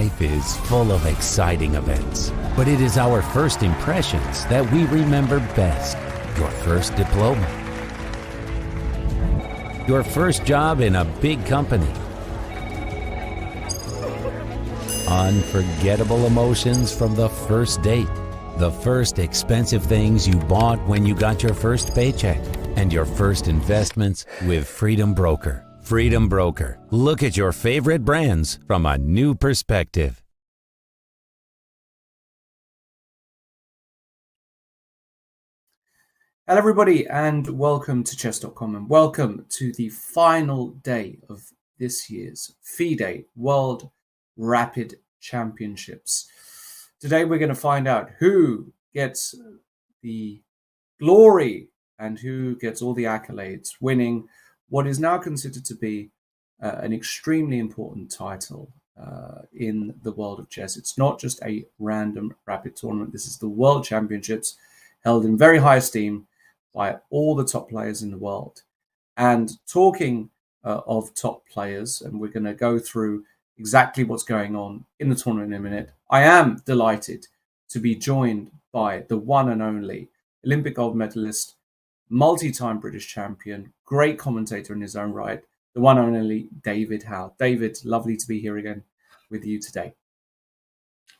Life is full of exciting events, but it is our first impressions that we remember best. Your first diploma, your first job in a big company, unforgettable emotions from the first date, the first expensive things you bought when you got your first paycheck, and your first investments with Freedom Broker. Freedom Broker. Look at your favorite brands from a new perspective. Hello everybody and welcome to Chess.com and welcome to the final day of this year's FIDE World Rapid Championships. Today we're going to find out who gets the glory and who gets all the accolades, winning what is now considered to be an extremely important title in the world of chess. It's not just a random rapid tournament. This is the World Championships, held in very high esteem by all the top players in the world. And talking of top players, and we're going to go through exactly what's going on in the tournament in a minute, I am delighted to be joined by the one and only Olympic gold medalist, multi-time British champion, great commentator in his own right, the one and only David Howe. David, lovely to be here again with you today.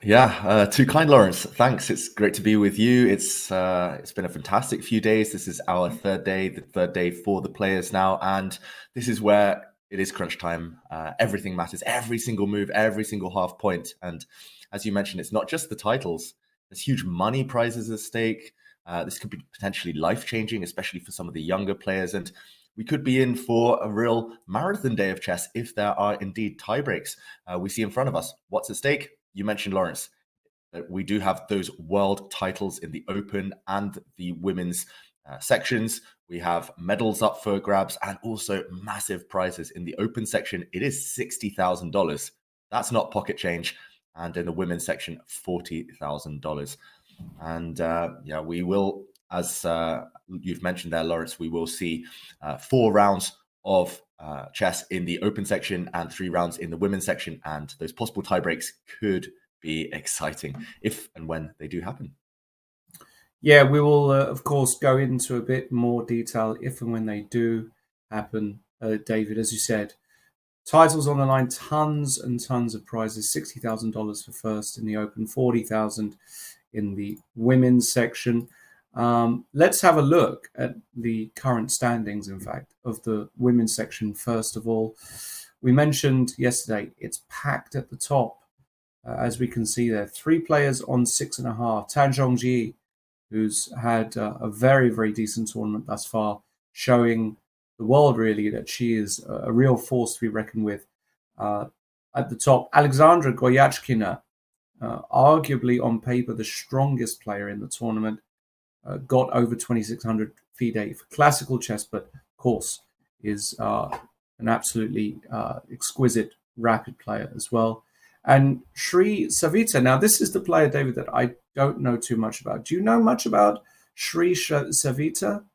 Yeah, too kind, Lawrence. Thanks. It's great to be with you. It's been a fantastic few days. This is our third day, the third day for the players now, and this is where it is crunch time. Everything matters. Every single move, every single half point. And as you mentioned, it's not just the titles. There's huge money prizes at stake. This could be potentially life-changing, especially for some of the younger players. And we could be in for a real marathon day of chess if there are indeed tie breaks we see in front of us. What's at stake? You mentioned, Lawrence, that we do have those world titles in the open and the women's sections. We have medals up for grabs and also massive prizes. In the open section, it is $60,000. That's not pocket change. And in the women's section, $40,000. And we will, as you've mentioned there, Lawrence, we will see 4 rounds of chess in the open section and 3 rounds in the women's section. And those possible tie breaks could be exciting if and when they do happen. Yeah, we will, of course, go into a bit more detail if and when they do happen. David, as you said, titles on the line, tons and tons of prizes, $60,000 for first in the open, $40,000 in the women's section. Let's have a look at the current standings, in fact, of the women's section. First of all, we mentioned yesterday, it's packed at the top. As we can see there, 3 players on 6.5. Tan Zhongji, who's had a very, very decent tournament thus far, showing the world really that she is a real force to be reckoned with. At the top, Alexandra Goyachkina, arguably on paper the strongest player in the tournament, got over 2,600 FIDE for classical chess, but of course is an absolutely exquisite rapid player as well. And Sri Savita, now this is the player, David, that I don't know too much about. Do you know much about Sri Savita?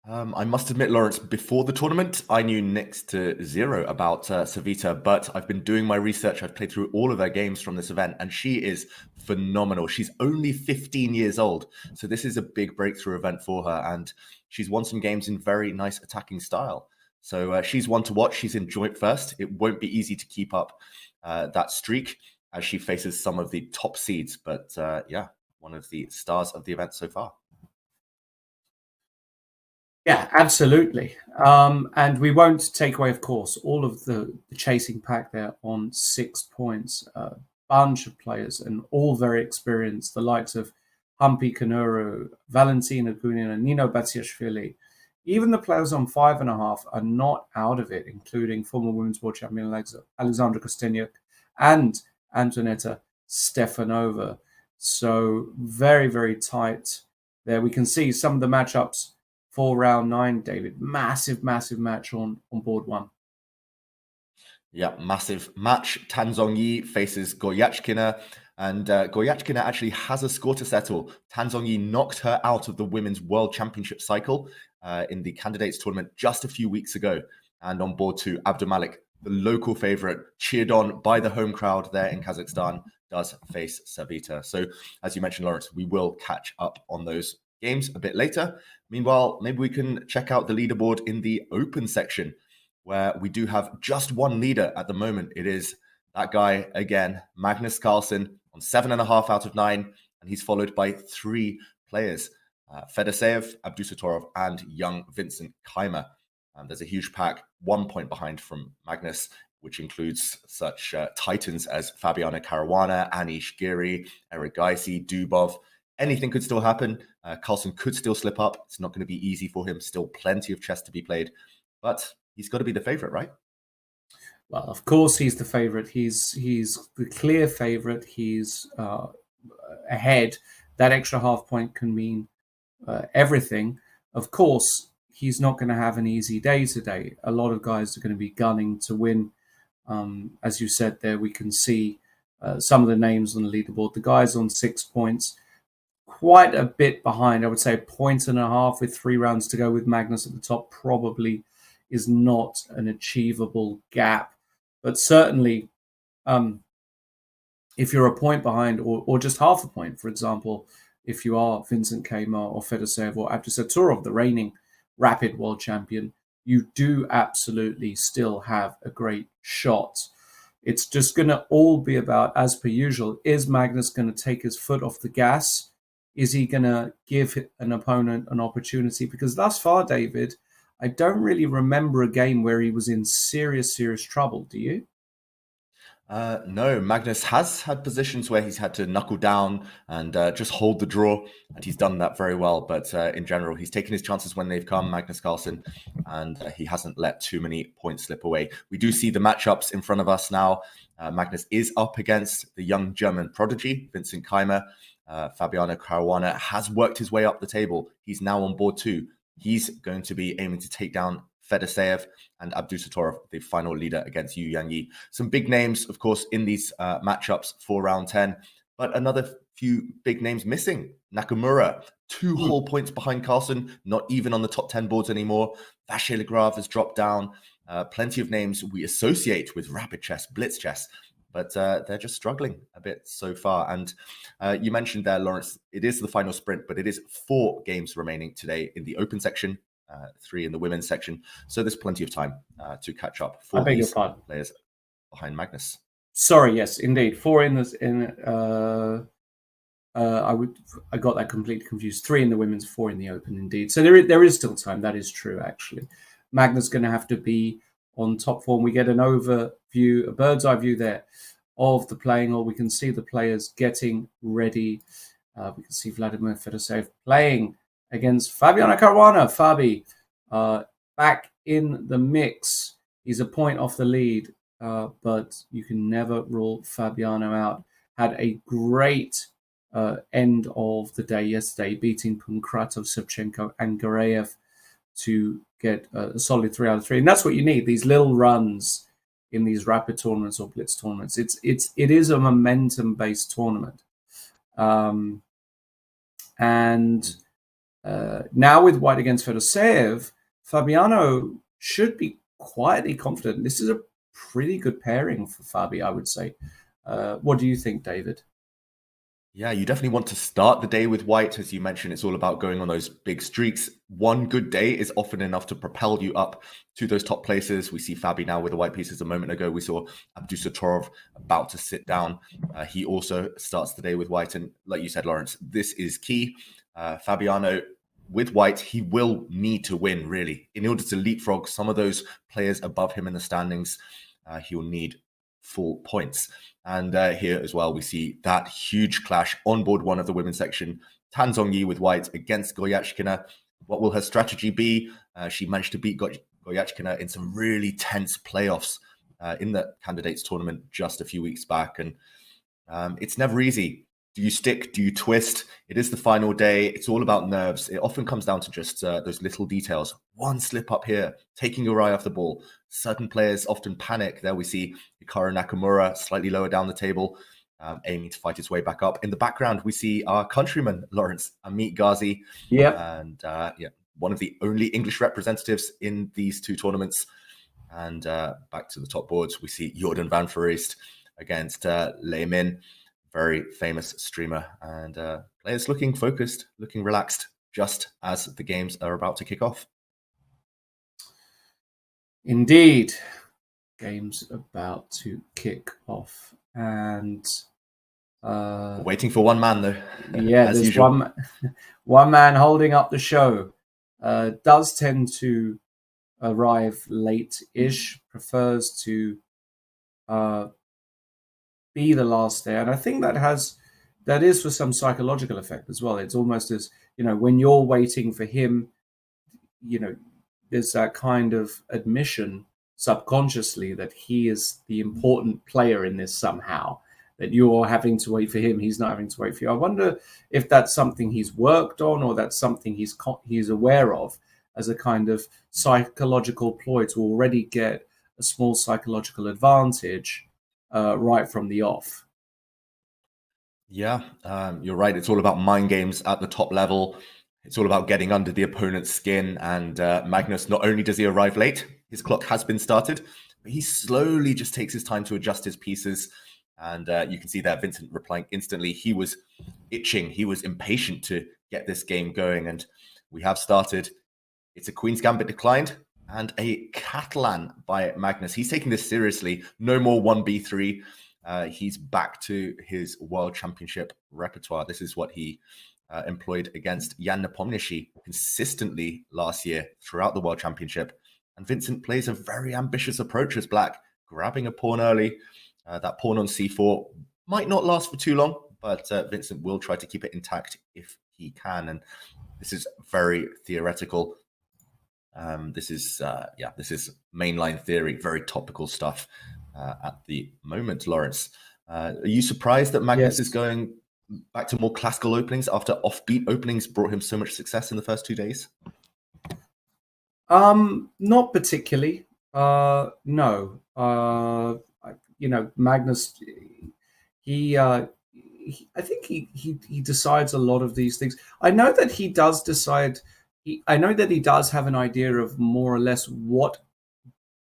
I must admit, Lawrence, before the tournament, I knew next to zero about Savita, but I've been doing my research. I've played through all of her games from this event, and she is phenomenal. She's only 15 years old, so this is a big breakthrough event for her, and she's won some games in very nice attacking style. So she's one to watch. She's in joint first. It won't be easy to keep up that streak as she faces some of the top seeds, but one of the stars of the event so far. Yeah, absolutely. And we won't take away, of course, all of the chasing pack there on 6 points. A bunch of players and all very experienced, the likes of Humpy Kanuru, Valentina Gunina, Nino Batsiashvili. Even the players on 5.5 are not out of it, including former Women's World Champion Alexandra Kostenyuk and Antonetta Stefanova. So very, very tight there. We can see some of the matchups for round 9, David. Massive, massive match on board 1. Yeah, massive match. Tan Zhongyi faces Goyachkina, and Goyachkina actually has a score to settle. Tan Zhongyi knocked her out of the Women's World Championship cycle in the candidates tournament just a few weeks ago. And on board 2, Abdulmalik the local favorite, cheered on by the home crowd there in Kazakhstan, does face Savita. So as you mentioned, Lawrence, we will catch up on those games a bit later. Meanwhile, maybe we can check out the leaderboard in the open section, where we do have just one leader at the moment. It is that guy again, Magnus Carlsen, on 7.5 out of 9, and he's followed by 3 players, Fedoseev, Abdusattorov, and young Vincent Keimer. There's a huge pack, 1 point behind from Magnus, which includes such titans as Fabiano Caruana, Anish Giri, Eric Geisy, Dubov. Anything could still happen. Carlsen could still slip up. It's not going to be easy for him. Still plenty of chess to be played. But he's got to be the favorite, right? Well, of course he's the favorite. He's the clear favorite. He's ahead. That extra half point can mean everything. Of course, he's not going to have an easy day today. A lot of guys are going to be gunning to win. As you said there, we can see some of the names on the leaderboard. The guys on 6 points, quite a bit behind. I would say 1.5 points with 3 rounds to go, with Magnus at the top probably is not an achievable gap. But certainly, if you're a point behind or just half a point, for example, if you are Vincent Keimer or Fedoseev or Abdusattorov, the reigning Rapid World Champion, you do absolutely still have a great shot. It's just going to all be about, as per usual, is Magnus going to take his foot off the gas? Is he going to give an opponent an opportunity? Because thus far, David, I don't really remember a game where he was in serious trouble. Do you? No, Magnus has had positions where he's had to knuckle down and just hold the draw, and he's done that very well. But in general, he's taken his chances when they've come, Magnus Carlsen, and he hasn't let too many points slip away. We do see the matchups in front of us now. Magnus is up against the young German prodigy, Vincent Keimer. Fabiano Caruana has worked his way up the table. He's now on board 2. He's going to be aiming to take down Fedoseev and Abdusattorov, the final leader against Yu Yangyi. Some big names, of course, in these matchups for round 10, but another few big names missing. Nakamura, 2 whole points behind Carlsen, not even on the top 10 boards anymore. Vachier-Lagrave has dropped down. Plenty of names we associate with rapid chess, blitz chess, but they're just struggling a bit so far. And you mentioned there, Lawrence, it is the final sprint, but it is 4 games remaining today in the open section, 3 in the women's section. So there's plenty of time to catch up for these players behind Magnus. Sorry, yes, indeed. 4 in this. I got that completely confused. 3 in the women's, 4 in the open, indeed. So there is still time. That is true, actually. Magnus is going to have to be on top form. We get an overview, a bird's eye view there of the playing hall. We can see the players getting ready. We can see Vladimir Fedoseev playing against Fabiano Caruana. Fabi back in the mix. He's a point off the lead, but you can never rule Fabiano out. Had a great end of the day yesterday, beating Punkratov, Shevchenko, and Gareev to get a solid 3 out of 3. And that's what you need, these little runs in these rapid tournaments or blitz tournaments. It is a momentum-based tournament. And now with white against Fedoseev, Fabiano should be quietly confident. This is a pretty good pairing for Fabi, I would say. What do you think, David? Yeah, you definitely want to start the day with white. As you mentioned, it's all about going on those big streaks. One good day is often enough to propel you up to those top places. We see Fabi now with the white pieces. A moment ago, we saw Abdusattorov about to sit down. He also starts the day with white. And like you said, Lawrence, this is key. Fabiano with white, he will need to win, really. In order to leapfrog some of those players above him in the standings, he'll need full points. And here as well, we see that huge clash on board 1 of the women's section. Tan Zhongyi with white against Goryachkina. What will her strategy be? She managed to beat Goryachkina in some really tense playoffs in the candidates tournament just a few weeks back. And it's never easy. Do you stick? Do you twist? It is the final day. It's all about nerves. It often comes down to just those little details. One slip up here, taking your eye off the ball. Certain players often panic. There we see Hikaru Nakamura slightly lower down the table, aiming to fight his way back up. In the background, we see our countryman, Lawrence, Amit Ghazi. Yep. And one of the only English representatives in these 2 tournaments. And back to the top boards, we see Jordan van Foreest against Lei Min, very famous streamer, and players looking focused, looking relaxed, just as the games are about to kick off. Indeed, games about to kick off, and waiting for one man though. Yeah, there's usual. one man holding up the show. Does tend to arrive late-ish, prefers to be the last there, and I think that is for some psychological effect as well. It's almost as, when you're waiting for him, there's that kind of admission subconsciously that he is the important player in this somehow, that you're having to wait for him, he's not having to wait for you. I wonder if that's something he's worked on, or that's something he's aware of as a kind of psychological ploy to already get a small psychological advantage right from the off. Yeah, you're right. It's all about mind games at the top level. It's all about getting under the opponent's skin. And Magnus, not only does he arrive late, his clock has been started, but he slowly just takes his time to adjust his pieces. And you can see there, Vincent replying instantly. He was itching. He was impatient to get this game going. And we have started. It's a Queen's Gambit declined and a Catalan by Magnus. He's taking this seriously. No more 1b3. He's back to his World Championship repertoire. This is what he employed against Jan Nepomniachtchi consistently last year throughout the World Championship. And Vincent plays a very ambitious approach as black, grabbing a pawn early. That pawn on c4 might not last for too long, but Vincent will try to keep it intact if he can. And this is very theoretical. This is mainline theory, very topical stuff at the moment, Lawrence. Are you surprised that Magnus is going back to more classical openings after offbeat openings brought him so much success in the first 2 days? Not particularly. No. Magnus, I think he decides a lot of these things. I know that he does decide. I know that he does have an idea of more or less what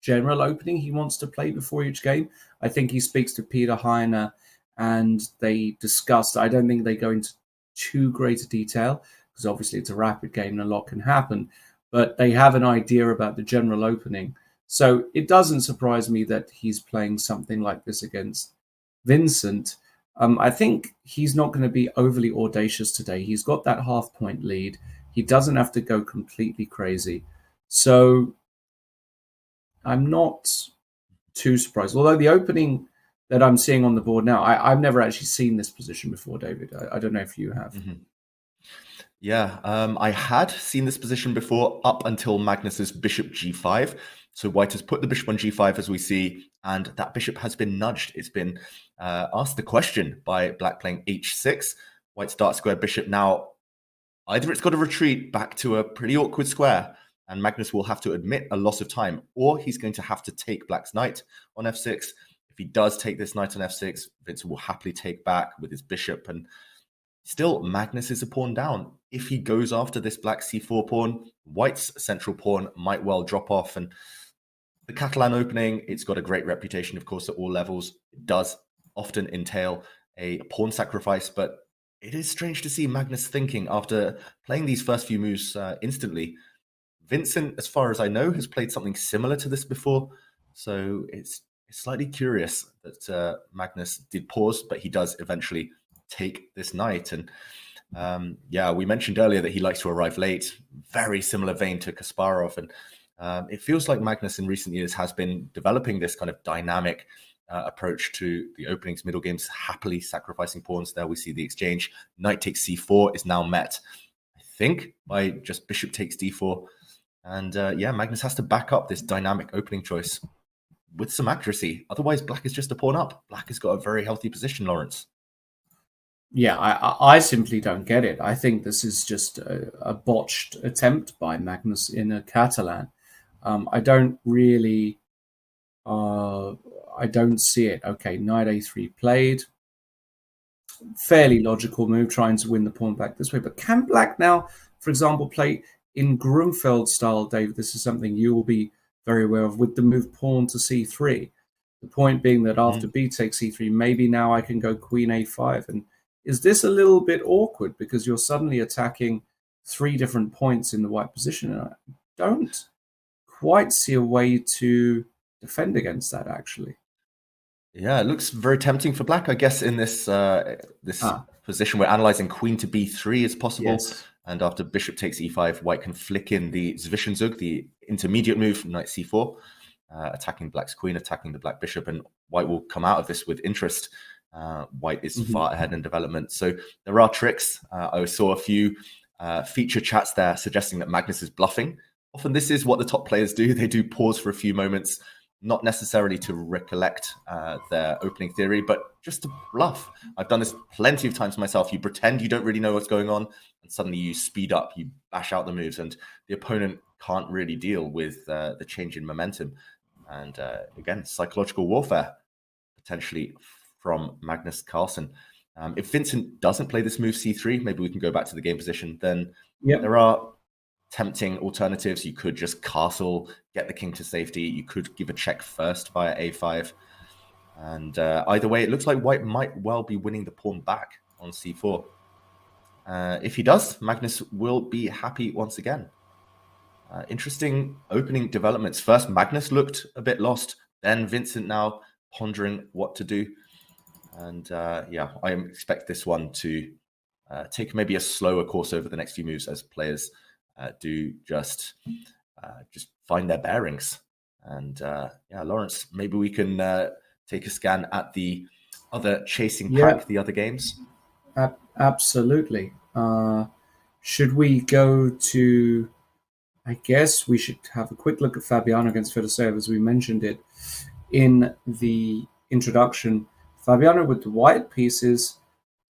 general opening he wants to play before each game. I think he speaks to Peter Heine and they discuss. I don't think they go into too great a detail because obviously it's a rapid game and a lot can happen, but they have an idea about the general opening. So it doesn't surprise me that he's playing something like this against Vincent. I think he's not going to be overly audacious today. He's got that half-point lead. He doesn't have to go completely crazy. So I'm not too surprised. Although the opening that I'm seeing on the board now, I've never actually seen this position before, David. I don't know if you have. Mm-hmm. Yeah, I had seen this position before up until Magnus's bishop g5. So white has put the bishop on g5, as we see, and that bishop has been nudged. It's been asked the question by black playing h6. White's dark square bishop now, either it's got to retreat back to a pretty awkward square, and Magnus will have to admit a loss of time, or he's going to have to take black's knight on f6. If he does take this knight on f6, Vincent will happily take back with his bishop, and still Magnus is a pawn down. If he goes after this black c4 pawn, white's central pawn might well drop off. And the Catalan opening, it's got a great reputation, of course, at all levels. It does often entail a pawn sacrifice, but it is strange to see Magnus thinking after playing these first few moves instantly. Vincent, as far as I know, has played something similar to this before. So it's slightly curious that Magnus did pause, but he does eventually take this knight. And we mentioned earlier that he likes to arrive late. Very similar vein to Kasparov. And it feels like Magnus in recent years has been developing this kind of dynamic approach to the openings, middle games, happily sacrificing pawns. There we see the exchange. Knight takes c4 is now met, I think, by just bishop takes d4. And Magnus has to back up this dynamic opening choice with some accuracy. Otherwise, black is just a pawn up. Black has got a very healthy position, Lawrence. Yeah, I simply don't get it. I think this is just a botched attempt by Magnus in a Catalan. I don't really... I don't see it. Okay, knight a3 played. Fairly logical move, trying to win the pawn back this way. But can black now, for example, play in Grunfeld style, David? This is something you will be very aware of with the move pawn to c3. The point being that after b takes c3, maybe now I can go queen a5. And is this a little bit awkward because you're suddenly attacking 3 different points in the white position? And I don't quite see a way to defend against that, actually. Yeah, it looks very tempting for black, I guess. In this position, we're analyzing queen to b3 is possible. Yes. And after bishop takes e5, white can flick in the Zwischenzug, the intermediate move, knight c4, attacking black's queen, attacking the black bishop, and white will come out of this with interest. White is far ahead in development. So there are tricks. I saw a few feature chats there suggesting that Magnus is bluffing. Often this is what the top players do. They do pause for a few moments, not necessarily to recollect their opening theory, but just to bluff. I've done this plenty of times myself. You pretend you don't really know what's going on, and suddenly you speed up, you bash out the moves, and the opponent can't really deal with the change in momentum. And again, psychological warfare, potentially from Magnus Carlsen. If Vincent doesn't play this move c3, maybe we can go back to the game position, then there are tempting alternatives. You could just castle, get the king to safety. You could give a check first via a5. And either way, it looks like white might well be winning the pawn back on c4. If he does, Magnus will be happy once again. Interesting opening developments. First, Magnus looked a bit lost. Then Vincent now pondering what to do. And yeah, I expect this one to take maybe a slower course over the next few moves as players do just find their bearings. And yeah, Lawrence, maybe we can take a scan at the other chasing pack, the other games. Absolutely. Should we go to... I guess we should have a quick look at Fabiano against Fedoseev, as we mentioned it in the introduction. Fabiano with the white pieces.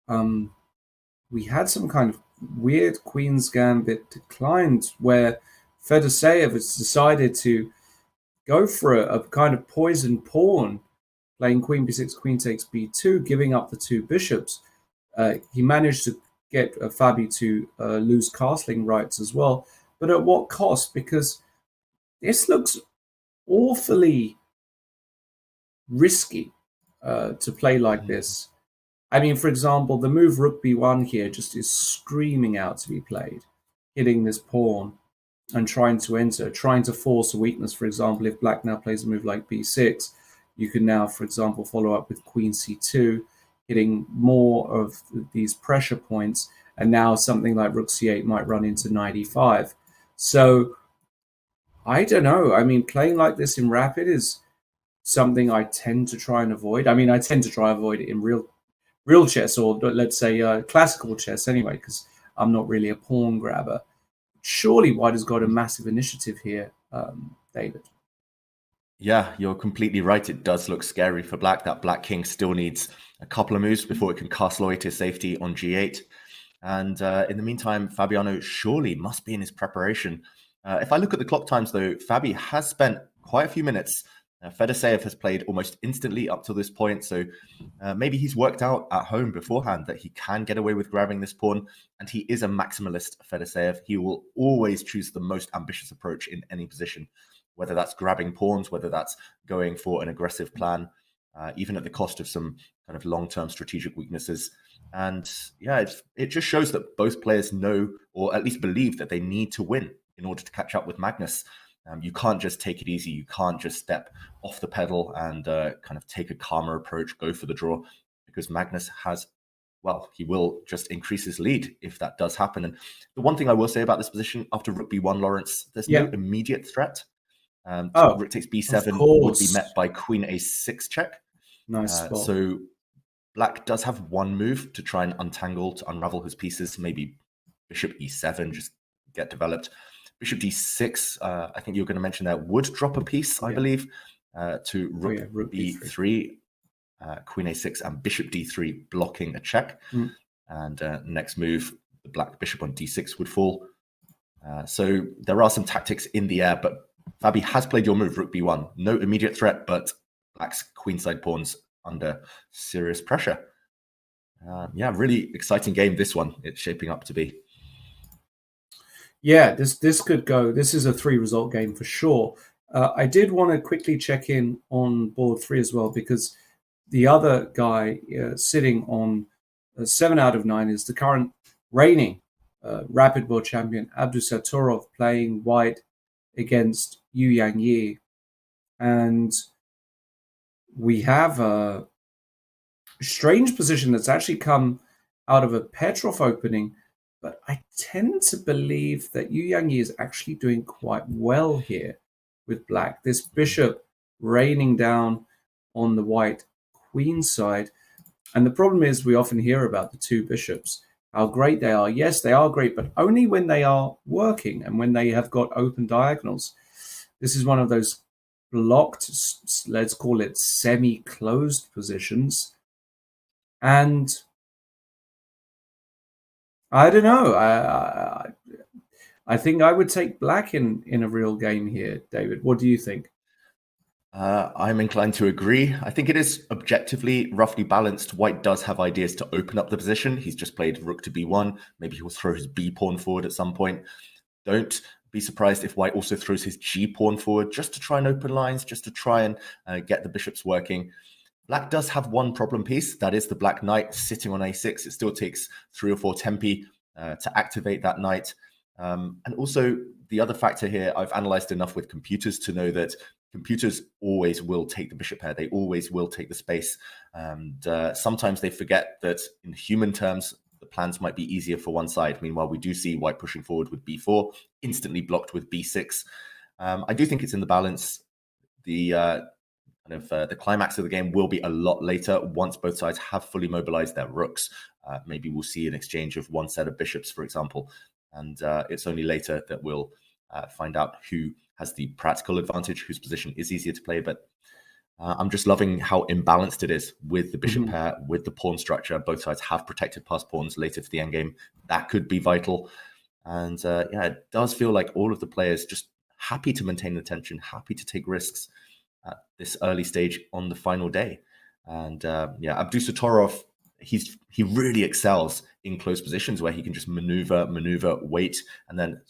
We had some kind of weird Queen's Gambit declined where Fedoseev has decided to go for a kind of poisoned pawn, playing Queen b6, Queen takes b2, giving up the 2 bishops. He managed to get Fabi to lose castling rights as well. But at what cost? Because this looks awfully risky to play like this. I mean, for example, the move rook b1 here just is screaming out to be played, hitting this pawn and trying to enter, trying to force a weakness. For example, if black now plays a move like b6, you can now, for example, follow up with queen c2, hitting more of these pressure points. And now something like rook c8 might run into knight e5. So I don't know. I mean, playing like this in rapid is something I tend to try and avoid. I mean, I tend to try and avoid it in real chess, or let's say classical chess anyway, because I'm not really a pawn grabber. Surely white has got a massive initiative here, David. Yeah, you're completely right. It does look scary for black. That black king still needs a couple of moves before it can cast away to safety on g8. And in the meantime, Fabiano surely must be in his preparation. If I look at the clock times, though, Fabi has spent quite a few minutes. Fedoseev has played almost instantly up to this point, so maybe he's worked out at home beforehand that he can get away with grabbing this pawn, and he is a maximalist, Fedoseev. He will always choose the most ambitious approach in any position, whether that's grabbing pawns, whether that's going for an aggressive plan, even at the cost of some kind of long-term strategic weaknesses. And yeah, it just shows that both players know, or at least believe, that they need to win in order to catch up with Magnus. You can't just take it easy. You can't just step off the pedal and kind of take a calmer approach, go for the draw, because Magnus has, well, he will just increase his lead if that does happen. And the one thing I will say about this position, after rook b1, Lawrence, there's no immediate threat. So rook takes b7 would be met by queen a6 check. Nice spot. So black does have one move to try and untangle, to unravel his pieces. Maybe bishop e7, just get developed. Bishop d6, I think you were going to mention there, would drop a piece, I believe, to rook b3, queen a6, and bishop d3, blocking a check. And next move, the black bishop on d6 would fall. So there are some tactics in the air, but Fabi has played your move, rook b1. No immediate threat, but black's queenside pawns under serious pressure. Yeah, really exciting game, this one. It's shaping up to be. Yeah, this could go. This is a 3-result game for sure. I did want to quickly check in on board 3 as well, because the other guy sitting on 7 out of 9 is the current reigning Rapid World Champion Abdusattorov, playing white against Yu Yang. And we have a strange position that's actually come out of a Petrov opening, but I tend to believe that Yu Yang is actually doing quite well here with black. This bishop raining down on the white queen side. And the problem is, we often hear about the two bishops, how great they are. Yes, they are great, but only when they are working and when they have got open diagonals. This is one of those blocked, let's call it semi-closed positions. And I don't know. I think I would take black in a real game here, David. What do you think? I'm inclined to agree. I think it is objectively roughly balanced. White does have ideas to open up the position. He's just played rook to b1. Maybe he'll throw his b pawn forward at some point. Don't be surprised if white also throws his g pawn forward just to try and open lines, just to try and get the bishops working. Black does have one problem piece. That is the black knight sitting on a6. It still takes 3 or 4 tempi to activate that knight. And also the other factor here, I've analyzed enough with computers to know that computers always will take the bishop pair. They always will take the space. And sometimes they forget that in human terms, the plans might be easier for one side. Meanwhile, we do see white pushing forward with b4, instantly blocked with b6. I do think it's in the balance. The climax of the game will be a lot later once both sides have fully mobilized their rooks. Maybe we'll see an exchange of one set of bishops, for example. And it's only later that we'll find out who has the practical advantage, whose position is easier to play. But I'm just loving how imbalanced it is with the bishop pair, with the pawn structure. Both sides have protected passed pawns later for the endgame. That could be vital. And it does feel like all of the players just happy to maintain the tension, happy to take risks at this early stage on the final day. And Abdusattorov, he really excels in close positions where he can just maneuver, wait, and then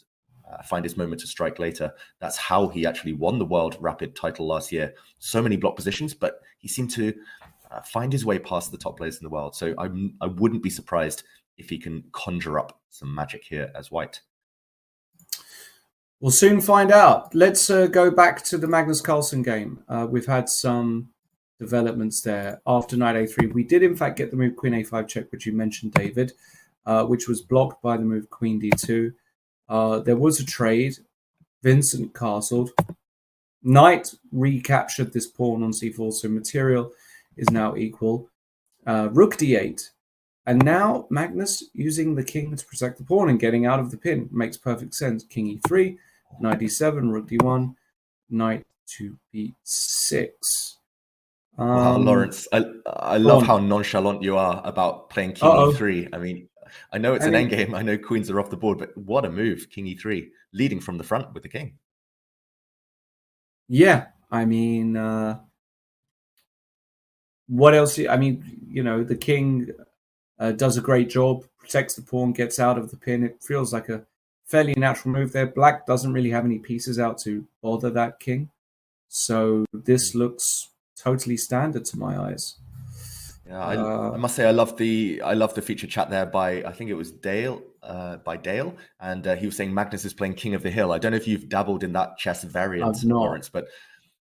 find his moment to strike later. That's how he actually won the World Rapid title last year. So many block positions, but he seemed to find his way past the top players in the world. So I wouldn't be surprised if he can conjure up some magic here as white. We'll soon find out. Let's go back to the Magnus Carlsen game. We've had some developments there. After knight a3, we did in fact get the move queen a5 check, which you mentioned, David, which was blocked by the move queen d2. There was a trade. Vincent castled. Knight recaptured this pawn on c4, so material is now equal. Rook d8. And now Magnus using the king to protect the pawn and getting out of the pin. Makes perfect sense. King e3, knight d7, rook d1, knight to b6. Wow, Lawrence, I love how nonchalant you are about playing king e3. I mean, I know it's an endgame. I know queens are off the board, but what a move, king e3, leading from the front with the king. Yeah, I mean, what else? I mean, the king does a great job, protects the pawn, gets out of the pin. It feels like a fairly natural move there. Black doesn't really have any pieces out to bother that king. So this looks totally standard to my eyes. Yeah, I must say I love the feature chat there by, I think it was Dale, and he was saying Magnus is playing King of the Hill. I don't know if you've dabbled in that chess variant, Lawrence, but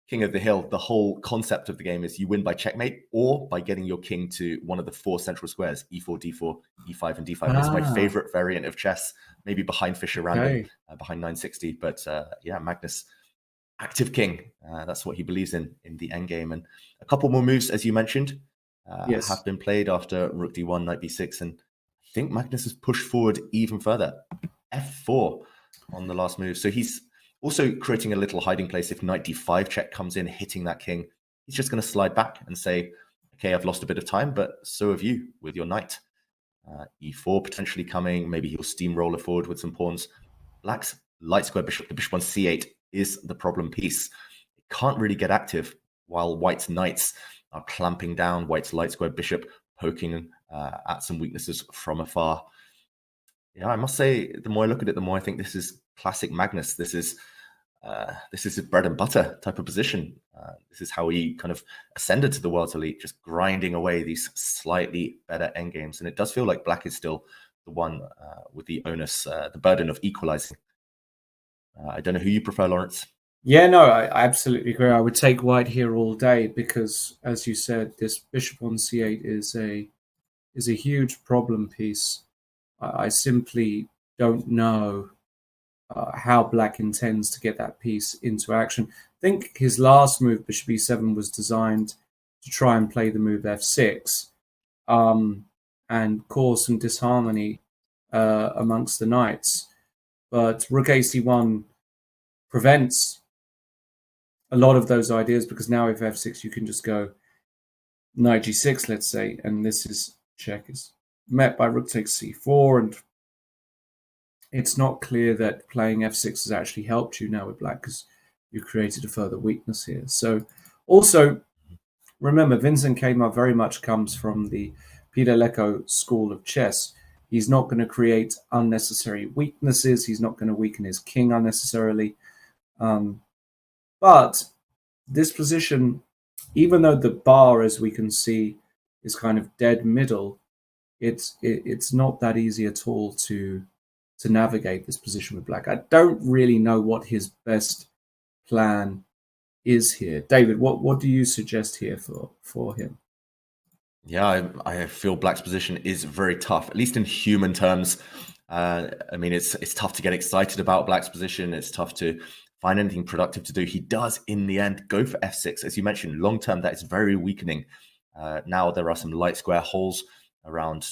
King of the Hill, the whole concept of the game is you win by checkmate or by getting your king to one of the 4 central squares, e4, d4, e5, and d5. It's my favorite variant of chess, maybe behind Fischer Random, behind 960. But Magnus, active king. That's what he believes in the endgame. And a couple more moves, as you mentioned, have been played after rook d1, knight b6. And I think Magnus has pushed forward even further. f4 on the last move. So he's also creating a little hiding place. If knight d5 check comes in, hitting that king, he's just going to slide back and say, okay, I've lost a bit of time, but so have you with your knight. E4 potentially coming. Maybe he'll steamroller forward with some pawns. Black's light square bishop, the bishop on c8, is the problem piece. It can't really get active while white's knights are clamping down white's light square bishop, poking at some weaknesses from afar. Yeah, I must say, the more I look at it, the more I think this is classic Magnus. This is this is his bread and butter type of position. This is how he kind of ascended to the world's elite, just grinding away these slightly better endgames. And it does feel like black is still the one with the onus, the burden of equalizing. I don't know who you prefer, Lawrence. Yeah, no, I absolutely agree. I would take white here all day because, as you said, this bishop on c8 is a huge problem piece. I simply don't know how black intends to get that piece into action. I think his last move, bishop e7, was designed to try and play the move f6 and cause some disharmony amongst the knights. But rook ac1 prevents a lot of those ideas, because now if f6, you can just go knight g6, let's say, and this is check is met by rook takes c4, and it's not clear that playing f6 has actually helped you now with black, because you created a further weakness here. So also, remember, Vincent Kmar very much comes from the Pidaleko school of chess. He's not going to create unnecessary weaknesses. He's not going to weaken his king unnecessarily. But this position, even though the bar, as we can see, is kind of dead middle, it's not that easy at all to navigate this position with black. I don't really know what his best plan is here. David, what do you suggest here for him? Yeah, I feel black's position is very tough, at least in human terms. I mean, it's tough to get excited about black's position. It's tough to find anything productive to do. He does, in the end, go for f6. As you mentioned, long term, that is very weakening. Now there are some light square holes around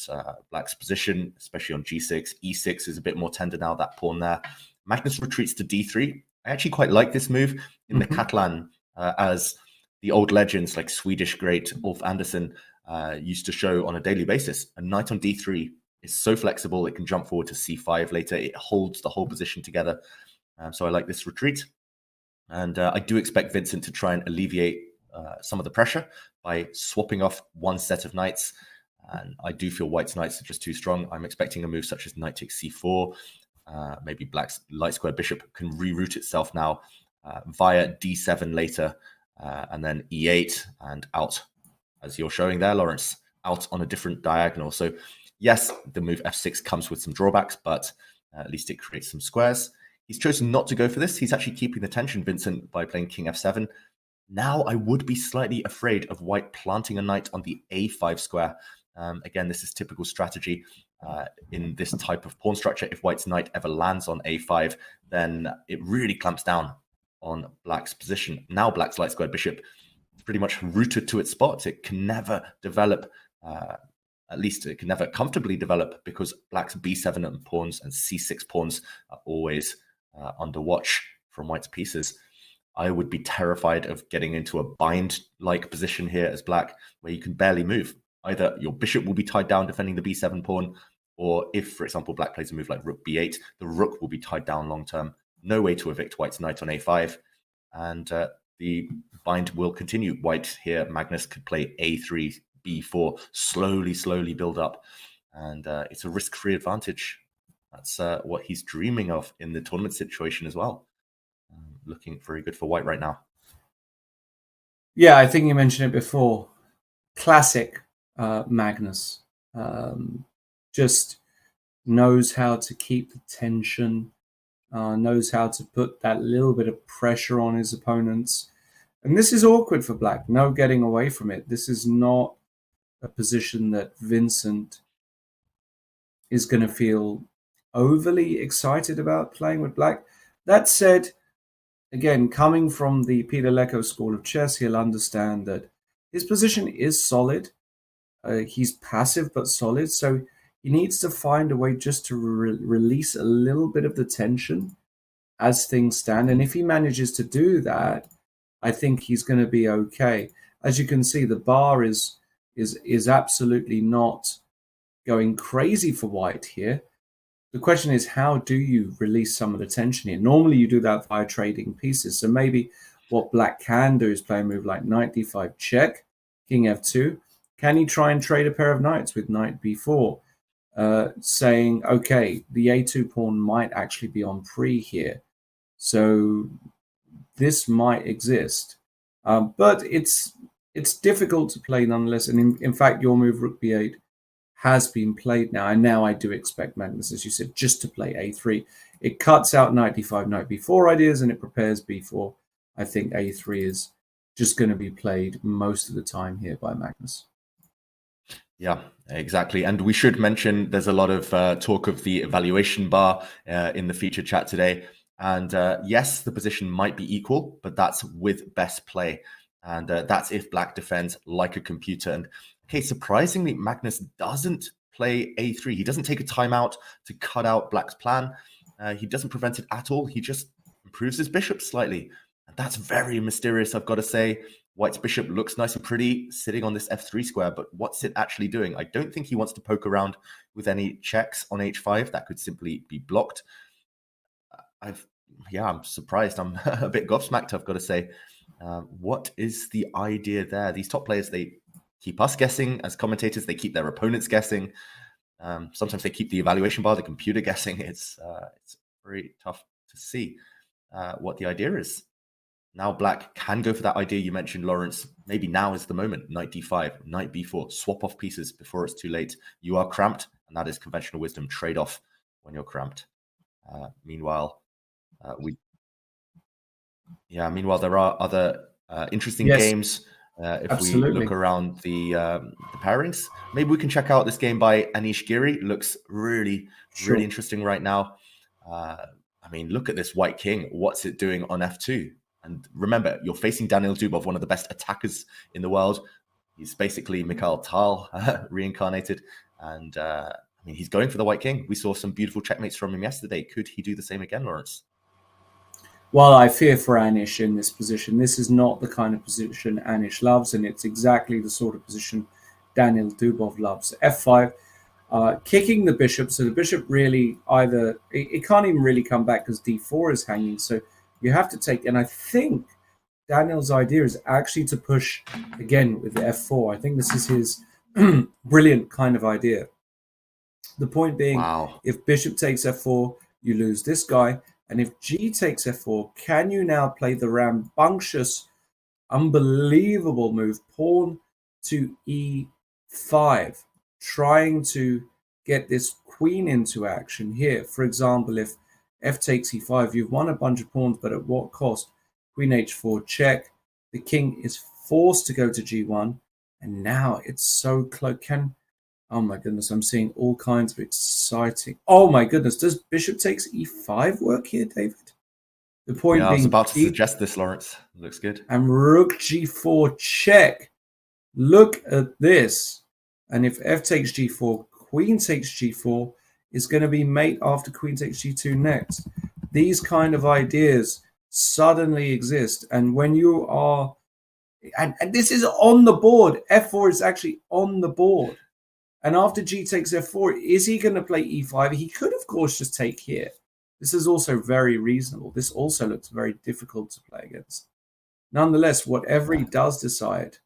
black's position, especially on g6. e6 is a bit more tender now, that pawn there. Magnus retreats to d3. I actually quite like this move in the Catalan, as the old legends like Swedish great Ulf Andersson used to show on a daily basis. A knight on d3 is so flexible, it can jump forward to c5 later. It holds the whole position together. So I like this retreat. And I do expect Vincent to try and alleviate some of the pressure by swapping off one set of knights. And I do feel white's knights are just too strong. I'm expecting a move such as knight takes c4. Maybe black's light square bishop can reroute itself now via d7 later, and then e8 and out, as you're showing there, Lawrence, out on a different diagonal. So yes, the move f6 comes with some drawbacks, but at least it creates some squares. He's chosen not to go for this. He's actually keeping the tension, Vincent, by playing king f7. Now I would be slightly afraid of white planting a knight on the a5 square. Again, this is typical strategy in this type of pawn structure. If white's knight ever lands on a5, then it really clamps down on black's position. Now black's light square bishop is pretty much rooted to its spot. It can never develop, at least it can never comfortably develop, because black's b7 pawns and c6 pawns are always under watch from white's pieces. I would be terrified of getting into a bind-like position here as black, where you can barely move. Either your bishop will be tied down defending the b7 pawn, or if, for example, black plays a move like rook b8, the rook will be tied down long-term. No way to evict white's knight on a5. And the bind will continue. White here, Magnus, could play a3, b4, slowly build up. And it's a risk-free advantage. That's what he's dreaming of in the tournament situation as well. Looking very good for white right now. Yeah, I think you mentioned it before. Classic Magnus. Just knows how to keep the tension, knows how to put that little bit of pressure on his opponents. And this is awkward for black. No getting away from it. This is not a position that Vincent is going to feel overly excited about playing with black. That said, again, coming from the Pidaleko school of chess, he'll understand that his position is solid. He's passive but solid, so he needs to find a way just to release a little bit of the tension as things stand. And if he manages to do that, I think he's going to be okay. As you can see, the bar is absolutely not going crazy for white here. The question is, how do you release some of the tension here? Normally you do that via trading pieces. So maybe what black can do is play a move like knight d5 check, king f2. Can he try and trade a pair of knights with knight b4? Saying, okay, the a2 pawn might actually be on pre here. So this might exist. But it's difficult to play nonetheless. And in fact, your move, Rook B8, has been played now. And now I do expect Magnus, as you said, just to play A3. It cuts out knight D5, knight B4 ideas, and it prepares B4. I think A3 is just going to be played most of the time here by Magnus. Yeah, exactly. And we should mention there's a lot of talk of the evaluation bar in the feature chat today. And yes, the position might be equal, but that's with best play. And that's if black defends like a computer. And okay, surprisingly, Magnus doesn't play A3. He doesn't take a timeout to cut out black's plan. He doesn't prevent it at all. He just improves his bishop slightly. And that's very mysterious, I've got to say. White's bishop looks nice and pretty sitting on this F3 square, but what's it actually doing? I don't think he wants to poke around with any checks on H5. That could simply be blocked. I'm surprised. I'm a bit gobsmacked, I've got to say. What is the idea there? These top players, they keep us guessing as commentators. They keep their opponents guessing. Sometimes they keep the evaluation bar, the computer guessing. It's very tough to see what the idea is. Now black can go for that idea you mentioned, Lawrence. Maybe now is the moment. Knight D5, knight B4. Swap off pieces before it's too late. You are cramped, and that is conventional wisdom. Trade off when you're cramped. Meanwhile, there are other interesting games. If absolutely. We look around the pairings, maybe we can check out this game by Anish Giri. Looks really interesting right now. Look at this white king. What's it doing on F2? And remember, you're facing Daniil Dubov, one of the best attackers in the world. He's basically Mikhail Tal reincarnated. And he's going for the white king. We saw some beautiful checkmates from him yesterday. Could he do the same again, Lawrence? Well, I fear for Anish in this position. This is not the kind of position Anish loves, and it's exactly the sort of position Daniil Dubov loves. F5, kicking the bishop. So the bishop really it can't even really come back because D4 is hanging. So you have to take, and I think Daniel's idea is actually to push again with the F4. I think this is his brilliant kind of idea. The point being, if bishop takes F4, you lose this guy. And if G takes F4, can you now play the rambunctious, unbelievable move, pawn to E5, trying to get this queen into action here? For example, if F takes E5, you've won a bunch of pawns, but at what cost? Queen H4, check. The king is forced to go to G1, and now it's so close. Oh my goodness, I'm seeing all kinds of exciting. Oh my goodness, does bishop takes E5 work here, David? The point being, I was about to suggest this, Lawrence. Looks good. And rook G4 check. Look at this. And if F takes G4, queen takes G4 is going to be mate after queen takes G2 next. These kind of ideas suddenly exist. And when you are, and this is on the board, F4 is actually on the board. And after G takes F4, is he going to play E5? He could, of course, just take here. This is also very reasonable. This also looks very difficult to play against. Nonetheless, whatever he does decide,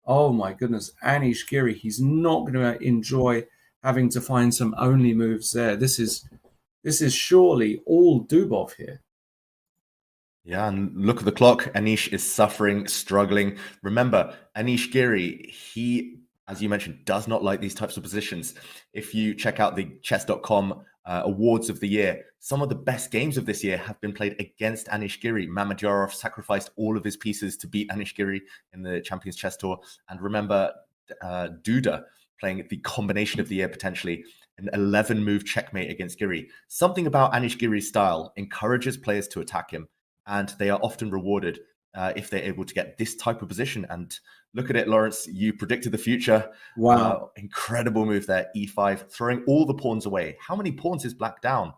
oh my goodness, Anish Giri, he's not going to enjoy having to find some only moves there. This is surely all Dubov here. Yeah, and look at the clock. Anish is suffering, struggling. Remember, Anish Giri, he, as you mentioned, does not like these types of positions. If you check out the Chess.com awards of the year, some of the best games of this year have been played against Anish Giri. Mamedyarov sacrificed all of his pieces to beat Anish Giri in the Champions Chess Tour. And remember, Duda playing the combination of the year, potentially an 11-move checkmate against Giri. Something about Anish Giri's style encourages players to attack him, and they are often rewarded if they're able to get this type of position. And look at it, Lawrence. You predicted the future. Wow. Incredible move there. E5, throwing all the pawns away. How many pawns is black down?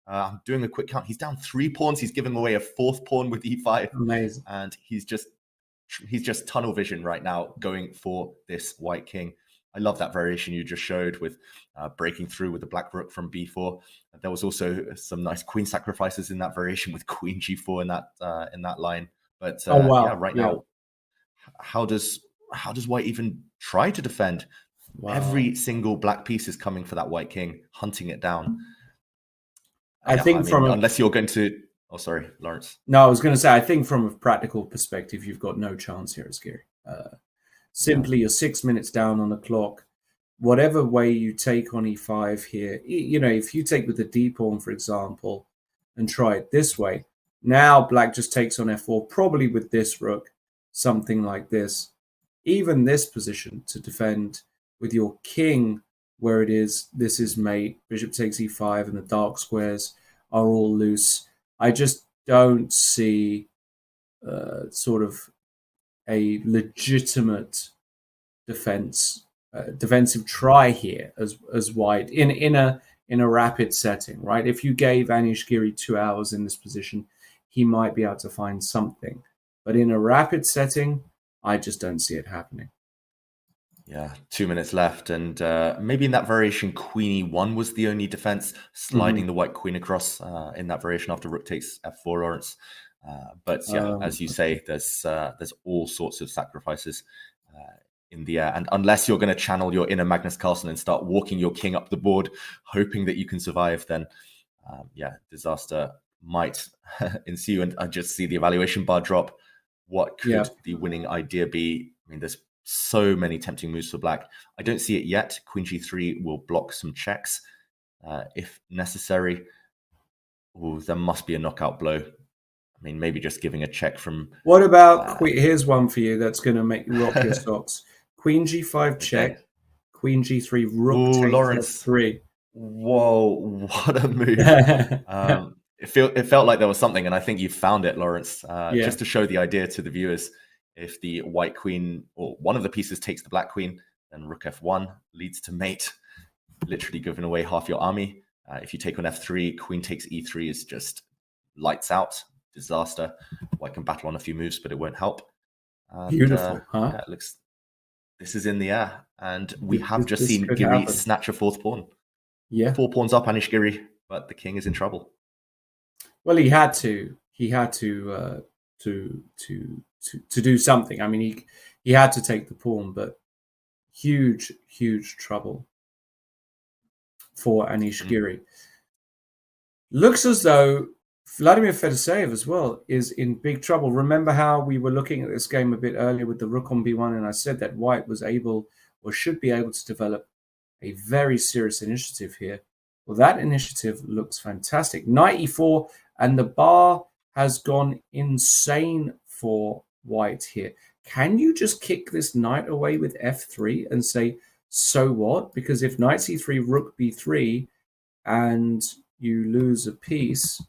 I'm doing a quick count. He's down 3 pawns. He's giving away a 4th pawn with E5. Amazing. And he's just tunnel vision right now, going for this white king. I love that variation you just showed with breaking through with the black rook from B4. There was also some nice queen sacrifices in that variation with queen G4 in that line. But now, how does white even try to defend? Wow. Every single black piece is coming for that white king, hunting it down. I think unless you're going to Oh, sorry, Lawrence. No, I was going to say, I think from a practical perspective, you've got no chance here, Giri. Simply, you're 6 minutes down on the clock. Whatever way you take on e5 here, you know, if you take with the d pawn, for example, and try it this way, now black just takes on f4, probably with this rook, something like this. Even this position to defend with your king, where it is, this is mate, bishop takes e5, and the dark squares are all loose. I just don't see sort of a legitimate defensive try here as white in a rapid setting, right? If you gave Anish Giri 2 hours in this position, he might be able to find something. But in a rapid setting, I just don't see it happening. Yeah, 2 minutes left, and maybe in that variation, Queen E1 was the only defense, sliding the white queen across in that variation after rook takes f4, Lawrence. But yeah, as you say, there's all sorts of sacrifices in the air, and unless you're going to channel your inner Magnus Carlsen and start walking your king up the board, hoping that you can survive, then yeah, disaster might ensue. And I just see the evaluation bar drop. What could the winning idea be? I mean, there's so many tempting moves for black. I don't see it yet. Queen g3 will block some checks if necessary. Ooh, there must be a knockout blow. I mean, maybe just giving a check from... What about... here's one for you that's going to make you rock your socks. Queen g5 check. Okay. Queen g3, rook takes Lawrence. f3. Whoa, what a move. It felt like there was something, and I think you found it, Lawrence. Just to show the idea to the viewers, if the white queen, or one of the pieces, takes the black queen, then rook f1 leads to mate, literally giving away half your army. If you take on f3, queen takes e3 is just lights out, disaster. White can battle on a few moves, but it won't help. And, beautiful, huh? Yeah, it looks... This is in the air, and we have just seen Giri snatch a fourth pawn. Yeah, 4 pawns up, Anish Giri, but the king is in trouble. Well, he had to. He had to do something. I mean, he had to take the pawn, but huge trouble for Anish Giri. Looks as though Vladimir Fedoseev as well is in big trouble. Remember how we were looking at this game a bit earlier with the rook on b1, and I said that white was able, or should be able, to develop a very serious initiative here. Well, that initiative looks fantastic. Knight e4, and the bar has gone insane for white here. Can you just kick this knight away with f3 and say, so what? Because if knight c3, rook b3, and you lose a piece,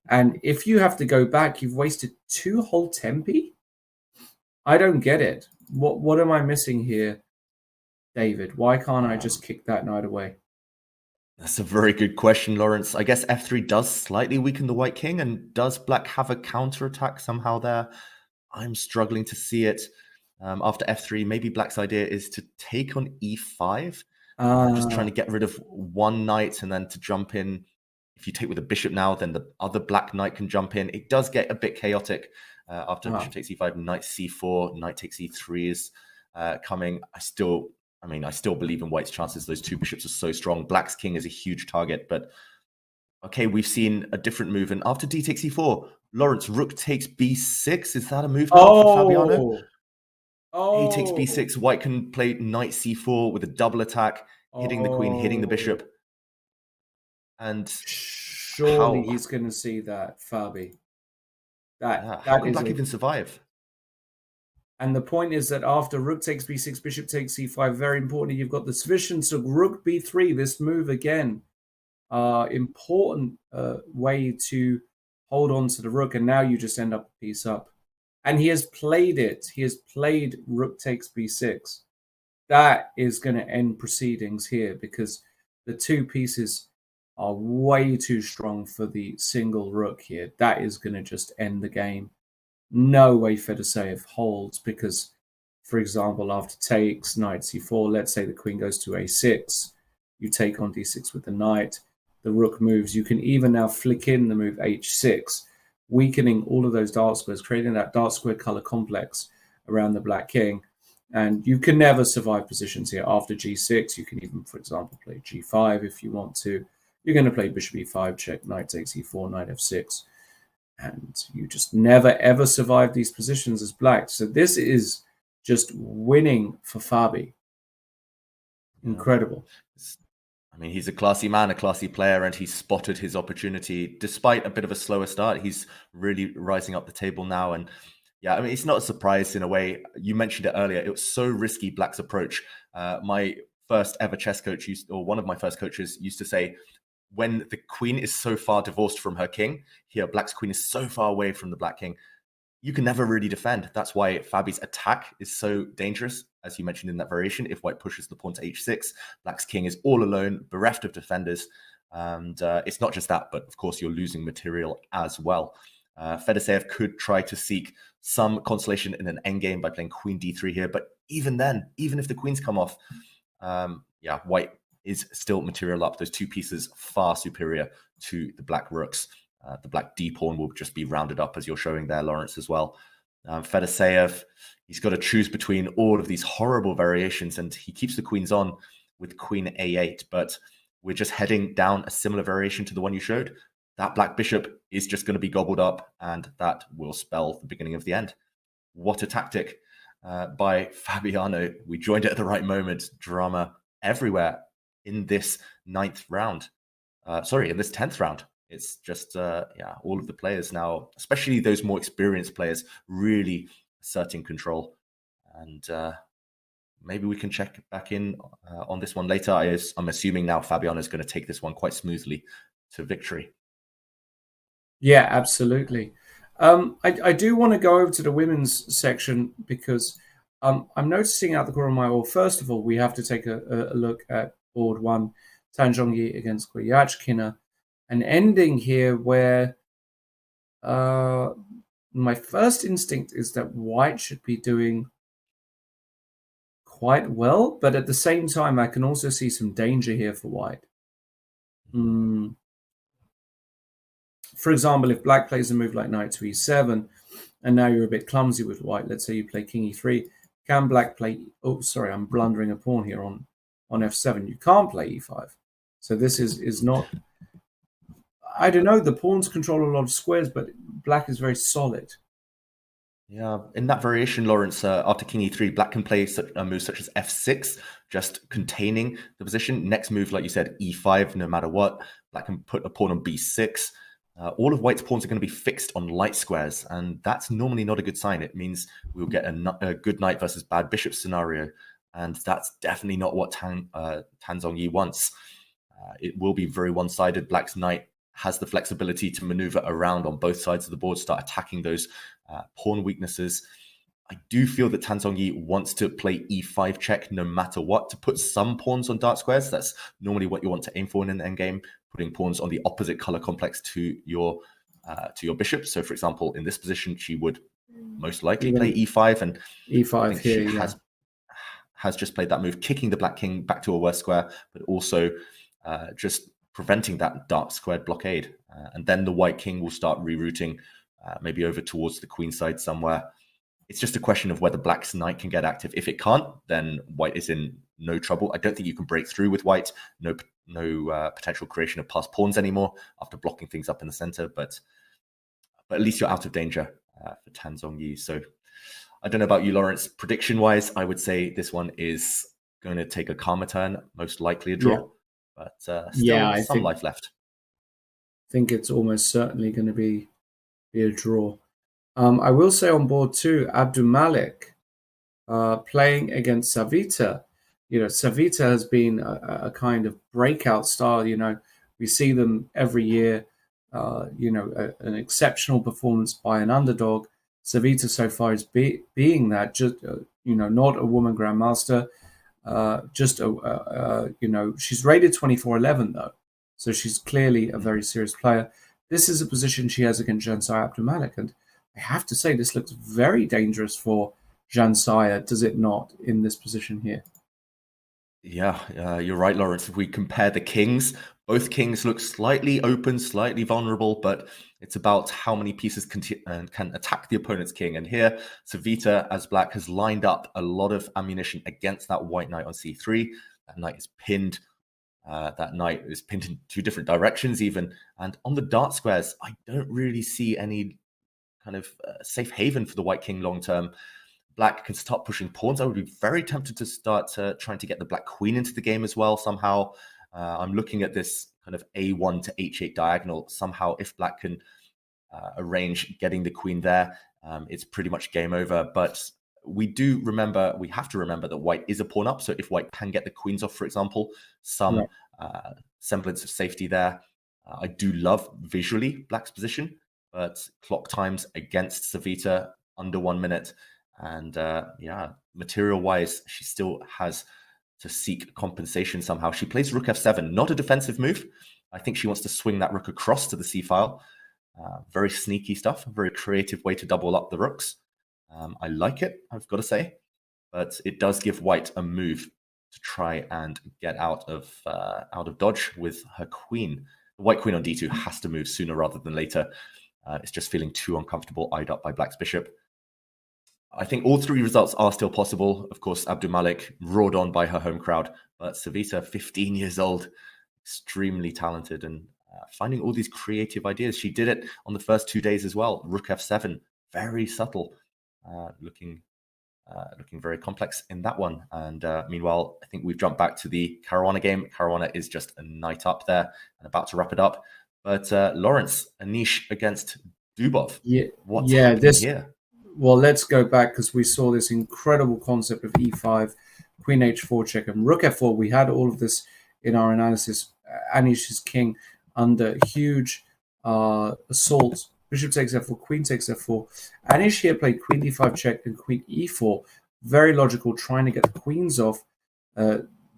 and if you have to go back, you've wasted 2 whole tempi? I don't get it. What am I missing here, David? Why can't I just kick that knight away? That's a very good question, Lawrence. I guess f3 does slightly weaken the white king, and does black have a counterattack somehow there? I'm struggling to see it. After f3, maybe black's idea is to take on e5. Just trying to get rid of one knight and then to jump in. If you take with a bishop now, then the other black knight can jump in. It does get a bit chaotic after bishop takes e5, knight c4, knight takes e3 is coming. I still believe in white's chances. Those 2 bishops are so strong. Black's king is a huge target, but okay, we've seen a different move. And after d takes e4, Lawrence, rook takes b6. Is that a move for Fabiano? A takes b6. White can play knight c4 with a double attack, hitting the queen, hitting the bishop. And surely he's going to see that, Fabi. How can black even survive? And the point is that after rook takes b6, bishop takes c5, very important, you've got the sufficient of rook b3, this move again. Important way to hold on to the rook, and now you just end up a piece up. And he has played it. He has played rook takes b6. That is going to end proceedings here, because the 2 pieces are way too strong for the single rook here. That is going to just end the game. No way Fedoseev holds, because, for example, after takes, knight c4, let's say the queen goes to a6, you take on d6 with the knight, the rook moves. You can even now flick in the move h6, weakening all of those dark squares, creating that dark square color complex around the black king. And you can never survive positions here. After g6, you can even, for example, play g5 if you want to. You're going to play bishop e5 check, knight takes e4, knight f6. And you just never, ever survive these positions as black. So this is just winning for Fabi. Incredible. I mean, he's a classy man, a classy player, and he's spotted his opportunity. Despite a bit of a slower start, he's really rising up the table now. And yeah, I mean, it's not a surprise in a way. You mentioned it earlier. It was so risky, Black's approach. My first ever chess coach one of my first coaches used to say, when the queen is so far divorced from her king, here, Black's queen is so far away from the black king, you can never really defend. That's why Fabi's attack is so dangerous, as you mentioned in that variation. If white pushes the pawn to h6, Black's king is all alone, bereft of defenders. And it's not just that, but of course, you're losing material as well. Fedoseev could try to seek some consolation in an endgame by playing queen d3 here. But even then, even if the queens come off, yeah, white is still material up. Those two pieces far superior to the black rooks. The black d pawn will just be rounded up, as you're showing there, Lawrence, as well. Fedoseev, he's got to choose between all of these horrible variations, and he keeps the queens on with queen a8, but we're just heading down a similar variation to the one you showed. That black bishop is just going to be gobbled up, and that will spell the beginning of the end. What a tactic by Fabiano. We joined it at the right moment. Drama everywhere in this 9th round. In this 10th round. It's just, yeah, all of the players now, especially those more experienced players, really asserting control. And maybe we can check back in on this one later. I'm assuming now Fabiano is going to take this one quite smoothly to victory. Yeah, absolutely. I do want to go over to the women's section because I'm noticing out the corner of my eye. First of all, we have to take a look at board 1, Tan Zhongyi against Guiyachkina. An ending here where my first instinct is that white should be doing quite well, but at the same time, I can also see some danger here for white. For example, if black plays a move like knight to e7, and now you're a bit clumsy with white, let's say you play king e3, can black play... Oh, sorry, I'm blundering a pawn here on f7. You can't play e5. So this is not... I don't know, the pawns control a lot of squares, but black is very solid. Yeah, in that variation, Lawrence, after king e3, black can play a move such as f6, just containing the position. Next move, like you said, e5, no matter what. Black can put a pawn on b6. All of white's pawns are going to be fixed on light squares, and that's normally not a good sign. It means we'll get a good knight versus bad bishop scenario, and that's definitely not what Tan Zhongyi wants. It will be very one-sided. Black's knight has the flexibility to maneuver around on both sides of the board, start attacking those pawn weaknesses. I do feel that Tan Zhongyi wants to play e5 check no matter what, to put some pawns on dark squares. That's normally what you want to aim for in an endgame, putting pawns on the opposite color complex to your bishop. So, for example, in this position, she would most likely play e5, and e5 here, she has just played that move, kicking the black king back to a worse square, but also just preventing that dark squared blockade. And then the white king will start rerouting, maybe over towards the queen side somewhere. It's just a question of whether black's knight can get active. If it can't, then white is in no trouble. I don't think you can break through with white. No potential creation of passed pawns anymore after blocking things up in the center. But at least you're out of danger for Tan Zhongyi. So I don't know about you, Lawrence. Prediction-wise, I would say this one is going to take a calmer turn, most likely a draw. Yeah. But still some life left. I think it's almost certainly going to be a draw. I will say on board 2, Abdumalik playing against Savita. You know, Savita has been a kind of breakout star. You know, we see them every year. You know, an exceptional performance by an underdog. Savita so far is being that. Just you know, not a woman grandmaster. Just you know, she's rated 24-11 though, so she's clearly a very serious player. This is a position she has against Jansaya Abdumalik, and I have to say this looks very dangerous for Jansaya, does it not, in this position here? Yeah, you're right, Lawrence. If we compare the kings, both kings look slightly open, slightly vulnerable, but it's about how many pieces can attack the opponent's king. And here, Savita, as black, has lined up a lot of ammunition against that white knight on c3. That knight is pinned. that knight is pinned in 2 different directions even. And on the dart squares, I don't really see any kind of safe haven for the white king long term. Black can start pushing pawns. I would be very tempted to start trying to get the black queen into the game as well somehow. I'm looking at this kind of a1 to h8 diagonal. Somehow, if black can arrange getting the queen there, it's pretty much game over. But we have to remember that white is a pawn up. So if white can get the queens off, for example, some semblance of safety there. I do love visually black's position, but clock times against Savita under 1 minute. And material wise, she still has to seek compensation somehow. She plays rook f7, not a defensive move. I think she wants to swing that rook across to the c file. Very sneaky stuff, a very creative way to double up the rooks. I like it, I've got to say, but it does give white a move to try and get out of dodge with her queen. The white queen on d2 has to move sooner rather than later. It's just feeling too uncomfortable, eyed up by black's bishop. I think all 3 results are still possible. Of course, Abdumalik roared on by her home crowd, but Savita, 15 years old, extremely talented and finding all these creative ideas. She did it on the first 2 days as well. Rook f7, very subtle, looking very complex in that one. And meanwhile, I think we've jumped back to the Caruana game. Caruana is just a knight up there and about to wrap it up. But Lawrence, Anish against Dubov. What's happening here? Well, let's go back because we saw this incredible concept of e5, queen h4 check, and rook f4. We had all of this in our analysis. Anish's king under huge assault. Bishop takes f4, queen takes f4. Anish here played queen d5 check and queen e4. Very logical, trying to get the queens off.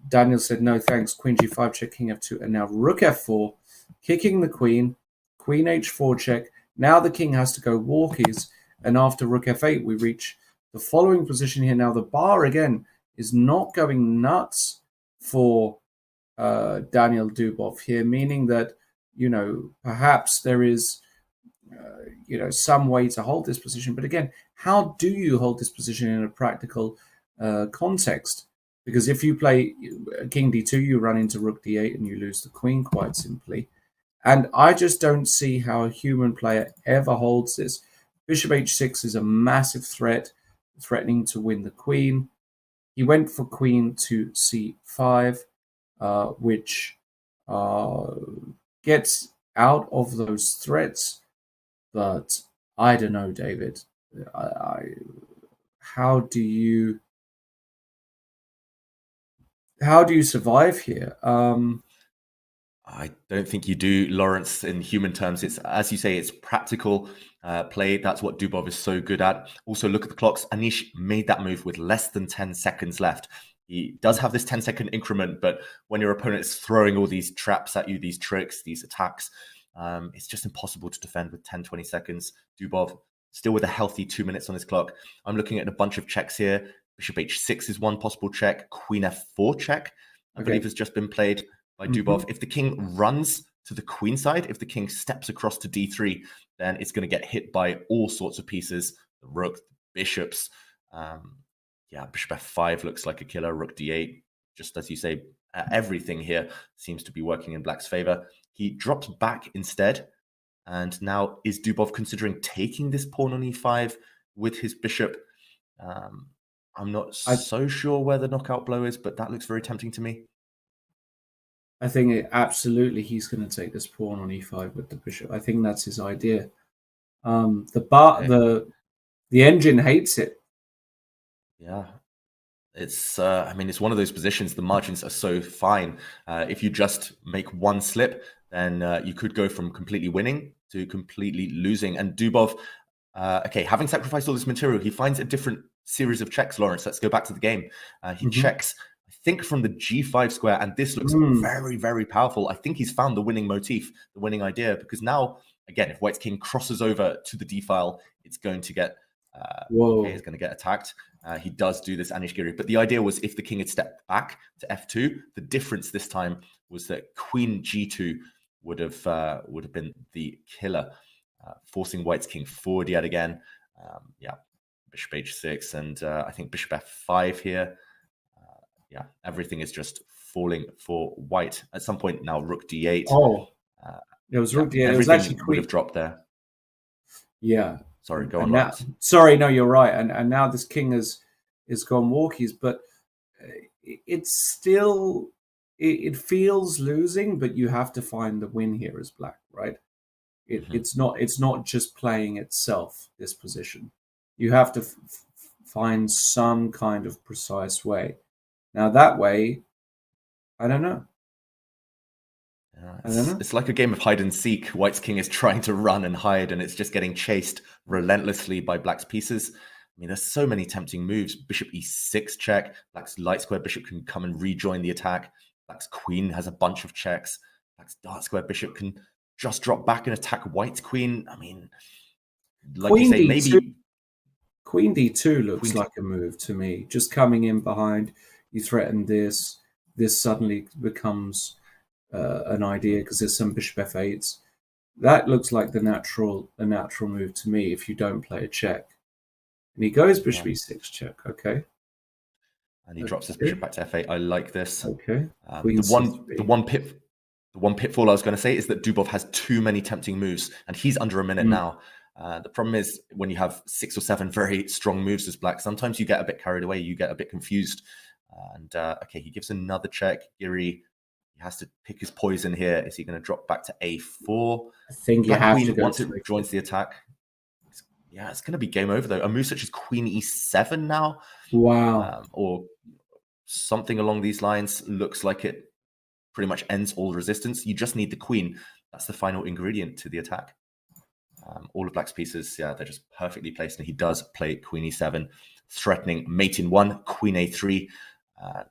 Daniel said, no thanks, queen g5 check, king f2. And now rook f4, kicking the queen, queen h4 check. Now the king has to go walkies. And after rook f8, we reach the following position here. Now the bar, again, is not going nuts for Daniel Dubov here, meaning that, perhaps there is, some way to hold this position. But again, how do you hold this position in a practical context? Because if you play king d2, you run into rook d8 and you lose the queen quite simply. And I just don't see how a human player ever holds this. Bishop h6 is a massive threat, threatening to win the queen. He went for queen to c5, which gets out of those threats. But I don't know, David. How do you survive here? I don't think you do, Lawrence. In human terms, it's, as you say, it's practical play. That's what Dubov is so good at. Also, look at the clocks. Anish made that move with less than 10 seconds left. He does have this 10-second increment, but when your opponent is throwing all these traps at you, these tricks, these attacks, it's just impossible to defend with 10, 20 seconds. Dubov still with a healthy 2 minutes on his clock. I'm looking at a bunch of checks here. Bishop h6 is one possible check. Queen f4 check, I believe, has just been played by Dubov. If the king runs to the queen side, if the king steps across to d3, then it's going to get hit by all sorts of pieces. The rook, the bishops. Bishop f5 looks like a killer. Rook d8, just as you say, everything here seems to be working in black's favor. He drops back instead. And now is Dubov considering taking this pawn on e5 with his bishop? I'm not so sure where the knockout blow is, but that looks very tempting to me. I think absolutely he's going to take this pawn on e5 with the bishop. I think that's his idea. The engine hates it. Yeah, it's it's one of those positions. The margins are so fine. If you just make one slip, then you could go from completely winning to completely losing. And Dubov, having sacrificed all this material, he finds a different series of checks. Lawrence, let's go back to the game. He checks, I think, from the g5 square, and this looks very, very powerful. I think he's found the winning motif, the winning idea, because now, again, if white's king crosses over to the d file, it's going to get it's going to get attacked. He does do this Anish Giri, but the idea was if the king had stepped back to f2, the difference this time was that queen g2 would have been the killer, forcing white's king forward yet again. Bishop h6 and I think bishop f5 here. Everything is just falling for white. At some point now, rook d8. Oh, it was rook d8. It was actually would have dropped there. Yeah. Sorry, go on. Now, sorry, no, you're right. And now this king is gone walkies, but it's still, it feels losing, but you have to find the win here as black, right? It's not just playing itself, this position. You have to find some kind of precise way. Now that way, I don't know. It's like a game of hide and seek. White's king is trying to run and hide, and it's just getting chased relentlessly by black's pieces. I mean, there's so many tempting moves. Bishop e6 check. Black's light square bishop can come and rejoin the attack. Black's queen has a bunch of checks. Black's dark square bishop can just drop back and attack white's queen. I mean, like queen you say, maybe queen d2 looks like a move to me. Just coming in behind, you threaten this. This suddenly becomes an idea because there's some bishop f8s. That looks like a natural move to me if you don't play a check. And he goes bishop e6 check, okay. And he drops his bishop back to f8. I like this. Okay. The one pitfall I was going to say is that Dubov has too many tempting moves, and he's under a minute now. The problem is when you have 6 or 7 very strong moves as black, sometimes you get a bit carried away, you get a bit confused. And okay, he gives another check. Giri, he has to pick his poison here. Is he going to drop back to a4? I think you have to go once it joins the attack. Yeah, it's going to be game over though. A move such as queen e7 now. Wow. Or something along these lines looks like it pretty much ends all resistance. You just need the queen. That's the final ingredient to the attack. All of black's pieces, yeah, they're just perfectly placed. And he does play queen e7, threatening mate in 1, queen a3.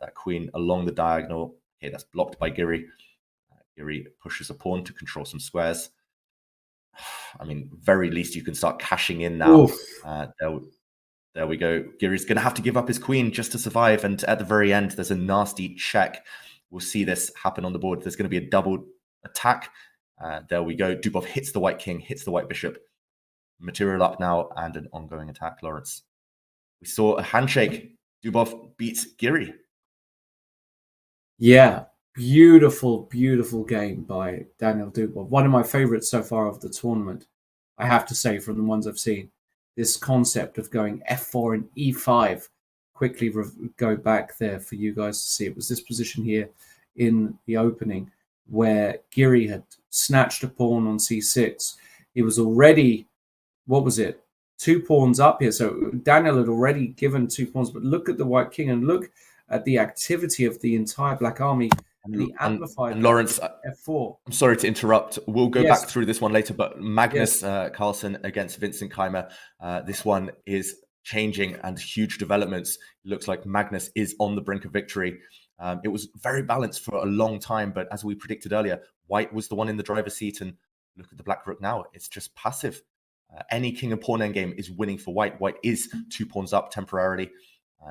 That queen along the diagonal. Okay, that's blocked by Giri. Giri pushes a pawn to control some squares. I mean, very least you can start cashing in now. There we go. Giri's going to have to give up his queen just to survive. And at the very end, there's a nasty check. We'll see this happen on the board. There's going to be a double attack. There we go. Dubov hits the white king, hits the white bishop. Material up now and an ongoing attack, Lawrence. We saw a handshake. Dubov beats Giri. Yeah, beautiful, beautiful game by Daniel Dubov. One of my favorites so far of the tournament, I have to say, from the ones I've seen. This concept of going f4 and e5. Quickly go back there for you guys to see. It was this position here in the opening where Giri had snatched a pawn on c6. He was already, 2 pawns up here. So Daniel had already given 2 pawns, but look at the white king and look at the activity of the entire black army. And he amplified and Lawrence, f4. I'm sorry to interrupt. We'll go back through this one later, but Magnus Carlsen against Vincent Keimer. This one is changing and huge developments. It looks like Magnus is on the brink of victory. It was very balanced for a long time, but as we predicted earlier, white was the one in the driver's seat, and look at the black rook now. It's just passive. Any king and pawn endgame is winning for white. White is 2 pawns up temporarily.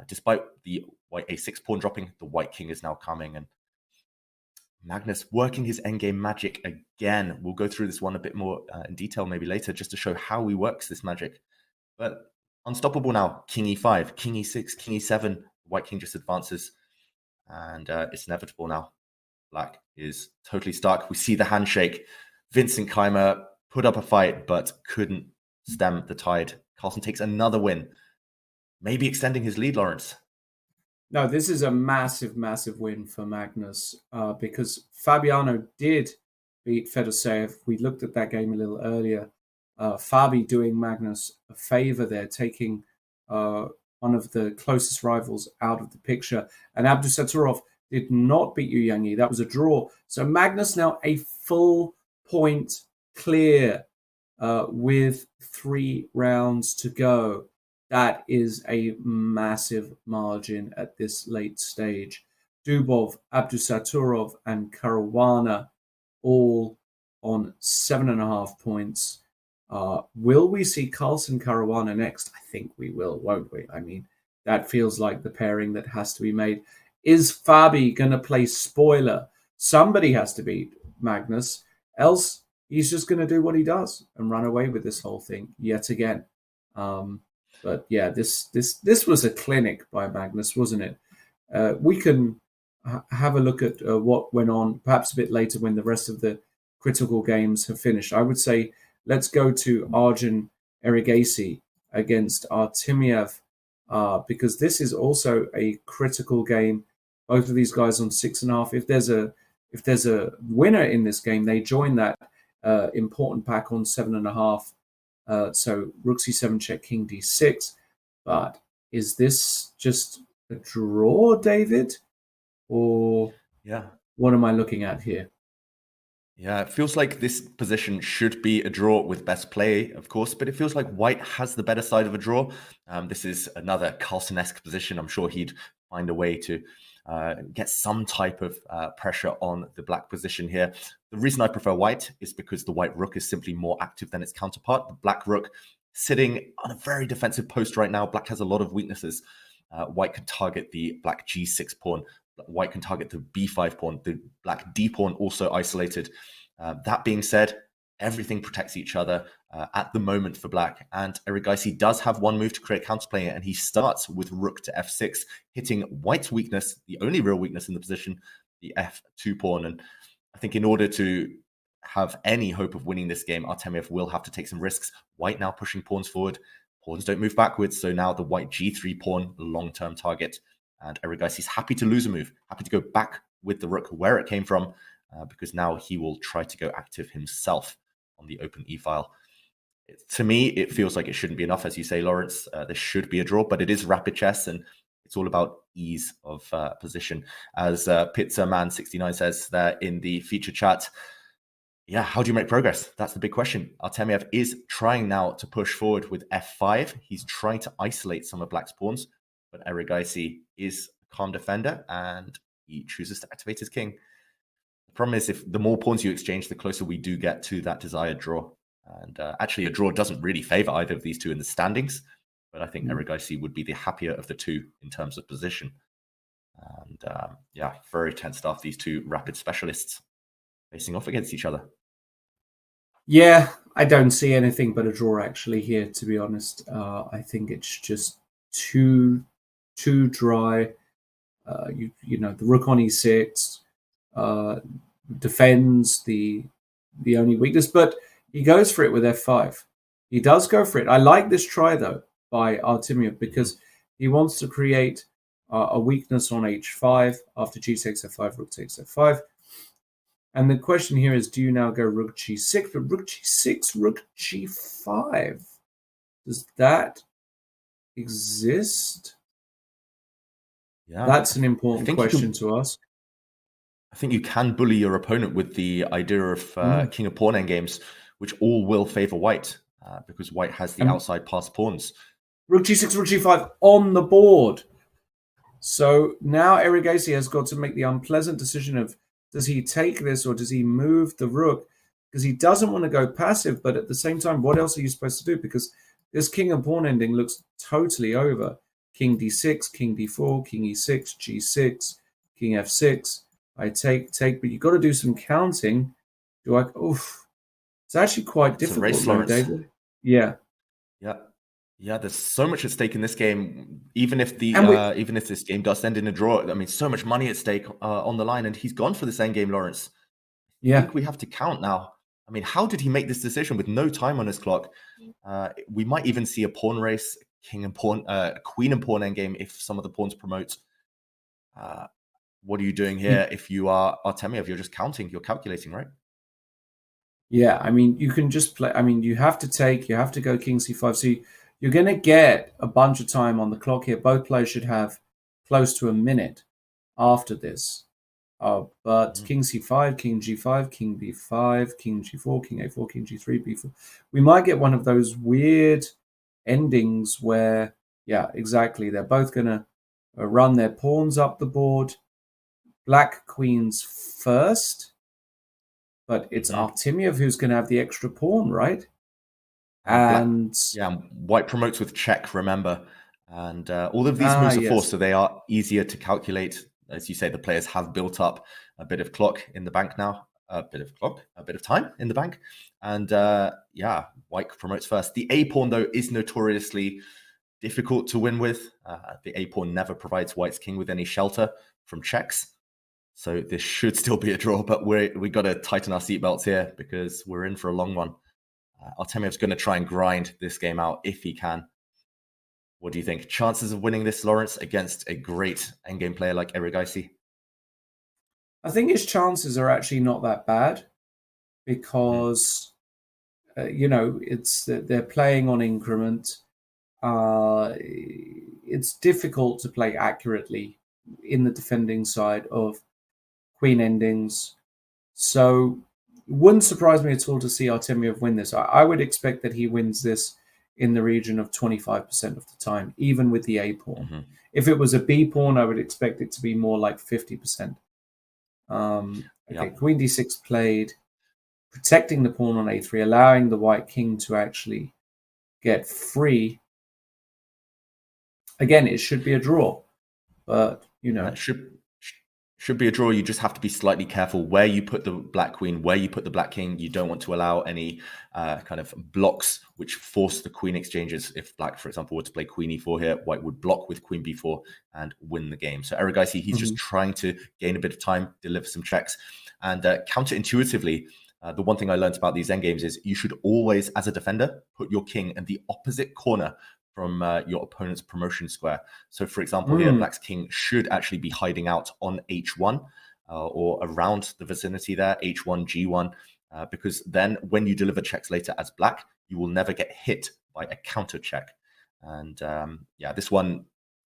Despite the white a6 pawn dropping, the white king is now coming, and Magnus working his endgame magic again. We'll go through this one a bit more in detail maybe later, just to show how he works this magic. But unstoppable now. King e5, king e6, king e7. White king just advances, and it's inevitable now. Black is totally stuck. We see the handshake. Vincent Keimer put up a fight, but couldn't stem the tide. Carlsen takes another win, maybe extending his lead, Lawrence. No, this is a massive, massive win for Magnus because Fabiano did beat Fedoseev. We looked at that game a little earlier. Fabi doing Magnus a favor there, taking one of the closest rivals out of the picture. And Abdusattorov did not beat Yu Yangyi. That was a draw. So Magnus now a full point clear with 3 rounds to go. That is a massive margin at this late stage. Dubov, Abdusattorov, and Caruana all on 7.5 points. Will we see Carlsen Caruana next? I think we will, won't we? I mean, that feels like the pairing that has to be made. Is Fabi going to play spoiler? Somebody has to beat Magnus, else he's just going to do what he does and run away with this whole thing yet again. But yeah, this was a clinic by Magnus, wasn't it? We can have a look at what went on, perhaps a bit later when the rest of the critical games have finished. I would say let's go to Arjun Erigaisi against Artemiev, because this is also a critical game. Both of these guys on 6.5. If there's a winner in this game, they join that important pack on 7.5. So rook c7 check, king d6. But is this just a draw, David? Or what am I looking at here? Yeah, it feels like this position should be a draw with best play, of course, but it feels like white has the better side of a draw. This is another Carlsen-esque position. I'm sure he'd find a way to get some type of pressure on the black position here. The reason I prefer white is because the white rook is simply more active than its counterpart. The black rook sitting on a very defensive post right now. Black has a lot of weaknesses. White can target the black g6 pawn. White can target the b5 pawn. The black d pawn also isolated. That being said, everything protects each other at the moment for black. And Erigaisi does have one move to create counterplay, and he starts with rook to f6, hitting white's weakness, the only real weakness in the position, the f2 pawn. And I think in order to have any hope of winning this game, Artemiev will have to take some risks. White now pushing pawns forward. Pawns don't move backwards, so now the white g3 pawn, long-term target. And Erigaisi's happy to lose a move, happy to go back with the rook where it came from, because now he will try to go active himself on the open e-file. To me, it feels like it shouldn't be enough, as you say, Lawrence. This should be a draw, but it is rapid chess, and it's all about ease of position. As Pizza Man 69 says there in the feature chat, yeah, how do you make progress? That's the big question. Artemiev is trying now to push forward with f5. He's trying to isolate some of black's pawns, but Erigaisi is a calm defender, and he chooses to activate his king. The problem is, if the more pawns you exchange, the closer we do get to that desired draw. And actually, a draw doesn't really favor either of these two in the standings, but I think Erigaisi would be the happier of the two in terms of position. And yeah, very tense stuff, these two rapid specialists facing off against each other. Yeah, I don't see anything but a draw actually here, to be honest. I think it's just too dry. You know, the rook on e6 defends the only weakness, but he goes for it with f5. He does go for it. I like this try though by Artemiev because he wants to create a weakness on h5 after g takes f5, rook takes f5. And the question here is, do you now go rook g6? But rook g6, rook g5. Does that exist? Yeah, that's an important question to ask. I think you can bully your opponent with the idea of king of pawn endgames, which all will favor white because white has the outside pass pawns. Rook g6, rook g5 on the board. So now Erigaisi has got to make the unpleasant decision of, does he take this or does he move the rook? Because he doesn't want to go passive, but at the same time, what else are you supposed to do? Because this king and pawn ending looks totally over. King d6, king d4, king e6, g6, king f6. I take, but you've got to do some counting. It's actually quite difficult, though, David. Yeah. There's so much at stake in this game. Even if this game does end in a draw, I mean, so much money at stake on the line, and he's gone for this endgame, Lawrence. I think we have to count now. I mean, how did he make this decision with no time on his clock? We might even see a pawn race, king and pawn, queen and pawn endgame if some of the pawns promote. What are you doing here? If you are Artemiev, you're just counting, you're calculating, right? Yeah, I mean, you can just play. I mean, you have to go king c5. So you're going to get a bunch of time on the clock here. Both players should have close to a minute after this. But king c5, king g5, king b5, king g4, king a4, king g3, b4. We might get one of those weird endings where, yeah, exactly. They're both going to run their pawns up the board. Black queens first, but it's Artemiev who's going to have the extra pawn, right? And white promotes with check, remember. And all of these moves are forced, so they are easier to calculate. As you say, the players have built up a bit of clock in the bank now. A bit of time in the bank. And white promotes first. The A pawn, though, is notoriously difficult to win with. The A pawn never provides white's king with any shelter from checks. So this should still be a draw, but we got to tighten our seatbelts here because we're in for a long one. Artemiev's going to try and grind this game out if he can. What do you think? Chances of winning this, Lawrence, against a great endgame player like Erigaisi? I think his chances are actually not that bad because, it's they're playing on increment. It's difficult to play accurately in the defending side of queen endings. So it wouldn't surprise me at all to see Artemiev win this. I would expect that he wins this in the region of 25% of the time, even with the A pawn. Mm-hmm. If it was a B pawn, I would expect it to be more like 50%. Queen d6 played, protecting the pawn on a3, allowing the white king to actually get free. Again, it should be a draw, but it should be a draw. You just have to be slightly careful where you put the black queen, where you put the black king. You don't want to allow any kind of blocks which force the queen exchanges. If black, for example, were to play queen e4 here, white would block with queen b4 and win the game. So Erigaisi, he's just trying to gain a bit of time, deliver some checks. And counterintuitively, the one thing I learned about these endgames is you should always, as a defender, put your king in the opposite corner from your opponent's promotion square. So, for example, here, black's king should actually be hiding out on h1 or around the vicinity there, h1, g1, because then when you deliver checks later as black, you will never get hit by a counter check. And this one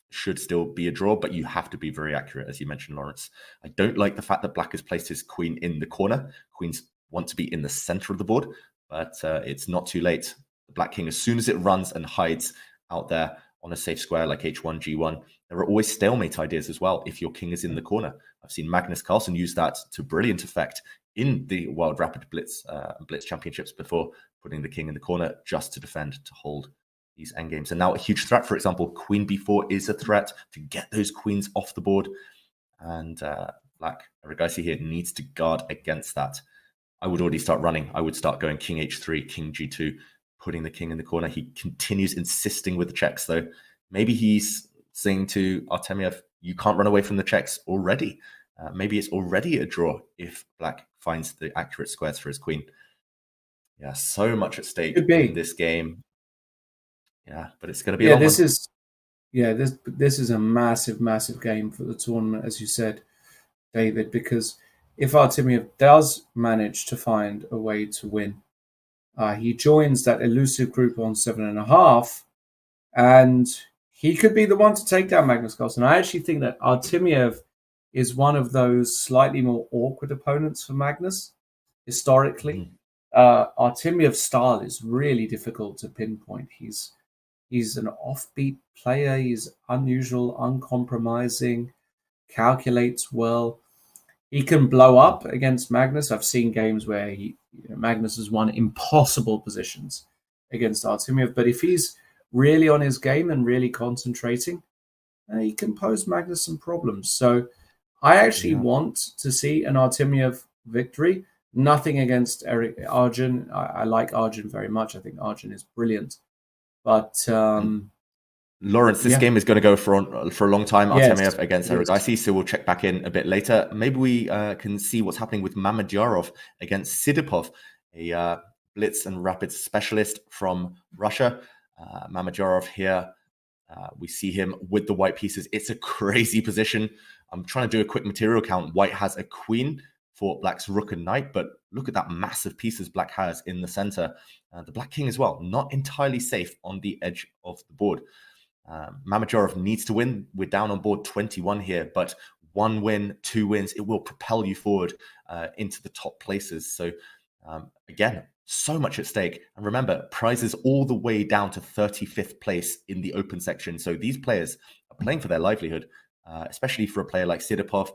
should still be a draw, but you have to be very accurate, as you mentioned, Lawrence. I don't like the fact that black has placed his queen in the corner. Queens want to be in the center of the board, but it's not too late. The black king, as soon as it runs and hides out there on a safe square like h1, g1, there are always stalemate ideas as well if your king is in the corner. I've seen Magnus Carlsen use that to brilliant effect in the World Rapid Blitz Championships before, putting the king in the corner just to defend, to hold these endgames. And now a huge threat, for example, queen b4 is a threat to get those queens off the board. And black, Erigaisi here, needs to guard against that. I would already start running. I would start going king h3, king g2, putting the king in the corner. He continues insisting with the checks, though. Maybe he's saying to Artemiev, you can't run away from the checks already. Maybe it's already a draw if black finds the accurate squares for his queen. Yeah, so much at stake in this game. Yeah, but it's going to be a long one. This is a massive game for the tournament, as you said, David, because if Artemiev does manage to find a way to win, he joins that elusive group on 7.5, and he could be the one to take down Magnus Carlsen. I actually think that Artemiev is one of those slightly more awkward opponents for Magnus, historically. Artemiev's style is really difficult to pinpoint. He's an offbeat player. He's unusual, uncompromising, calculates well. He can blow up against Magnus. I've seen games where Magnus has won impossible positions against Artemiev. But if he's really on his game and really concentrating, he can pose Magnus some problems. So I actually want to see an Artemiev victory. Nothing against Arjun. I like Arjun very much. I think Arjun is brilliant. But Lawrence, this game is going to go for a long time. Artemiev against Erigaisi, so we'll check back in a bit later. Maybe we can see what's happening with Mamedyarov against Sidipov, a blitz and rapid specialist from Russia. Mamedyarov here, we see him with the white pieces. It's a crazy position. I'm trying to do a quick material count. White has a queen for black's rook and knight, but look at that massive pieces black has in the center. The black king as well, not entirely safe on the edge of the board. Mamedyarov needs to win. We're down on board 21 here, but 1 win, 2 wins, it will propel you forward into the top places. So again, so much at stake. And remember, prizes all the way down to 35th place in the open section. So these players are playing for their livelihood, especially for a player like Sidipov.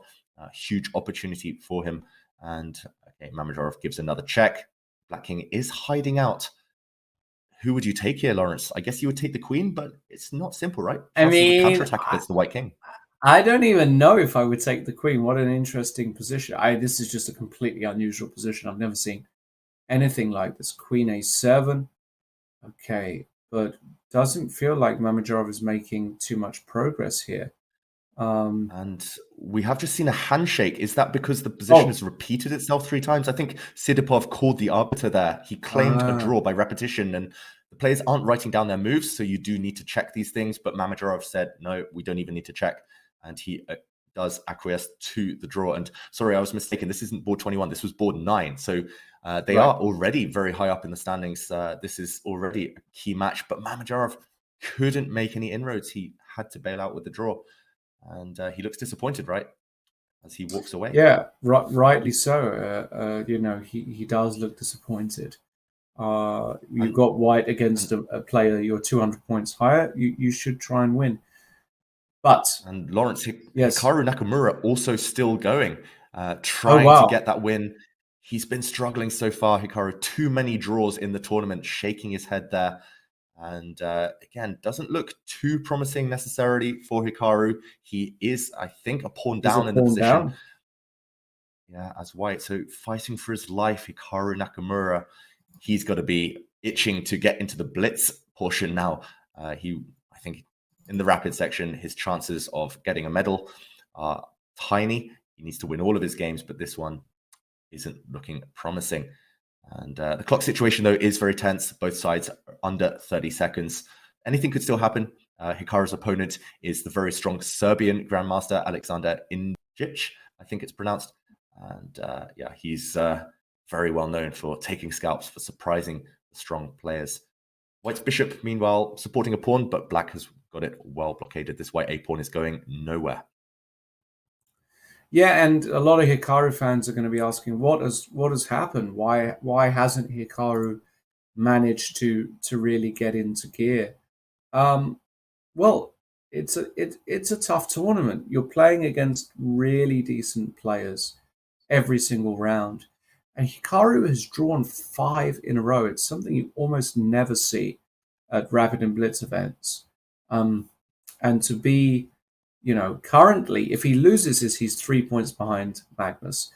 Huge opportunity for him. And Mamedyarov gives another check. Black king is hiding out. Who would you take here, Lawrence? I guess you would take the queen, but it's not simple, right? I mean, counterattack against the white king. I don't even know if I would take the queen. What an interesting position. This is just a completely unusual position. I've never seen anything like this. Queen a7. Okay, but doesn't feel like Mamedyarov is making too much progress here. And we have just seen a handshake. Is that because the position has repeated itself 3 times? I think Sidipov called the arbiter there. He claimed a draw by repetition, and the players aren't writing down their moves, so you do need to check these things. But Mamadjarov said, no, we don't even need to check. And he does acquiesce to the draw. And sorry, I was mistaken. This isn't board 21. This was board 9. So they are already very high up in the standings. This is already a key match. But Mamadjarov couldn't make any inroads. He had to bail out with the draw. And he looks disappointed, right, as he walks away. Yeah, rightly so. He does look disappointed. You've got white against a player you're 200 points higher. You should try and win. And Lawrence, Hikaru Nakamura also still going, trying to get that win. He's been struggling so far, Hikaru. Too many draws in the tournament, shaking his head there. And again, doesn't look too promising necessarily for Hikaru. He is, I think, a pawn down in the position. Yeah, as white. So fighting for his life, Hikaru Nakamura. He's got to be itching to get into the blitz portion now. I think in the rapid section, his chances of getting a medal are tiny. He needs to win all of his games, but this one isn't looking promising. And the clock situation, though, is very tense. Both sides are under 30 seconds. Anything could still happen. Hikaru's opponent is the very strong Serbian Grandmaster, Aleksandar Indjic, I think it's pronounced. And he's very well known for taking scalps, for surprising strong players. White's bishop, meanwhile, supporting a pawn, but black has got it well blockaded. This white a-pawn is going nowhere. Yeah, and a lot of Hikaru fans are going to be asking, what has happened? Why hasn't Hikaru managed to really get into gear? Well, it's a tough tournament. You're playing against really decent players every single round, and Hikaru has drawn 5 in a row. It's something you almost never see at Rapid and Blitz events, and to be, currently, if he loses this, he's 3 points behind Magnus.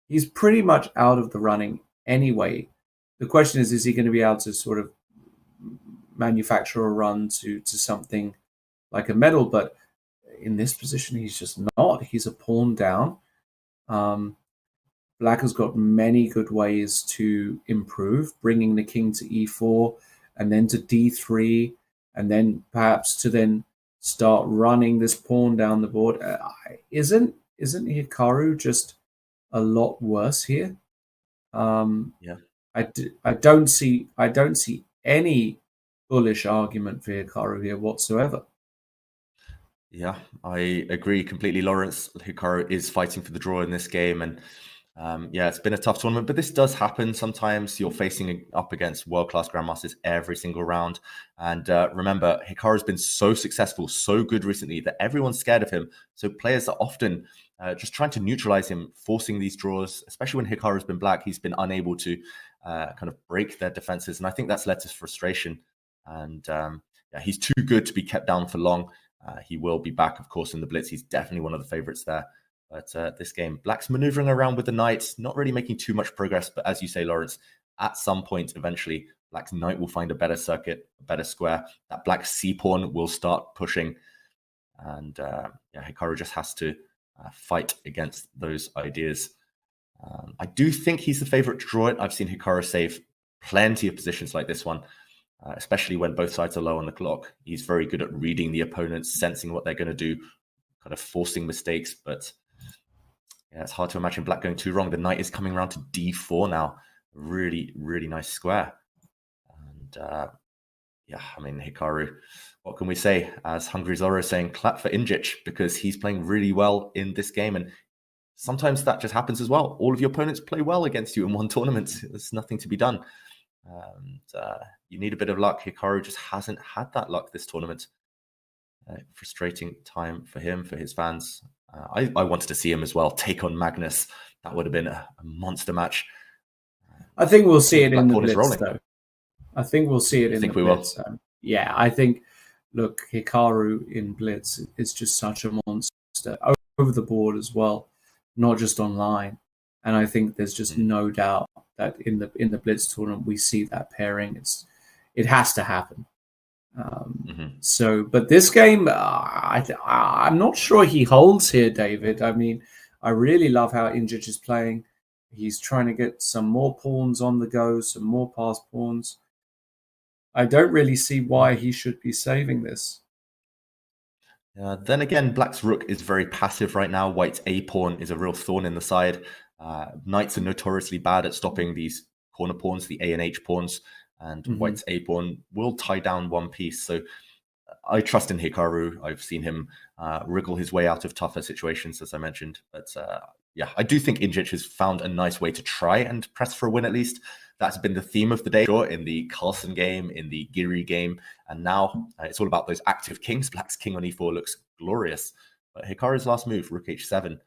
He's pretty much out of the running anyway. The question is he going to be able to sort of manufacture a run to something like a medal? But in this position, he's just not. He's a pawn down. Black has got many good ways to improve, bringing the king to e4 and then to d3, and then perhaps to then start running this pawn down the board. Isn't Hikaru just a lot worse here? I don't see any bullish argument for Hikaru here whatsoever. Yeah, I agree completely, Lawrence. Hikaru is fighting for the draw in this game, and it's been a tough tournament, but this does happen. Sometimes you're facing up against world-class grandmasters every single round. And remember, Hikaru's been so successful, so good recently that everyone's scared of him. So players are often just trying to neutralize him, forcing these draws, especially when Hikaru's been black. He's been unable to kind of break their defenses. And I think that's led to frustration. And he's too good to be kept down for long. He will be back, of course, in the Blitz. He's definitely one of the favorites there. But this game, black's maneuvering around with the knight, not really making too much progress. But as you say, Lawrence, at some point, eventually, black's knight will find a better circuit, a better square. That black c-pawn will start pushing. And Hikaru just has to fight against those ideas. I do think he's the favorite to draw it. I've seen Hikaru save plenty of positions like this one, especially when both sides are low on the clock. He's very good at reading the opponents, sensing what they're going to do, kind of forcing mistakes. But it's hard to imagine black going too wrong. The knight is coming around to d4 now. Really, really nice square. And Hikaru, what can we say? As Hungry Zorro saying, clap for Indjic, because he's playing really well in this game. And sometimes that just happens as well. All of your opponents play well against you in one tournament. There's nothing to be done. You need a bit of luck. Hikaru just hasn't had that luck this tournament. Frustrating time for him, for his fans. I wanted to see him as well take on Magnus. That would have been a monster match. I think we'll see it in the Blitz, though. I think we'll see it in the Blitz. I think, look, Hikaru in Blitz is just such a monster over the board as well, not just online. And I think there's just no doubt that in the Blitz tournament we see that pairing. It has to happen. So, but this game, I'm not sure he holds here, David. I mean, I really love how Injic is playing. He's trying to get some more pawns on the go, some more passed pawns. I don't really see why he should be saving this. Then again, Black's rook is very passive right now. White's a-pawn is a real thorn in the side. Knights are notoriously bad at stopping these corner pawns, the A and H pawns, and White's a-pawn will tie down one piece. So I trust in Hikaru. I've seen him wriggle his way out of tougher situations, as I mentioned. But yeah, I do think Injic has found a nice way to try and press for a win at least. That's been the theme of the day, in the Carlsen game, in the Giri game, and now it's all about those active kings. Black's king on e4 looks glorious. But Hikaru's last move, rook h7,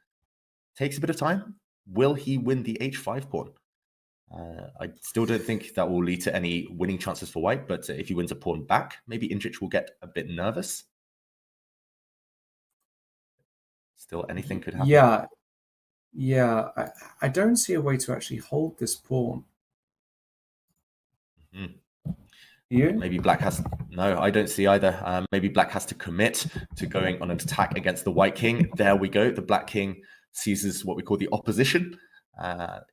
takes a bit of time. Will he win the h5 pawn? I still don't think that will lead to any winning chances for White, but if he wins a pawn back, maybe Injic will get a bit nervous. Still, anything could happen. Yeah. I don't see a way to actually hold this pawn. You? Maybe Black has... No, I don't see either. Maybe Black has to commit to going on an attack against the White king. There we go. The Black king seizes what we call the opposition.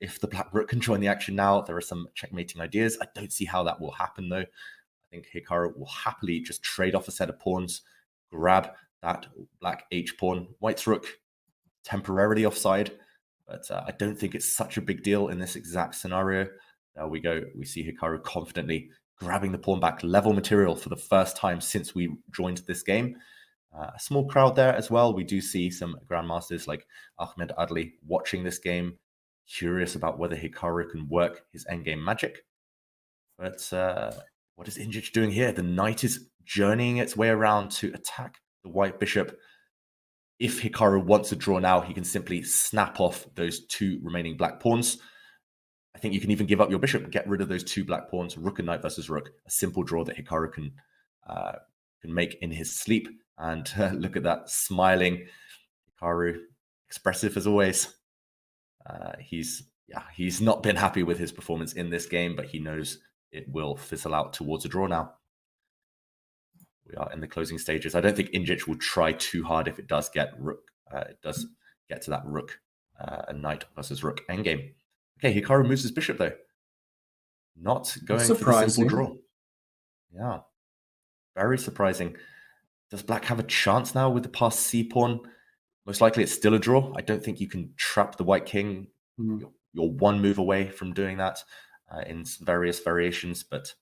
If the Black rook can join the action now, there are some checkmating ideas. I don't see how that will happen, though. I think Hikaru will happily just trade off a set of pawns, grab that Black h-pawn. White's rook temporarily offside, but I don't think it's such a big deal in this exact scenario. There we go. We see Hikaru confidently grabbing the pawn back, level material for the first time since we joined this game. A small crowd there as well. We do see some grandmasters like Ahmed Adli watching this game, curious about whether Hikaru can work his endgame magic. But what is Injic doing here? The knight is journeying its way around to attack the white bishop. If Hikaru wants to draw now, he can simply snap off those two remaining black pawns. I think you can even give up your bishop, get rid of those two black pawns, rook and knight versus rook. A simple draw that Hikaru can make in his sleep. And look at that, smiling Hikaru, expressive as always. He's not been happy with his performance in this game, but he knows it will fizzle out towards a draw now. We are in the closing stages. I don't think Injic will try too hard if it does get rook. It does get to that rook and knight versus rook endgame. Okay, Hikaru moves his bishop though. Not going for the simple draw. Yeah, very surprising. Does Black have a chance now with the passed c pawn? Most likely it's still a draw. I don't think you can trap the white king. You're one move away from doing that in various variations, but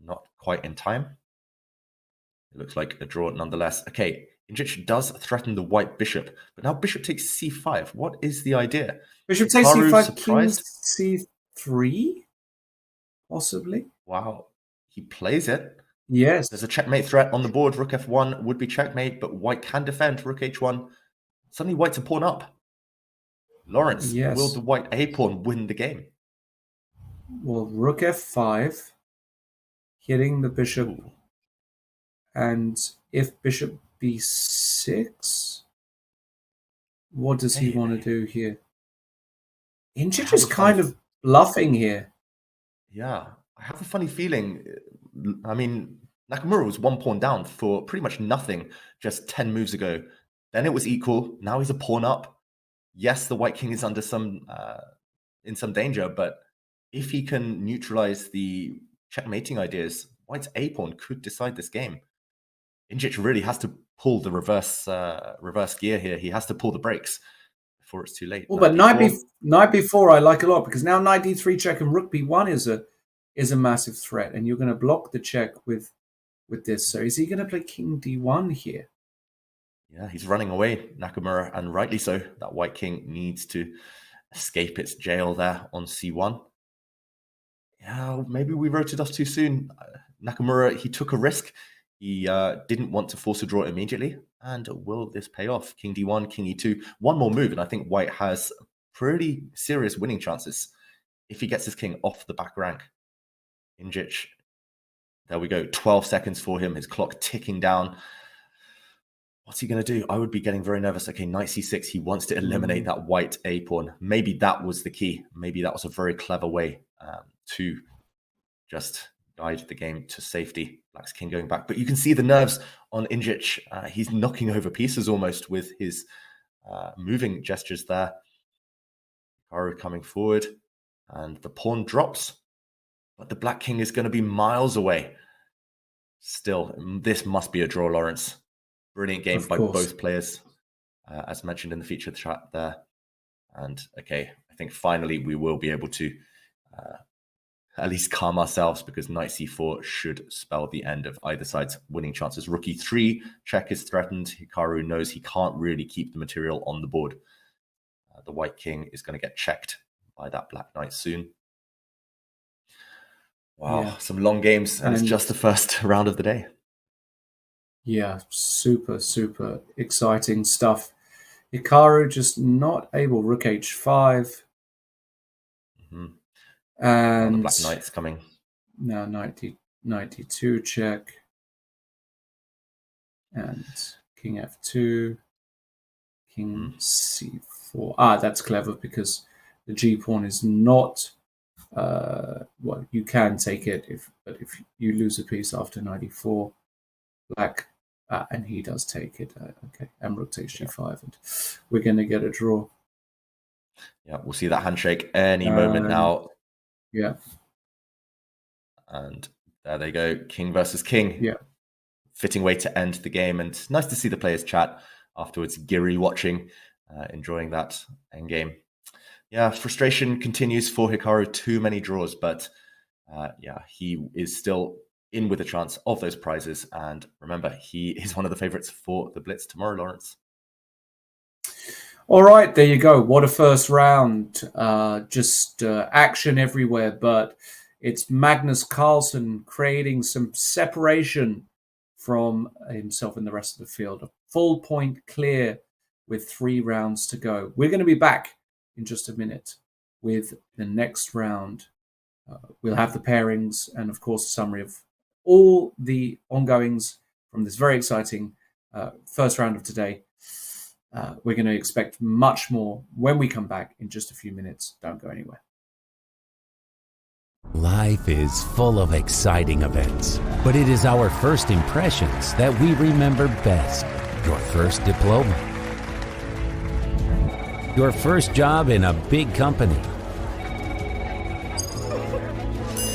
not quite in time. It looks like a draw nonetheless. Okay, Injic does threaten the white bishop, but now bishop takes c5. What is the idea? Bishop takes c5, king c3, possibly. Wow, he plays it. Yes. There's a checkmate threat on the board. Rook f1 would be checkmate, but white can defend. Rook h1. Suddenly white's a pawn up. Lawrence, will the white a-pawn win the game? Well, rook f5, hitting the bishop. Ooh. And if bishop b6, what does he want to do here? Injic is kind of bluffing here. Yeah, I have a funny feeling. I mean, Nakamura was one pawn down for pretty much nothing just 10 moves ago. Then it was equal. Now he's a pawn up. Yes, the white king is under in some danger, but if he can neutralize the checkmating ideas, white's a-pawn could decide this game. Injic really has to pull the reverse gear here. He has to pull the brakes before it's too late. Well, but knight b4 I like a lot, because now knight d3 check and rook b1 is a massive threat, and you're going to block the check with this. So is he going to play king d1 here? Yeah, he's running away, Nakamura, and rightly so. That white king needs to escape its jail there on c1. Yeah, maybe we wrote it off too soon. Nakamura, he took a risk. He didn't want to force a draw immediately. And will this pay off? King d1, king e2. One more move, and I think white has pretty serious winning chances if he gets his king off the back rank. Injic, there we go. 12 seconds for him. His clock ticking down. What's he going to do? I would be getting very nervous. Okay, knight c6. He wants to eliminate that white a-pawn. Maybe that was the key. Maybe that was a very clever way to just guide the game to safety. Black's king going back, but you can see the nerves on Injic. He's knocking over pieces almost with his moving gestures there. Hikaru coming forward, and the pawn drops, but the black king is going to be miles away. Still, this must be a draw, Lawrence. Brilliant game by both players, as mentioned in the feature chat there. And okay, I think finally we will be able to at least calm ourselves, because knight c4 should spell the end of either side's winning chances. Rook e3, check is threatened. Hikaru knows he can't really keep the material on the board. The white king is going to get checked by that black knight soon. Wow, some long games, and it's just the first round of the day. Yeah, super, super exciting stuff. Hikaru just not able. Rook h5. And the black knight's coming. Now knight d2 check. And king f2. King c4. Ah, that's clever, because the g pawn is not... well, you can take it, but if you lose a piece after knight e4, black... and he does take it. Okay, and rook takes g5, and we're going to get a draw. Yeah, we'll see that handshake any moment now. Yeah. And there they go, king versus king. Yeah. Fitting way to end the game, and nice to see the players chat afterwards. Giri watching, enjoying that endgame. Yeah, frustration continues for Hikaru. Too many draws, but yeah, he is still in with a chance of those prizes. And remember, he is one of the favorites for the Blitz tomorrow, Lawrence. All right, there you go. What a first round. Just action everywhere, but it's Magnus Carlsen creating some separation from himself and the rest of the field. A full point clear with 3 rounds to go. We're going to be back in just a minute with the next round. We'll have the pairings and, of course, a summary of all the ongoings from this very exciting first round of today. We're going to expect much more when we come back in just a few minutes. Don't go anywhere. Life is full of exciting events, but it is our first impressions that we remember best. Your first diploma, your first job in a big company,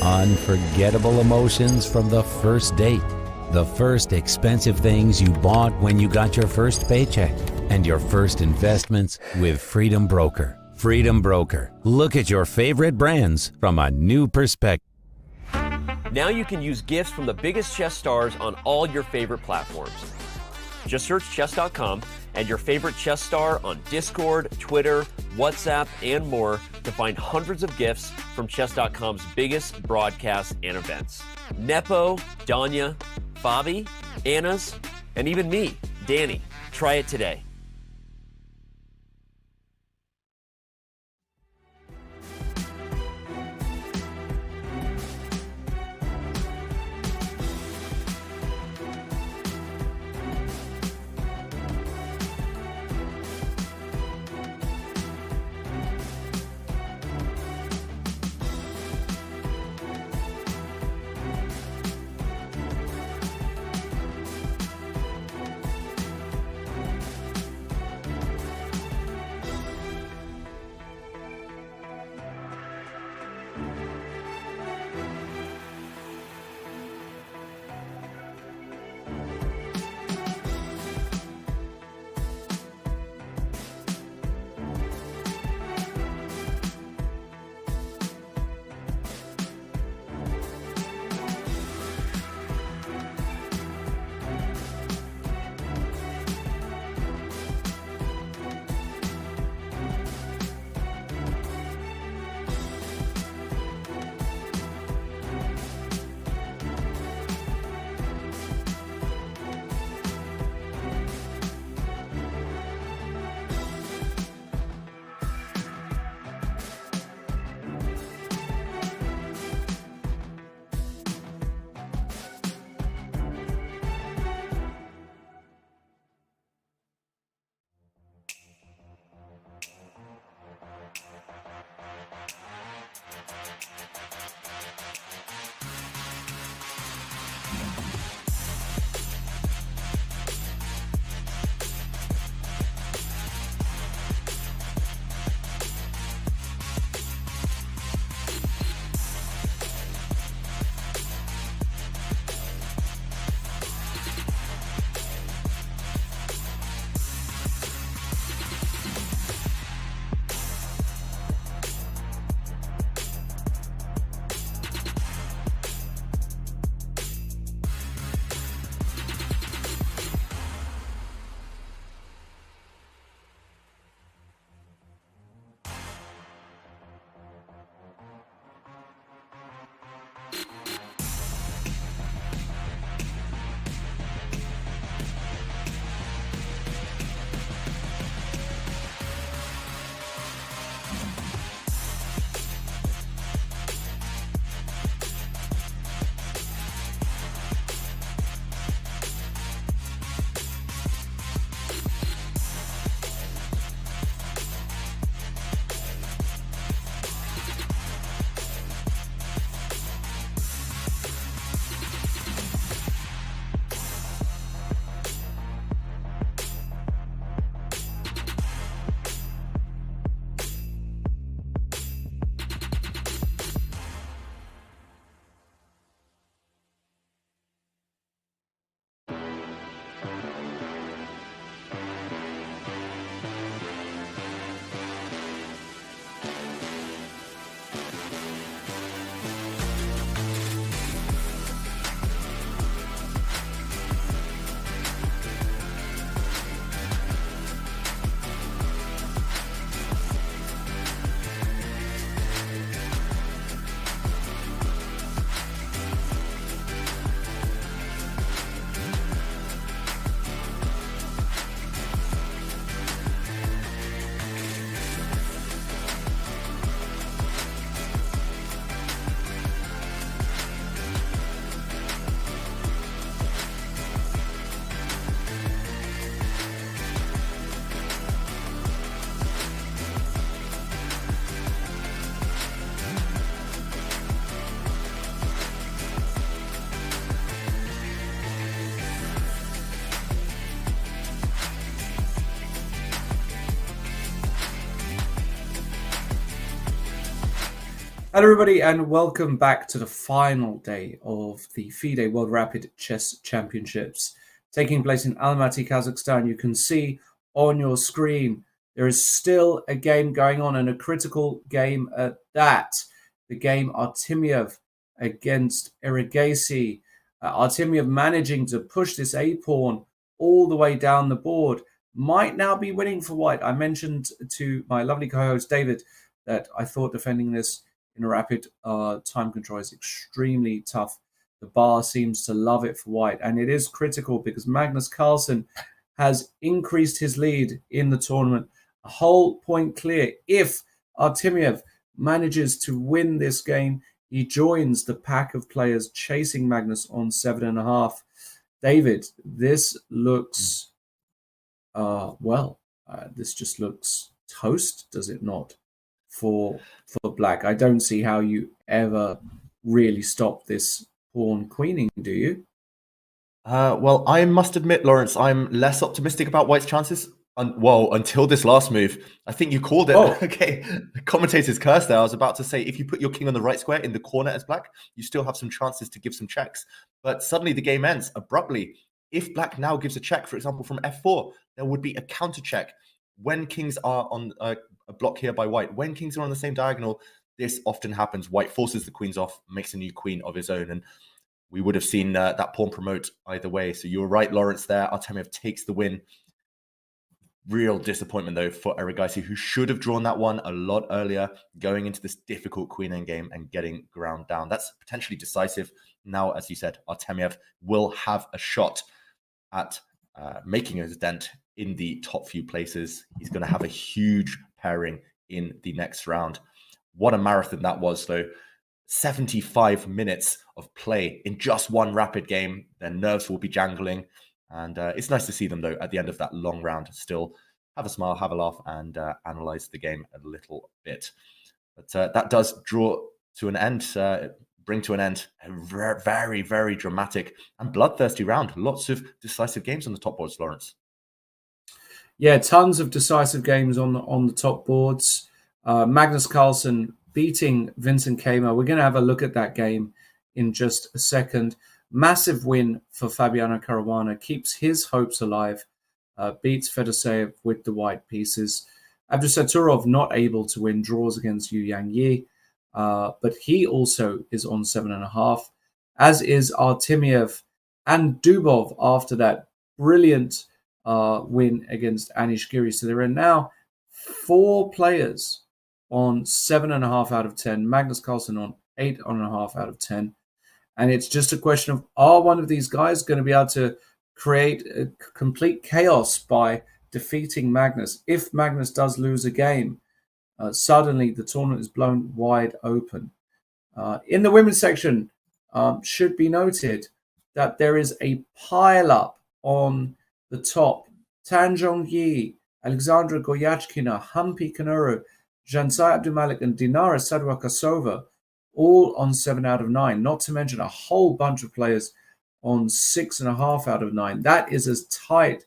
unforgettable emotions from the first date, the first expensive things you bought when you got your first paycheck, and your first investments with Freedom Broker. Freedom Broker. Look at your favorite brands from a new perspective. Now you can use gifts from the biggest chess stars on all your favorite platforms. Just search Chess.com and your favorite chess star on Discord, Twitter, WhatsApp, and more to find hundreds of gifts from Chess.com's biggest broadcasts and events. Nepo, Danya, Fabi, Anna's, and even me, Danny. Try it today. Hello, everybody, and welcome back to the final day of the FIDE World Rapid Chess Championships taking place in Almaty, Kazakhstan. You can see on your screen there is still a game going on, and a critical game at that. The game Artemiev against Erigasi. Artemiev managing to push this A-pawn all the way down the board. Might now be winning for white. I mentioned to my lovely co-host David that I thought defending this in a rapid time control is extremely tough. The bar seems to love it for white, and it is critical because Magnus Carlsen has increased his lead in the tournament a whole point clear. If Artemiev manages to win this game, he joins the pack of players chasing Magnus on 7.5. David, this looks this just looks toast, does it not? For black. I don't see how you ever really stop this pawn queening, do you? Well, I must admit, Lawrence, I'm less optimistic about white's chances. Until this last move. I think you called it. Oh. Okay, the commentator's curse there. I was about to say, if you put your king on the right square in the corner as black, you still have some chances to give some checks. But suddenly the game ends abruptly. If black now gives a check, for example, from f4, there would be a counter check. When kings are on a block here by white, when kings are on the same diagonal, this often happens. White forces the queens off, makes a new queen of his own, and we would have seen that pawn promote either way. So you were right, Lawrence, there. Artemiev takes the win. Real disappointment, though, for Erigasi, who should have drawn that one a lot earlier, going into this difficult queen endgame and getting ground down. That's potentially decisive. Now, as you said, Artemiev will have a shot at making his dent in the top few places. He's going to have a huge pairing in the next round. What a marathon that was, though. 75 minutes of play in just one rapid game. Their nerves will be jangling. And it's nice to see them, though, at the end of that long round, still have a smile, have a laugh, and analyze the game a little bit. But that does draw to an end, bring to an end a very, very dramatic and bloodthirsty round. Lots of decisive games on the top boards, Lawrence. Yeah, tons of decisive games on the top boards. Magnus Carlsen beating Vincent Keymer. We're going to have a look at that game in just a second. Massive win for Fabiano Caruana, keeps his hopes alive, beats Fedoseev with the white pieces. Abdusattorov not able to win, draws against Yu Yang Yi, but he also is on 7.5, as is Artemiev and Dubov after that brilliant win against Anish Giri. So there are now 4 players on 7.5 out of 10, Magnus Carlsen on 8.5 out of 10. And it's just a question of, are one of these guys going to be able to create a complete chaos by defeating Magnus? If Magnus does lose a game, suddenly the tournament is blown wide open. In the women's section, should be noted that there is a pile-up on the top. Tan Zhongyi, Alexandra Goyachkina, Hampi Kanuru, Jansai Abdumalik, and Dinara Sadwakasova, all on 7 out of 9, not to mention a whole bunch of players on 6.5 out of 9. That is as tight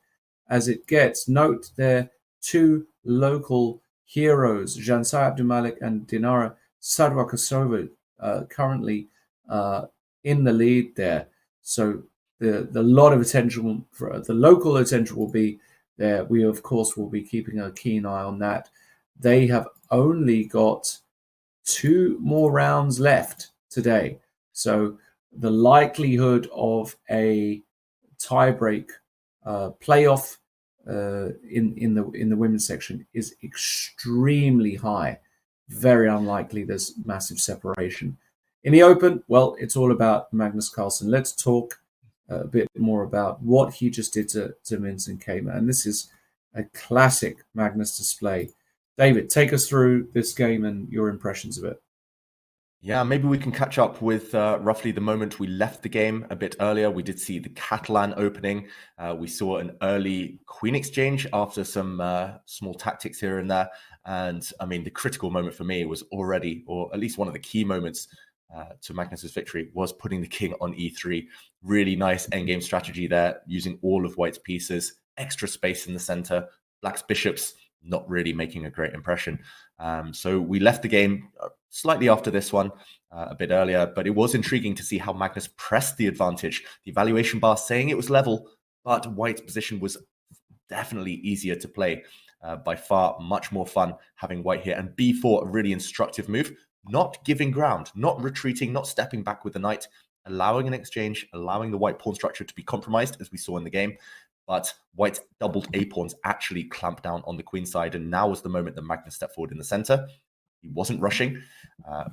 as it gets. Note there 2 local heroes, Jansai Abdumalik and Dinara Sadwakasova, currently in the lead there. So the lot of attention, for the local attention will be there. We, of course, will be keeping a keen eye on that. They have only got 2 more rounds left today. So the likelihood of a tiebreak playoff in the women's section is extremely high. Very unlikely there's massive separation. In the open, well, it's all about Magnus Carlsen. Let's talk a bit more about what he just did to Vincent Keymer. And this is a classic Magnus display. David, take us through this game and your impressions of it. Yeah, maybe we can catch up with roughly the moment we left the game a bit earlier. We did see the Catalan opening. We saw an early queen exchange after some small tactics here and there. And I mean, the critical moment for me was already, or at least one of the key moments to Magnus's victory, was putting the king on e3. Really nice endgame strategy there, using all of white's pieces, extra space in the center, black's bishops not really making a great impression. So we left the game slightly after this one, a bit earlier, but it was intriguing to see how Magnus pressed the advantage. The evaluation bar saying it was level, but White's position was definitely easier to play. By far, much more fun having White here. And b4, a really instructive move, not giving ground, not retreating, not stepping back with the knight, allowing an exchange, allowing the White pawn structure to be compromised, as we saw in the game. But White's doubled A-pawns actually clamped down on the queen side, and now was the moment that Magnus stepped forward in the center. He wasn't rushing,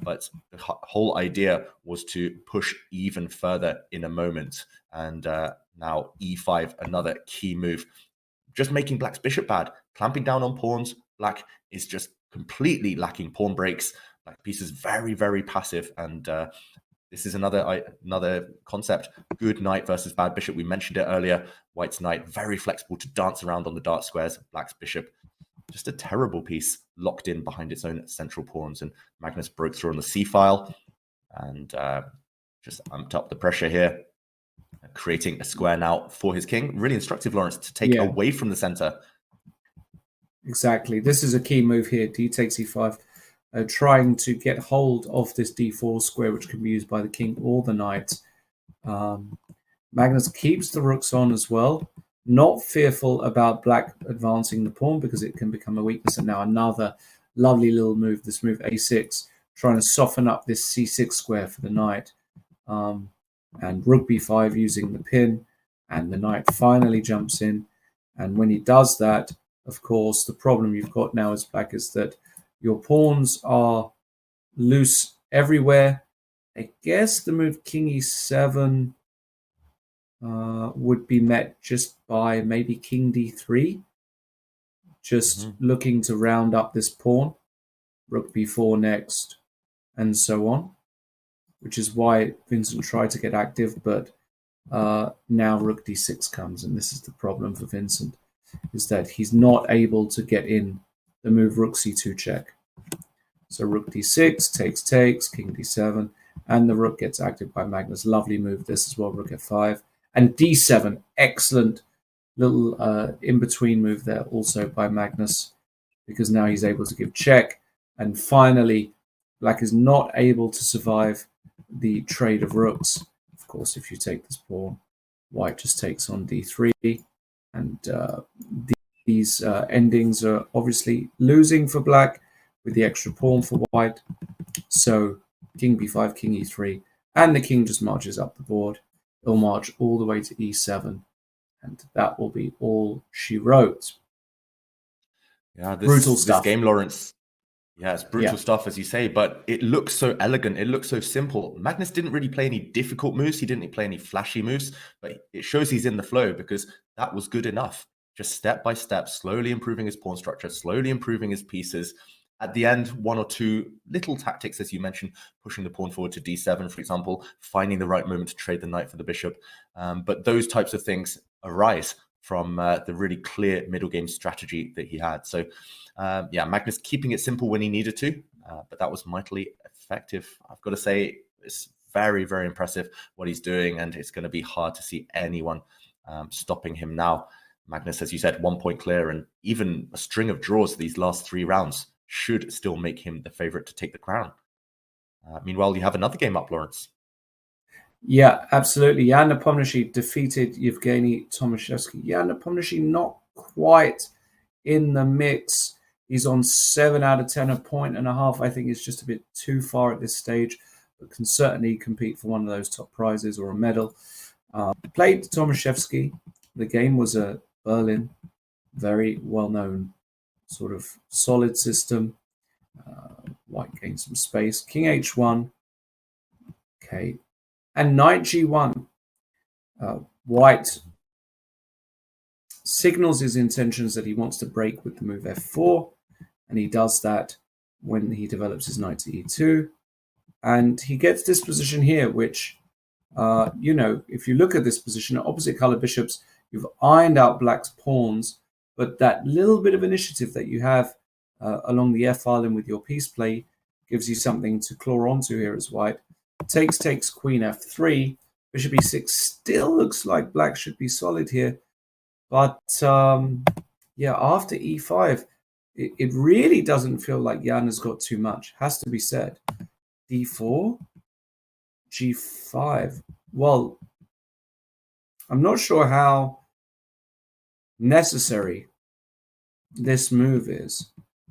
but the whole idea was to push even further in a moment. And now E5, another key move. Just making Black's bishop bad, clamping down on pawns. Black is just completely lacking pawn breaks. Black piece is very, very passive, and this is another concept. Good knight versus bad bishop. We mentioned it earlier. White's knight, very flexible to dance around on the dark squares. Black's bishop, just a terrible piece, locked in behind its own central pawns. And Magnus broke through on the c-file and just amped up the pressure here, creating a square now for his king. Really instructive, Lawrence, to take away from the center. Exactly. This is a key move here. D takes e5. Trying to get hold of this d4 square, which can be used by the king or the knight. Magnus keeps the rooks on as well, not fearful about Black advancing the pawn because it can become a weakness. And now another lovely little move, this move a6, trying to soften up this c6 square for the knight. And rook b5 using the pin, and the knight finally jumps in. And when he does that, of course, the problem you've got now as Black is that your pawns are loose everywhere. I guess the move king e7 would be met just by maybe king d3. Just looking to round up this pawn. Rook b4 next, and so on. Which is why Vincent tried to get active, but now rook d6 comes. And this is the problem for Vincent, is that he's not able to get in the move rook c2 check. So rook d6, takes, king d7, and the rook gets active by Magnus. Lovely move this as well, rook f5. And d7, excellent little in-between move there also by Magnus, because now he's able to give check. And finally, Black is not able to survive the trade of rooks. Of course, if you take this pawn, White just takes on d3. And these endings are obviously losing for Black with the extra pawn for White. So king b5, king e3, and the king just marches up the board. It'll march all the way to e7, and that will be all she wrote. Yeah, brutal stuff. This game, Lawrence. Yeah, it's brutal stuff, as you say, but it looks so elegant. It looks so simple. Magnus didn't really play any difficult moves. He didn't play any flashy moves, but it shows he's in the flow because that was good enough. Just step by step, slowly improving his pawn structure, slowly improving his pieces. At the end, one or two little tactics, as you mentioned, pushing the pawn forward to d7, for example, finding the right moment to trade the knight for the bishop. But those types of things arise from the really clear middle game strategy that he had. So, Magnus keeping it simple when he needed to, but that was mightily effective. I've got to say, it's very, very impressive what he's doing, and it's going to be hard to see anyone stopping him now. Magnus, as you said, 1 point clear, and even a string of draws these last 3 rounds should still make him the favorite to take the crown. Meanwhile, you have another game up, Lawrence. Yeah, absolutely. Jan Nepomniachtchi defeated Yevgeny Tomaszewski. Jan Nepomniachtchi not quite in the mix. He's on 7 out of 10, a point and a half. I think it's just a bit too far at this stage, but can certainly compete for one of those top prizes or a medal. Played Tomaszewski. The game was a Berlin, very well-known sort of solid system. White gained some space. King h1. Okay. And knight g1. White signals his intentions that he wants to break with the move f4. And he does that when he develops his knight to e2. And he gets this position here, which, if you look at this position, opposite color bishops, you've ironed out Black's pawns. But that little bit of initiative that you have along the f island with your piece play gives you something to claw onto here as White. Takes, queen f3, bishop e6. Still looks like Black should be solid here. But, after e5, it really doesn't feel like Jan has got too much, has to be said. D4, G5. Well, I'm not sure how necessary this move is,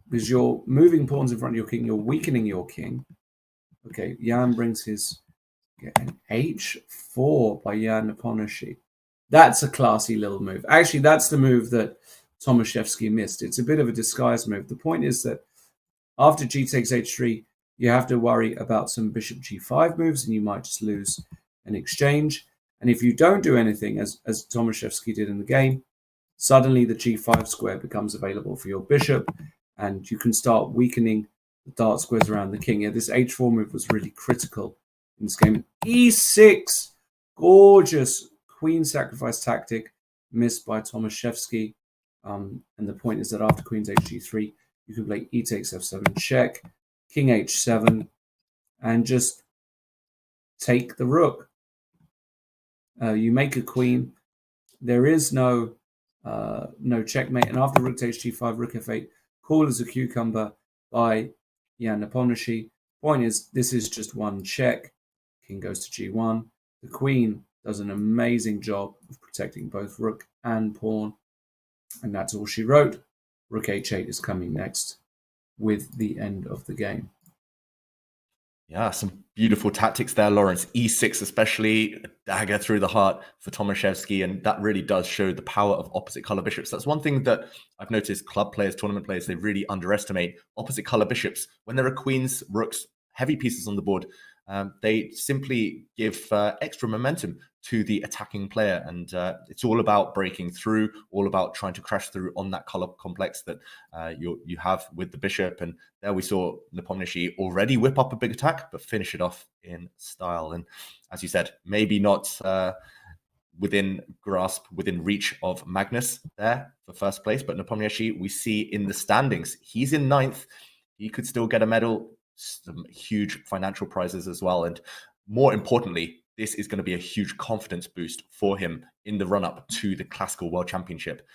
because you're moving pawns in front of your king, you're weakening your king. Okay, Jan brings his an H4 by Jan Nepomniachtchi. That's a classy little move. Actually, that's the move that Tomaszewski missed. It's a bit of a disguise move. The point is that after G takes H3, you have to worry about some bishop G5 moves, and you might just lose an exchange. And if you don't do anything, as Tomaszewski did in the game, suddenly the G5 square becomes available for your bishop, and you can start weakening the dart squares around the king. Yeah, this H4 move was really critical in this game. E6, gorgeous queen sacrifice tactic missed by Tomaszewski. And the point is that after queen takes G3, you can play E takes F7 check, king H7, and just take the rook. You make a queen. There is no checkmate. And after rook takes G5, rook F8, cool as a cucumber by Jan Nepomniachtchi. Point is, this is just one check. King goes to G1. The queen does an amazing job of protecting both rook and pawn. And that's all she wrote. Rook H8 is coming next with the end of the game. Yeah, some beautiful tactics there, Lawrence. E6 especially, a dagger through the heart for Tomaszewski, and that really does show the power of opposite color bishops. That's one thing that I've noticed club players, tournament players, they really underestimate opposite color bishops. When there are queens, rooks, heavy pieces on the board, they simply give extra momentum to the attacking player. And it's all about breaking through, all about trying to crash through on that color complex that you have with the bishop. And there we saw Nepomniachtchi already whip up a big attack, but finish it off in style. And as you said, maybe not within grasp, within reach of Magnus there for first place. But Nepomniachtchi, we see in the standings, he's in 9th. He could still get a medal, some huge financial prizes as well. And more importantly, this is going to be a huge confidence boost for him in the run-up to the Classical World Championship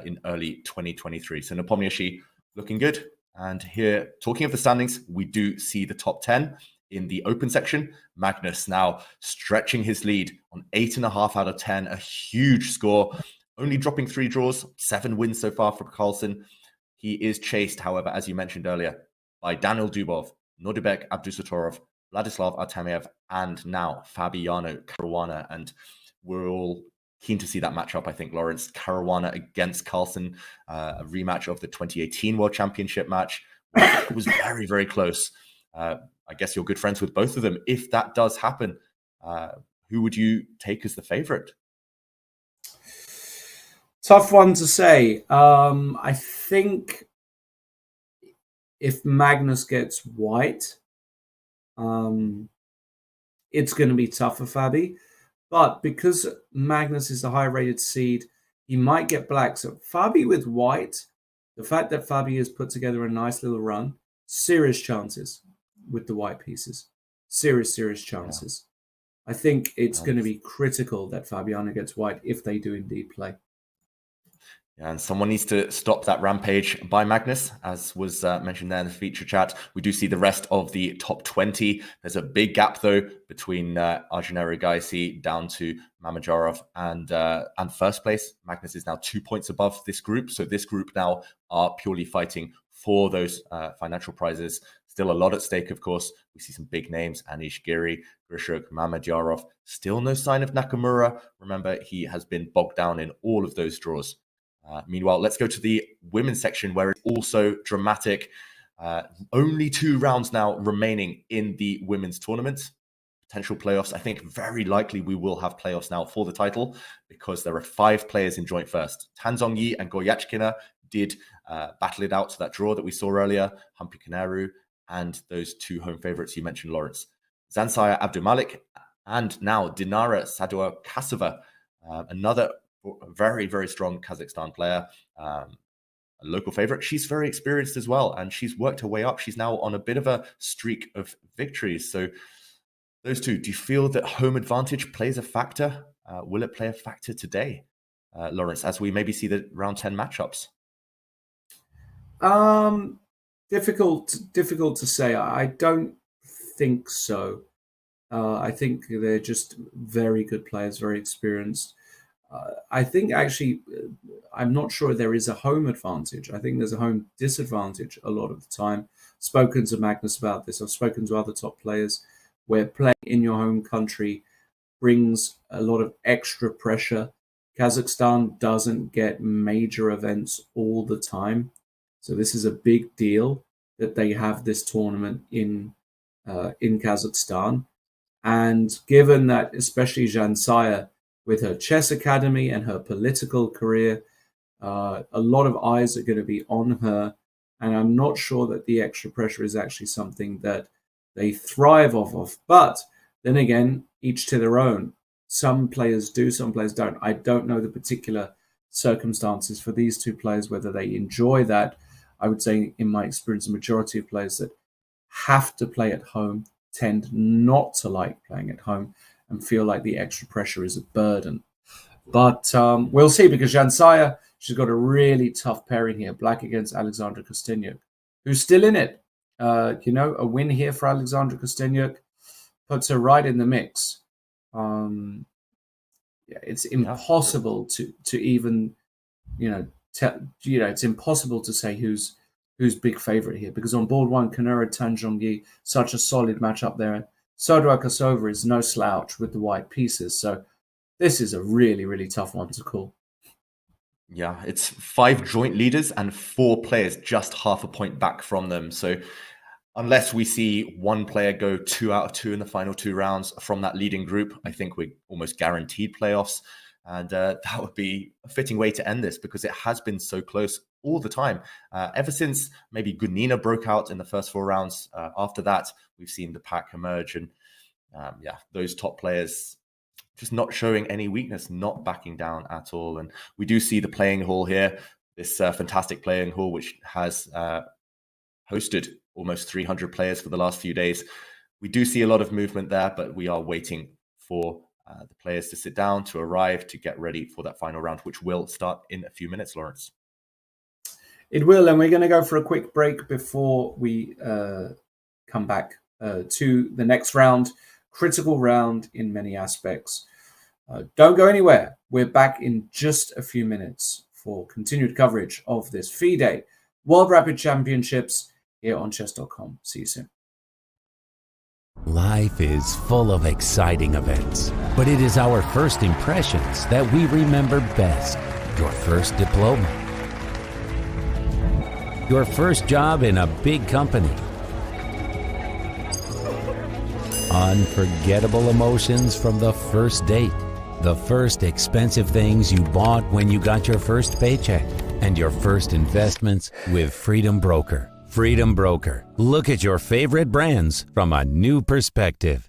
in early 2023. So Nepomniachtchi looking good. And here, talking of the standings, we do see the top 10 in the open section. Magnus now stretching his lead on 8.5 out of 10, a huge score, only dropping 3 draws, 7 wins so far for Carlsen. He is chased, however, as you mentioned earlier, by Daniel Dubov, Nordibek Abdusattorov, Vladislav Artemiev, and now Fabiano Caruana. And we're all keen to see that matchup, I think, Lawrence. Caruana against Carlsen, a rematch of the 2018 World Championship match. It was very, very close. I guess you're good friends with both of them. If that does happen, who would you take as the favorite? Tough one to say. I think if Magnus gets white, it's going to be tough for Fabi. But because Magnus is the high-rated seed, he might get black. So Fabi with white, the fact that Fabi has put together a nice little run, serious chances with the white pieces. Serious chances. Yeah. I think it's going to be critical that Fabiano gets white if they do indeed play. Yeah, and someone needs to stop that rampage by Magnus, as was mentioned there in the feature chat. We do see the rest of the top 20. There's a big gap, though, between Arjun Erigaisi down to Mamedyarov and first place. Magnus is now 2 points above this group. So this group now are purely fighting for those financial prizes. Still a lot at stake, of course. We see some big names, Anish Giri, Grishuk, Mamedyarov. Still no sign of Nakamura. Remember, he has been bogged down in all of those draws. Meanwhile, let's go to the women's section where it's also dramatic. Only 2 rounds now remaining in the women's tournament. Potential playoffs. I think very likely we will have playoffs now for the title because there are 5 players in joint first. Tan Zhongyi and Goyachkina did battle it out to that draw that we saw earlier. Humpy Kanaru and those 2 home favorites you mentioned, Lawrence. Zansaya Abdumalik and now Dinara Sadua-Kasova, another very, very strong Kazakhstan player, a local favorite. She's very experienced as well, and she's worked her way up. She's now on a bit of a streak of victories. So those 2, do you feel that home advantage plays a factor? Will it play a factor today, Lawrence, as we maybe see the round 10 matchups? Difficult to say. I don't think so. I think they're just very good players, very experienced. I think actually, I'm not sure there is a home advantage. I think there's a home disadvantage a lot of the time. Spoken to Magnus about this. I've spoken to other top players where playing in your home country brings a lot of extra pressure. Kazakhstan doesn't get major events all the time. So this is a big deal that they have this tournament in Kazakhstan. And given that, especially Zhansaya, with her chess academy and her political career, a lot of eyes are going to be on her. And I'm not sure that the extra pressure is actually something that they thrive off of. But then again, each to their own. Some players do, some players don't. I don't know the particular circumstances for these two players, whether they enjoy that. I would say, in my experience, the majority of players that have to play at home tend not to like playing at home and feel like the extra pressure is a burden. But we'll see, because Zhansaya, she's got a really tough pairing here. Black against Alexandra Kostyniuk, who's still in it. A win here for Alexandra Kostyniuk puts her right in the mix. It's impossible to even, it's impossible to say who's big favorite here, because on board one, Kanura Tan Zhongyi, such a solid matchup there. Sodra Kosova is no slouch with the white pieces. So this is a really, really tough one to call. Yeah, it's 5 joint leaders and 4 players just half a point back from them. So unless we see one player go 2 out of 2 in the final 2 rounds from that leading group, I think we're almost guaranteed playoffs. And that would be a fitting way to end this, because it has been so close all the time. Ever since maybe Gunina broke out in the first 4 rounds. After that, we've seen the pack emerge. And those top players just not showing any weakness, not backing down at all. And we do see the playing hall here, this fantastic playing hall, which has hosted almost 300 players for the last few days. We do see a lot of movement there, but we are waiting for the players to sit down, to arrive, to get ready for that final round, which will start in a few minutes, Lawrence. It will, and we're going to go for a quick break before we come back to the next round. Critical round in many aspects. Don't go anywhere. We're back in just a few minutes for continued coverage of this FIDE World Rapid Championships here on Chess.com. See you soon. Life is full of exciting events, but it is our first impressions that we remember best. Your first diploma, your first job in a big company, unforgettable emotions from the first date, the first expensive things you bought when you got your first paycheck, and your first investments with Freedom Broker. Freedom Broker. Look at your favorite brands from a new perspective.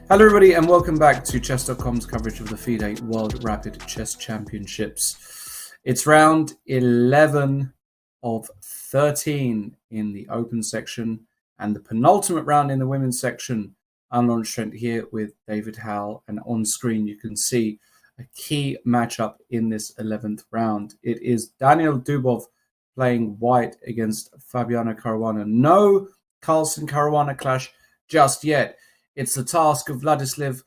Hello, everybody, and welcome back to Chess.com's coverage of the FIDE World Rapid Chess Championships. It's round 11 of 13 in the open section, and the penultimate round in the women's section. I'm Lawrence Trent here with David Howell, and on screen you can see a key matchup in this 11th round. It is Daniel Dubov playing white against Fabiano Caruana. No Carlsen-Caruana clash just yet. It's the task of Vladislav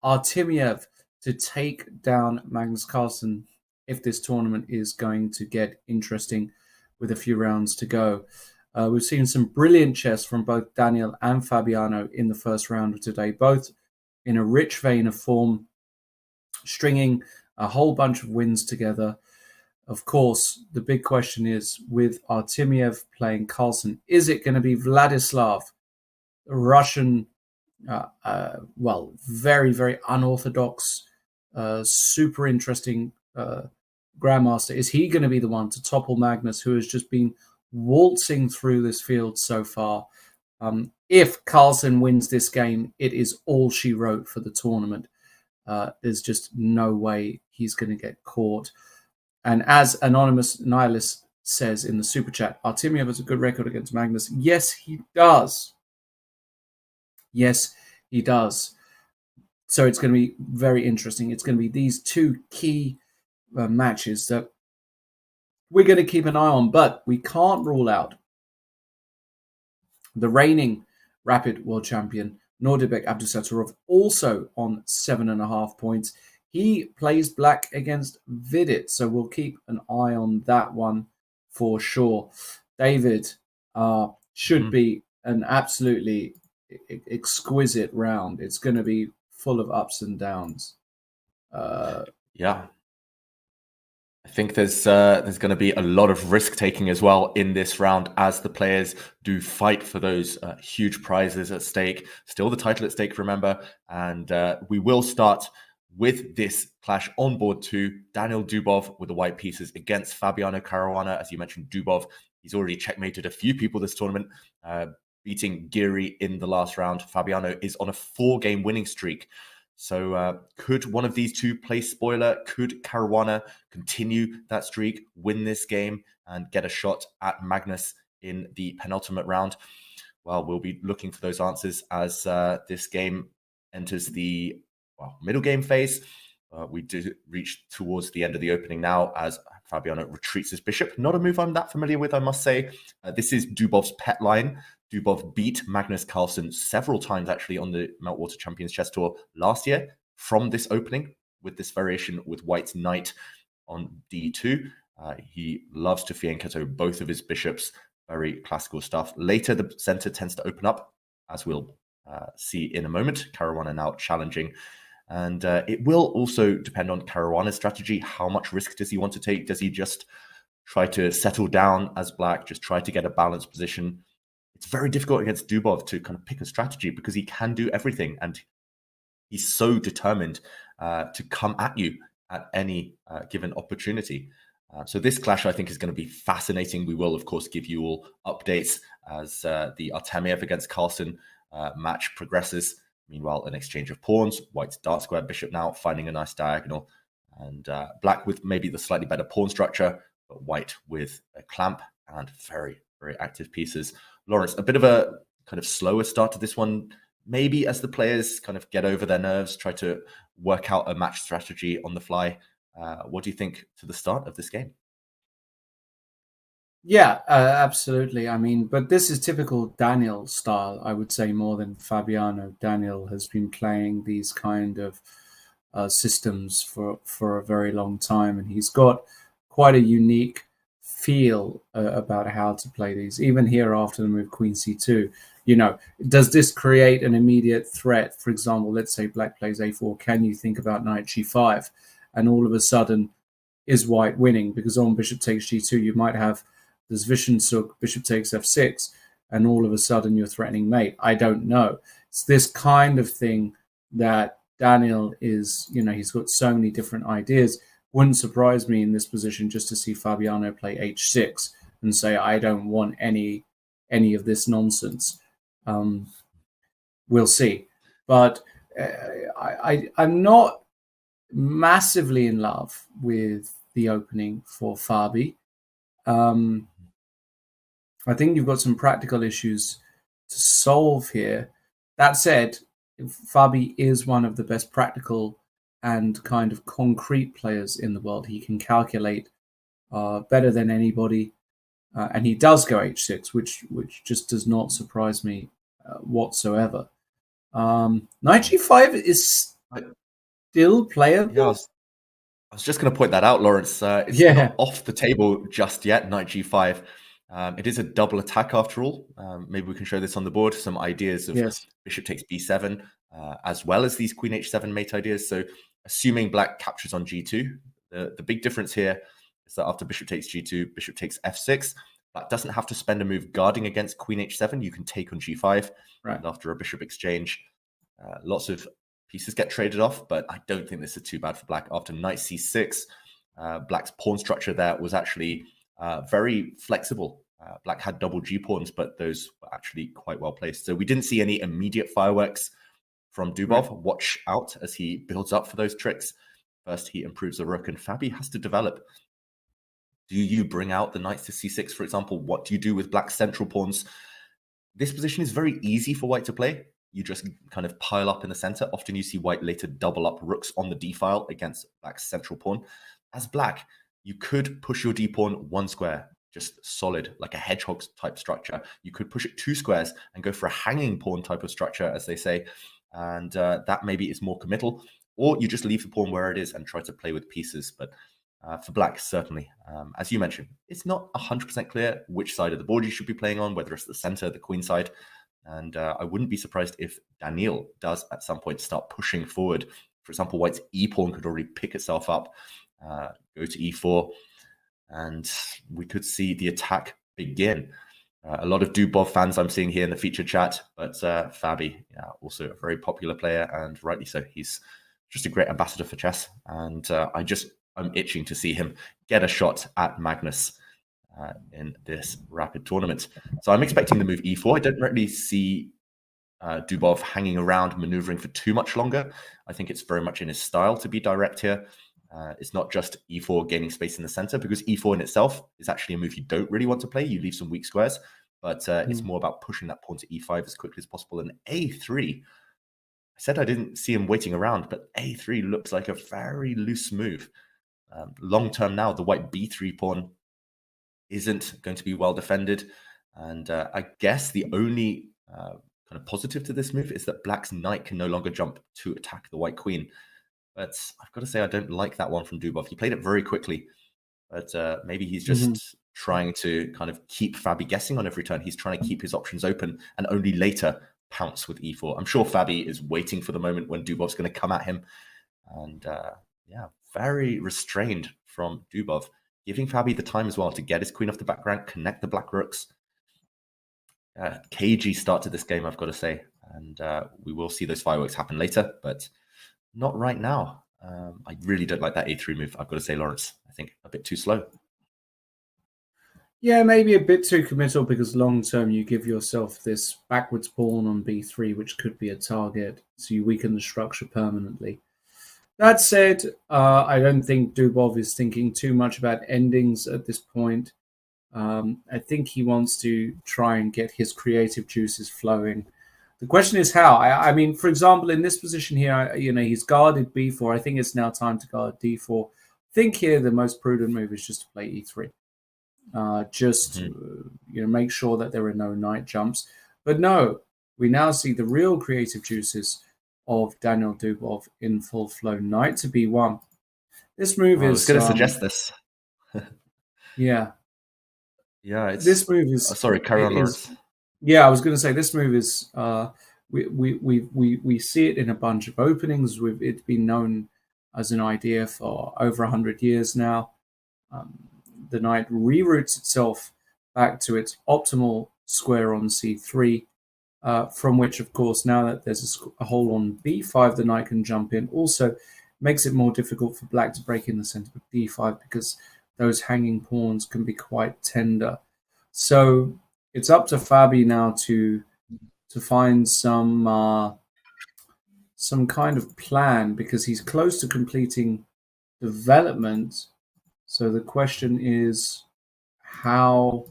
Artemiev to take down Magnus Carlsen if this tournament is going to get interesting with a few rounds to go. We've seen some brilliant chess from both Daniel and Fabiano in the first round of today, both in a rich vein of form, stringing a whole bunch of wins together. Of course, the big question is, with Artemiev playing Carlsen, is it going to be Vladislav, the Russian very, very unorthodox, super interesting grandmaster? Is he going to be the one to topple Magnus, who has just been waltzing through this field so far? If Carlsen wins this game, it is all she wrote for the tournament. There's just no way he's going to get caught. And as Anonymous Nihilist says in the super chat, Artemiev has a good record against Magnus. Yes, he does. Yes, he does. So it's going to be very interesting. It's going to be these two key matches that we're going to keep an eye on, but we can't rule out the reigning Rapid World Champion, Nordibek Abdusattorov, also on 7.5 points. He plays black against Vidit, so we'll keep an eye on that one for sure. David, should be an absolutely exquisite round. It's going to be full of ups and downs. Yeah. I think there's going to be a lot of risk taking as well in this round as the players do fight for those huge prizes at stake. Still the title at stake, remember. And we will start with this clash on board 2. Daniel Dubov with the white pieces against Fabiano Caruana. As you mentioned, Dubov, he's already checkmated a few people this tournament, beating Giri in the last round. Fabiano is on a 4-game winning streak. So could one of these two play spoiler? Could Caruana continue that streak, win this game, and get a shot at Magnus in the penultimate round? Well, we'll be looking for those answers as this game enters the middle game phase. We do reach towards the end of the opening now as Fabiano retreats his bishop. Not a move I'm that familiar with, I must say. This is Dubov's pet line. Dubov beat Magnus Carlsen several times actually on the Meltwater Champions Chess Tour last year from this opening with this variation with white's knight on d2. He loves to fianchetto both of his bishops. Very classical stuff. Later, the center tends to open up, as we'll see in a moment. Caruana now challenging. And it will also depend on Caruana's strategy. How much risk does he want to take? Does he just try to settle down as black, just try to get a balanced position? It's very difficult against Dubov to kind of pick a strategy because he can do everything. And he's so determined to come at you at any given opportunity. So this clash, I think, is going to be fascinating. We will, of course, give you all updates as the Artemiev against Carlsen match progresses. Meanwhile, an exchange of pawns. White's dark square bishop now, finding a nice diagonal. And black with maybe the slightly better pawn structure, but white with a clamp and very, very active pieces. Lawrence, a bit of a kind of slower start to this one, maybe as the players kind of get over their nerves, try to work out a match strategy on the fly. What do you think to the start of this game? Yeah, absolutely. I mean, but this is typical Daniel style, I would say, more than Fabiano. Daniel has been playing these kind of systems for a very long time, and he's got quite a unique feel about how to play these. Even here after the move Queen C2, you know, does this create an immediate threat? For example, let's say black plays A4. Can you think about knight G5? And all of a sudden, is white winning? Because on bishop takes G2, you might have this Vishensuk, bishop takes F6, and all of a sudden you're threatening mate. I don't know. It's this kind of thing that Daniel is, you know, he's got so many different ideas. Wouldn't surprise me in this position just to see Fabiano play H6 and say, I don't want any of this nonsense. We'll see. But I'm not massively in love with the opening for Fabi. I think you've got some practical issues to solve here. That said, Fabi is one of the best practical and kind of concrete players in the world. He can calculate better than anybody, and he does go h6, which just does not surprise me whatsoever. Knight g5 is still playable. Yeah, I was just going to point that out, Lawrence. It's not off the table just yet, Knight g5. It is a double attack after all. Maybe we can show this on the board. Some ideas of bishop takes b7, as well as these queen h7 mate ideas. So assuming black captures on g2, the big difference here is that after bishop takes g2, bishop takes f6. Black doesn't have to spend a move guarding against queen h7. You can take on g5. Right. And after a bishop exchange, lots of pieces get traded off, but I don't think this is too bad for black. After knight c6, black's pawn structure there was actually very flexible. Black had double g-pawns, but those were actually quite well placed. So we didn't see any immediate fireworks from Dubov. Right. Watch out as he builds up for those tricks. First, he improves the rook, and Fabi has to develop. Do you bring out the knights to c6, for example? What do you do with black's central pawns? This position is very easy for white to play. You just kind of pile up in the center. Often you see white later double up rooks on the d-file against black's central pawn. As black, you could push your d-pawn one square, just solid, like a hedgehog type structure. You could push it two squares and go for a hanging pawn type of structure, as they say. And that maybe is more committal. Or you just leave the pawn where it is and try to play with pieces. But for black, certainly, as you mentioned, it's not 100% clear which side of the board you should be playing on, whether it's the center, the queen side. And I wouldn't be surprised if Daniil does at some point start pushing forward. For example, white's e-pawn could already pick itself up, go to e4, and we could see the attack begin. A lot of Dubov fans I'm seeing here in the featured chat, but Fabi, also a very popular player, and rightly so. He's just a great ambassador for chess, and I'm itching to see him get a shot at Magnus in this rapid tournament. So I'm expecting the move e4. I don't really see Dubov hanging around, maneuvering for too much longer. I think it's very much in his style to be direct here. It's not just e4 gaining space in the center, because e4 in itself is actually a move you don't really want to play. You leave some weak squares, but it's more about pushing that pawn to e5 as quickly as possible. And a3, I said I didn't see him waiting around, but a3 looks like a very loose move. Long term now, the white b3 pawn isn't going to be well defended. And I guess the only kind of positive to this move is that black's knight can no longer jump to attack the white queen. But I've got to say, I don't like that one from Dubov. He played it very quickly, but maybe he's just trying to kind of keep Fabi guessing on every turn. He's trying to keep his options open and only later pounce with e4. I'm sure Fabi is waiting for the moment when Dubov's going to come at him. And very restrained from Dubov, giving Fabi the time as well to get his queen off the back rank, connect the black rooks. Cagey start to this game, I've got to say. And we will see those fireworks happen later, but not right now. I really don't like that a3 move, I've got to say, Lawrence. I think a bit too slow. Yeah, maybe a bit too committal, because long term you give yourself this backwards pawn on b3, which could be a target, so you weaken the structure permanently. That said, I don't think Dubov is thinking too much about endings at this point. I think he wants to try and get his creative juices flowing. The question is how. I mean, for example, in this position here, he's guarded b4. I think it's now time to guard d4. I think here the most prudent move is just to play e3. Make sure that there are no knight jumps. But no, we now see the real creative juices of Daniil Dubov in full flow. Knight to b1. This move is... I was going to suggest this. Yeah. Yeah, this move is... sorry, carry on, Lawrence. Yeah, I was going to say this move is... we see it in a bunch of openings. It's been known as an idea for over 100 years now. The knight reroutes itself back to its optimal square on c3, from which, of course, now that there's a hole on b5, the knight can jump in. Also, makes it more difficult for black to break in the center of d5, because those hanging pawns can be quite tender. So it's up to Fabi now to find some some kind of plan because he's close to completing development. So the question is how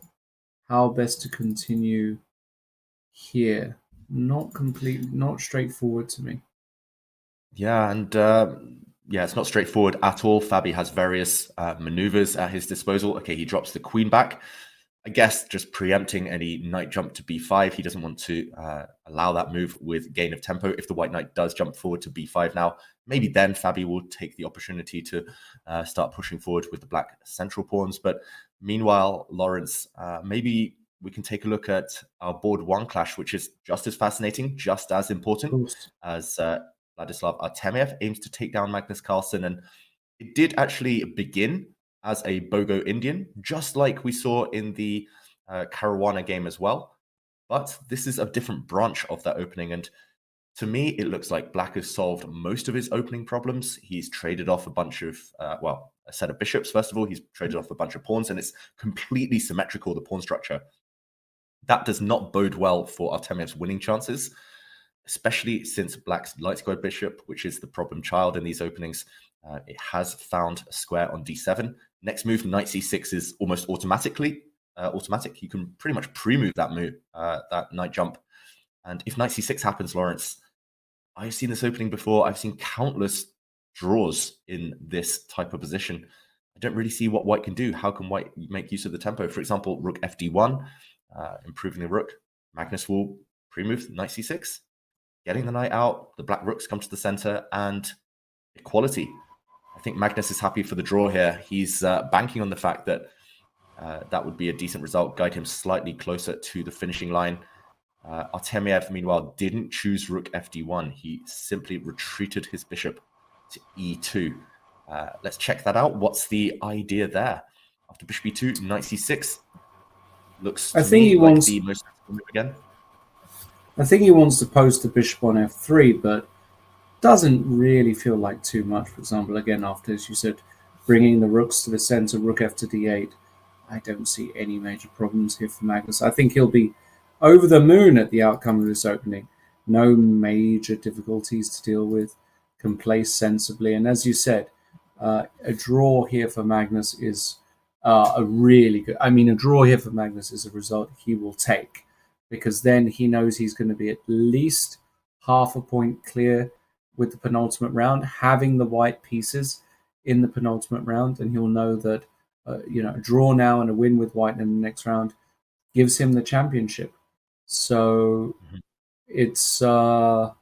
best to continue here. Not straightforward to me. Yeah, and it's not straightforward at all. Fabi has various maneuvers at his disposal. Okay, he drops the queen back. I guess just preempting any knight jump to b5. He doesn't want to allow that move with gain of tempo. If the white knight does jump forward to b5 now, maybe then Fabi will take the opportunity to start pushing forward with the black central pawns. But meanwhile, Lawrence, maybe we can take a look at our board one clash, which is just as fascinating, just as important as Vladislav Artemiev aims to take down Magnus Carlsen. And it did actually begin as a Bogo Indian, just like we saw in the Caruana game as well. But this is a different branch of that opening. And to me, it looks like Black has solved most of his opening problems. He's traded off a bunch of, a set of bishops, first of all. He's traded off a bunch of pawns, and it's completely symmetrical, the pawn structure. That does not bode well for Artemiev's winning chances, especially since Black's light squared bishop, which is the problem child in these openings, it has found a square on d7. Next move, knight c6 is almost automatic. You can pretty much pre-move that move, that knight jump. And if knight c6 happens, Lawrence, I've seen this opening before. I've seen countless draws in this type of position. I don't really see what white can do. How can white make use of the tempo? For example, rook fd1, improving the rook. Magnus will pre-move knight c6, getting the knight out. The black rooks come to the center, and equality. I think Magnus is happy for the draw here. He's banking on the fact that that would be a decent result, guide him slightly closer to the finishing line. Artemiev, meanwhile, didn't choose rook fd1. He simply retreated his bishop to e2. Let's check that out. What's the idea there? After bishop e2, knight c6 looks to me like the most move again. I think he wants to post the bishop on f3, but doesn't really feel like too much. For example, again, after, as you said, bringing the rooks to the center, rook f to d8, I don't see any major problems here for Magnus. I think he'll be over the moon at the outcome of this opening. No major difficulties to deal with, can play sensibly. And as you said, a draw here for Magnus is a really good... I mean, a draw here for Magnus is a result he will take, because then he knows he's going to be at least half a point clear with the penultimate round, having the white pieces in the penultimate round, and he'll know that a draw now and a win with white in the next round gives him the championship. So it's a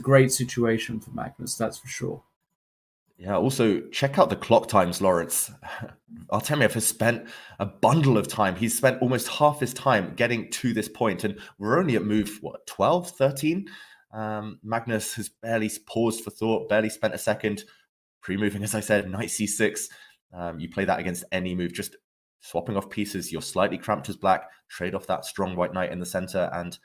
great situation for Magnus, that's for sure. Yeah, also check out the clock times, Lawrence. Artemiev has spent a bundle of time. He's spent almost half his time getting to this point, and we're only at move, 12, 13? Magnus has barely paused for thought, barely spent a second pre-moving, as I said, knight c6. You play that against any move, just swapping off pieces. You're slightly cramped as black, trade off that strong white knight in the center. And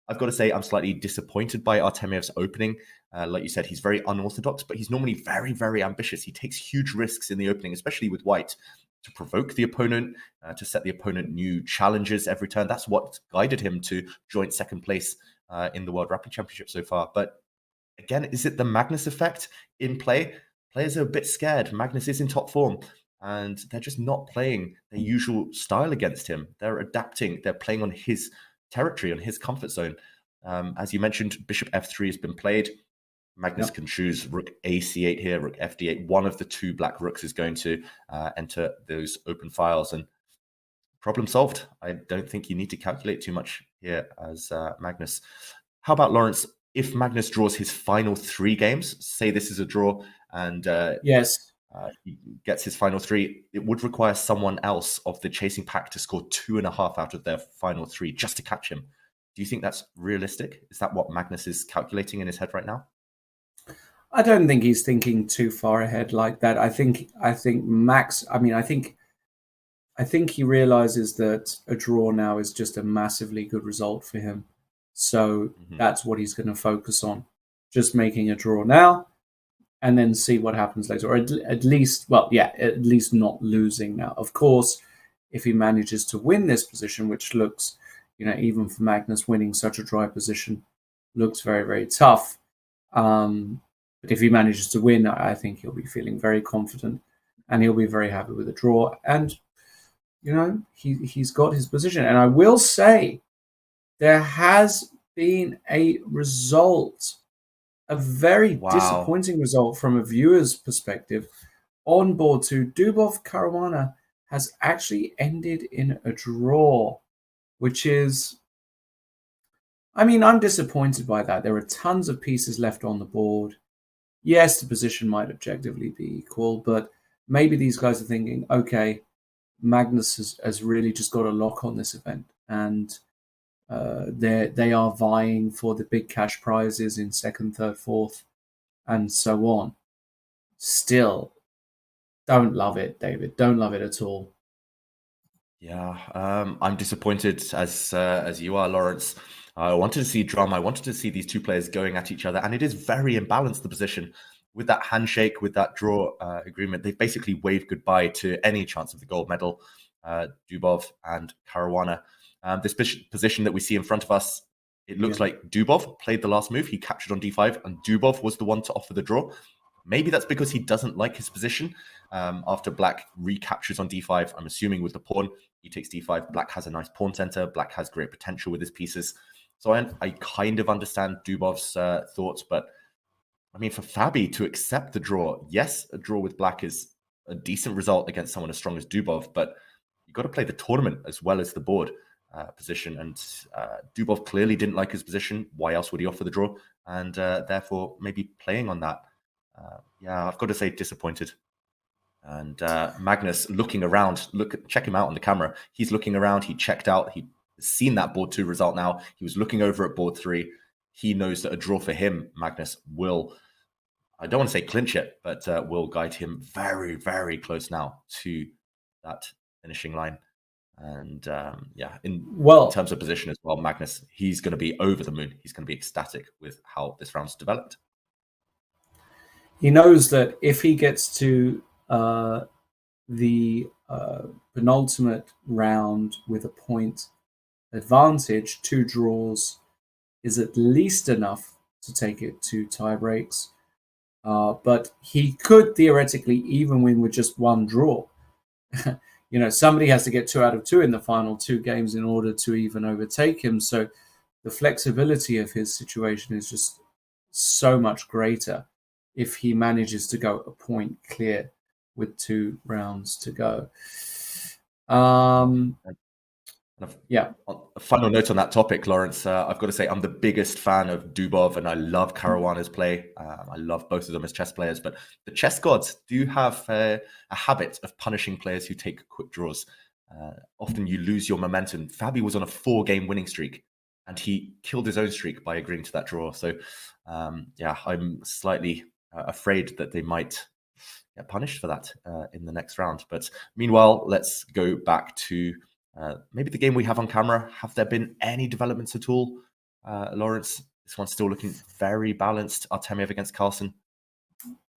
I've got to say, I'm slightly disappointed by Artemiev's opening. Like you said, he's very unorthodox, but he's normally very, very ambitious. He takes huge risks in the opening, especially with white, to provoke the opponent, to set the opponent new challenges every turn. That's what guided him to joint second place in the World Rapid Championships so far. But again, is it the Magnus effect in play? Players are a bit scared. Magnus is in top form, and they're just not playing their usual style against him. They're adapting. They're playing on his territory, on his comfort zone. As you mentioned, bishop f3 has been played. Magnus can choose rook ac8 here, rook fd8. One of the two black rooks is going to enter those open files, and problem solved. I don't think you need to calculate too much here as Magnus. How about Lawrence? If Magnus draws his final 3 games, say this is a draw, and he gets his final 3, it would require someone else of the chasing pack to score 2.5 out of their final 3 just to catch him. Do you think that's realistic? Is that what Magnus is calculating in his head right now? I don't think he's thinking too far ahead like that. I think Max, I think he realizes that a draw now is just a massively good result for him. So that's what he's going to focus on. Just making a draw now and then see what happens later. Or at least not losing now. Of course, if he manages to win this position, which looks, even for Magnus, winning such a dry position looks very, very tough. But if he manages to win, I think he'll be feeling very confident, and he'll be very happy with the draw. And he's got his position. And I will say, there has been a result, a very disappointing result from a viewer's perspective. On board 2, Dubov-Caruana has actually ended in a draw, which is, I'm disappointed by that. There are tons of pieces left on the board. Yes, the position might objectively be equal, but maybe these guys are thinking, okay, Magnus has really just got a lock on this event, and they are vying for the big cash prizes in second, third, fourth, and so on. Still, don't love it, David. Don't love it at all. Yeah, I'm disappointed as you are, Lawrence. I wanted to see drama. I wanted to see these two players going at each other, and it is very imbalanced, the position. With that handshake, with that draw agreement, they've basically waved goodbye to any chance of the gold medal, Dubov and Caruana. This position that we see in front of us, it looks like Dubov played the last move. He captured on d5, and Dubov was the one to offer the draw. Maybe that's because he doesn't like his position. After Black recaptures on d5, I'm assuming with the pawn, he takes d5. Black has a nice pawn center. Black has great potential with his pieces. So I kind of understand Dubov's thoughts, but for Fabi to accept the draw, yes, a draw with Black is a decent result against someone as strong as Dubov, but you've got to play the tournament as well as the board position. And Dubov clearly didn't like his position. Why else would he offer the draw? And therefore, maybe playing on that. I've got to say disappointed. And Magnus looking around, check him out on the camera. He's looking around. He checked out. He's seen that board 2 result now. He was looking over at board 3. He knows that a draw for him, Magnus, will, I don't want to say clinch it, but will guide him very, very close now to that finishing line. And in terms of position as well, Magnus, he's going to be over the moon. He's going to be ecstatic with how this round's developed. He knows that if he gets to the penultimate round with a point advantage, 2 draws is at least enough to take it to tie breaks. But he could theoretically even win with just 1 draw. Somebody has to get 2 out of 2 in the final 2 games in order to even overtake him. So the flexibility of his situation is just so much greater if he manages to go a point clear with 2 rounds to go. A final note on that topic, Lawrence. I've got to say I'm the biggest fan of Dubov, and I love Caruana's play. I love both of them as chess players, but the chess gods do have a habit of punishing players who take quick draws. Often you lose your momentum. Fabi was on a 4-game winning streak, and he killed his own streak by agreeing to that draw. So, I'm slightly afraid that they might get punished for that in the next round. But meanwhile, let's go back to maybe the game we have on camera. Have there been any developments at all, Lawrence? This one's still looking very balanced. Artemiev against Carlsen.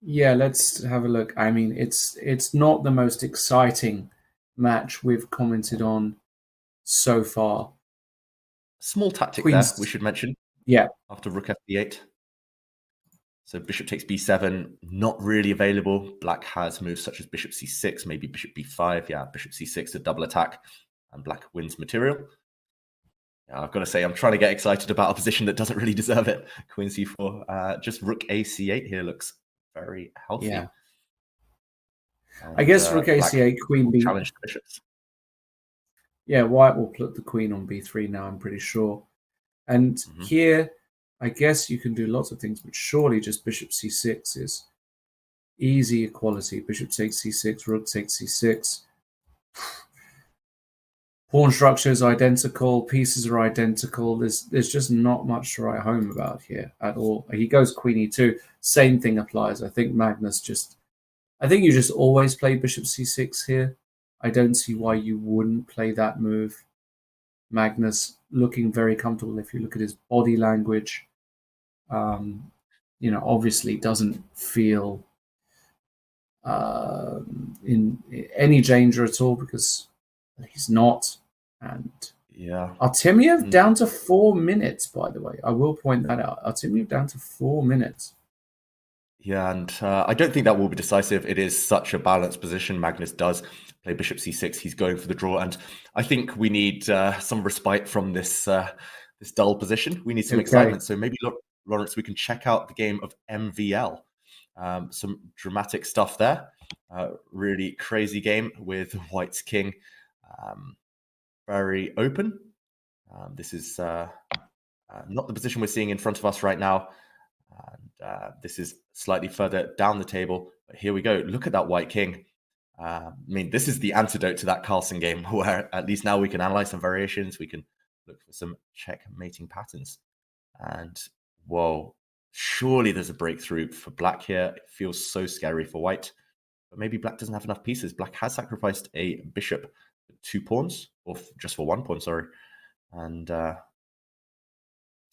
Yeah, let's have a look. It's not the most exciting match we've commented on so far. Small tactic there, we should mention. Yeah. After rook f8. So bishop takes b7, not really available. Black has moves such as bishop c6, maybe bishop b5. Yeah, bishop c6 to double attack, and Black wins material. Yeah, I've got to say, I'm trying to get excited about a position that doesn't really deserve it. Queen c4. Just rook a c8 here looks very healthy. Yeah. And, I guess rook a c8, queen b. Challenge the bishops. Yeah, White will put the queen on b3 now, I'm pretty sure. And here, I guess you can do lots of things, but surely just bishop c6 is easy equality. Bishop takes c6, rook takes c6. Pawn structure is identical, pieces are identical. There's just not much to write home about here at all. He goes queen e2. Same thing applies. I think you just always play bishop c6 here. I don't see why you wouldn't play that move. Magnus looking very comfortable if you look at his body language. Obviously doesn't feel in any danger at all because he's not. And Yeah. Artemiev down to 4 minutes, by the way. I will point that out. Artemiev down to 4 minutes. Yeah, and I don't think that will be decisive. It is such a balanced position. Magnus does play bishop c6. He's going for the draw, and I think we need some respite from this this dull position. We need some excitement. So maybe, Lawrence, we can check out the game of MVL. Some dramatic stuff there. Really crazy game with White's king very open. This is not the position we're seeing in front of us right now. And this is slightly further down the table. But here we go. Look at that White king. I mean, this is the antidote to that Carlsen game, where at least now we can analyze some variations. We can look for some checkmating patterns. And whoa, surely there's a breakthrough for Black here. It feels so scary for White. But maybe Black doesn't have enough pieces. Black has sacrificed a bishop for 2 pawns, or just for 1 pawn, sorry. And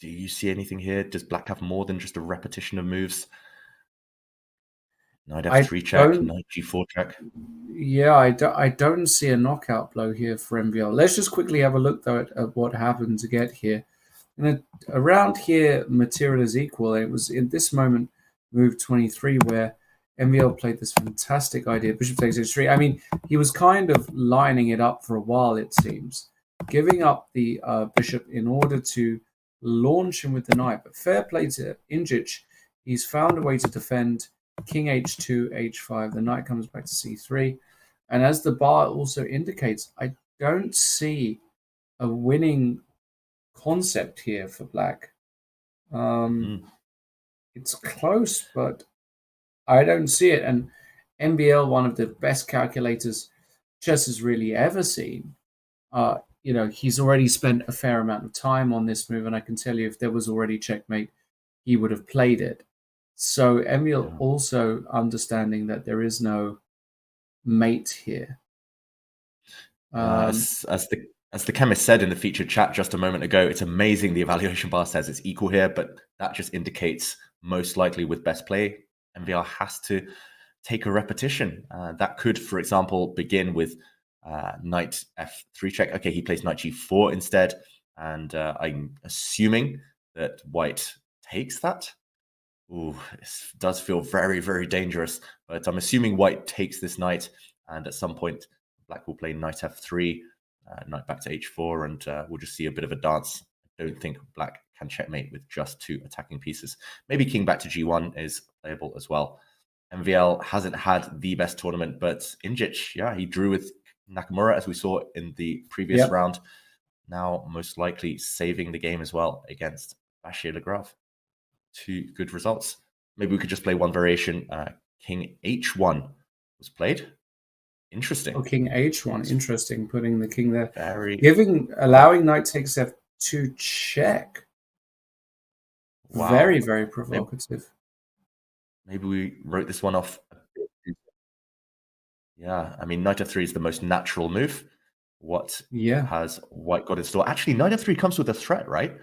do you see anything here? Does Black have more than just a repetition of moves? Knight f3 check, knight g4 check. Yeah, I don't see a knockout blow here for MVL. Let's just quickly have a look, though, at what happened to get here. Around here, material is equal. It was in this moment, move 23, where MVL played this fantastic idea. Bishop takes h3. I mean, he was kind of lining it up for a while, it seems. Giving up the bishop in order to launch him with the knight. But fair play to Anish. He's found a way to defend. King h2, h5. The knight comes back to c3. And as the bar also indicates, I don't see a winning concept here for Black. It's close, but I don't see it. And MBL, one of the best calculators chess has really ever seen, you know, he's already spent a fair amount of time on this move, and I can tell you if there was already checkmate, he would have played it. So Emil also understanding that there is no mate here. As the chemist said in the featured chat just a moment ago, it's amazing the evaluation bar says it's equal here, but that just indicates most likely with best play, MVR has to take a repetition. That could, for example, begin with knight f3 check. Okay, he plays knight g4 instead, and I'm assuming that White takes that. Ooh, it does feel very, very dangerous, but I'm assuming White takes this knight, and at some point Black will play knight f3, knight back to h4, and we'll just see a bit of a dance. I don't think Black can checkmate with just 2 attacking pieces. Maybe king back to g1 is playable as well. MVL hasn't had the best tournament, but Anish, yeah, he drew with Nakamura, as we saw in the previous round. Now, most likely saving the game as well against Vachier-Lagrave. 2 good results. Maybe we could just play one variation. King h1 was played. Interesting. Oh, king h1, interesting. Putting the king there. Allowing knight takes f2 check. Wow. Very, very provocative. Maybe we wrote this one off a bit. Yeah, I mean, knight f3 is the most natural move. What has White got in store? Actually, knight f3 comes with a threat, right?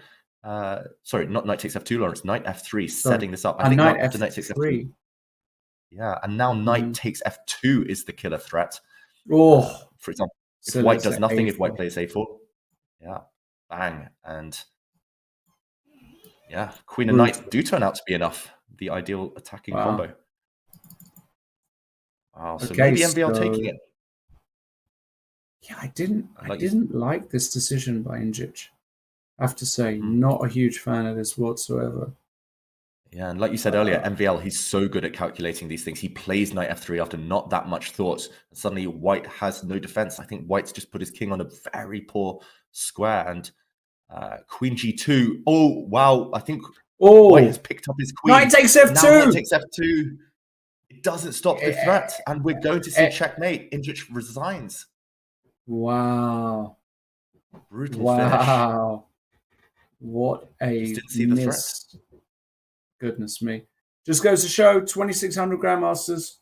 Sorry, not knight takes f2, Lawrence. Knight f3, setting this up. I think knight takes f3. Yeah, and now knight takes f2 is the killer threat. Oh, for example, if White does nothing, if White plays a4, bang, and queen and knight do turn out to be enough. The ideal attacking combo. Wow, so maybe MVL taking it. Yeah, I didn't like this decision by Anish. I have to say, not a huge fan of this whatsoever. Yeah, and like you said earlier, MVL, he's so good at calculating these things. He plays knight f3 after not that much thought. And suddenly White has no defense. I think White's just put his king on a very poor square. And queen g2. Oh, wow. I think White has picked up his queen. Knight takes f2. Now knight takes f2. It doesn't stop the threat. And we're going to see checkmate. Anish resigns. Wow. Brutal finish. What a miss. Goodness me. Just goes to show 2,600 Grandmasters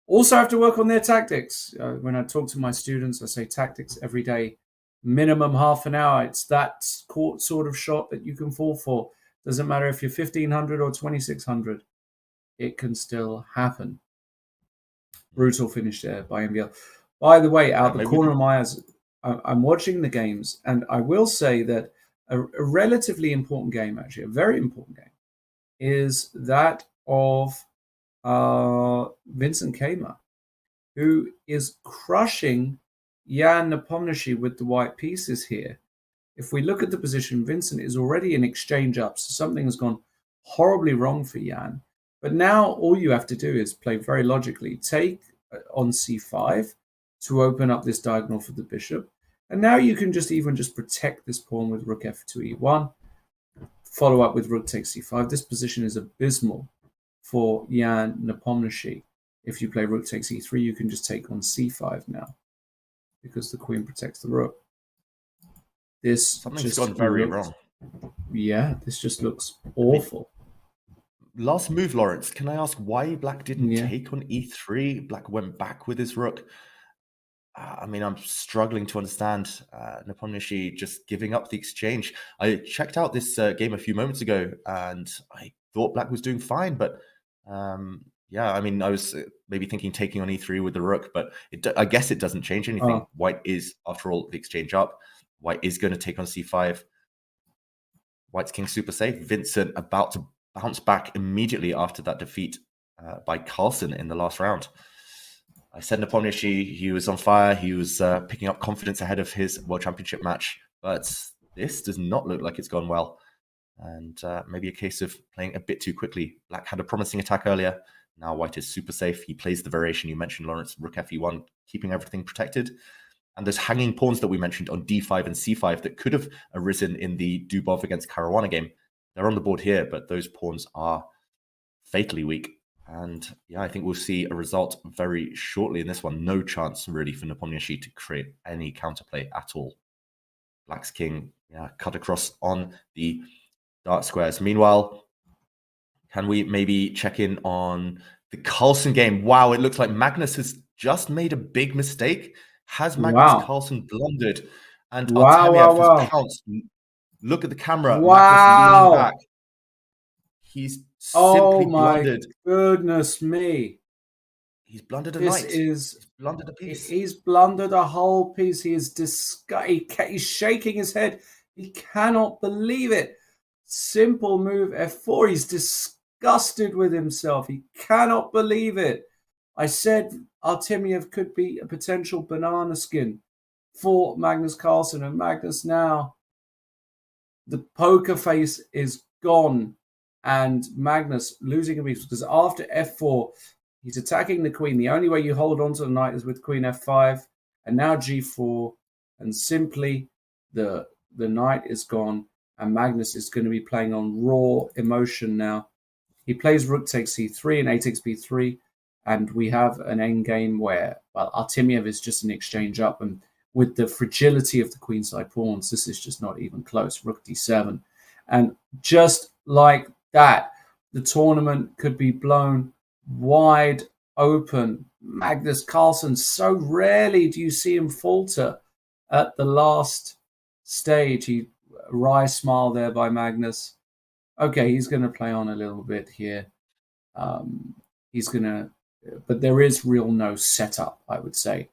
also have to work on their tactics. When I talk to my students, I say tactics every day, minimum half an hour. It's that court sort of shot that you can fall for. Doesn't matter if you're 1,500 or 2,600. It can still happen. Brutal finish there by MVL. By the way, out the corner of my eyes, I'm watching the games, and I will say that a relatively important game, actually, a very important game, is that of Vincent Kaymer, who is crushing Jan Nepomniachtchi with the white pieces here. If we look at the position, Vincent is already in exchange up, so something has gone horribly wrong for Jan. But now all you have to do is play very logically. Take on c5 to open up this diagonal for the bishop. And now you can just protect this pawn with rook f2 e1. Follow up with rook takes c5. This position is abysmal for Jan Nepomniachtchi. If you play rook takes e3, you can just take on c5 now, because the queen protects the rook. Something's gone very wrong. Yeah, this just looks awful. Last move, Lawrence. Can I ask why Black didn't take on e3? Black went back with his rook. I mean, I'm struggling to understand Nepomniachtchi just giving up the exchange. I checked out this game a few moments ago, and I thought Black was doing fine. But yeah, I mean, I was maybe thinking taking on e3 with the rook, but I guess it doesn't change anything. White is, after all, the exchange up. White is going to take on c5. White's king super safe. Vincent about to bounce back immediately after that defeat by Carlsen in the last round. I said Nepomniachtchi, he was on fire. He was picking up confidence ahead of his World Championship match. But this does not look like it's gone well. And maybe a case of playing a bit too quickly. Black had a promising attack earlier. Now White is super safe. He plays the variation you mentioned, Lawrence, rook fe1, keeping everything protected. And there's hanging pawns that we mentioned on d5 and c5 that could have arisen in the Dubov against Caruana game. They're on the board here, but those pawns are fatally weak. And yeah, I think we'll see a result very shortly in this one. No chance really for Nepomniachtchi to create any counterplay at all. Black's king cut across on the dark squares. Meanwhile, can we maybe check in on the Carlsen game? Wow, it looks like Magnus has just made a big mistake. Has Magnus Carlsen blundered? And Artemiev has pounced. Look at the camera. Magnus leaning back. He's simply blundered. Goodness me. He's blundered a knight. He's blundered a piece. He's blundered a whole piece. He is he's shaking his head. He cannot believe it. Simple move f4. He's disgusted with himself. He cannot believe it. I said Artemiev could be a potential banana skin for Magnus Carlsen, and Magnus now, the poker face is gone, and Magnus losing a piece because after f4, he's attacking the queen. The only way you hold on to the knight is with queen f5, and now g4, and simply the knight is gone, and Magnus is going to be playing on raw emotion now. He plays rook takes c3 and a takes b3. And we have an endgame where, Artemiev is just an exchange up. And with the fragility of the queenside pawns, this is just not even close. Rook d7. And just like that, the tournament could be blown wide open. Magnus Carlsen, so rarely do you see him falter at the last stage. A wry smile there by Magnus. Okay, he's going to play on a little bit here. But there is no setup, I would say,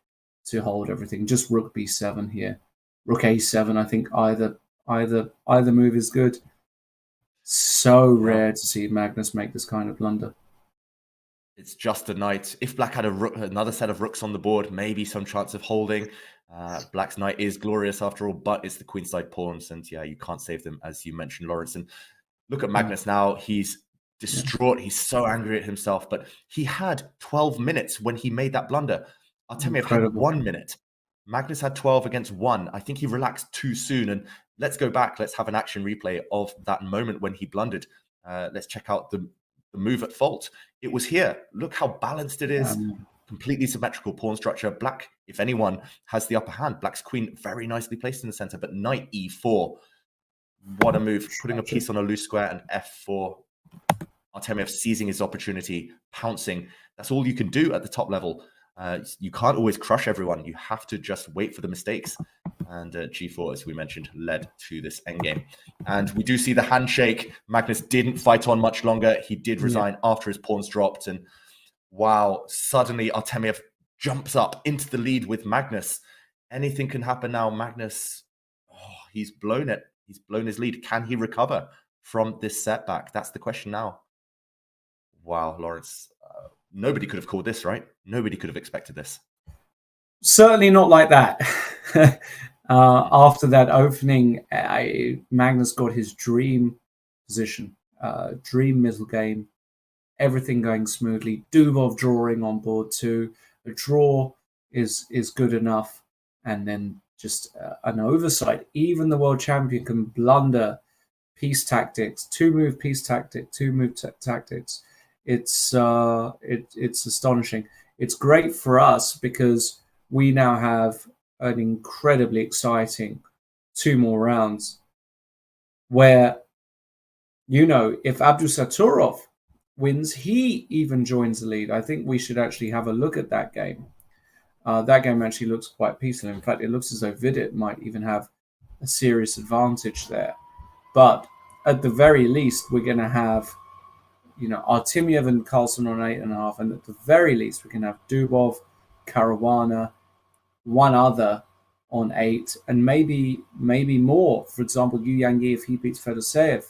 to hold everything. Just rook b7 here. Rook a7, I think either move is good. So rare to see Magnus make this kind of blunder. It's just a knight. If Black had another set of rooks on the board, maybe some chance of holding. Black's knight is glorious after all, but it's the queenside pawns. And yeah, you can't save them, as you mentioned, Lawrence. And look at Magnus now. He's distraught. He's so angry at himself, but he had 12 minutes when he made that blunder. Artemiev had 1 minute. Magnus had 12 against 1. I think he relaxed too soon. And let's go back. Let's have an action replay of that moment when he blundered. Let's check out the move at fault. It was here. Look how balanced it is. Completely symmetrical pawn structure. Black, if anyone, has the upper hand. Black's queen very nicely placed in the center, but knight e4. What a move. Putting a piece on a loose square and f4. Artemiev seizing his opportunity, pouncing. That's all you can do at the top level. You can't always crush everyone. You have to just wait for the mistakes. And g4, as we mentioned, led to this endgame. And we do see the handshake. Magnus didn't fight on much longer. He did resign after his pawns dropped. And wow, suddenly Artemiev jumps up into the lead with Magnus. anything can happen now. Magnus, he's blown it. He's blown his lead. Can he recover from this setback? That's the question now. Wow, Lawrence. Nobody could have called this, right? Nobody could have expected this. Certainly not like that. After that opening, Magnus got his dream position, dream middle game, everything going smoothly. Dubov drawing on board too. A draw is good enough, and then just an oversight. Even the world champion can blunder piece tactics, two-move piece tactic, two-move tactics. It's astonishing. It's great for us because we now have an incredibly exciting 2 more rounds where, if Abdusattorov wins, he even joins the lead. I think we should actually have a look at that game. That game actually looks quite peaceful. In fact, it looks as though Vidit might even have a serious advantage there. But at the very least, we're going to have Artemiev and Carlsen on 8.5, and at the very least, we can have Dubov, Caruana, one other on 8, and maybe more. For example, Yu Yangyi, if he beats Fedoseev,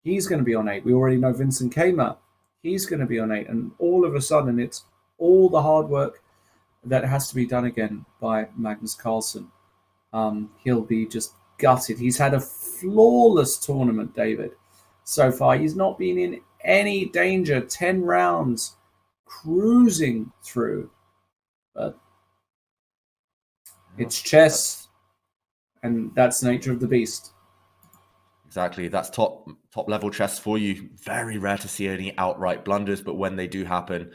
he's going to be on 8. We already know Vincent Kama, he's going to be on 8, and all of a sudden, it's all the hard work that has to be done again by Magnus Carlsen. He'll be just gutted. He's had a flawless tournament, David. So far, he's not been in any danger. 10 rounds, cruising through. But it's chess, and that's the nature of the beast. Exactly. That's top level chess for you. Very rare to see any outright blunders, but when they do happen,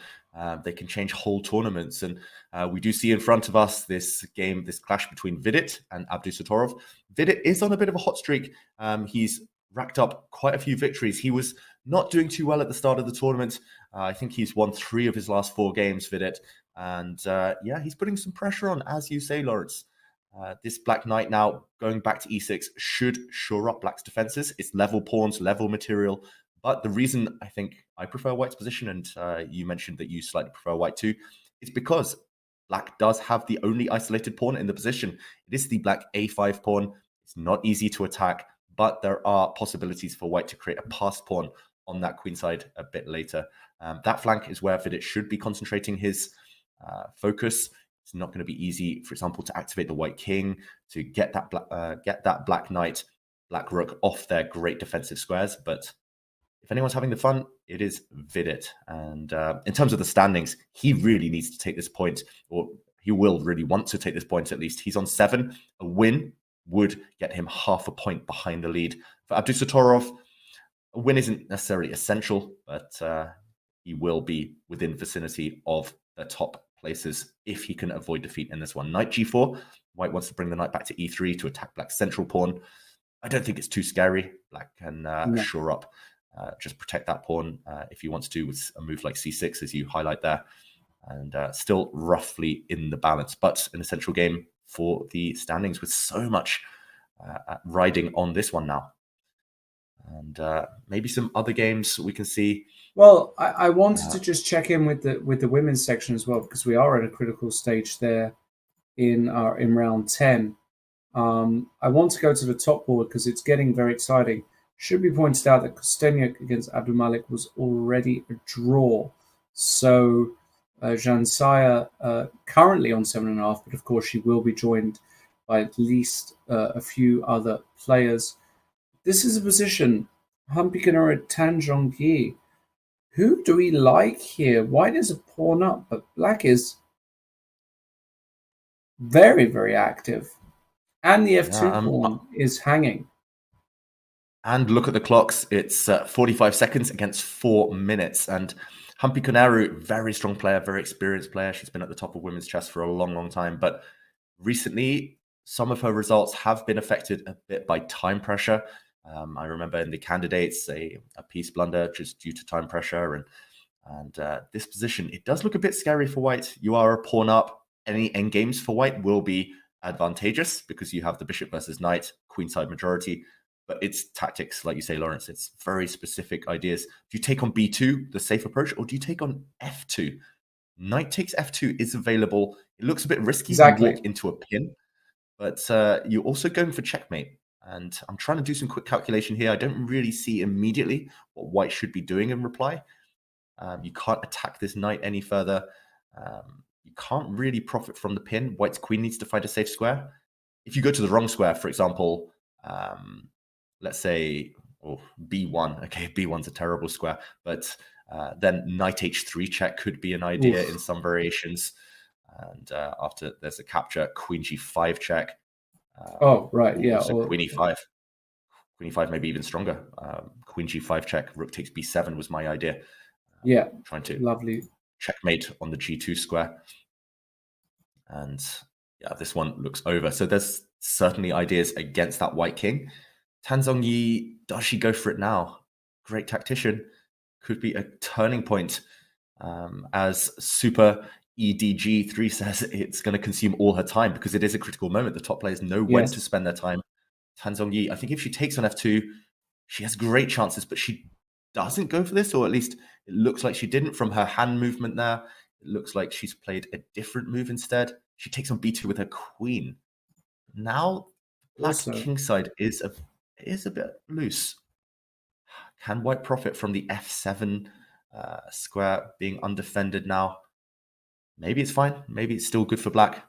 they can change whole tournaments. And we do see in front of us this clash between Vidit and Abdusattorov. Vidit is on a bit of a hot streak. He's racked up quite a few victories. He was not doing too well at the start of the tournament. I think he's won 3 of his last 4 games, Vidit. And he's putting some pressure on, as you say, Lawrence. This Black Knight now going back to e6 should shore up Black's defenses. It's level pawns, level material. But the reason I think I prefer White's position, and you mentioned that you slightly prefer White too, is because Black does have the only isolated pawn in the position. It is the Black a5 pawn. It's not easy to attack, but there are possibilities for White to create a passed pawn on that queenside a bit later. That flank is where Vidit should be concentrating his focus. It's not going to be easy, for example, to activate the White King, to get that Black Knight, Black Rook off their great defensive squares. But if anyone's having the fun, it is Vidit. And in terms of the standings, he really needs to take this point, or he will really want to take this point at least. He's on 7. A win would get him half a point behind the lead. For Abdusattorov, a win isn't necessarily essential, but he will be within vicinity of the top places if he can avoid defeat in this one. Knight g4. White wants to bring the knight back to e3 to attack Black's central pawn. I don't think it's too scary. Black can shore up, just protect that pawn if he wants to with a move like c6, as you highlight there, and still roughly in the balance. But an essential game for the standings with so much riding on this one now. And maybe some other games we can see. Well, I wanted to just check in with the women's section as well, because we are at a critical stage there in round 10. I want to go to the top board because it's getting very exciting. Should be pointed out that Kosteniuk against Abdulmalik was already a draw. So Jansaya currently on 7.5, but of course she will be joined by at least a few other players. This is a position, Hampikanura Tanjongi. Who do we like here? White is a pawn up, but Black is very, very active. And the f2 pawn is hanging. And look at the clocks. It's 45 seconds against 4 minutes. And Hampikanura, very strong player, very experienced player. She's been at the top of women's chess for a long, long time. But recently, some of her results have been affected a bit by time pressure. I remember in the candidates, a piece blunder just due to time pressure. And this position, it does look a bit scary for White. You are a pawn up. Any endgames for White will be advantageous because you have the bishop versus knight, queenside majority. But it's tactics, like you say, Lawrence. It's very specific ideas. Do you take on b2, the safe approach, or do you take on f2? Knight takes f2 is available. It looks a bit risky. Exactly. You walk into a pin. but you're also going for checkmate. And I'm trying to do some quick calculation here. I don't really see immediately what white should be doing in reply. You can't attack this knight any further. You can't really profit from the pin. White's queen needs to find a safe square. If you go to the wrong square, for example, let's say b1. Okay, b1's a terrible square, but then knight h3 check could be an idea in some variations. And after there's a capture, queen g5 check. Yeah. So queen e5. Queen e5 maybe even stronger. Queen g5 check, rook takes b7 was my idea. Trying to lovely checkmate on the g2 square. And yeah, this one looks over. So there's certainly ideas against that white king. Tan Zhongyi, does she go for it now? Great tactician. Could be a turning point. As Super EDG3 says, it's going to consume all her time because it is a critical moment. The top players know when to spend their time. Tan Zhongyi, I think if she takes on f2, she has great chances, but she doesn't go for this, or at least it looks like she didn't from her hand movement there. It looks like she's played a different move instead. She takes on b2 with her queen. Now, black kingside is a bit loose. Can white profit from the f7 square being undefended now? Maybe it's fine. Maybe it's still good for black.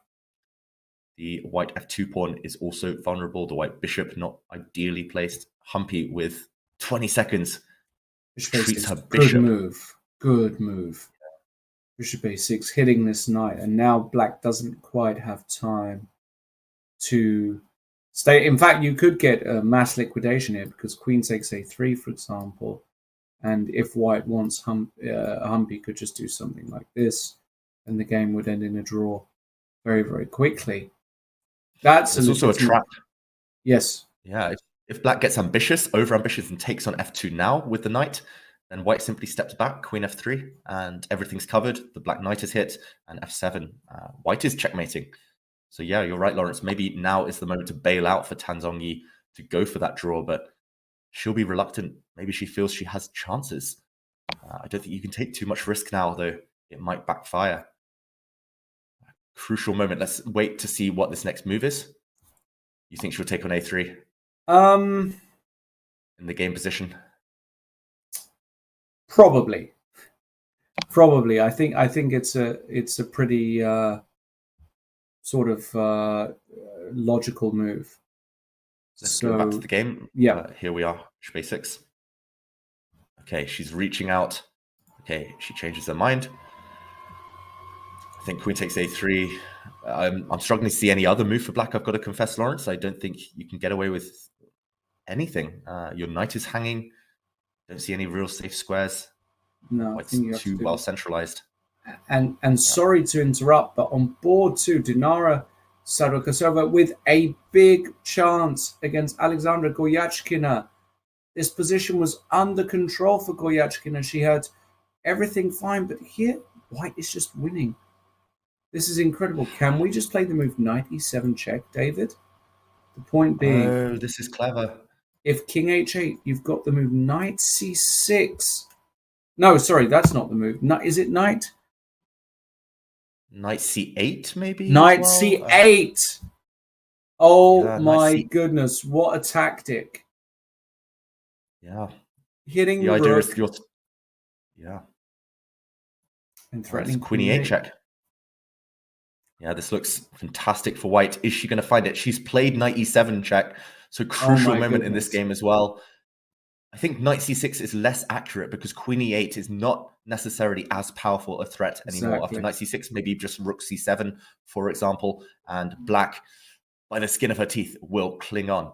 The white f2 pawn is also vulnerable. The white bishop not ideally placed. Humpy with 20 seconds. Treats her bishop. Good move. Bishop a6 hitting this knight. And now black doesn't quite have time to stay. In fact, you could get a mass liquidation here because queen takes a3, for example. And if white wants Humpy could just do something like this, and the game would end in a draw very, very quickly. That's also a trap. Yes. Yeah. If black gets ambitious, over-ambitious, and takes on f2 now with the knight, then white simply steps back, queen f3, and everything's covered. The black knight is hit, and f7. White is checkmating. So yeah, you're right, Lawrence. Maybe now is the moment to bail out for Tan Zhongyi to go for that draw, but she'll be reluctant. Maybe she feels she has chances. I don't think you can take too much risk now, though. It might backfire. Crucial moment. Let's wait to see what this next move is. You think she'll take on a3? In the game position? Probably. I think it's a pretty sort of logical move. Let's go back to the game. Yeah. Here we are. Bishop a6. Okay, she's reaching out. Okay, she changes her mind. I think queen takes a3. I'm struggling to see any other move for black, I've got to confess, Lawrence. I don't think you can get away with anything. Your knight is hanging. Don't see any real safe squares. No, it's too well centralized. And sorry to interrupt, but on board too, Dinara Sadokasova with a big chance against Alexandra Goryachkina. This position was under control for Goryachkina. She had everything fine, but here white is just winning. This is incredible. Can we just play the move knight e7 check, David? The point being... Oh, this is clever. If king h8, you've got the move knight c6. No, sorry, that's not the move. Is it knight? Knight c8, maybe? Knight c8! My goodness, what a tactic. Yeah. Hitting the idea is and threatening queen e8 check. Yeah, this looks fantastic for white. Is she going to find it? She's played knight e7 check. So crucial moment in this game as well. I think knight c6 is less accurate because queen e8 is not necessarily as powerful a threat anymore. After knight c6, maybe just rook c7, for example, and black, by the skin of her teeth, will cling on.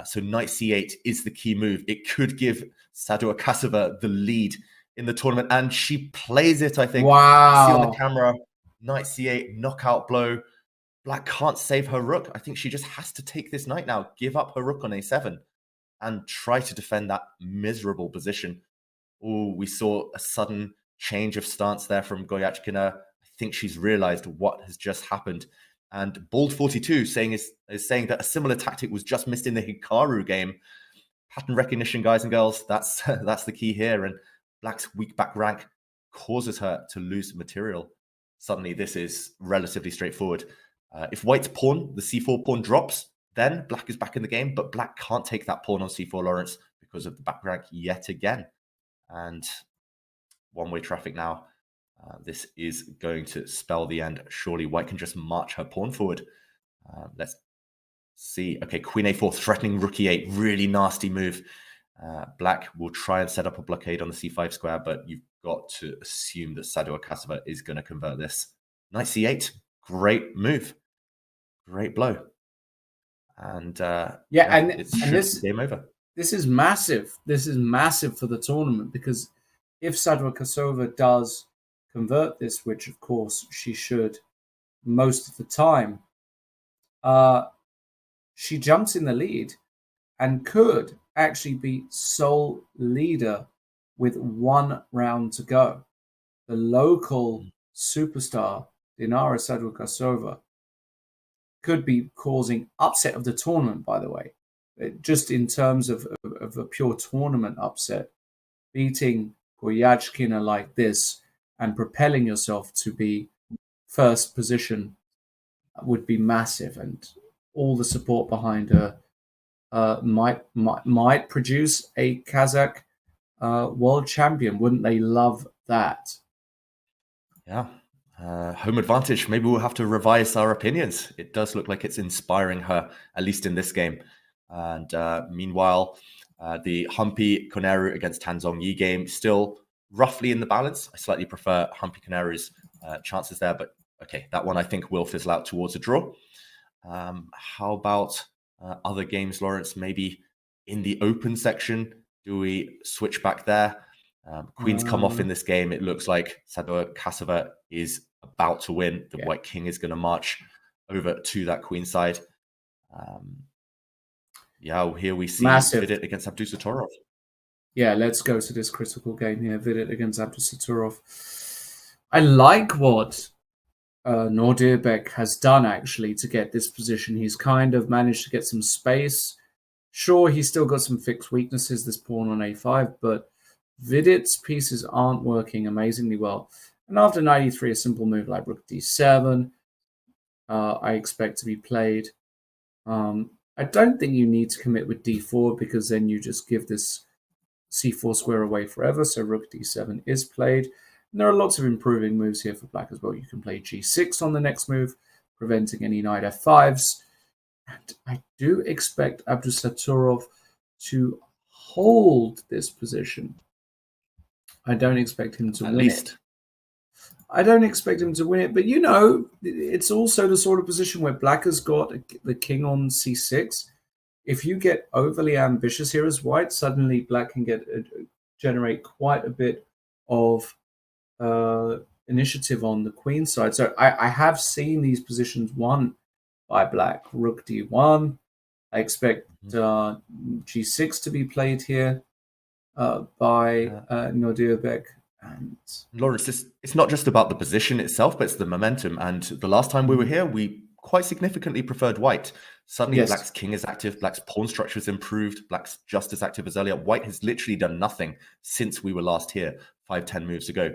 So knight c8 is the key move. It could give Sadokasova the lead in the tournament, and she plays it, I think. Wow. See on the camera, knight c8, knockout blow. Black can't save her rook. I think she just has to take this knight now, give up her rook on a7, and try to defend that miserable position. Oh, we saw a sudden change of stance there from Goryachkina. I think she's realized what has just happened. And Bald42 is saying that a similar tactic was just missed in the Hikaru game. Pattern recognition, guys and girls, that's the key here. And black's weak back rank causes her to lose material. Suddenly, this is relatively straightforward. If white's pawn, the c4 pawn drops, then black is back in the game, but black can't take that pawn on c4, Lawrence, because of the back rank yet again. And one-way traffic now. This is going to spell the end. Surely white can just march her pawn forward. Let's see. Okay, queen a4, threatening rook e8. Really nasty move. Black will try and set up a blockade on the c5 square, but you've got to assume that Saduakasova is going to convert this. Knight c8. Great move. Great blow. And this game over. This is massive. This is massive for the tournament, because if Saduakasova does convert this, which of course she should most of the time, she jumps in the lead and could actually be sole leader with 1 round to go. The local superstar, Dinara Saduakasova, could be causing upset of the tournament, by the way. Just in terms of a pure tournament upset, beating Goyachkina like this and propelling yourself to be first position would be massive, and all the support behind her might produce a Kazakh world champion. Wouldn't they love that? Yeah. Home advantage. Maybe we'll have to revise our opinions. It does look like it's inspiring her, at least in this game. And meanwhile, the Humpy Koneru against Tan Zhongyi game still roughly in the balance. I slightly prefer Humpy Koneru's chances there, but okay, that one I think will fizzle out towards a draw. How about other games, Lawrence? Maybe in the open section, do we switch back there? Queen's come off in this game. It looks like Saduakasova is about to win. The white king is going to march over to that queen side. Here we see Vidit against Abdusattorov. Yeah, let's go to this critical game here. Vidit against Abdusattorov. I like what Nordirbek has done, actually, to get this position. He's kind of managed to get some space. Sure, he's still got some fixed weaknesses, this pawn on a5, but Vidit's pieces aren't working amazingly well. And after knight e3, a simple move like rook d7, I expect to be played. I don't think you need to commit with d4, because then you just give this c4 square away forever. So rook d7 is played. And there are lots of improving moves here for black as well. You can play g6 on the next move, preventing any knight f5s. And I do expect Abdusattorov to hold this position. I don't expect him to win it. I don't expect him to win it, but you know, it's also the sort of position where black has got the king on c6. If you get overly ambitious here as white, suddenly black can generate quite a bit of initiative on the queen side. So I have seen these positions won by black. Rook d1. I expect g6 to be played here by Nordirbek. And Lawrence, it's not just about the position itself, but it's the momentum. And the last time we were here, we quite significantly preferred white. Suddenly, black's king is active, black's pawn structure is improved, black's just as active as earlier. White has literally done nothing since we were last here 5-10 moves ago.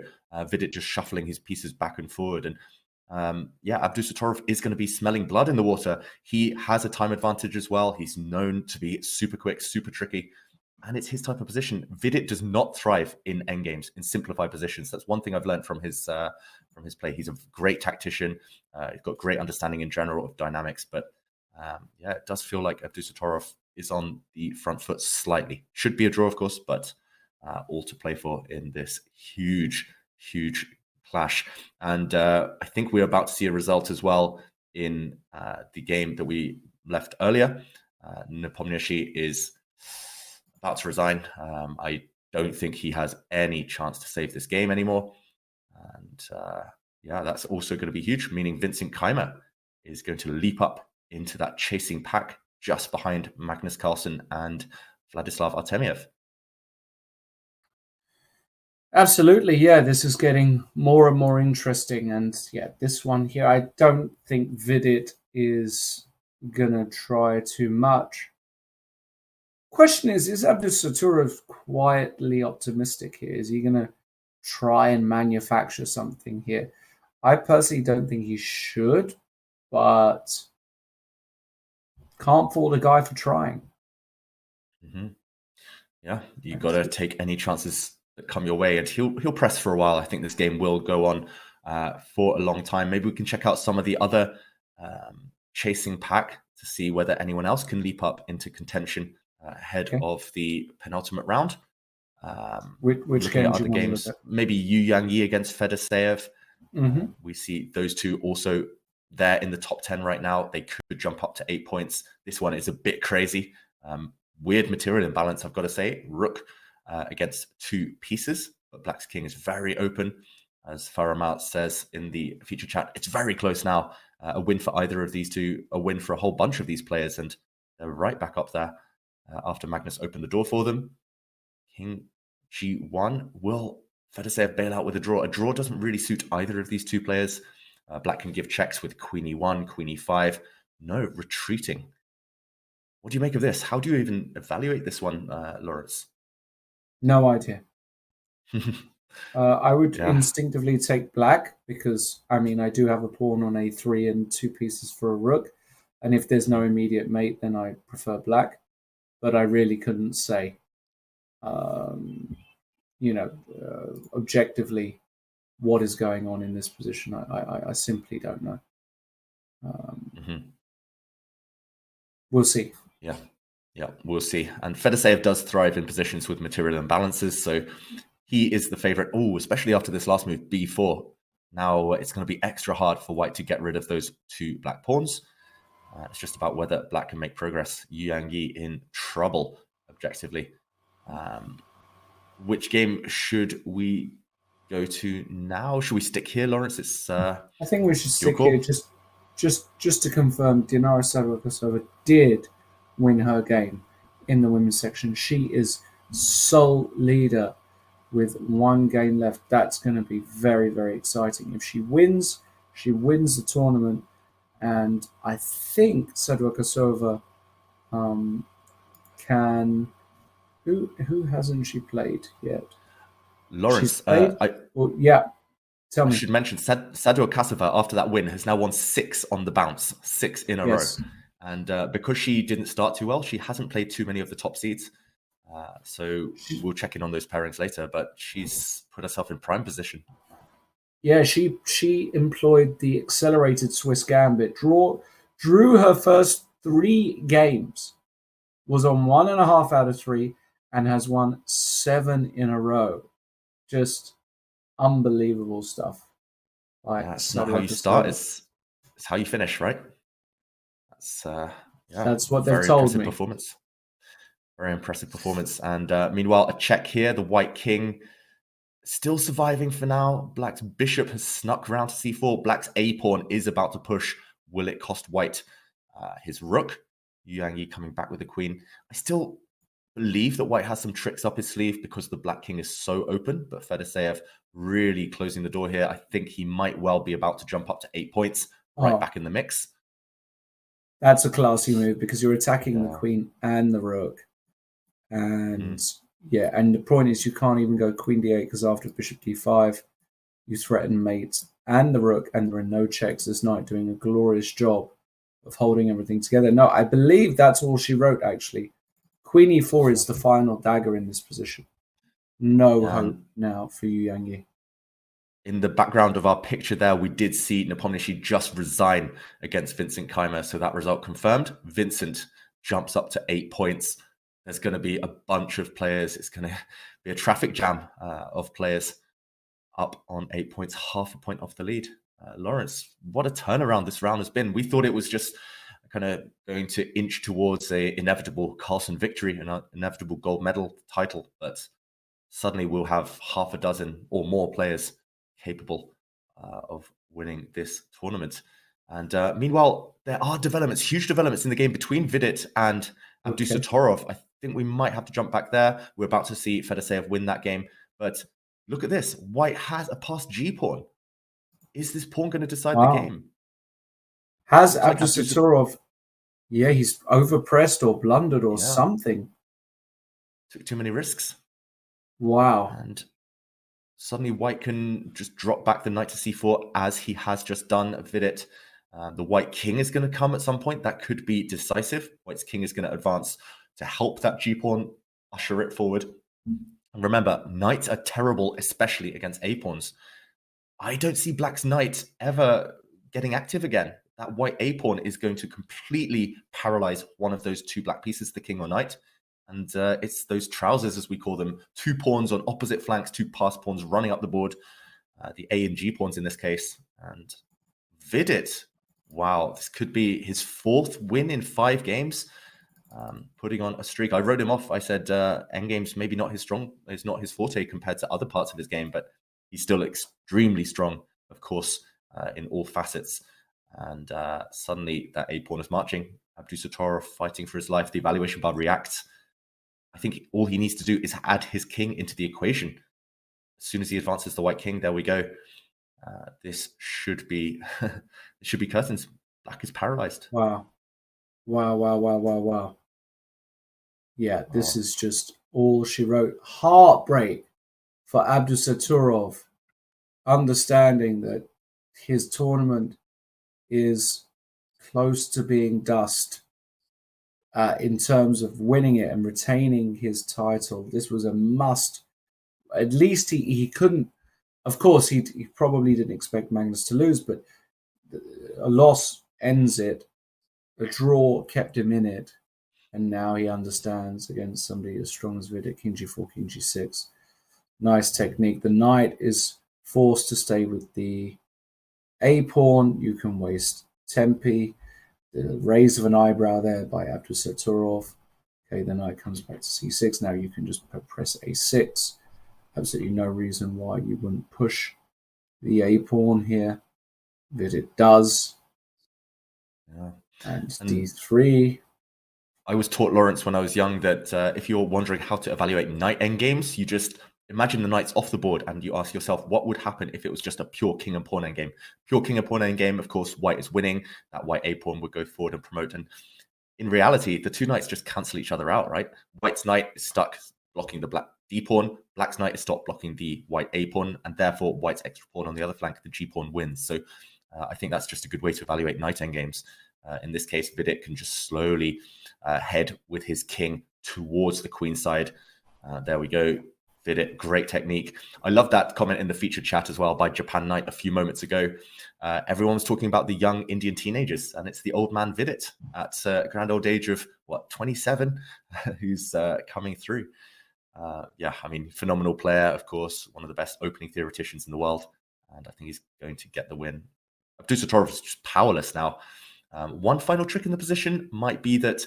Vidit just shuffling his pieces back and forward. And Abdusattorov is going to be smelling blood in the water. He has a time advantage as well. He's known to be super quick, super tricky. And it's his type of position. Vidit does not thrive in endgames, in simplified positions. That's one thing I've learned from his play. He's a great tactician. He's got great understanding in general of dynamics. But it does feel like Abdusattorov is on the front foot slightly. Should be a draw, of course, but all to play for in this huge, huge clash. And I think we're about to see a result as well in the game that we left earlier. Nepomniachtchi is about to resign. I don't think he has any chance to save this game anymore. And that's also going to be huge, meaning Vincent Keimer is going to leap up into that chasing pack just behind Magnus Carlsen and Vladislav Artemiev. Absolutely, this is getting more and more interesting. And this one here, I don't think Vidit is going to try too much. Question is Abdusattorov quietly optimistic here? Is he going to try and manufacture something here? I personally don't think he should, but can't fault a guy for trying. Mm-hmm. Yeah, you got to take any chances that come your way, and he'll press for a while. I think this game will go on for a long time. Maybe we can check out some of the other chasing pack to see whether anyone else can leap up into contention ahead of the penultimate round. Which looking games at other games, maybe Yu Yangyi against Fedoseev. Mm-hmm. We see those two also there in the top 10 right now. They could jump up to 8 points. This one is a bit crazy. Weird material imbalance, I've got to say. Rook against 2 pieces, but Black's king is very open. As Faramat says in the feature chat, it's very close now. A win for either of these two, a win for a whole bunch of these players, and they're right back up there after Magnus opened the door for them. King G1. Will Fedoseev bail out with a draw? A draw doesn't really suit either of these two players. Black can give checks with Queen E1, Queen E5. No, retreating. What do you make of this? How do you even evaluate this one, Lawrence? No idea. I would instinctively take Black because, I mean, I do have a pawn on A3 and 2 pieces for a rook. And if there's no immediate mate, then I prefer Black. But I really couldn't say, objectively what is going on in this position. I simply don't know. We'll see. Yeah, we'll see. And Fedoseev does thrive in positions with material imbalances, so he is the favorite. Oh, especially after this last move, B4. Now it's going to be extra hard for White to get rid of those 2 black pawns. It's just about whether Black can make progress. Yu Yangyi in trouble, objectively. Which game should we go to now? Should we stick here, Lawrence? It's I think we should stick here just to confirm. Dinara Savakosova did win her game in the women's section. She is sole leader with 1 game left. That's going to be very, very exciting. If she wins the tournament, and I think Savakosova can. Who hasn't she played yet? Lawrence, tell me. I should mention Savakosova after that win has now won 6 on the bounce, 6 in a row. And because she didn't start too well, she hasn't played too many of the top seeds. So we'll check in on those pairings later, but she's put herself in prime position. Yeah, she employed the accelerated Swiss gambit, drew her first 3 games, was on 1.5 out of 3, and has won 7 in a row. Just unbelievable stuff. It's not how you start, it's how you finish, right? That's what they've told me. Very impressive performance. And meanwhile, a check here. The White King still surviving for now. Black's bishop has snuck round to C4. Black's A pawn is about to push. Will it cost White his rook? Yu Yangyi coming back with the queen. I still believe that White has some tricks up his sleeve because the Black King is so open, but Fedoseev really closing the door here. I think he might well be about to jump up to 8 points, right back in the mix. That's a classy move because you're attacking the queen and the rook. And and the point is you can't even go queen d8 because after bishop d5, you threaten mates and the rook, and there are no checks this knight, doing a glorious job of holding everything together. No, I believe that's all she wrote, actually. Queen e4 is the final dagger in this position. No hope now for Yu Yangyi. In the background of our picture there, we did see Nepomniachtchi just resign against Vincent Keimer, so that result confirmed. Vincent jumps up to 8 points. There's going to be a bunch of players. It's going to be a traffic jam of players up on 8 points, half a point off the lead. Lawrence, what a turnaround this round has been. We thought it was just kind of going to inch towards an inevitable Carlsen victory, an inevitable gold medal title, but suddenly we'll have half a dozen or more players capable of winning this tournament. And meanwhile, there are developments, huge developments in the game between Vidit and Abdusattorov. I think we might have to jump back there. We're about to see Fedoseev win that game. But look at this. White has a passed G pawn. Is this pawn going to decide the game? Has Abdusattorov... Yeah, he's overpressed or blundered or something. Took too many risks. Wow. And suddenly White can just drop back the knight to c4 as he has just done. Vidit The white king is going to come at some point. That could be decisive. White's king is going to advance to help that g-pawn usher it forward. And remember, knights are terrible, especially against a-pawns. I don't see black's knight ever getting active again. That white a-pawn is going to completely paralyze one of those two black pieces, the king or knight. And it's those trousers, as we call them, 2 pawns on opposite flanks, 2 pass pawns running up the board, the A and G pawns in this case. And Vidit, wow, this could be his 4th win in 5 games, putting on a streak. I wrote him off. I said endgame's maybe not his it's not his forte compared to other parts of his game, but he's still extremely strong, of course, in all facets. And suddenly that a-pawn is marching. Abdusattorov fighting for his life. The evaluation bar reacts. I think all he needs to do is add his king into the equation. As soon as he advances the white king, there we go. This should be it should be curtains. Black is paralyzed. Wow. Yeah, this is just all she wrote. Heartbreak for Abdusattorov, understanding that his tournament is close to being dust in terms of winning it and retaining his title. This was a must. At least he couldn't. Of course, he probably didn't expect Magnus to lose, but a loss ends it. A draw kept him in it. And now he understands against somebody as strong as Vidit. King G4, King G6. Nice technique. The knight is forced to stay with the a-pawn. You can waste tempi. The raise of an eyebrow there by Abdusattorov. Okay, the knight comes back to c6. Now you can just press a6. Absolutely no reason why you wouldn't push the a-pawn here. Vidit does. Yeah. And d3. I was taught, Lawrence, when I was young, that if you're wondering how to evaluate knight endgames, you just imagine the knight's off the board and you ask yourself, what would happen if it was just a pure king and pawn endgame? Pure king and pawn endgame, of course, white is winning. That white a-pawn would go forward and promote. And in reality, the two knights just cancel each other out, right? White's knight is stuck blocking the black d-pawn. Black's knight is stopped blocking the white a-pawn. And therefore, white's extra pawn on the other flank, the g-pawn wins. So I think that's just a good way to evaluate knight endgames. In this case, Vidit can just slowly head with his king towards the queen side. There we go. Vidit, great technique. I love that comment in the featured chat as well by Japan Knight a few moments ago. Everyone was talking about the young Indian teenagers, and it's the old man Vidit at a grand old age of, 27, who's coming through. Yeah, I mean, phenomenal player, of course, one of the best opening theoreticians in the world, and I think he's going to get the win. Abdusattorov is just powerless now. One final trick in the position might be that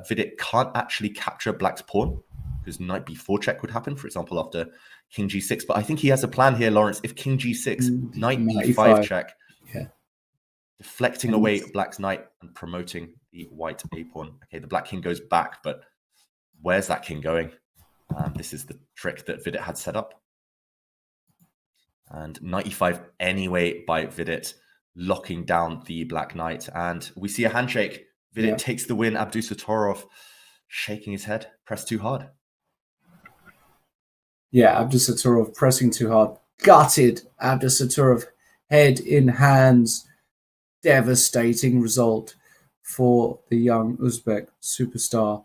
Vidit can't actually capture black's pawn, because knight b4 check would happen, for example, after king g6. But I think he has a plan here, Lawrence. If king g6, knight e5 check, deflecting away black's knight and promoting the white a-pawn. Okay, the black king goes back, but where's that king going? This is the trick that Vidit had set up. And knight e5 anyway by Vidit, locking down the black knight. And we see a handshake. Vidit takes the win. Abdusattorov shaking his head. Press too hard. Yeah, Abdusattorov pressing too hard. Gutted. Abdusattorov head in hands. Devastating result for the young Uzbek superstar.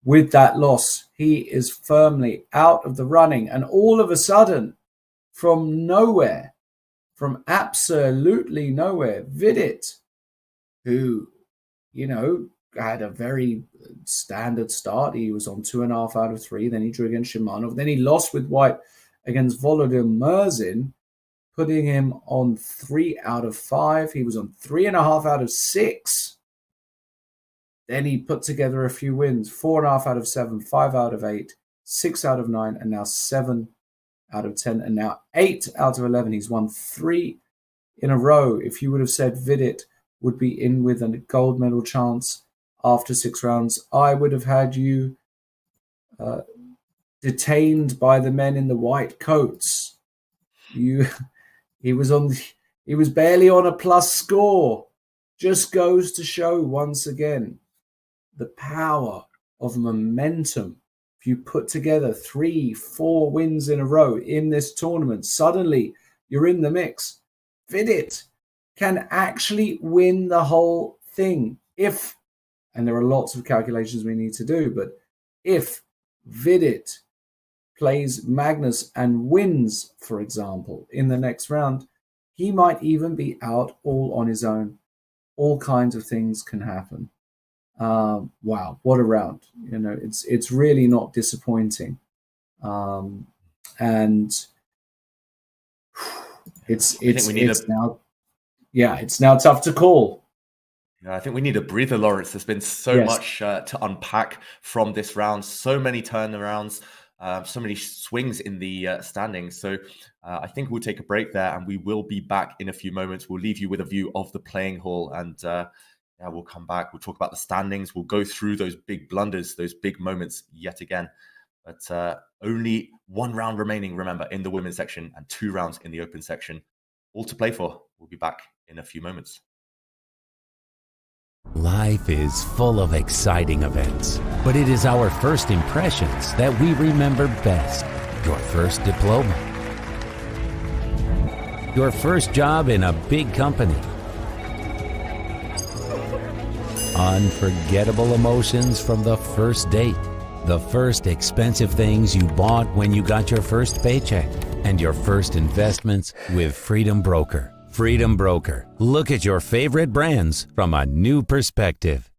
With that loss, he is firmly out of the running. And all of a sudden, from nowhere, from absolutely nowhere, Vidit, who, had a very standard start. He was on 2.5 out of 3. Then he drew against Shimanov. Then he lost with white against Volodymyr Murzin, putting him on 3 out of 5. He was on 3.5 out of 6. Then he put together a few wins. 4.5 out of 7, 5 out of 8, 6 out of 9, and now 7 out of 10, and now 8 out of 11. He's won 3 in a row. If you would have said Vidit would be in with a gold medal chance after 6 rounds, I would have had you detained by the men in the white coats. He was barely on a plus score. Just goes to show once again the power of momentum. If you put together 3, 4 wins in a row in this tournament, suddenly you're in the mix. Vidit can actually win the whole thing. If, and there are lots of calculations we need to do, but if Vidit plays Magnus and wins, for example, in the next round, he might even be out all on his own. All kinds of things can happen. Wow, what a round! You know, it's really not disappointing, and it's now tough to call. Yeah, I think we need a breather, Lawrence. There's been so much to unpack from this round. So many turnarounds, so many swings in the standings. So I think we'll take a break there, and we will be back in a few moments. We'll leave you with a view of the playing hall, and we'll come back. We'll talk about the standings. We'll go through those big blunders, those big moments yet again. But only one round remaining, remember, in the women's section and 2 rounds in the open section. All to play for. We'll be back in a few moments. Life is full of exciting events, but it is our first impressions that we remember best. Your first diploma, your first job in a big company, unforgettable emotions from the first date, the first expensive things you bought when you got your first paycheck, and your first investments with Freedom Broker. Freedom Broker. Look at your favorite brands from a new perspective.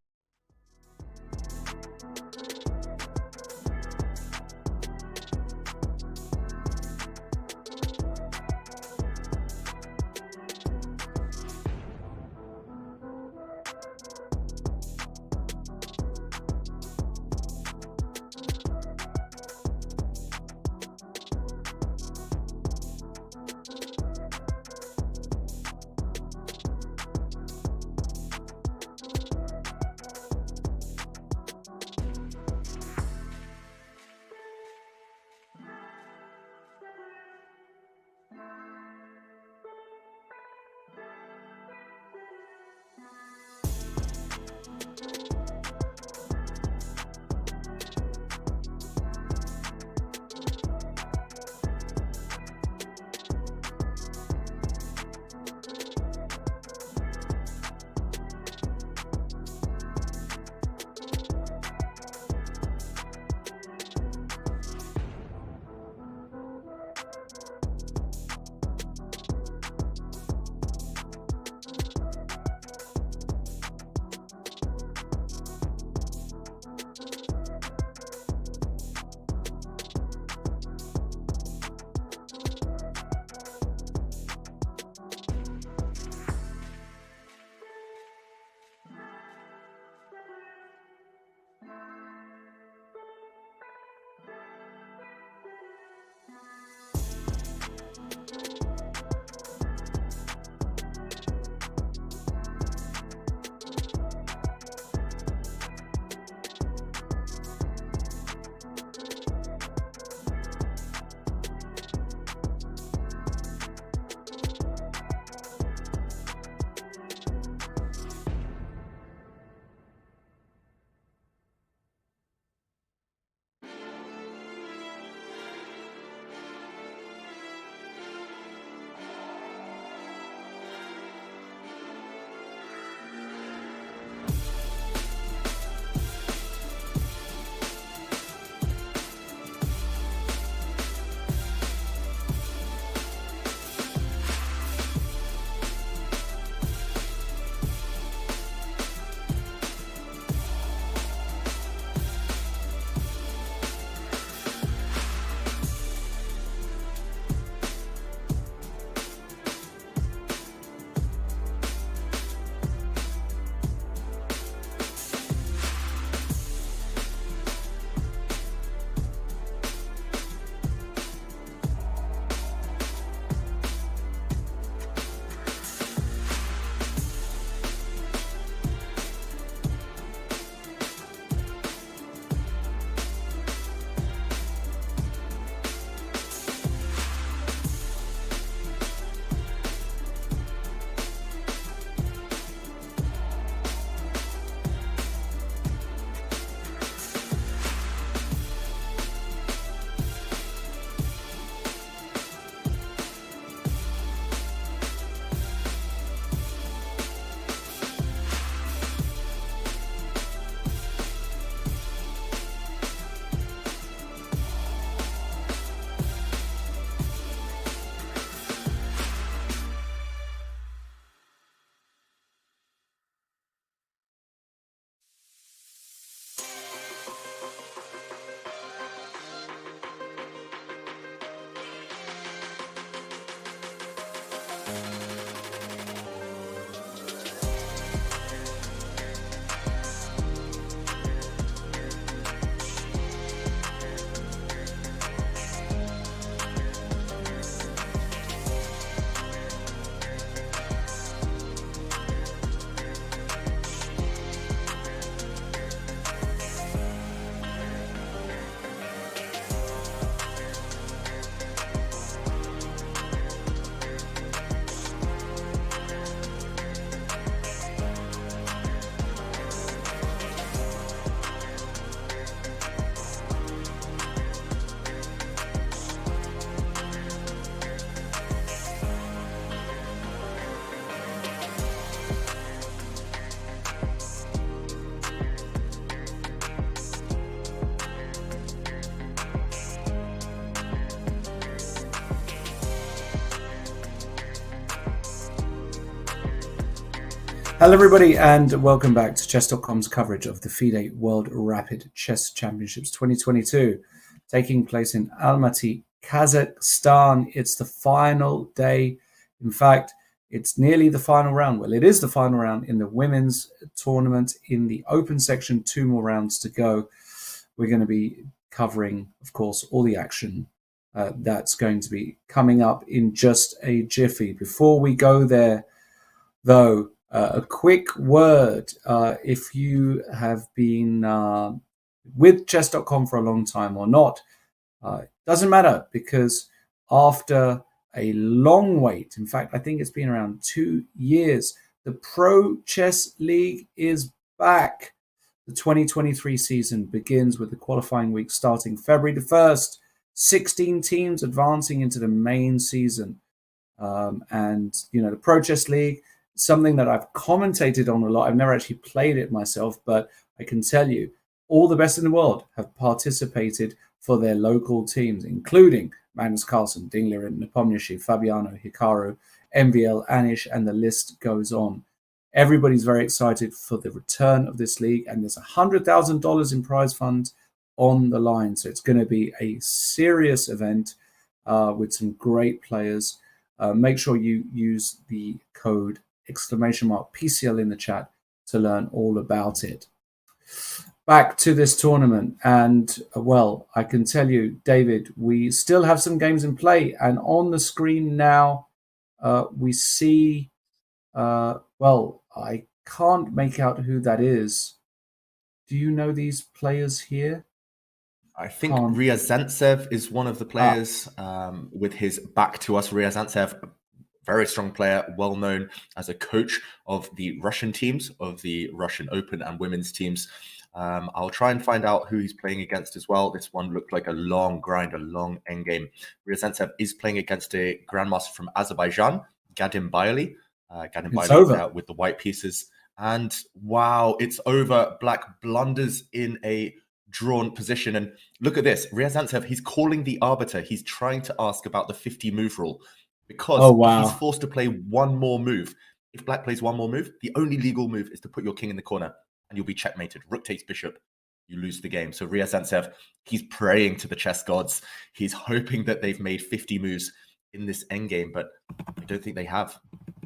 Hello, everybody, and welcome back to Chess.com's coverage of the FIDE World Rapid Chess Championships 2022, taking place in Almaty, Kazakhstan. It's the final day. In fact, it's nearly the final round. Well, it is the final round in the women's tournament. In the open section, 2 more rounds to go. We're going to be covering, of course, all the action that's going to be coming up in just a jiffy. Before we go there, though, a quick word. If you have been with Chess.com for a long time or not, doesn't matter, because after a long wait, in fact, I think it's been around 2 years, the Pro Chess League is back. The 2023 season begins with the qualifying week starting February the 1st, 16 teams advancing into the main season. And, you know, the Pro Chess League, something that I've commentated on a lot. I've never actually played it myself, but I can tell you all the best in the world have participated for their local teams, including Magnus, Carlsen, Dingler, Nepomniachtchi, Fabiano, Hikaru, MVL, Anish, and the list goes on. Everybody's very excited for the return of this league, and there's $100,000 in prize funds on the line. So it's going to be a serious event with some great players. Make sure you use the code !PCL in the chat to learn all about it. Back to this tournament, and well, I can tell you, David, we still have some games in play, and on the screen now we see, well, I can't make out who that is. Do you know these players here? I think Ryazantsev is one of the players with his back to us. Ryazantsev, very strong player, well known as a coach of the Russian teams, of the Russian Open and women's teams. I'll try and find out who he's playing against as well. This one looked like a long grind, a long endgame. Ryazantsev is playing against a grandmaster from Azerbaijan, Gadim Bayali. Gadim Bayali with the white pieces. And wow, it's over. Black blunders in a drawn position. And look at this. Ryazantsev, he's calling the arbiter. He's trying to ask about the 50 move rule, because he's forced to play one more move. If Black plays one more move, the only legal move is to put your king in the corner and you'll be checkmated. Rook takes bishop, you lose the game. So Ryazantsev, he's praying to the chess gods. He's hoping that they've made 50 moves in this endgame, but I don't think they have.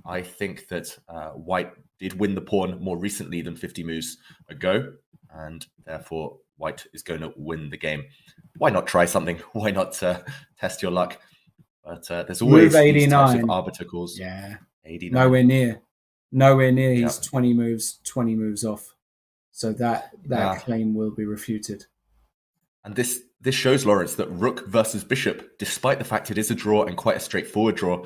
I think that White did win the pawn more recently than 50 moves ago, and therefore White is going to win the game. Why not try something? Why not test your luck? But there's always these types of arbiter calls. Yeah, 89. Nowhere near. He's 20 moves off. So that claim will be refuted. And this shows, Lawrence, that Rook versus Bishop, despite the fact it is a draw and quite a straightforward draw,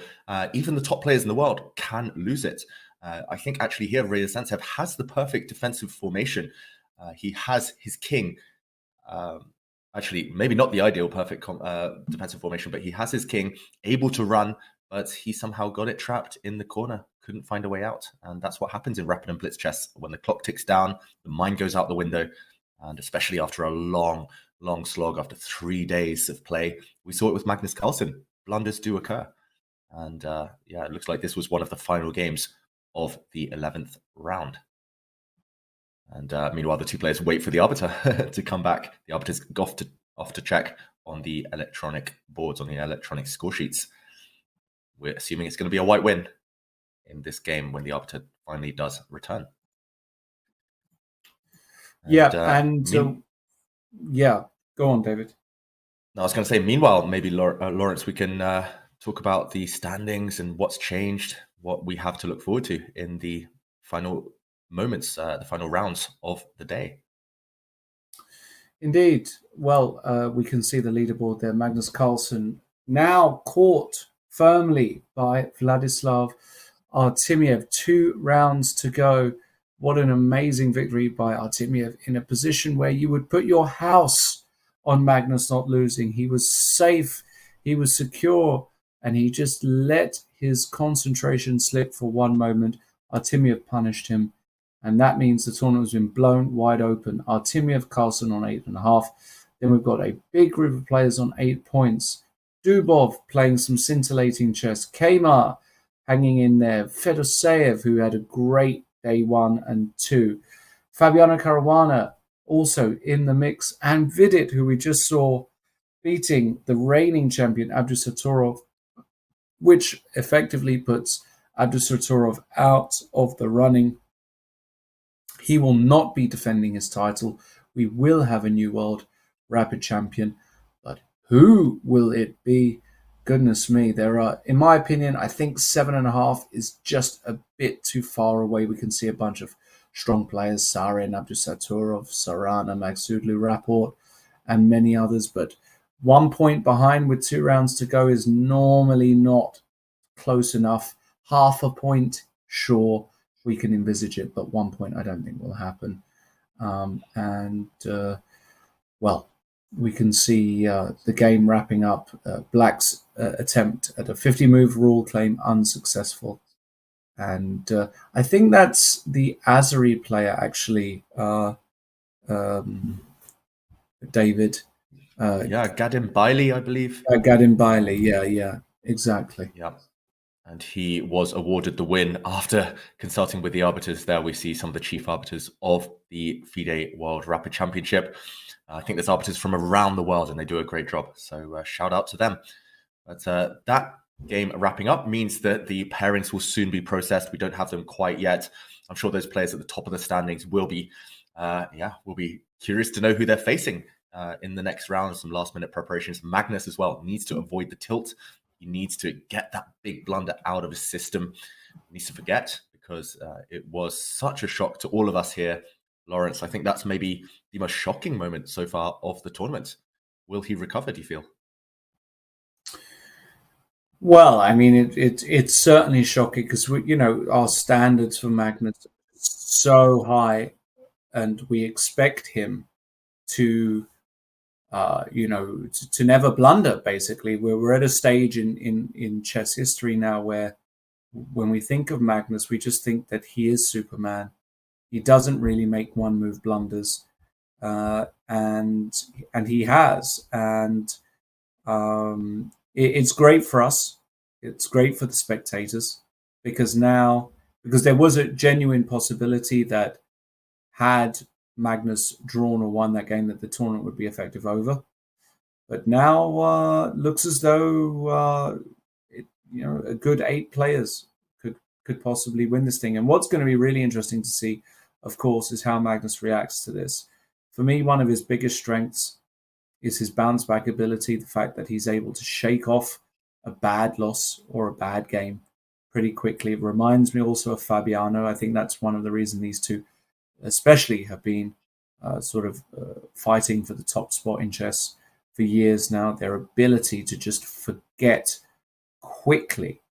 even the top players in the world can lose it. I think actually here Ryazantsev has the perfect defensive formation. He has his king. Actually, maybe not the ideal perfect defensive formation, but he has his king able to run, but he somehow got it trapped in the corner, couldn't find a way out. And that's what happens in Rapid and Blitz chess. When the clock ticks down, the mind goes out the window, and especially after a long slog, after 3 days of play. We saw it with Magnus Carlsen. Blunders do occur. And yeah, it looks like this was one of the final games of the 11th round. And meanwhile, the two players wait for the arbiter to come back. The arbiter's off to check on the electronic boards, on the electronic score sheets. We're assuming it's going to be a White win in this game when the arbiter finally does return. Yeah, go on, David. I was going to say, meanwhile, maybe Lawrence, we can talk about the standings and what's changed, what we have to look forward to in the final moments, the final rounds of the day. Indeed. Well, we can see the leaderboard there. Magnus Carlsen now caught firmly by Vladislav Artemiev. 2 rounds to go. What an amazing victory by Artemiev in a position where you would put your house on Magnus not losing. He was safe, he was secure, and he just let his concentration slip for one moment. Artemiev punished him, and that means the tournament has been blown wide open. Artemiev, Carlsen on 8.5. Then we've got a big group of players on 8 points. Dubov playing some scintillating chess. Kmar hanging in there. Fedoseev, who had a great day 1 and 2. Fabiano Caruana also in the mix, and Vidit, who we just saw beating the reigning champion Abdusattorov, which effectively puts Abdusattorov out of the running. He will not be defending his title. We will have a new World Rapid Champion, but who will it be? Goodness me, there are, in my opinion, I think 7.5 is just a bit too far away. We can see a bunch of strong players, Sarin, Abdusattorov, Sarana, Magsudlu, Rapport, and many others, but 1 point behind with 2 rounds to go is normally not close enough. Half a point, sure, we can envisage it, but 1 point I don't think will happen. Well, we can see the game wrapping up. Black's attempt at a 50-move rule claim unsuccessful. And I think that's the Azari player, actually, David. Gadim Bailey, I believe. Gadim Bailey, yeah, exactly. Yeah. And he was awarded the win after consulting with the arbiters there. We see some of the chief arbiters of the FIDE World Rapid Championship. I think there's arbiters from around the world, and they do a great job. So shout out to them. But that game wrapping up means that the pairings will soon be processed. We don't have them quite yet. I'm sure those players at the top of the standings will be curious to know who they're facing in the next round. Some last-minute preparations. Magnus as well needs to avoid the tilt. He needs to get that big blunder out of his system. He needs to forget, because it was such a shock to all of us here. Lawrence, I think that's maybe the most shocking moment so far of the tournament. Will he recover, do you feel? Well, I mean, it's certainly shocking, because our standards for Magnus are so high, and we expect him to to never blunder. Basically, we're at a stage in chess history now where, when we think of Magnus, we just think that he is Superman. He doesn't really make one move blunders, and he has, and it's great for us. It's great for the spectators, because there was a genuine possibility that, had Magnus drawn or won that game, that the tournament would be effective over. But now looks as though a good 8 players could possibly win this thing. And what's going to be really interesting to see, of course, is how Magnus reacts to this. For me, one of his biggest strengths is his bounce back ability, the fact that he's able to shake off a bad loss or a bad game pretty quickly. It reminds me also of Fabiano. I think that's one of the reasons these two especially have been fighting for the top spot in chess for years now. Their ability to just forget quickly,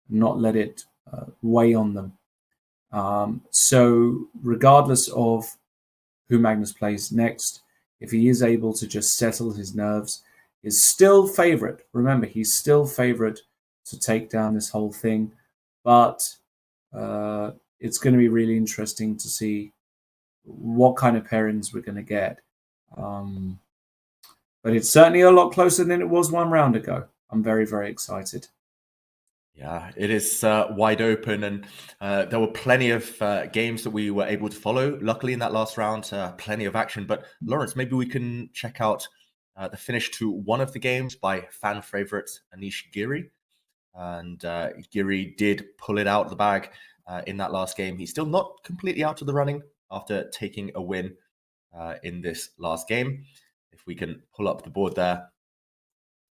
not let it weigh on them. So regardless of who Magnus plays next, if he is able to just settle his nerves, is still favorite. Remember, he's still favorite to take down this whole thing, but it's going to be really interesting to see what kind of pairings we're going to get. But it's certainly a lot closer than it was 1 round ago. I'm very, very excited. Yeah, it is wide open, and there were plenty of games that we were able to follow. Luckily, in that last round, plenty of action. But Lawrence, maybe we can check out the finish to one of the games by fan favorite Anish Giri. And Giri did pull it out of the bag in that last game. He's still not completely out of the running after taking a win in this last game. If we can pull up the board there,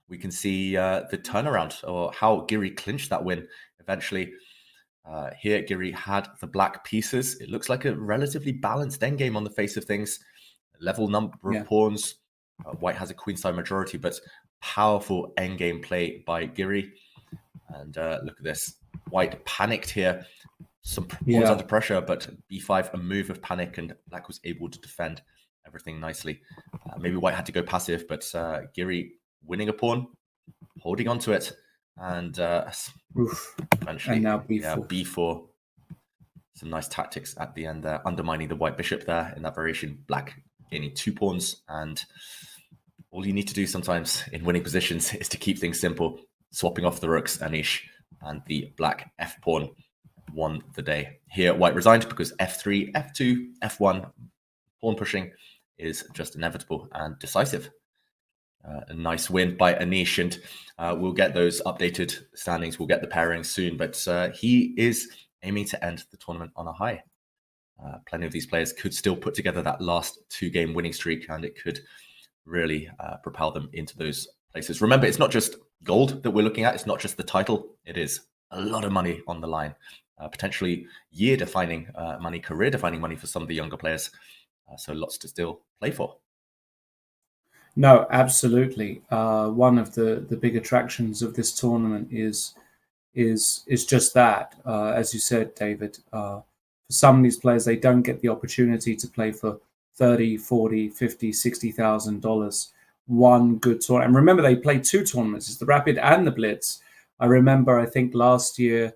we can see the turnaround, or how Giri clinched that win eventually. Here, Giri had the black pieces. It looks like a relatively balanced endgame on the face of things. Level number of pawns. White has a queenside majority, but powerful endgame play by Giri. And look at this. White panicked here. Some pawns under pressure, but b5, a move of panic, and Black was able to defend everything nicely. Maybe White had to go passive, but Giri winning a pawn, holding on to it, and eventually, and now b4. Yeah, b4. Some nice tactics at the end there, undermining the White bishop there in that variation. Black gaining 2 pawns, and all you need to do sometimes in winning positions is to keep things simple, swapping off the rooks, Anish, and the Black f pawn. won the day. Here, white resigned because f3, f2, f1, pawn pushing is just inevitable and decisive. A nice win by Anish, and we'll get those updated standings. We'll get the pairings soon, but he is aiming to end the tournament on a high. Plenty of these players could still put together that last 2-game winning streak, and it could really propel them into those places. Remember, it's not just gold that we're looking at. It's not just the title. It is a lot of money on the line, potentially year-defining money, career-defining money for some of the younger players. So lots to still play for. No, absolutely. One of the big attractions of this tournament is just that. As you said, David, for some of these players, they don't get the opportunity to play for $30, $40, $50, $60,000 one good tournament. And remember, they play 2 tournaments. It's the Rapid and the Blitz. I remember, I think last year,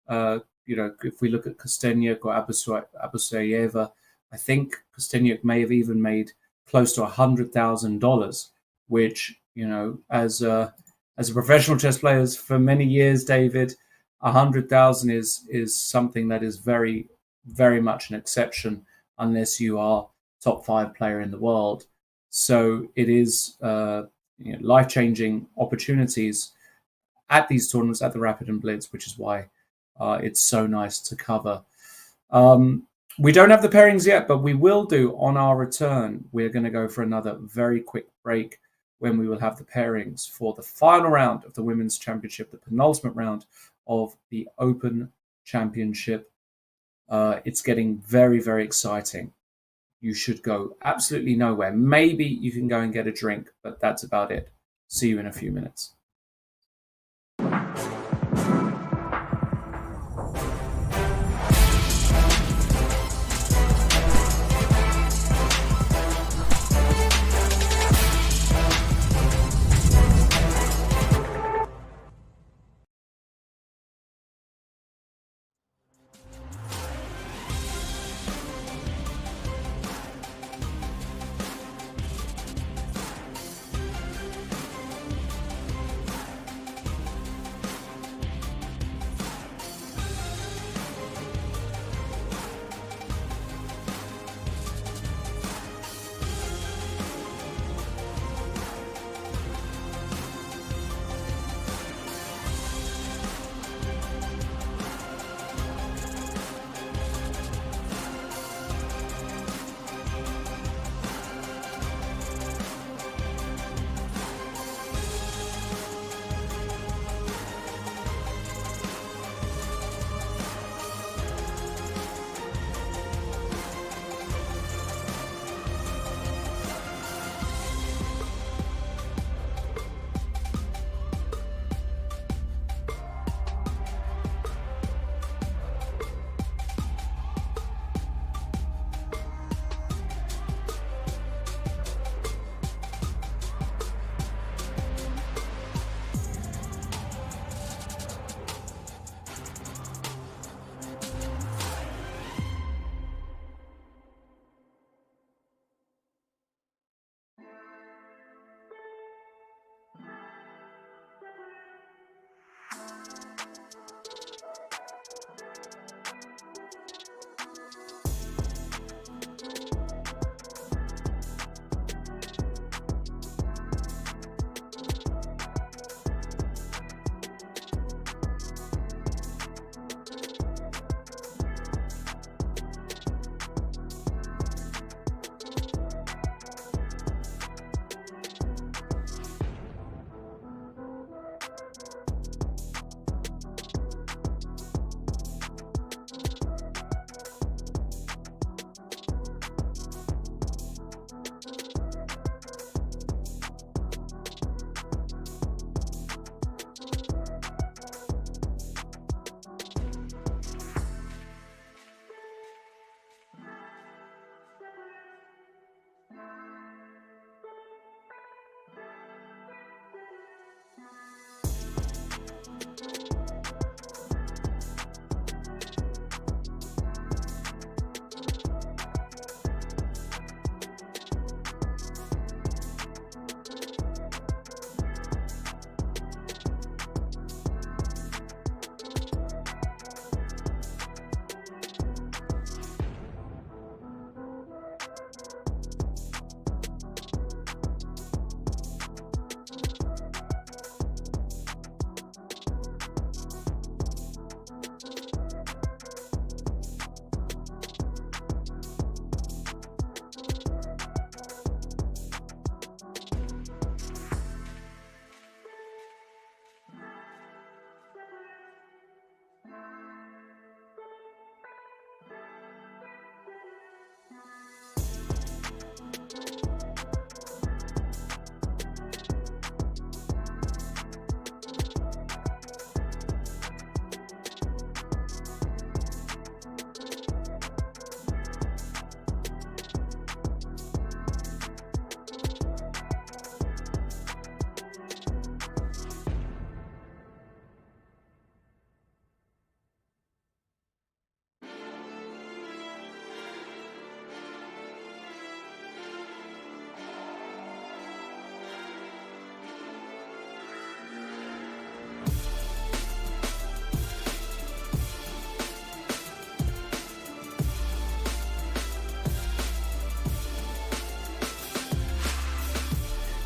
if we look at Kostyuk or Abdusattorov, I think Kostyuk may have even made close to $100,000, which, as a professional chess player for many years, David, 100,000 is something that is very, very much an exception unless you are top 5 player in the world. So it is life-changing opportunities at these tournaments, at the Rapid and Blitz, which is why it's so nice to cover. We don't have the pairings yet, but we will do on our return. We're going to go for another very quick break when we will have the pairings for the final round of the Women's Championship, the penultimate round of the Open Championship. It's getting very, very exciting. You should go absolutely nowhere. Maybe you can go and get a drink, but that's about it. See you in a few minutes.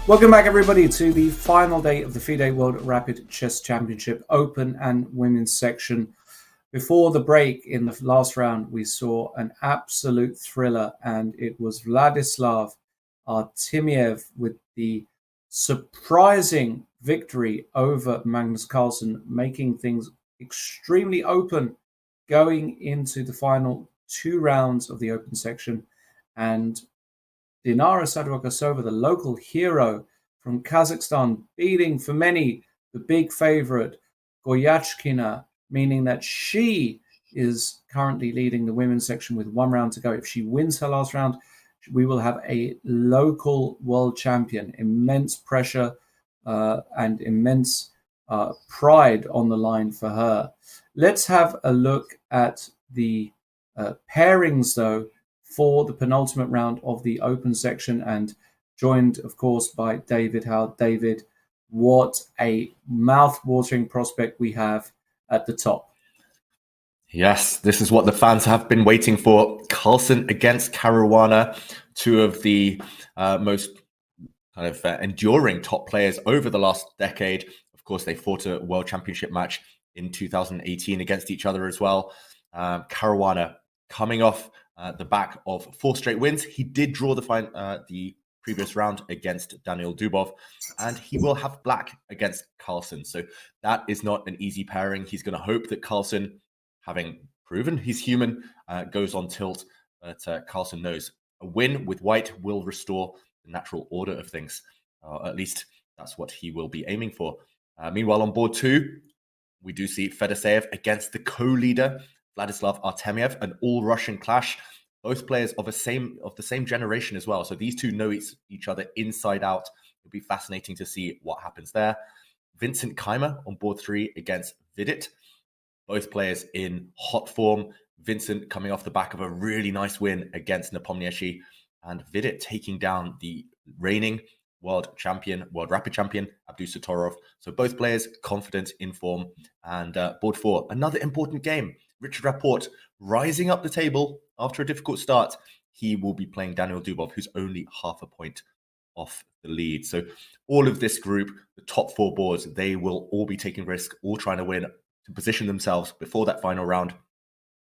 Welcome back, everybody, to the final day of the FIDE World Rapid Chess Championship Open and Women's section. Before the break in the last round, we saw an absolute thriller, and it was Vladislav Artemiev with the surprising victory over Magnus Carlsen, making things extremely open going into the final 2 rounds of the open section. And Dinara Sadovakosova, the local hero from Kazakhstan, beating for many the big favorite Goyachkina, meaning that she is currently leading the women's section with 1 round to go. If she wins her last round, we will have a local world champion. Immense pressure and immense pride on the line for her. Let's have a look at the pairings, though, for the penultimate round of the open section, and joined, of course, by David Howe. David, what a mouth-watering prospect we have at the top. Yes, this is what the fans have been waiting for. Carlsen against Caruana, 2 of the most kind of enduring top players over the last decade. Of course, they fought a World Championship match in 2018 against each other as well. Caruana coming off the back of 4 straight wins. He did draw the previous round against Daniil Dubov, and he will have black against Carlsen. So that is not an easy pairing. He's going to hope that Carlsen, having proven he's human, goes on tilt. But Carlsen knows a win with white will restore the natural order of things. At least that's what he will be aiming for. Meanwhile, on board 2, we do see Fedoseev against the co-leader, Vladislav Artemiev, an all-Russian clash. Both players of the same generation as well. So these 2 know each other inside out. It'll be fascinating to see what happens there. Vincent Keimer on board 3 against Vidit. Both players in hot form. Vincent coming off the back of a really nice win against Nepomniachtchi, and Vidit taking down the reigning world rapid champion, Abdusattorov. So both players confident in form. And board 4, another important game. Richard Rapport rising up the table after a difficult start. He will be playing Daniil Dubov, who's only half a point off the lead. So all of this group, the top 4 boards, they will all be taking risk, all trying to win, to position themselves before that final round.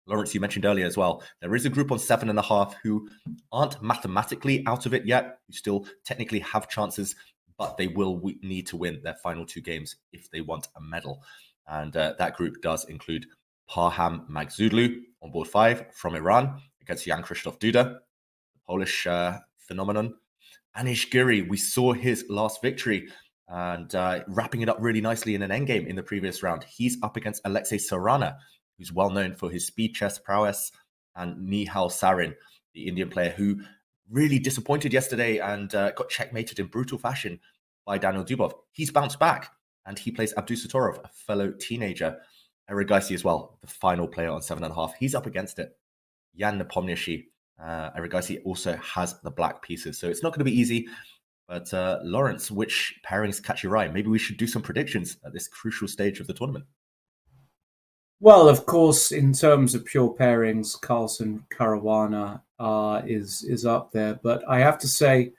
Lawrence, you mentioned earlier as well, there is a group on 7.5 who aren't mathematically out of it yet, who still technically have chances, but they will need to win their final 2 games if they want a medal. And that group does include Parham Magzoudlu on board 5 from Iran against Jan Krzysztof Duda, the Polish phenomenon. Anish Giri, we saw his last victory, and wrapping it up really nicely in an endgame in the previous round. He's up against Alexei Sarana, who's well known for his speed chess prowess, and Nihal Sarin, the Indian player who really disappointed yesterday and got checkmated in brutal fashion by Daniil Dubov. He's bounced back, and he plays Abdusattorov, a fellow teenager. Erigaisi as well, the final player on 7.5. He's up against it. Jan Nepomniachtchi. Erigaisi also has the black pieces. So it's not going to be easy. But Lawrence, which pairings catch your eye? Maybe we should do some predictions at this crucial stage of the tournament. Well, of course, in terms of pure pairings, Carlsen Caruana is up there. But I have to say,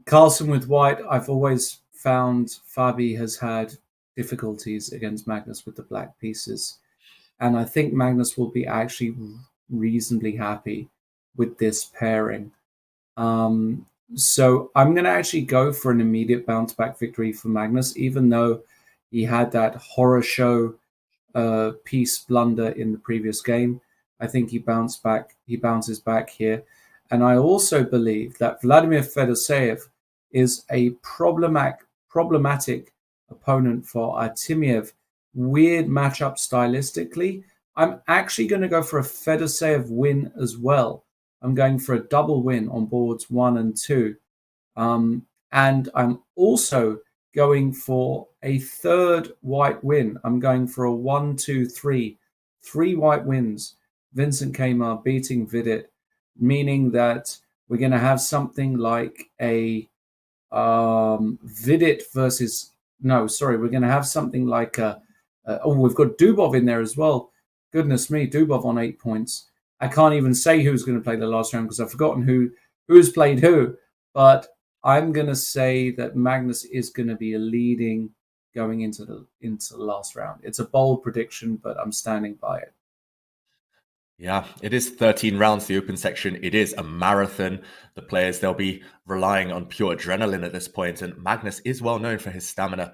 Carlsen with white, I've always found Fabi has had difficulties against Magnus with the black pieces. And I think Magnus will be actually reasonably happy with this pairing. So I'm going to actually go for an immediate bounce-back victory for Magnus, even though he had that horror show piece blunder in the previous game. I think he bounces back here. And I also believe that Vladimir Fedoseev is a problematic opponent for Artemiev. Weird matchup stylistically. I'm actually going to go for a Fedoseev win as well. I'm going for a double win on boards 1 and 2. And I'm also going for a third white win. I'm going for a 1, 2, 3. 3 white wins. Vincent Kmar beating Vidit, meaning that we're going to have something like a Vidit versus... No, sorry, we're going to have something like we've got Dubov in there as well. Goodness me, Dubov on 8 points. I can't even say who's going to play the last round because I've forgotten who's played who. But I'm going to say that Magnus is going to be leading going into the last round. It's a bold prediction, but I'm standing by it. Yeah, it is 13 rounds, the open section. It is a marathon. The players, they'll be relying on pure adrenaline at this point. And Magnus is well known for his stamina,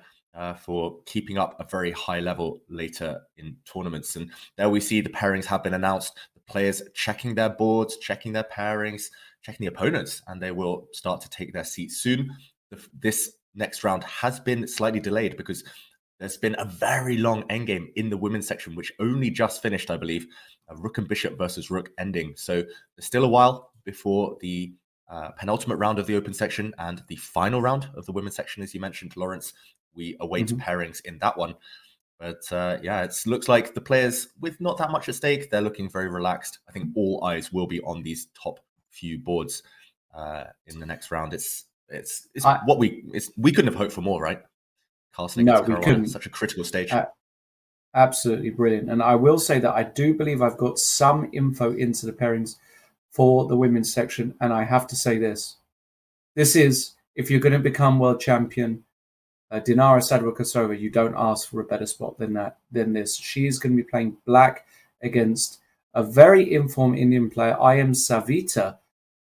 for keeping up a very high level later in tournaments. And there we see the pairings have been announced. The players checking their boards, checking their pairings, checking the opponents, and they will start to take their seats soon. This next round has been slightly delayed because there's been a very long endgame in the women's section, which only just finished, I believe. Rook and bishop versus rook ending. So there's still a while before the penultimate round of the open section and the final round of the women's section, as you mentioned, Lawrence. We await pairings in that one. But yeah, it looks like the players with not that much at stake, they're looking very relaxed. I think all eyes will be on these top few boards in the next round. It's what we couldn't have hoped for more, right? Carlsen against Caruana, such a critical stage. Absolutely brilliant. And I will say that I do believe I've got some info into the pairings for the women's section. And I have to say this is, if you're going to become world champion, Dinara Sadrukasova, you don't ask for a better spot than this. She's going to be playing black against a very informed Indian player, I Am Savita,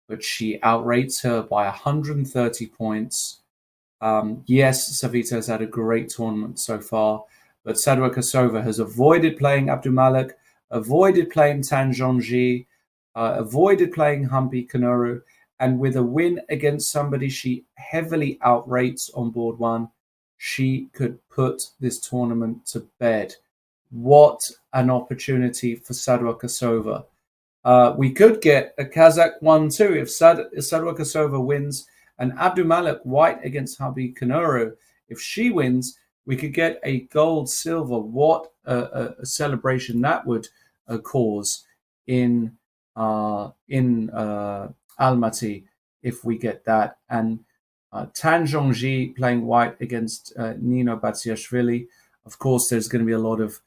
but she outrates her by 130 points. Yes, Savita has had a great tournament so far, but Sadrukasova has avoided playing Abdumalik, avoided playing Tanjonji, avoided playing Humpy Kanoru, and with a win against somebody she heavily outrates on board 1, she could put this tournament to bed. What an opportunity for Sadrukasova. We could get a Kazakh 1-2 if Sadrukasova wins, and Abdumalik white against Humpy Kanoru. If she wins, we could get a gold-silver. What a celebration that would cause in Almaty if we get that. And Tanjonji playing white against Nino Batsiashvili. Of course, there's going to be a lot of,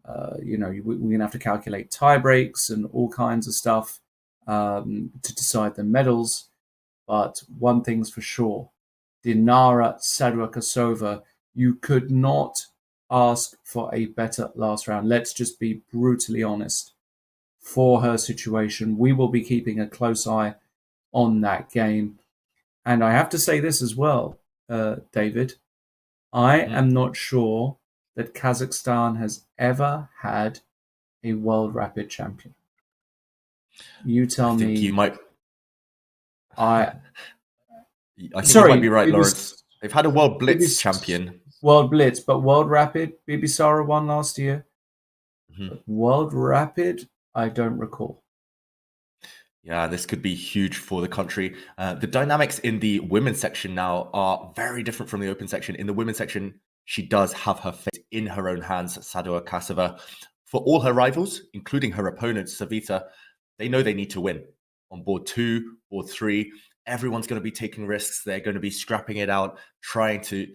we're going to have to calculate tie breaks and all kinds of stuff to decide the medals. But one thing's for sure, Dinara Sadrukasova, you could not ask for a better last round. Let's just be brutally honest. For her situation, we will be keeping a close eye on that game. And I have to say this as well, David. I am not sure that Kazakhstan has ever had a World Rapid champion. You tell me. You might. I think you might be right, Lawrence. They've had a World Blitz champion. World Blitz, but World Rapid, Bibisara won last year. But World Rapid, I don't recall. Yeah, this could be huge for the country. The dynamics in the women's section now are very different from the open section. In the women's section, she does have her fate in her own hands, Sadrukasova. For all her rivals, including her opponent, Savita, they know they need to win. On board 2 or 3, everyone's going to be taking risks. They're going to be scrapping it out, trying to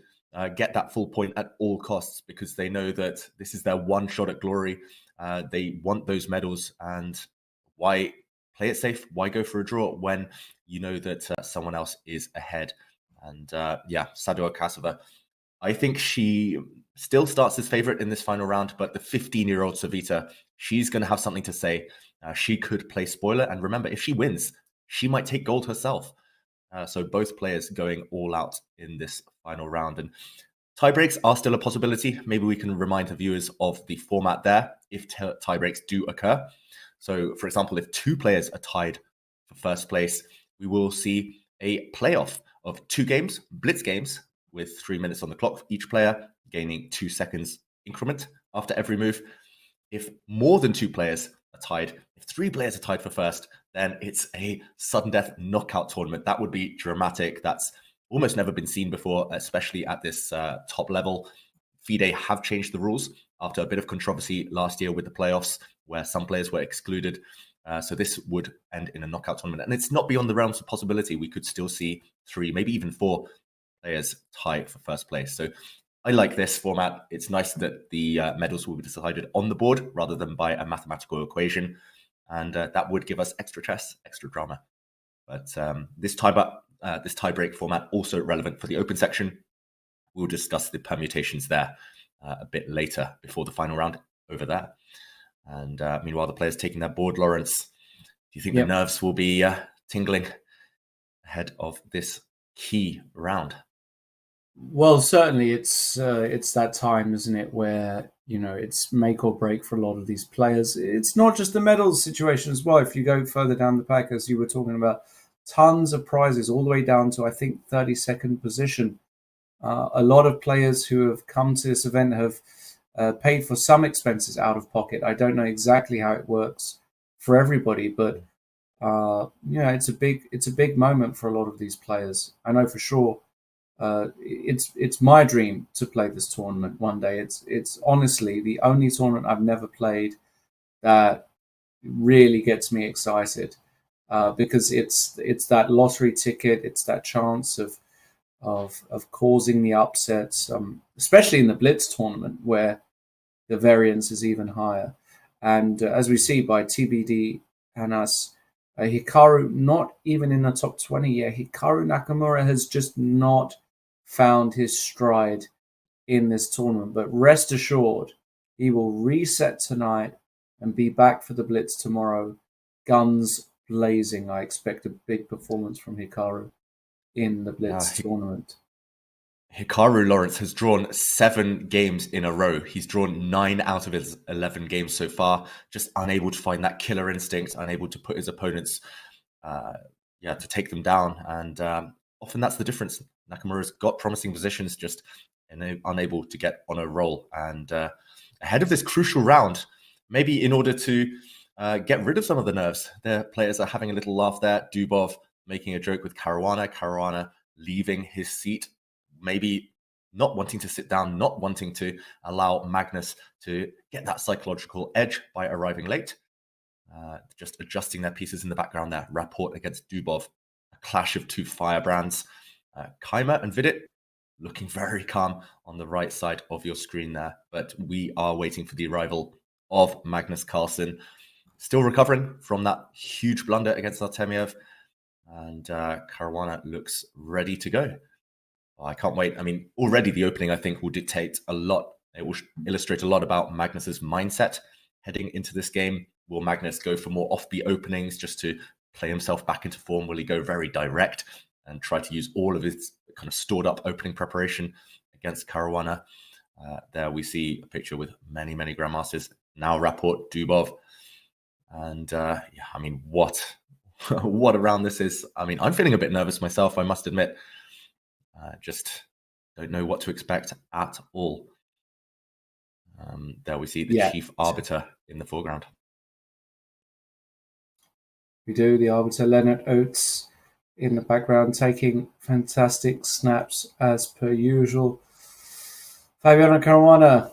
get that full point at all costs because they know that this is their one shot at glory. They want those medals, and why play it safe? Why go for a draw when you know that someone else is ahead? And Sadrukasova, I think she still starts as favorite in this final round, but the 15-year-old Savita, she's going to have something to say. She could play spoiler, and remember, if she wins, she might take gold herself. So both players going all out in this final round. And Tie breaks are still a possibility. Maybe we can remind the viewers of the format there if tie breaks do occur. So, for example, if 2 players are tied for first place, we will see a playoff of 2 games, blitz games, with 3 minutes on the clock for each player, gaining 2 seconds increment after every move. If more than 2 players are tied, if 3 players are tied for first, then it's a sudden death knockout tournament. That would be dramatic. That's almost never been seen before, especially at this top level. FIDE have changed the rules after a bit of controversy last year with the playoffs, where some players were excluded. So this would end in a knockout tournament. And it's not beyond the realms of possibility. We could still see 3, maybe even 4 players tie for first place. So I like this format. It's nice that the medals will be decided on the board rather than by a mathematical equation. And that would give us extra chess, extra drama. But this tie-break format also relevant for the open section. We'll discuss the permutations there a bit later before the final round over there. And meanwhile, the players taking their board, Lawrence, do you think the nerves will be tingling ahead of this key round? Well, certainly it's that time, isn't it, where, it's make or break for a lot of these players. It's not just the medals situation as well. If you go further down the pack, as you were talking about, tons of prizes all the way down to, I think, 32nd position. A lot of players who have come to this event have paid for some expenses out of pocket. I don't know exactly how it works for everybody, but it's a big moment for a lot of these players. I know for sure. It's my dream to play this tournament one day. It's honestly the only tournament I've never played that really gets me excited, because it's that lottery ticket. It's that chance of causing the upsets, especially in the Blitz tournament where the variance is even higher. And as we see by TBD and us, Hikaru not even in the top 20 yet. Hikaru Nakamura has just not found his stride in this tournament. But rest assured, he will reset tonight and be back for the Blitz tomorrow. Guns blazing. I expect a big performance from Hikaru in the Blitz tournament. Hikaru, Lawrence, has drawn 7 games in a row. He's drawn 9 out of his 11 games so far, just unable to find that killer instinct, unable to put his opponents, to take them down. And often that's the difference. Nakamura's got promising positions, just unable to get on a roll. And ahead of this crucial round, maybe in order to get rid of some of the nerves, their players are having a little laugh there. Dubov making a joke with Caruana leaving his seat, maybe not wanting to sit down, not wanting to allow Magnus to get that psychological edge by arriving late. Just adjusting their pieces in the background there. Rapport against Dubov, a clash of 2 firebrands. Kaimer and Vidit looking very calm on the right side of your screen there. But we are waiting for the arrival of Magnus Carlsen, still recovering from that huge blunder against Artemiev. And Caruana looks ready to go. I can't wait. I mean, already the opening, I think, will dictate a lot. It will illustrate a lot about Magnus's mindset heading into this game. Will Magnus go for more offbeat openings just to play himself back into form? Will he go very direct and try to use all of his kind of stored up opening preparation against Caruana? There we see a picture with many, many grandmasters. Now Rapport, Dubov. And what a round this is. I mean, I'm feeling a bit nervous myself, I must admit. Just don't know what to expect at all. There we see the chief arbiter in the foreground. We do, the arbiter Leonard Oates in the background taking fantastic snaps as per usual. Fabiano Caruana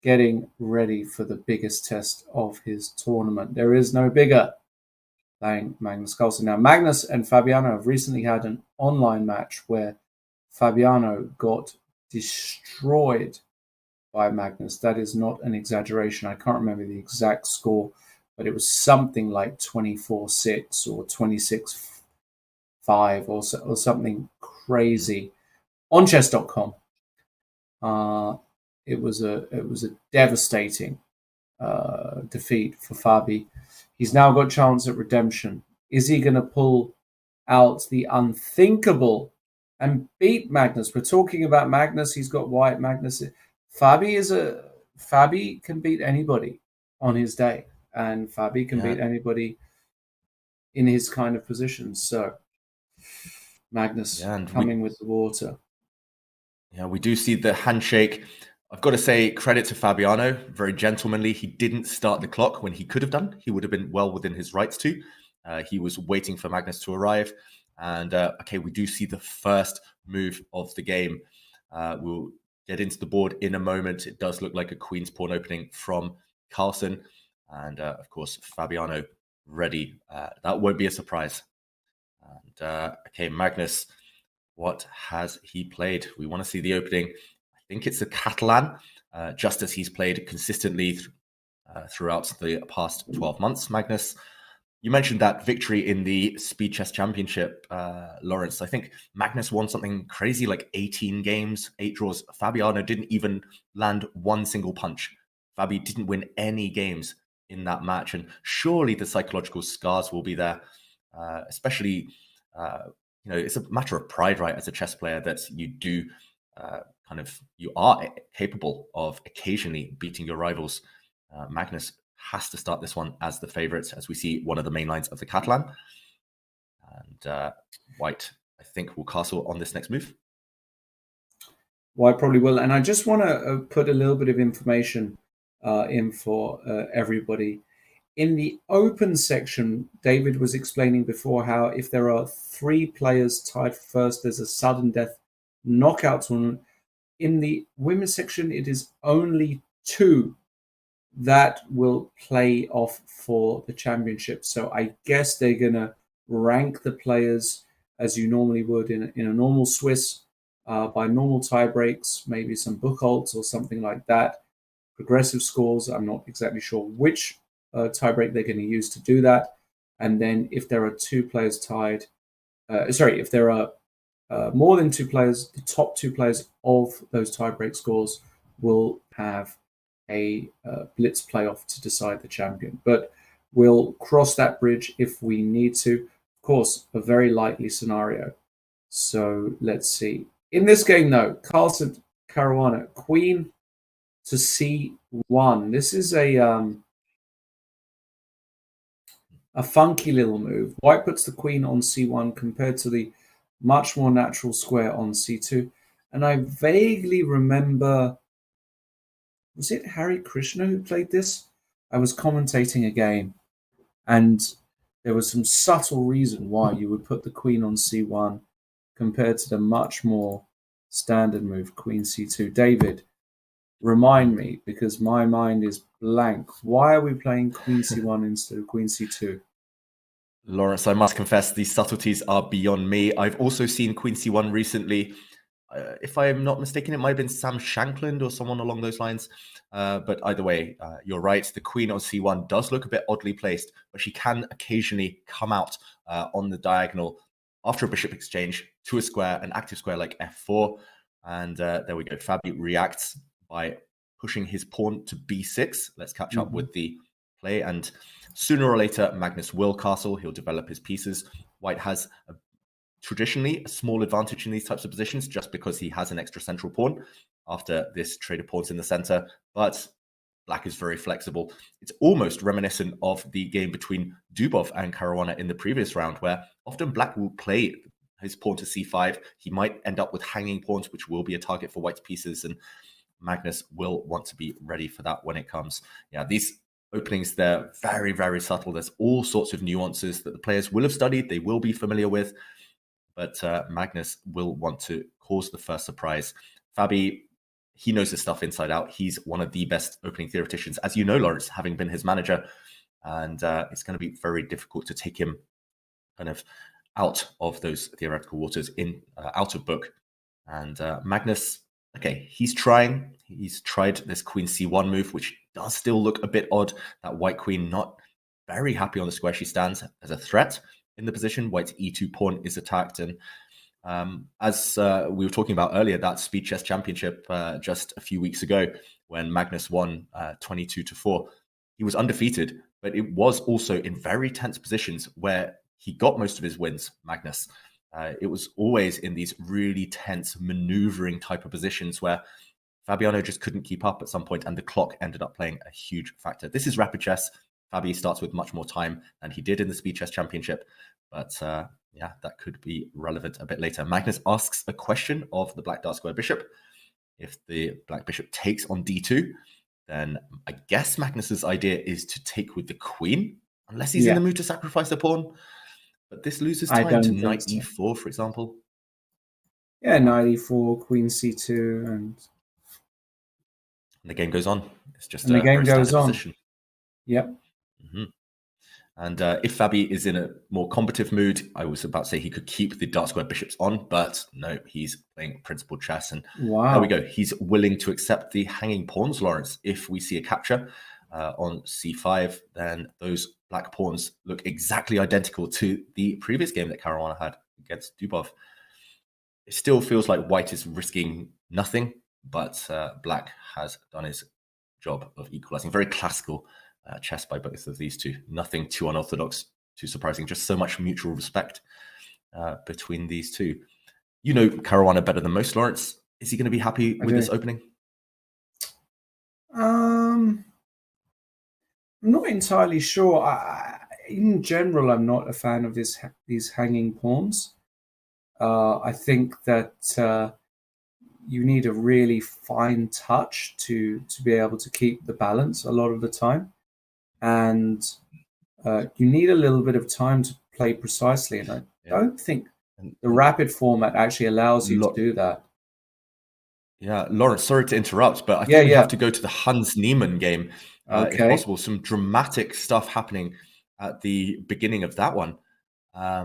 getting ready for the biggest test of his tournament. There is no bigger than Magnus Carlsen. Now, Magnus and Fabiano have recently had an online match where Fabiano got destroyed by Magnus. That is not an exaggeration. I can't remember the exact score, but it was something like 24-6 or 26-5 or something crazy on Chess.com. It was a devastating defeat for Fabi. He's now got a chance at redemption. Is he going to pull out the unthinkable and beat Magnus. We're talking about Magnus. He's got white. Magnus. Fabi can beat anybody on his day, and Fabi can beat anybody in his kind of position. So Magnus coming with the water. Yeah, we do see the handshake. I've got to say credit to Fabiano, very gentlemanly. He didn't start the clock when he could have done. He would have been well within his rights to. He was waiting for Magnus to arrive. And we do see the first move of the game. We'll get into the board in a moment. It does look like a queen's pawn opening from Carlsen. And of course, Fabiano ready. That won't be a surprise. And Magnus, what has he played? We want to see the opening. I think it's a Catalan, just as he's played consistently throughout the past 12 months. Magnus, you mentioned that victory in the Speed Chess Championship, Lawrence. I think Magnus won something crazy, like 18 games, 8 draws. Fabiano didn't even land one single punch. Fabi didn't win any games in that match. And surely the psychological scars will be there, especially, it's a matter of pride, right? As a chess player, that you do you are capable of occasionally beating your rivals. Magnus has to start this one as the favorite, as we see one of the main lines of the Catalan. And White, I think, will castle on this next move. White probably will. And I just want to put a little bit of information in for everybody. In the open section, David was explaining before how if there are 3 players tied first, there's a sudden death knockout tournament. In the women's section, it is only 2 that will play off for the championship. So I guess they're going to rank the players as you normally would in a normal Swiss by normal tie breaks, maybe some book holds or something like that. Progressive scores, I'm not exactly sure which tie break they're going to use to do that. And then if there are 2 players tied, if there are more than 2 players, the top 2 players of those tie-break scores will have a blitz playoff to decide the champion. But we'll cross that bridge if we need to. Of course, a very likely scenario. So let's see. In this game, though, Carlsen, Caruana, queen to c1. This is a funky little move. White puts the queen on c1 compared to the much more natural square on c2. And I vaguely remember, was it Hari Krishna who played this? I was commentating a game, and there was some subtle reason why you would put the queen on c1 compared to the much more standard move, queen c2. David, remind me, because my mind is blank. Why are we playing queen c1 instead of queen c2? Lawrence, I must confess, these subtleties are beyond me. I've also seen queen c1 recently. If I am not mistaken, it might have been Sam Shankland or someone along those lines. But either way, you're right. The queen on c1 does look a bit oddly placed, but she can occasionally come out on the diagonal after a bishop exchange to a square, an active square like f4. And there we go. Fabi reacts by pushing his pawn to b6. Let's catch up with the play. And sooner or later, Magnus will castle. He'll develop his pieces. White has traditionally a small advantage in these types of positions just because he has an extra central pawn after this trade of pawns in the center. But Black is very flexible. It's almost reminiscent of the game between Dubov and Caruana in the previous round, where often Black will play his pawn to c5. He might end up with hanging pawns, which will be a target for White's pieces, and Magnus will want to be ready for that when it comes. Yeah, these openings, they're very, very subtle. There's all sorts of nuances that the players will have studied, they will be familiar with, but Magnus will want to cause the first surprise. Fabi, he knows his stuff inside out. He's one of the best opening theoreticians, as you know, Lawrence, having been his manager, and it's going to be very difficult to take him kind of out of those theoretical waters, out of book. And Magnus, okay, he's tried this queen c1 move, which does still look a bit odd. That white queen not very happy on the square she stands as a threat in the position. White's e2 pawn is attacked. And as we were talking about earlier, that Speed Chess Championship just a few weeks ago, when Magnus won 22-4, he was undefeated, but it was also in very tense positions where he got most of his wins, Magnus. It was always in these really tense maneuvering type of positions where Fabiano just couldn't keep up at some point, and the clock ended up playing a huge factor. This is rapid chess. Fabi starts with much more time than he did in the Speed Chess Championship, but yeah, that could be relevant a bit later. Magnus asks a question of the black dark square bishop. If the black bishop takes on d2, then I guess Magnus's idea is to take with the queen, unless he's in the mood to sacrifice a pawn. But this loses time to knight e4, for example. Yeah, knight e4, queen c2, and the game goes on. It's just the game goes on. Position. Yep. Mm-hmm. And if Fabi is in a more combative mood, I was about to say he could keep the dark square bishops on, but no, he's playing principled chess. And there we go. He's willing to accept the hanging pawns, Lawrence. If we see a capture on c5, then those black pawns look exactly identical to the previous game that Caruana had against Dubov. It still feels like white is risking nothing, but black has done his job of equalizing. Very classical chess by both of these two. Nothing too unorthodox, too surprising. Just so much mutual respect between these two. You know Caruana better than most, Lawrence. Is he going to be happy with this opening? I'm not entirely sure. In general, I'm not a fan of these hanging pawns. I think that you need a really fine touch to be able to keep the balance a lot of the time. And you need a little bit of time to play precisely. And I don't think the rapid format actually allows you to do that. Yeah, Lawrence, sorry to interrupt, but I think we have to go to the Hans Niemann game, if possible. Some dramatic stuff happening at the beginning of that one. I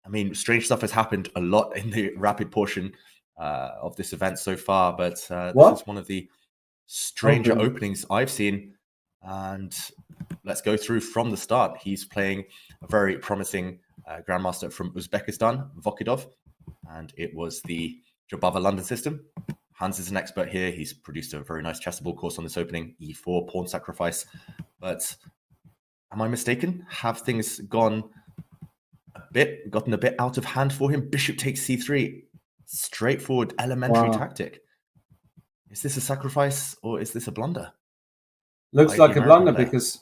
mean, strange stuff has happened a lot in the rapid portion of this event so far, but this is one of the stranger openings I've seen. And let's go through from the start. He's playing a very promising grandmaster from Uzbekistan, Vokidov, and it was the Jabava London system. Hans is an expert here. He's produced a very nice chessable course on this opening, e4, pawn sacrifice. But am I mistaken? Have things gotten a bit out of hand for him? Bishop takes c3. Straightforward, elementary tactic. Is this a sacrifice or is this a blunder? Looks like a blunder because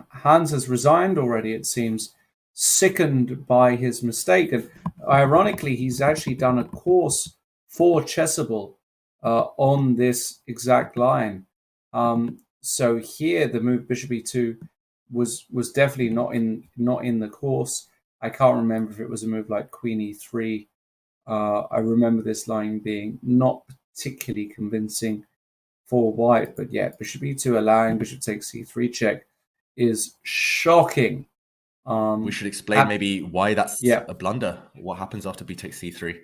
Hans has resigned already, it seems, sickened by his mistake. And ironically, he's actually done a course for Chessable on this exact line. So here, the move Bishop e2 was definitely not in the course. I can't remember if it was a move like Queen e3. I remember this line being not particularly convincing for white, but yeah, Bishop e2 allowing Bishop takes c3 check is shocking. We should explain maybe why that's a blunder. What happens after b takes c3?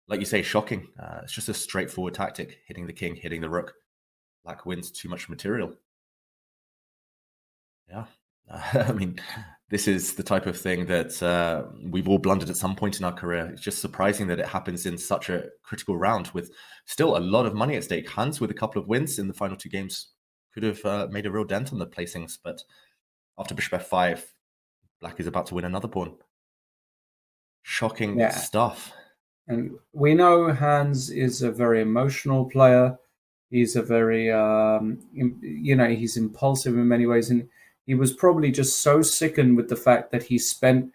Like you say, shocking. It's just a straightforward tactic, hitting the king, hitting the rook. Black wins too much material. Yeah. I mean, this is the type of thing that we've all blundered at some point in our career. It's just surprising that it happens in such a critical round with still a lot of money at stake. Hans, with a couple of wins in the final two games, could have made a real dent on the placings. But after Bishop f5, Black is about to win another pawn. Shocking stuff. And we know Hans is a very emotional player. He's a very, he's impulsive in many ways. And he was probably just so sickened with the fact that he spent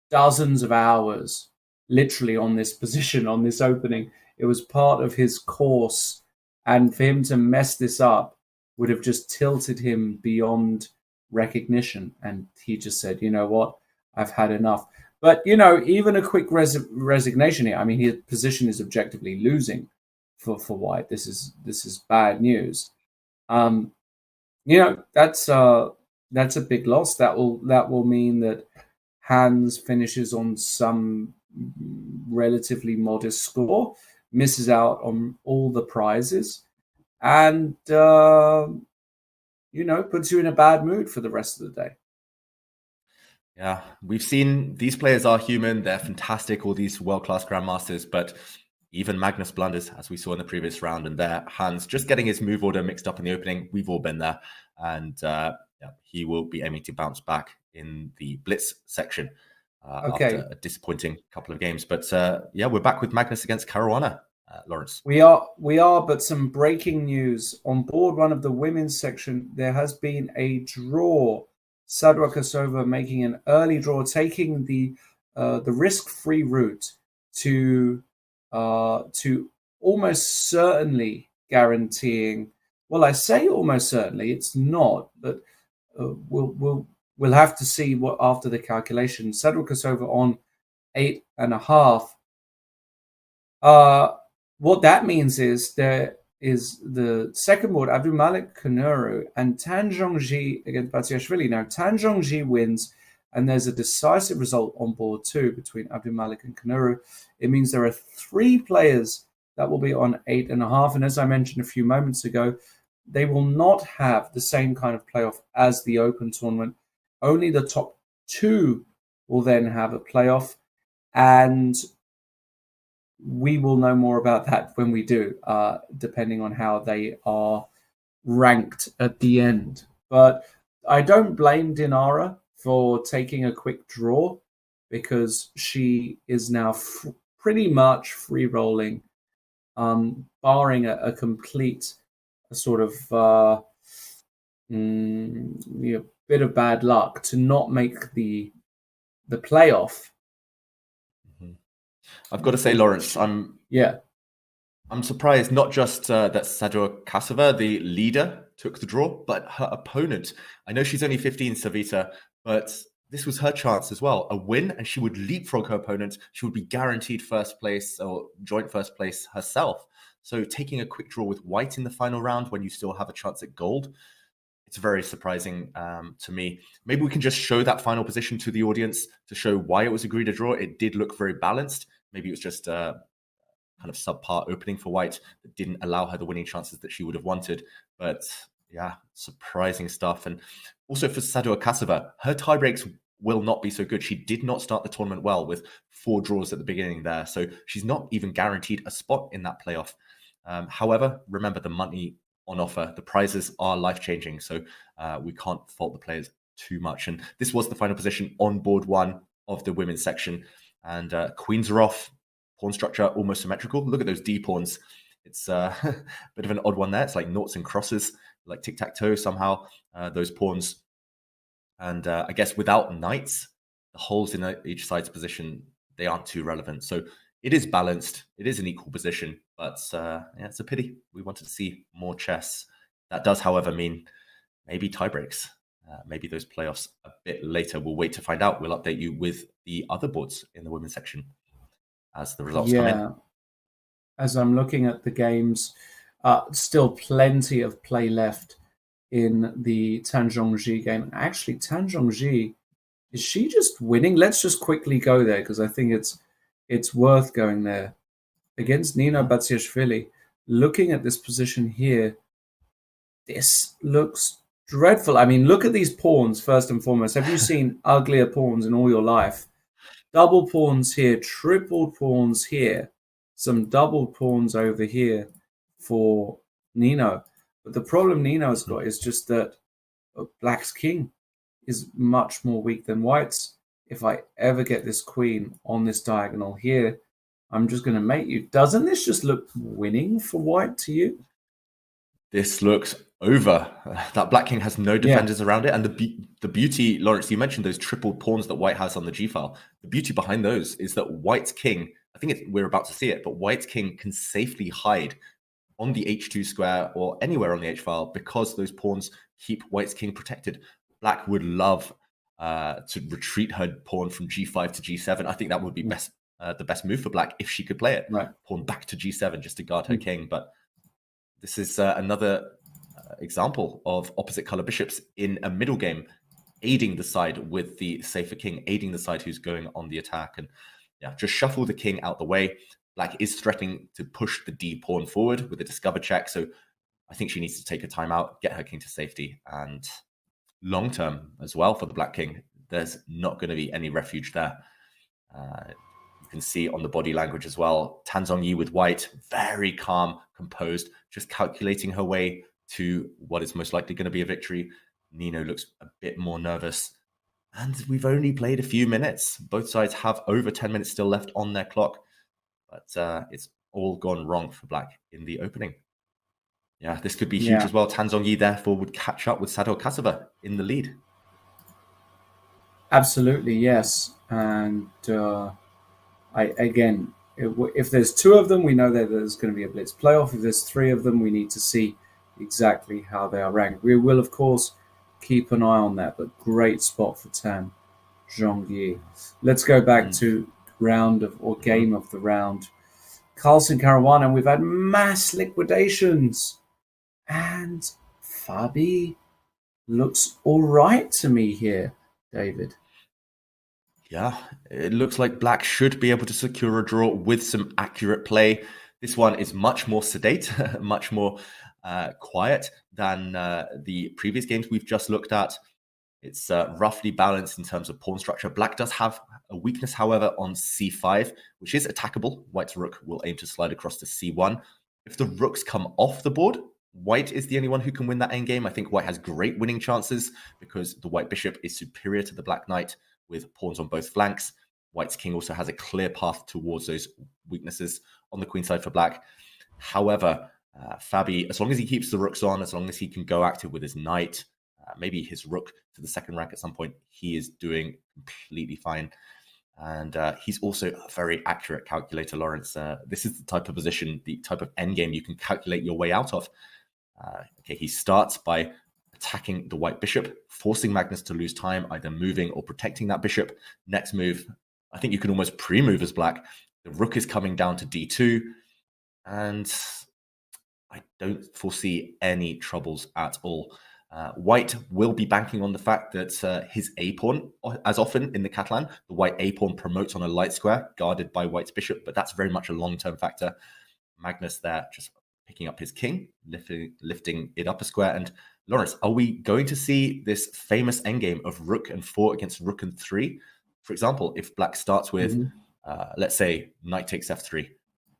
dozens of hours literally on this position, on this opening. It was part of his course. And for him to mess this up would have just tilted him beyond recognition. And he just said, you know what, I've had enough. But, even a quick resignation here. I mean, his position is objectively losing for white. This is bad news. That's a big loss. That will mean that Hans finishes on some relatively modest score, misses out on all the prizes, and puts you in a bad mood for the rest of the day. Yeah, we've seen these players are human. They're fantastic, all these world-class grandmasters, but even Magnus blunders, as we saw in the previous round, and there, Hans just getting his move order mixed up in the opening. We've all been there, and he will be aiming to bounce back in the Blitz section. Okay. after a disappointing couple of games. But yeah, we're back with Magnus against Caruana, Lawrence. We are, but some breaking news. On board one of the women's section, there has been a draw. Sadorokasova making an early draw, taking the risk-free route to almost certainly guaranteeing. Well, I say almost certainly, it's not, but we'll have to see what after the calculation. Sadorokasova on 8.5. What that means is there is the second board, Abdusattorov, Hikaru, and Tan Zhongji against Batsiashvili. Now, Tan Zhongji wins, and there's a decisive result on board 2 between Abdusattorov and Hikaru. It means there are 3 players that will be on 8.5. And as I mentioned a few moments ago, they will not have the same kind of playoff as the Open tournament. Only the top 2 will then have a playoff. And we will know more about that when we do, depending on how they are ranked at the end. But I don't blame Dinara for taking a quick draw, because she is now pretty much free rolling, barring a complete sort of bit of bad luck to not make the playoff. I've got to say, Lawrence, I'm surprised not just that Sadorokasova, the leader, took the draw, but her opponent. I know she's only 15, Savita, but this was her chance as well. A win, and she would leapfrog her opponent. She would be guaranteed first place or joint first place herself. So taking a quick draw with white in the final round when you still have a chance at gold, it's very surprising to me. Maybe we can just show that final position to the audience to show why it was agreed a draw. It did look very balanced. Maybe it was just a kind of subpar opening for white that didn't allow her the winning chances that she would have wanted. But yeah, surprising stuff. And also for Sadorokasova, her tiebreaks will not be so good. She did not start the tournament well with 4 draws at the beginning there. So she's not even guaranteed a spot in that playoff. However, remember the money on offer. The prizes are life-changing. So we can't fault the players too much. And this was the final position on board 1 of the women's section. And queens are off. Pawn structure almost symmetrical. Look at those D pawns. It's a bit of an odd one there. It's like noughts and crosses, like tic-tac-toe somehow, those pawns. And I guess without knights, the holes in each side's position, they aren't too relevant. So it is balanced. It is an equal position. But yeah, it's a pity. We wanted to see more chess. That does, however, mean maybe tiebreaks. Maybe those playoffs a bit later. We'll wait to find out. We'll update you with the other boards in the women's section as the results come in. As I'm looking at the games, still plenty of play left in the Tan Zhongji game. Actually, Tan Zhongji, is she just winning? Let's just quickly go there, because I think it's worth going there. Against Nino Batsiashvili, looking at this position here, this looks dreadful. I mean, look at these pawns, first and foremost. Have you seen uglier pawns in all your life? Double pawns here, triple pawns here, some double pawns over here for Nino. But the problem Nino's got is just that Black's king is much more weak than White's. If I ever get this queen on this diagonal here, I'm just going to mate you. Doesn't this just look winning for White to you? This looks over. That Black king has no defenders around it. And the beauty, Lawrence, you mentioned those triple pawns that White has on the G file. The beauty behind those is that White's king, I think we're about to see it, but White's king can safely hide on the H2 square or anywhere on the H file because those pawns keep White's king protected. Black would love to retreat her pawn from G5 to G7. I think that would be the best move for Black if she could play it. Right. Pawn back to G7 just to guard her king. But this is another example of opposite color bishops in a middle game, aiding the side with the safer king, aiding the side who's going on the attack. And yeah, just shuffle the king out the way. Black is threatening to push the D pawn forward with a discover check. So I think she needs to take a timeout, get her king to safety. And long term as well for the Black king, there's not going to be any refuge there. You can see on the body language as well, Tan Zhongyi with White, very calm, composed, just calculating her way to what is most likely going to be a victory. Nino looks a bit more nervous. And we've only played a few minutes. Both sides have over 10 minutes still left on their clock. But it's all gone wrong for black in the opening. Yeah, this could be huge as well. Tan Zhongyi, therefore, would catch up with Sado Kasava in the lead. Absolutely, yes. And if there's 2 of them, we know that there's going to be a Blitz playoff. If there's 3 of them, we need to see exactly how they are ranked. We will, of course, keep an eye on that, but great spot for Tan Zhongyi. Let's go back to game of the round. Carlsen, Caruana, and we've had mass liquidations. And Fabi looks all right to me here, David. Yeah, it looks like black should be able to secure a draw with some accurate play. This one is much more sedate, much more quiet than the previous games we've just looked at. It's roughly balanced in terms of pawn structure. Black does have a weakness, however, on c5, which is attackable. White's rook will aim to slide across to c1. If the rooks come off the board, White is the only one who can win that endgame. I think White has great winning chances because the white bishop is superior to the black knight with pawns on both flanks. White's king also has a clear path towards those weaknesses on the queen side for black. However, Fabi, as long as he keeps the rooks on, as long as he can go active with his knight, maybe his rook to the second rank at some point, he is doing completely fine. And he's also a very accurate calculator, Lawrence. This is the type of position, the type of endgame you can calculate your way out of. Okay, he starts by attacking the white bishop, forcing Magnus to lose time, either moving or protecting that bishop. Next move, I think you can almost pre-move as black. The rook is coming down to d2, and I don't foresee any troubles at all. White will be banking on the fact that his a-pawn, as often in the Catalan, the white a-pawn promotes on a light square guarded by white's bishop, but that's very much a long-term factor. Magnus there just picking up his king, lifting it up a square. And Lawrence, are we going to see this famous endgame of rook and 4 against rook and 3? For example, if black starts with, let's say, knight takes f3,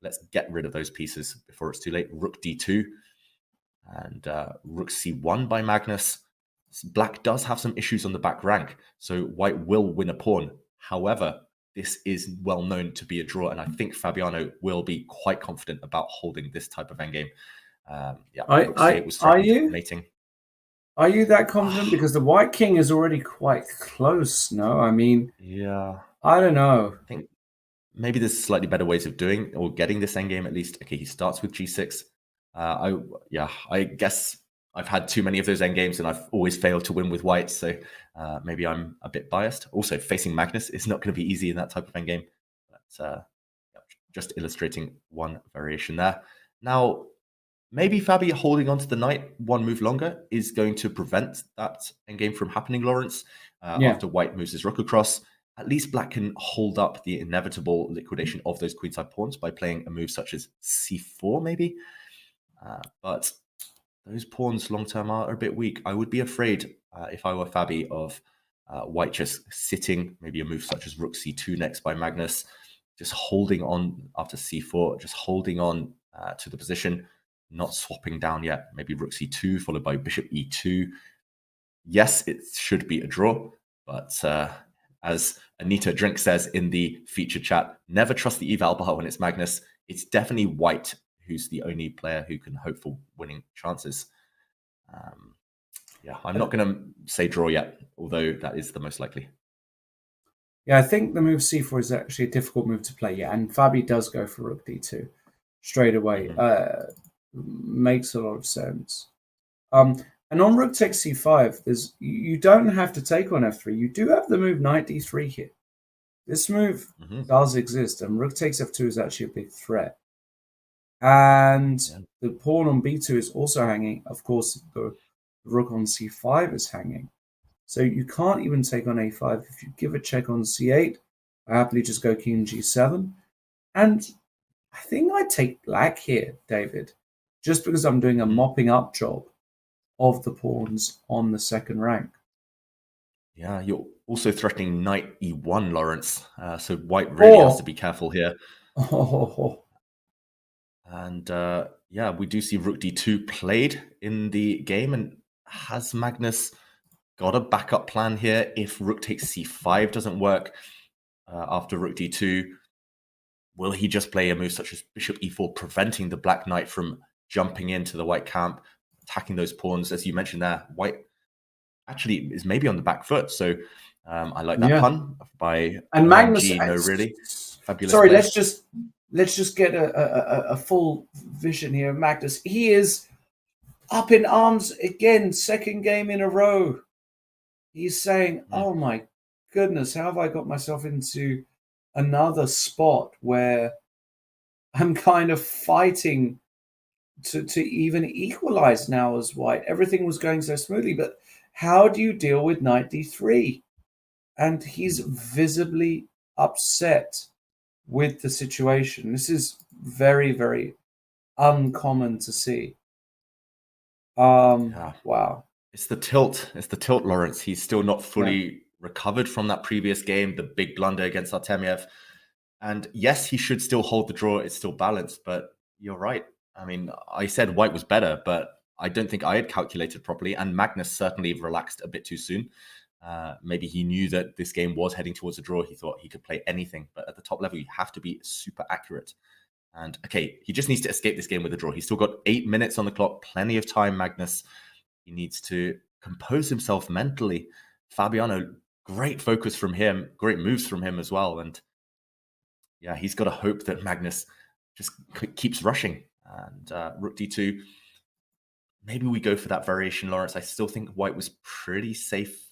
let's get rid of those pieces before it's too late. Rook d2 and rook c1 by Magnus. Black does have some issues on the back rank, so white will win a pawn. However, this is well known to be a draw, and I think Fabiano will be quite confident about holding this type of endgame. Are you? Mating. Are you that confident? Because the white king is already quite close, no? I mean, yeah, I don't know. I think maybe there's slightly better ways of doing or getting this endgame at least. Okay, he starts with g6. I guess I've had too many of those endgames and I've always failed to win with white, so maybe I'm a bit biased. Also, facing Magnus is not going to be easy in that type of endgame. But just illustrating one variation there. Now, maybe Fabi holding on to the knight one move longer is going to prevent that endgame from happening, Lawrence. After white moves his rook across, at least black can hold up the inevitable liquidation of those queenside pawns by playing a move such as c4, maybe. But those pawns long-term are a bit weak. I would be afraid, if I were Fabi, of white just sitting, maybe a move such as rook c2 next by Magnus, just holding on after c4, just holding on to the position, not swapping down yet. Maybe rook c2 followed by bishop e2. Yes, it should be a draw, but as Anita Drink says in the feature chat, never trust the eval bar when it's Magnus. It's definitely white who's the only player who can hope for winning chances. I'm not going to say draw yet, although that is the most likely. Yeah, I think the move c4 is actually a difficult move to play. Yeah, and Fabi does go for rook d2 straight away. Makes a lot of sense. And on rook takes c5, you don't have to take on f3. You do have the move knight d3 here. This move does exist, and rook takes f2 is actually a big threat. And the pawn on b2 is also hanging. Of course, the rook on c5 is hanging. So you can't even take on a5. If you give a check on c8, I happily just go king g7. And I think I take black here, David, just because I'm doing a mopping up job of the pawns on the second rank. Yeah, you're also threatening knight e1, Lawrence. So white really has to be careful here. And we do see rook d2 played in the game. And has Magnus got a backup plan here. If rook takes c5 doesn't work after rook d2, will he just play a move such as bishop e4, preventing the black knight from jumping into the white camp, attacking those pawns? As you mentioned there, white actually is maybe on the back foot. So I like that pun by and Magnus. No, really fabulous. Sorry, play. let's just get a full vision here of Magnus. He is up in arms again, second game in a row. He's saying, "Oh my goodness, how have I got myself into another spot where I'm kind of fighting to even equalize now as white? Everything was going so smoothly, but how do you deal with knight d3?" And he's visibly upset with the situation. This is very, very uncommon to see. Wow. It's the tilt. It's the tilt, Lawrence. He's still not fully recovered from that previous game, the big blunder against Artemiev. And yes, he should still hold the draw. It's still balanced, but you're right. I mean, I said white was better, but I don't think I had calculated properly. And Magnus certainly relaxed a bit too soon. Maybe he knew that this game was heading towards a draw. He thought he could play anything. But at the top level, you have to be super accurate. And okay, he just needs to escape this game with a draw. He's still got 8 minutes on the clock, plenty of time, Magnus. He needs to compose himself mentally. Fabiano, great focus from him, great moves from him as well. And yeah, he's got to hope that Magnus just keeps rushing. And rook d2, maybe we go for that variation, Lawrence. I still think white was pretty safe.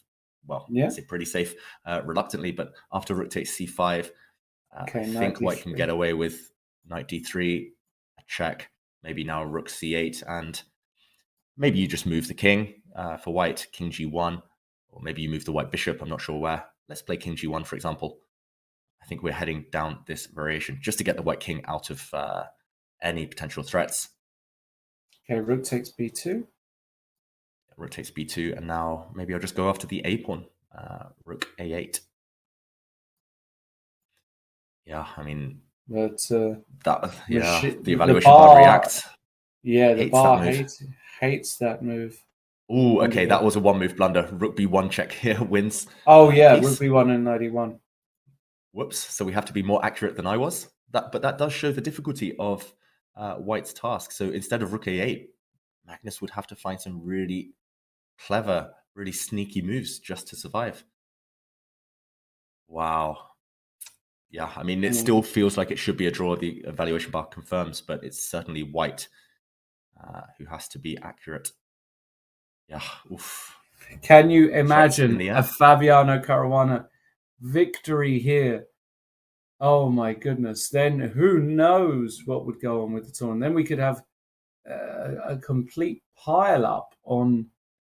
Well, I say pretty safe, reluctantly, but after rook takes c5, I think white can get away with knight d3, a check, maybe now rook c8, and maybe you just move the king for white, king g1, or maybe you move the white bishop. I'm not sure where. Let's play king g1, for example. I think we're heading down this variation just to get the white king out of any potential threats. Okay, rook takes b2. Rook takes b2, and now maybe I'll just go after the a pawn, rook a8. Yeah, I mean, but the evaluation bar reacts. Yeah, the bar hates that move. Oh, okay, that was a one-move blunder. Rook b1 check here wins. Oh yeah, rook b1 and knight e1. Whoops! So we have to be more accurate than I was. But that does show the difficulty of white's task. So instead of rook a8, Magnus would have to find some really clever, really sneaky moves just to survive. Wow. Yeah, I mean, it still feels like it should be a draw. The evaluation bar confirms, but it's certainly white who has to be accurate. Yeah. Oof. Can you imagine a Fabiano Caruana victory here? Oh my goodness. Then who knows what would go on with the tournament. Then we could have a complete pile up on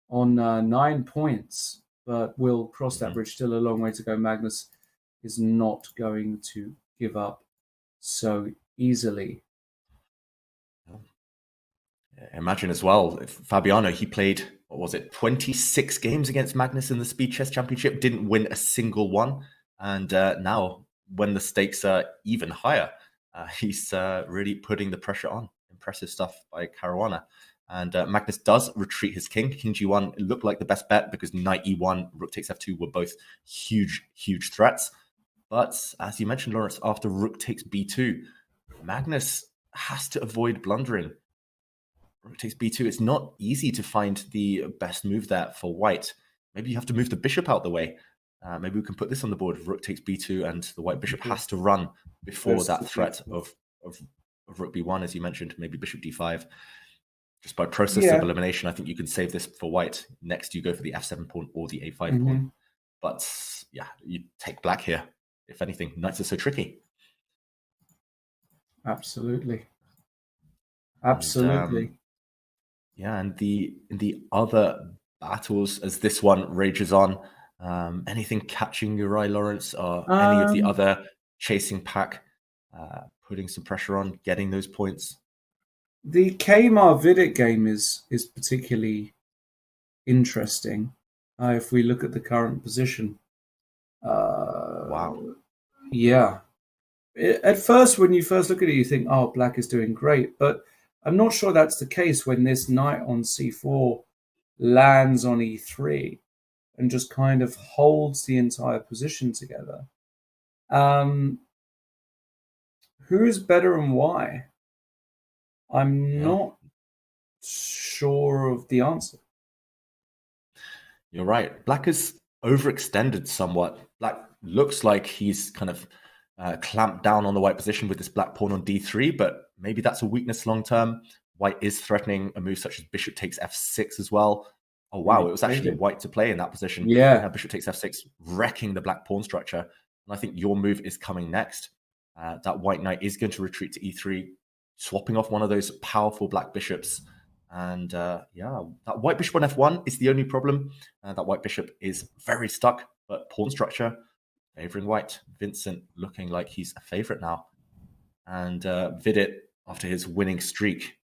9 points, but we'll cross that bridge. Still a long way to go. Magnus is not going to give up so easily. Imagine as well, if Fabiano, he played, 26 games against Magnus in the Speed Chess Championship, didn't win a single one. And now, when the stakes are even higher, he's really putting the pressure on. Impressive stuff by Caruana. And Magnus does retreat his king. King g1 it looked like the best bet because knight e1, rook takes f2 were both huge, huge threats. But as you mentioned, Lawrence, after rook takes b2, Magnus has to avoid blundering. Rook takes b2. It's not easy to find the best move there for white. Maybe you have to move the bishop out the way. Maybe we can put this on the board. Rook takes b2, and the white bishop has to run before that threat of rook b1, as you mentioned. Maybe bishop d5. Just by process of elimination, I think you can save this for white. Next, you go for the f7 pawn or the a5 pawn. But yeah, you take black here. If anything, knights are so tricky. Absolutely. Absolutely. And in the other battles, as this one rages on, anything catching your eye, Lawrence, or any of the other chasing pack putting some pressure on, getting those points? The Kmar Vidic game is particularly interesting if we look at the current position. Wow. Yeah. At first, when you first look at it, you think, oh, black is doing great. But I'm not sure that's the case when this knight on c4 lands on e3. and just kind of holds the entire position together. Who's better and why? I'm not sure of the answer. You're right. Black is overextended somewhat. Black looks like he's kind of clamped down on the white position with this black pawn on d3, but maybe that's a weakness long term. White is threatening a move such as bishop takes f6 as well. Oh, wow. It was actually white to play in that position. Yeah. Now bishop takes f6, wrecking the black pawn structure. And I think your move is coming next. That white knight is going to retreat to e3, swapping off one of those powerful black bishops. And yeah, that white bishop on f1 is the only problem. That white bishop is very stuck, but pawn structure favoring white. Vincent looking like he's a favorite now. And Vidit, after his winning streak,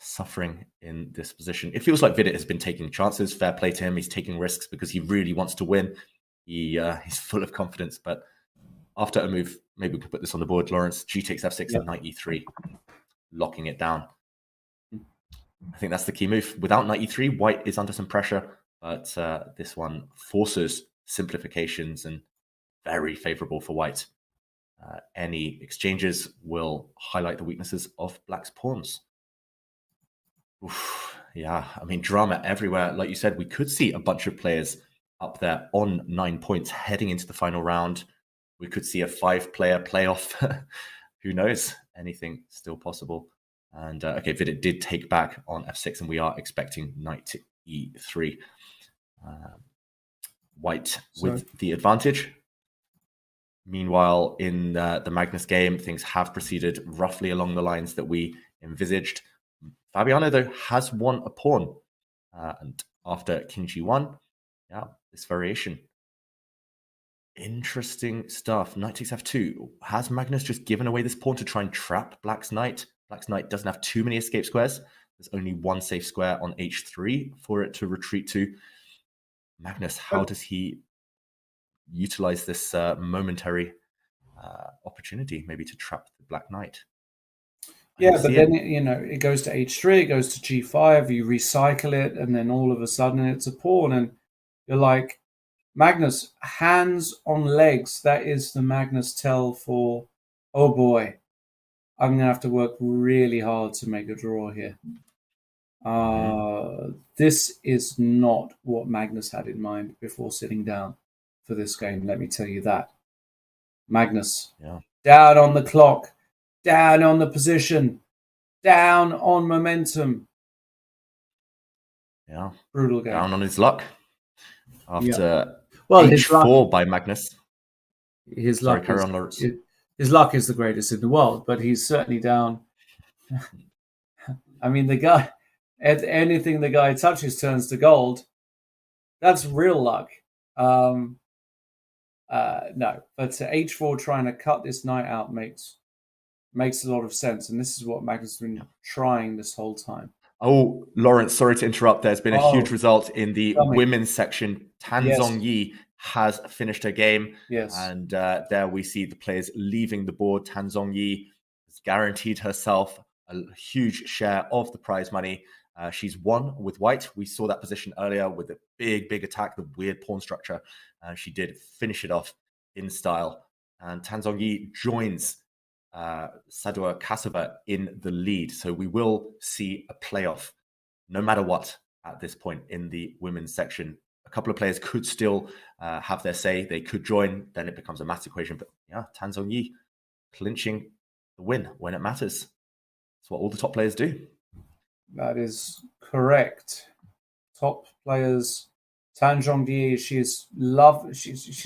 suffering in this position. It feels like Vidit has been taking chances. Fair play to him. He's taking risks because he really wants to win. He's full of confidence. But after a move, maybe we could put this on the board, Lawrence. G takes f6 and knight e3, locking it down. I think that's the key move. Without knight e3, white is under some pressure, but this one forces simplifications and very favorable for white. Any exchanges will highlight the weaknesses of black's pawns. Oof, yeah, I mean, drama everywhere. Like you said, we could see a bunch of players up there on 9 points heading into the final round. We could see a 5-player playoff. Who knows? Anything still possible. And okay, Vidit did take back on f6, and we are expecting knight to e3. White with the advantage. Meanwhile, in the Magnus game, things have proceeded roughly along the lines that we envisaged. Fabiano, though, has won a pawn. And after king g1, yeah, this variation. Interesting stuff. Knight takes f2. Has Magnus just given away this pawn to try and trap black's knight? Black's knight doesn't have too many escape squares. There's only one safe square on h3 for it to retreat to. Magnus, how does he utilize this momentary opportunity, maybe to trap the black knight? Yeah, but then, it goes to h3, it goes to g5, you recycle it, and then all of a sudden it's a pawn. And you're like, Magnus, hands on legs. That is the Magnus tell for, oh boy, I'm going to have to work really hard to make a draw here. This is not what Magnus had in mind before sitting down for this game, let me tell you that. Magnus, down on the clock, down on the position, down on momentum. Yeah. Brutal game. Down on his luck. After h4 by Magnus. His luck is the greatest in the world, but he's certainly down. I mean, the guy, anything the guy touches turns to gold. That's real luck. No, but h4 trying to cut this knight out makes a lot of sense, and this is what Magnus has been trying this whole time. Oh, Lawrence, sorry to interrupt. There's been a huge result in the women's section. Tan Zhongyi has finished her game. Yes. And there we see the players leaving the board. Tan Zhongyi has guaranteed herself a huge share of the prize money. She's won with white. We saw that position earlier with the big attack, the weird pawn structure. She did finish it off in style. And Tan Zhongyi joins Sadua Kasova in the lead. So we will see a playoff no matter what at this point in the women's section. A couple of players could still have their say. They could join. Then it becomes a maths equation. But yeah, Tan Zhongyi clinching the win when it matters. That's what all the top players do. That is correct. Top players. Tan Zhongyi, she's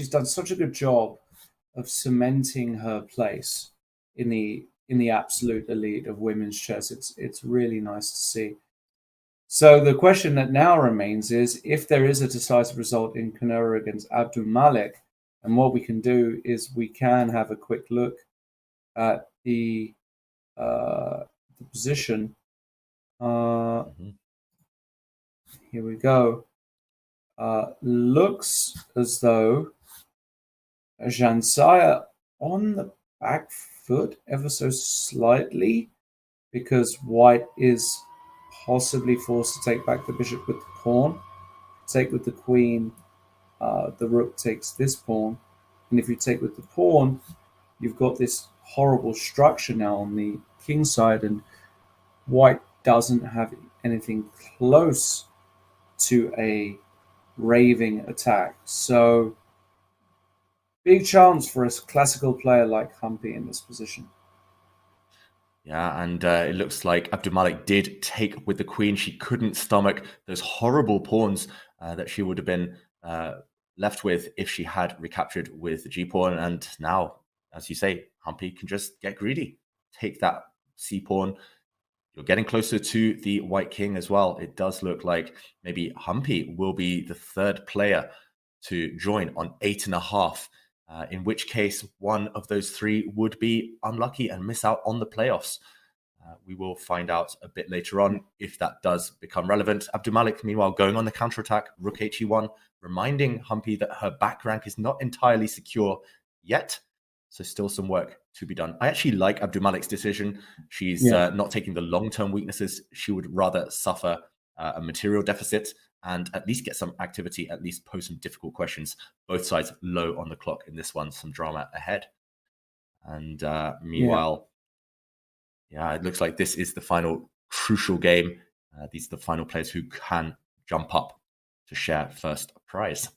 done such a good job of cementing her place in the absolute elite of women's chess. It's really nice to see. So the question that now remains is if there is a decisive result in Kanura against Abdul Malik, and what we can do is we can have a quick look at the position. Here we go. Looks as though Jansaya on the back foot ever so slightly, because white is possibly forced to take back the bishop with the pawn, take with the queen, the rook takes this pawn, and if you take with the pawn, you've got this horrible structure now on the king side, and white doesn't have anything close to a raving attack. So big chance for a classical player like Humpy in this position. Yeah, and it looks like Abdulmalik did take with the queen. She couldn't stomach those horrible pawns that she would have been left with if she had recaptured with the g-pawn. And now, as you say, Humpy can just get greedy, take that c-pawn. You're getting closer to the white king as well. It does look like maybe Humpy will be the third player to join on 8.5. In which case, one of those three would be unlucky and miss out on the playoffs. We will find out a bit later on if that does become relevant. Abdulmalik, meanwhile, going on the counterattack, rook he1, reminding Humpy that her back rank is not entirely secure yet. So still some work to be done. I actually like Abdulmalik's decision. She's not taking the long-term weaknesses. She would rather suffer a material deficit and at least get some activity, at least pose some difficult questions. Both sides low on the clock in this one, some drama ahead. And meanwhile, it looks like this is the final crucial game. These are the final players who can jump up to share first prize.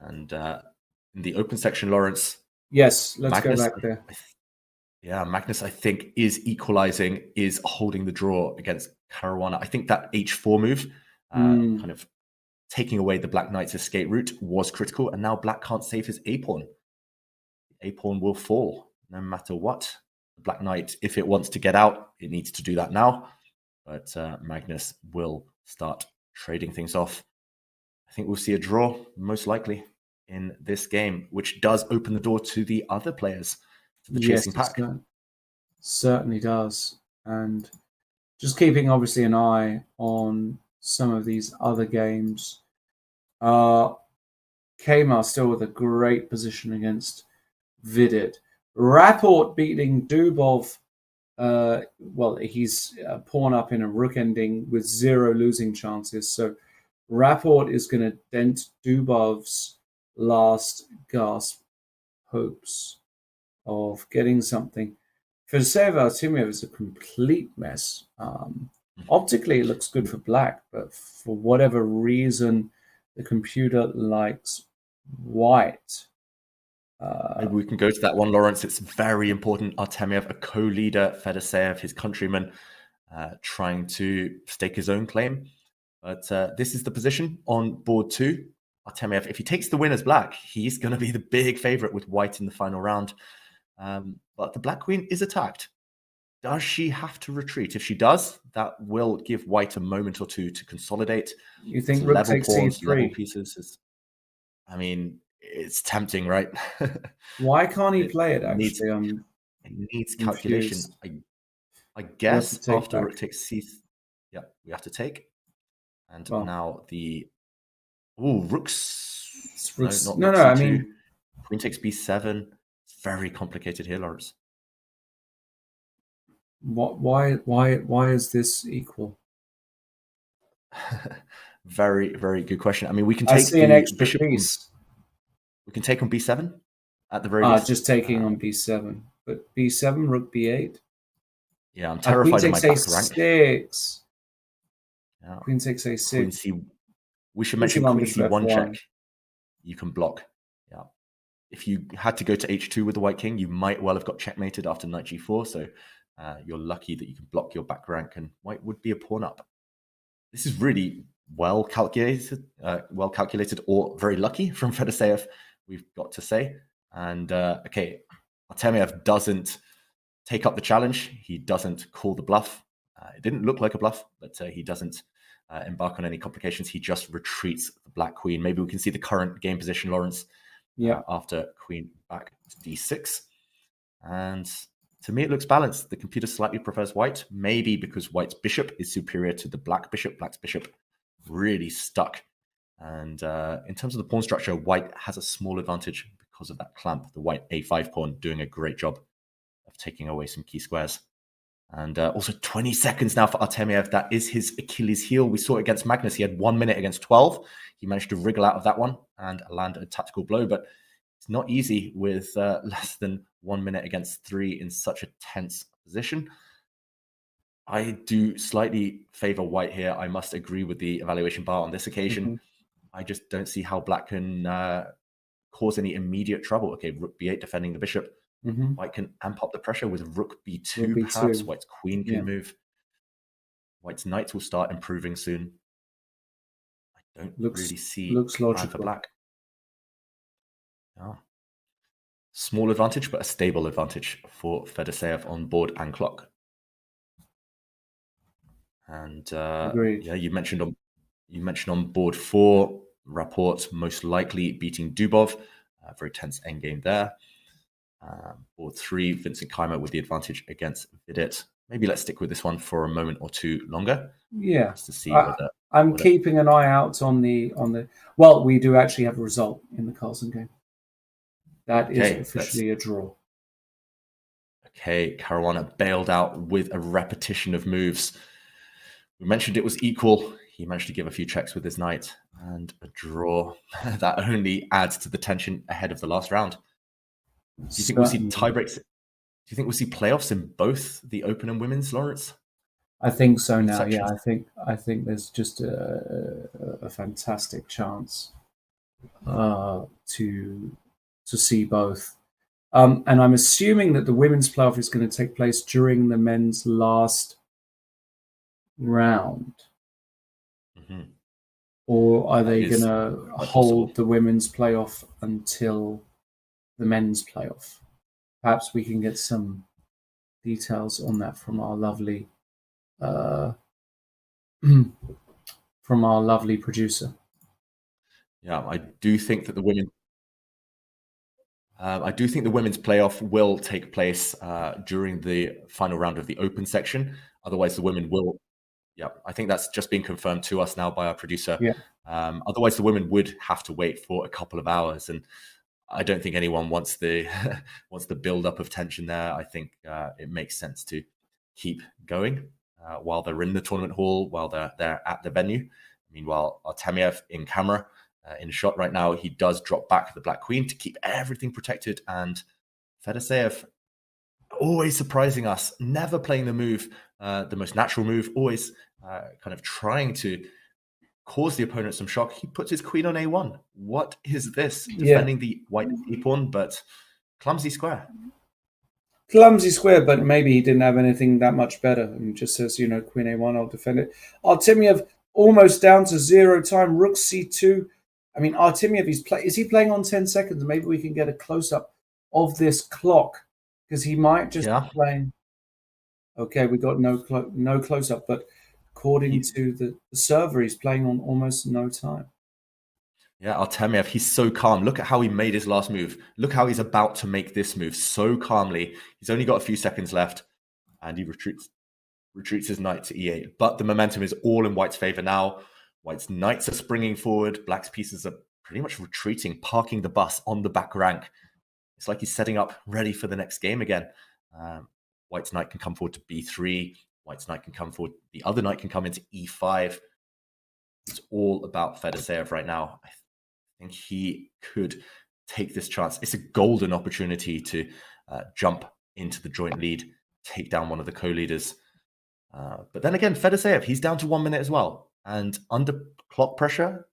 And in the open section, Lawrence. Yes, let's Magnus, go back there. Magnus, I think, is equalizing, is holding the draw against Caruana. I think that h4 move, kind of taking away the black knight's escape route, was critical. And now black can't save his a-pawn. The a-pawn will fall no matter what. The black knight, if it wants to get out, it needs to do that now. But Magnus will start trading things off. I think we'll see a draw, most likely, in this game, which does open the door to the other players. The chasing pack. Certainly does. And just keeping obviously an eye on some of these other games. Kmar still with a great position against Vidit. Rapport beating Dubov. He's pawn up in a rook ending with 0 losing chances. So Rapport is going to dent Dubov's last gasp hopes of getting something. Fedoseev Artemiev is a complete mess. Optically, it looks good for black, but for whatever reason, the computer likes white. Maybe we can go to that one, Lawrence. It's very important. Artemiev, a co-leader, Fedoseev, his countryman, trying to stake his own claim. But this is the position on board 2. Artemiev, if he takes the win as black, he's going to be the big favorite with white in the final round. But the black queen is attacked. Does she have to retreat? If she does, that will give white a moment or two to consolidate. You think rook takes c3? Level pieces. I mean, it's tempting, right? Why can't he play it, actually? It needs calculation. I guess after rook takes c... Yeah, we have to take. And now the... Ooh, rooks... No, I mean... Queen takes b7. It's very complicated here, Lawrence. Why is this equal? Very, very good question. I mean, we can take an extra bishop piece. We can take on b7 at the very least. Just taking on b7. But b7, rook b8. Yeah, I'm terrified of my back rank. A6. Yeah. Queen takes a6. We should mention queen c1 check. You can block. Yeah. If you had to go to h2 with the white king, you might well have got checkmated after knight g4. So you're lucky that you can block your back rank, and white would be a pawn up. This is really well calculated or very lucky from Fedoseev, we've got to say. And Artemiev doesn't take up the challenge. He doesn't call the bluff. It didn't look like a bluff, but he doesn't embark on any complications. He just retreats the black queen. Maybe we can see the current game position, Lawrence, after queen back to d6. And to me, it looks balanced. The computer slightly prefers white, maybe because white's bishop is superior to the black bishop. Black's bishop really stuck. And in terms of the pawn structure, white has a small advantage because of that clamp. The white a5 pawn doing a great job of taking away some key squares. And also 20 seconds now for Artemiev. That is his Achilles heel. We saw it against Magnus. He had 1 minute against 12. He managed to wriggle out of that one and land a tactical blow. But it's not easy with less than 1 minute against 3 in such a tense position. I do slightly favor white here. I must agree with the evaluation bar on this occasion. I just don't see how black can cause any immediate trouble. Okay, rook b8 defending the bishop. White can amp up the pressure with rook b2, perhaps. White's queen can move. White's knights will start improving soon. I don't really see looks logical for black. Oh. Small advantage, but a stable advantage for Fedoseev on board and clock. And yeah, you mentioned on board 4, Rapport most likely beating Dubov. Very tense endgame there. Board 3, Vincent Keimer with the advantage against Vidit. Maybe let's stick with this one for a moment or two longer. Yeah, just to see whether I'm keeping an eye out on the. Well, we do actually have a result in the Carlsen game. That is officially a draw. Okay, Caruana bailed out with a repetition of moves. We mentioned it was equal. He managed to give a few checks with his knight and a draw. That only adds to the tension ahead of the last round. Do you think we'll see tiebreaks? Do you think we'll see playoffs in both the Open and Women's, Lawrence? I think so now. Yeah, I think there's just a fantastic chance to see both. And I'm assuming that the women's playoff is going to take place during the men's last round. Or are they going to hold the women's playoff until the men's playoff? Perhaps we can get some details on that from our lovely producer. Yeah, I do think that the women's playoff will take place during the final round of the Open section. Otherwise, the women will. Yeah, I think that's just been confirmed to us now by our producer. Yeah. Otherwise, the women would have to wait for a couple of hours, and I don't think anyone wants the build-up of tension there. I think it makes sense to keep going while they're in the tournament hall, while they're at the venue. Meanwhile, Artemiev in camera, in shot right now, he does drop back the Black Queen to keep everything protected, and Fedoseev always surprising us, never playing the move, the most natural move, always kind of trying to cause the opponent some shock. He puts his queen on a1. What is this? Defending the white e-pawn, but clumsy square. Clumsy square, but maybe he didn't have anything that much better. And just says, queen a1, I'll defend it. Artemiev almost down to 0 time. Rook c2. I mean, Artemiev, is he playing on 10 seconds? Maybe we can get a close-up of this clock, because he might just be playing. Okay, we got no close-up, but according to the server, he's playing on almost no time. Yeah, Artemiev, he's so calm. Look at how he made his last move. Look how he's about to make this move so calmly. He's only got a few seconds left, and he retreats his knight to e8. But the momentum is all in White's favor now. White's knights are springing forward. Black's pieces are pretty much retreating, parking the bus on the back rank. It's like he's setting up, ready for the next game again. White's knight can come forward to b3. White's knight can come forward. The other knight can come into e5. It's all about Fedoseev right now. I think he could take this chance. It's a golden opportunity to jump into the joint lead, take down one of the co-leaders. But then again, Fedoseev, he's down to 1 minute as well. And under clock pressure,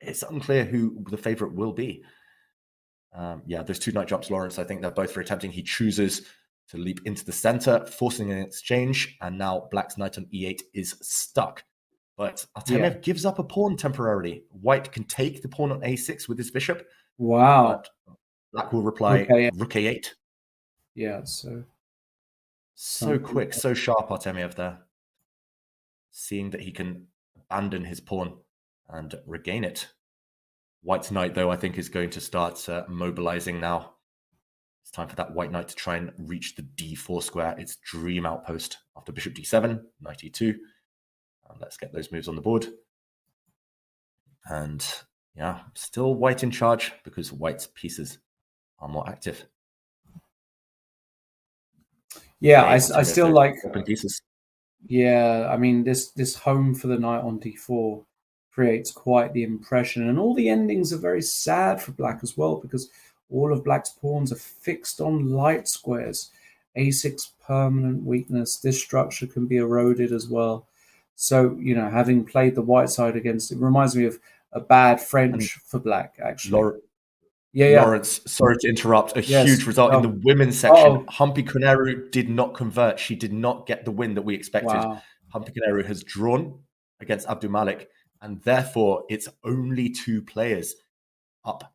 it's unclear who the favorite will be. There's 2 knight jumps, Lawrence. I think they're both very tempting. He chooses to leap into the center, forcing an exchange. And now Black's knight on e8 is stuck. But Artemiev gives up a pawn temporarily. White can take the pawn on a6 with his bishop. Wow. But Black will reply rook a8. Yeah, so quick, so sharp, Artemiev there. Seeing that he can abandon his pawn and regain it. White's knight, though, I think is going to start mobilizing now. It's time for that white knight to try and reach the d4 square, its dream outpost. After bishop d7, knight e2. Let's get those moves on the board. And still White in charge because White's pieces are more active. Yeah, Okay, I still like. Open pieces. Yeah, I mean this home for the knight on d4 creates quite the impression, and all the endings are very sad for black as well because all of black's pawns are fixed on light squares. a6 permanent weakness. This structure can be eroded as well. So having played the white side against it reminds me of a bad French for black actually. Lawrence, sorry to interrupt. Huge result in the women's section. Humpy Koneru did not convert. She did not get the win that we expected. Wow. Humpy Koneru has drawn against Abdumalik, and therefore it's only 2 players up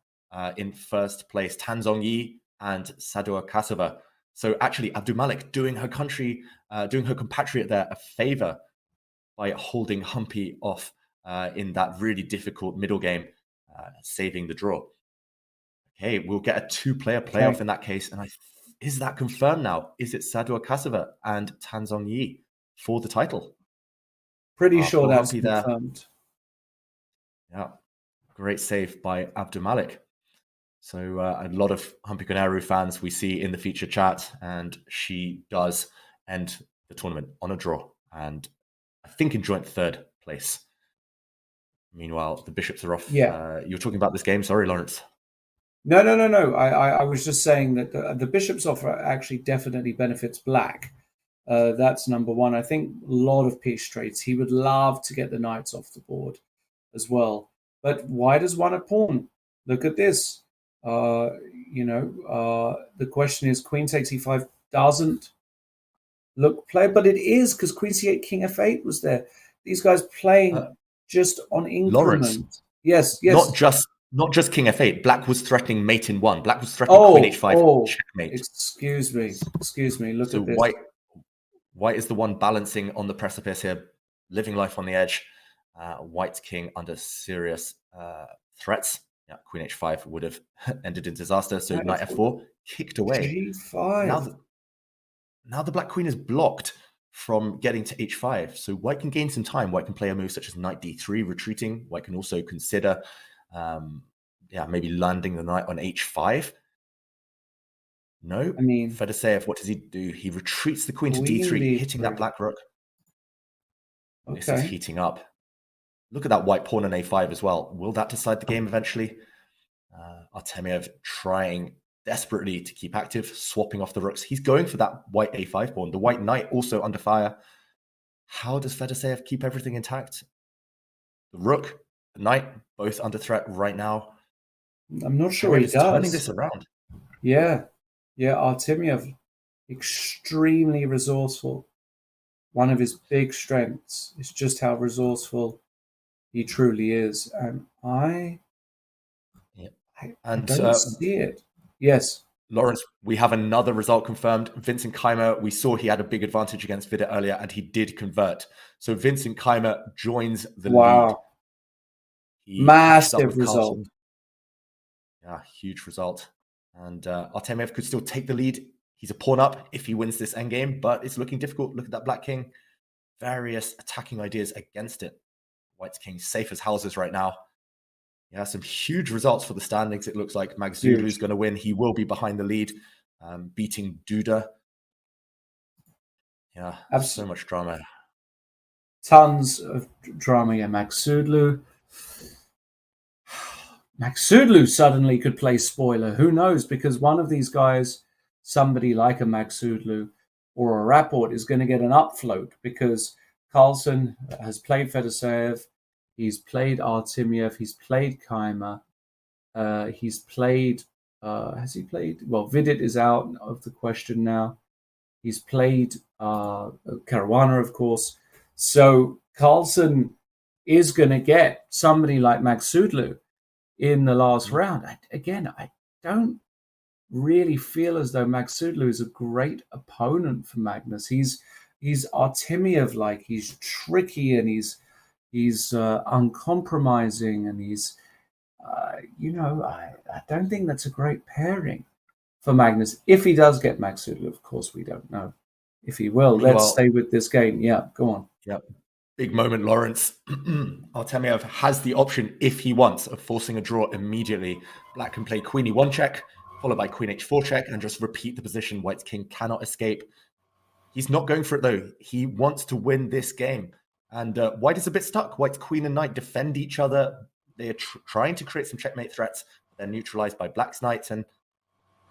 in first place, Tan Zhongyi and Sadua Kasava. So actually, Abdumalik doing her compatriot there a favor by holding Humpy off in that really difficult middle game, saving the draw. Okay, we'll get a 2-player playoff in that case. And is that confirmed now? Is it Sadua Kasava and Tan Zhongyi for the title? Pretty sure that's confirmed. Yeah, great save by Abdumalik. So a lot of Humpy Koneru fans we see in the feature chat, and she does end the tournament on a draw, and I think in joint 3rd place. Meanwhile, the bishops are off. Yeah. You were talking about this game. Sorry, Lawrence. No. I was just saying that the bishop's offer actually definitely benefits black. That's number one. I think a lot of piece straights. He would love to get the knights off the board as well. But why does one a pawn? Look at this. The question is queen takes e5 doesn't look play, but it is because queen c8, king f8 was there. These guys playing just on increment. Lawrence. Yes. Not just king f8. Black was threatening mate in 1. Black was threatening queen h5 checkmate. Excuse me. Look at this. White is the one balancing on the precipice here, living life on the edge. White's king under serious threats. Yeah, queen h5 would have ended in disaster. So knight f4 kicked away. g5. Now the black queen is blocked from getting to h5. So white can gain some time. White can play a move such as knight d3, retreating. White can also consider maybe landing the knight on h5. No, I mean, Fedoseev, what does he do? He retreats the queen to d3, hitting that black rook. Okay. This is heating up. Look at that white pawn on a5 as well. Will that decide the game eventually? Artemiev trying desperately to keep active, swapping off the rooks. He's going for that white a5 pawn. The white knight also under fire. How does Fedoseev keep everything intact? The rook, the knight, both under threat right now. I'm not sure he does. Turning this around. Yeah, Artemiev, extremely resourceful. One of his big strengths is just how resourceful he truly is. And I don't see it. Yes. Lawrence, we have another result confirmed. Vincent Keimer, we saw he had a big advantage against Vida earlier, and he did convert. So Vincent Keimer joins the lead. Massive result. Carlsen. Yeah, huge result. And Artemiev could still take the lead. He's a pawn up if he wins this endgame, but it's looking difficult. Look at that black king. Various attacking ideas against it. White's king safe as houses right now. Yeah, some huge results for the standings. It looks like Magzulu is going to win. He will be behind the lead, beating Duda. Yeah, so much drama. Tons of drama. Yeah, Magzulu suddenly could play spoiler. Who knows? Because one of these guys, somebody like a Magzulu or a Rapport, is going to get an upfloat because Carlsen has played Fedoseev. He's played Artemiev. He's played Keimer. He's played... has he played? Well, Vidit is out of the question now. He's played Caruana, of course. So Carlsen is going to get somebody like Magzulu in the last round. I don't really feel as though Magzulu is a great opponent for Magnus. He's Artemiev-like. He's tricky and he's uncompromising, and he's I don't think that's a great pairing for Magnus. If he does get Magzulu, of course, we don't know if he will. Let's stay with this game. Yeah, go on. Yeah, big moment, Lawrence. Artemiev has the option, if he wants, of forcing a draw immediately. Black can play queen e1 check, followed by queen h4 check, and just repeat the position. White's king cannot escape. He's not going for it, though. He wants to win this game. And white is a bit stuck. White's queen and knight defend each other. They are trying to create some checkmate threats. They're neutralized by black's knight. And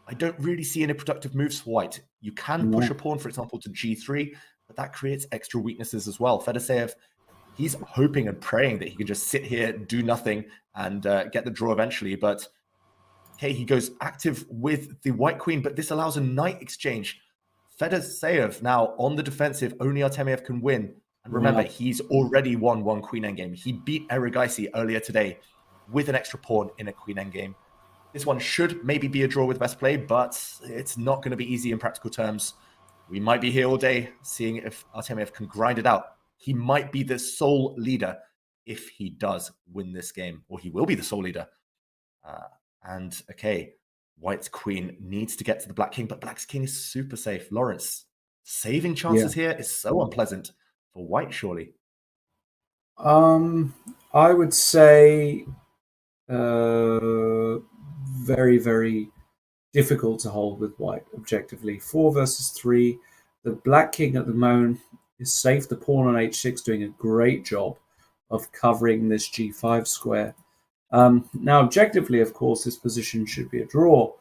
I don't really see any productive moves for white. You can push a pawn, for example, to g3, but that creates extra weaknesses as well. Fedoseev, he's hoping and praying that he can just sit here, do nothing, and get the draw eventually. But, okay, he goes active with the white queen, but this allows a knight exchange. Fedoseev now on the defensive. Only Artemiev can win. And remember, he's already won one queen endgame. He beat Erigaisi earlier today with an extra pawn in a queen endgame. This one should maybe be a draw with best play, but it's not going to be easy in practical terms. We might be here all day seeing if Artemiev can grind it out. He might be the sole leader if he does win this game, or he will be the sole leader. And okay, white's queen needs to get to the black king, but black's king is super safe. Lawrence, saving chances here is so unpleasant for white, surely. I would say very, very difficult to hold with white objectively. 4 versus 3. The black king at the moment is safe. The pawn on h6 doing a great job of covering this g5 square. Now, objectively, of course, this position should be a draw.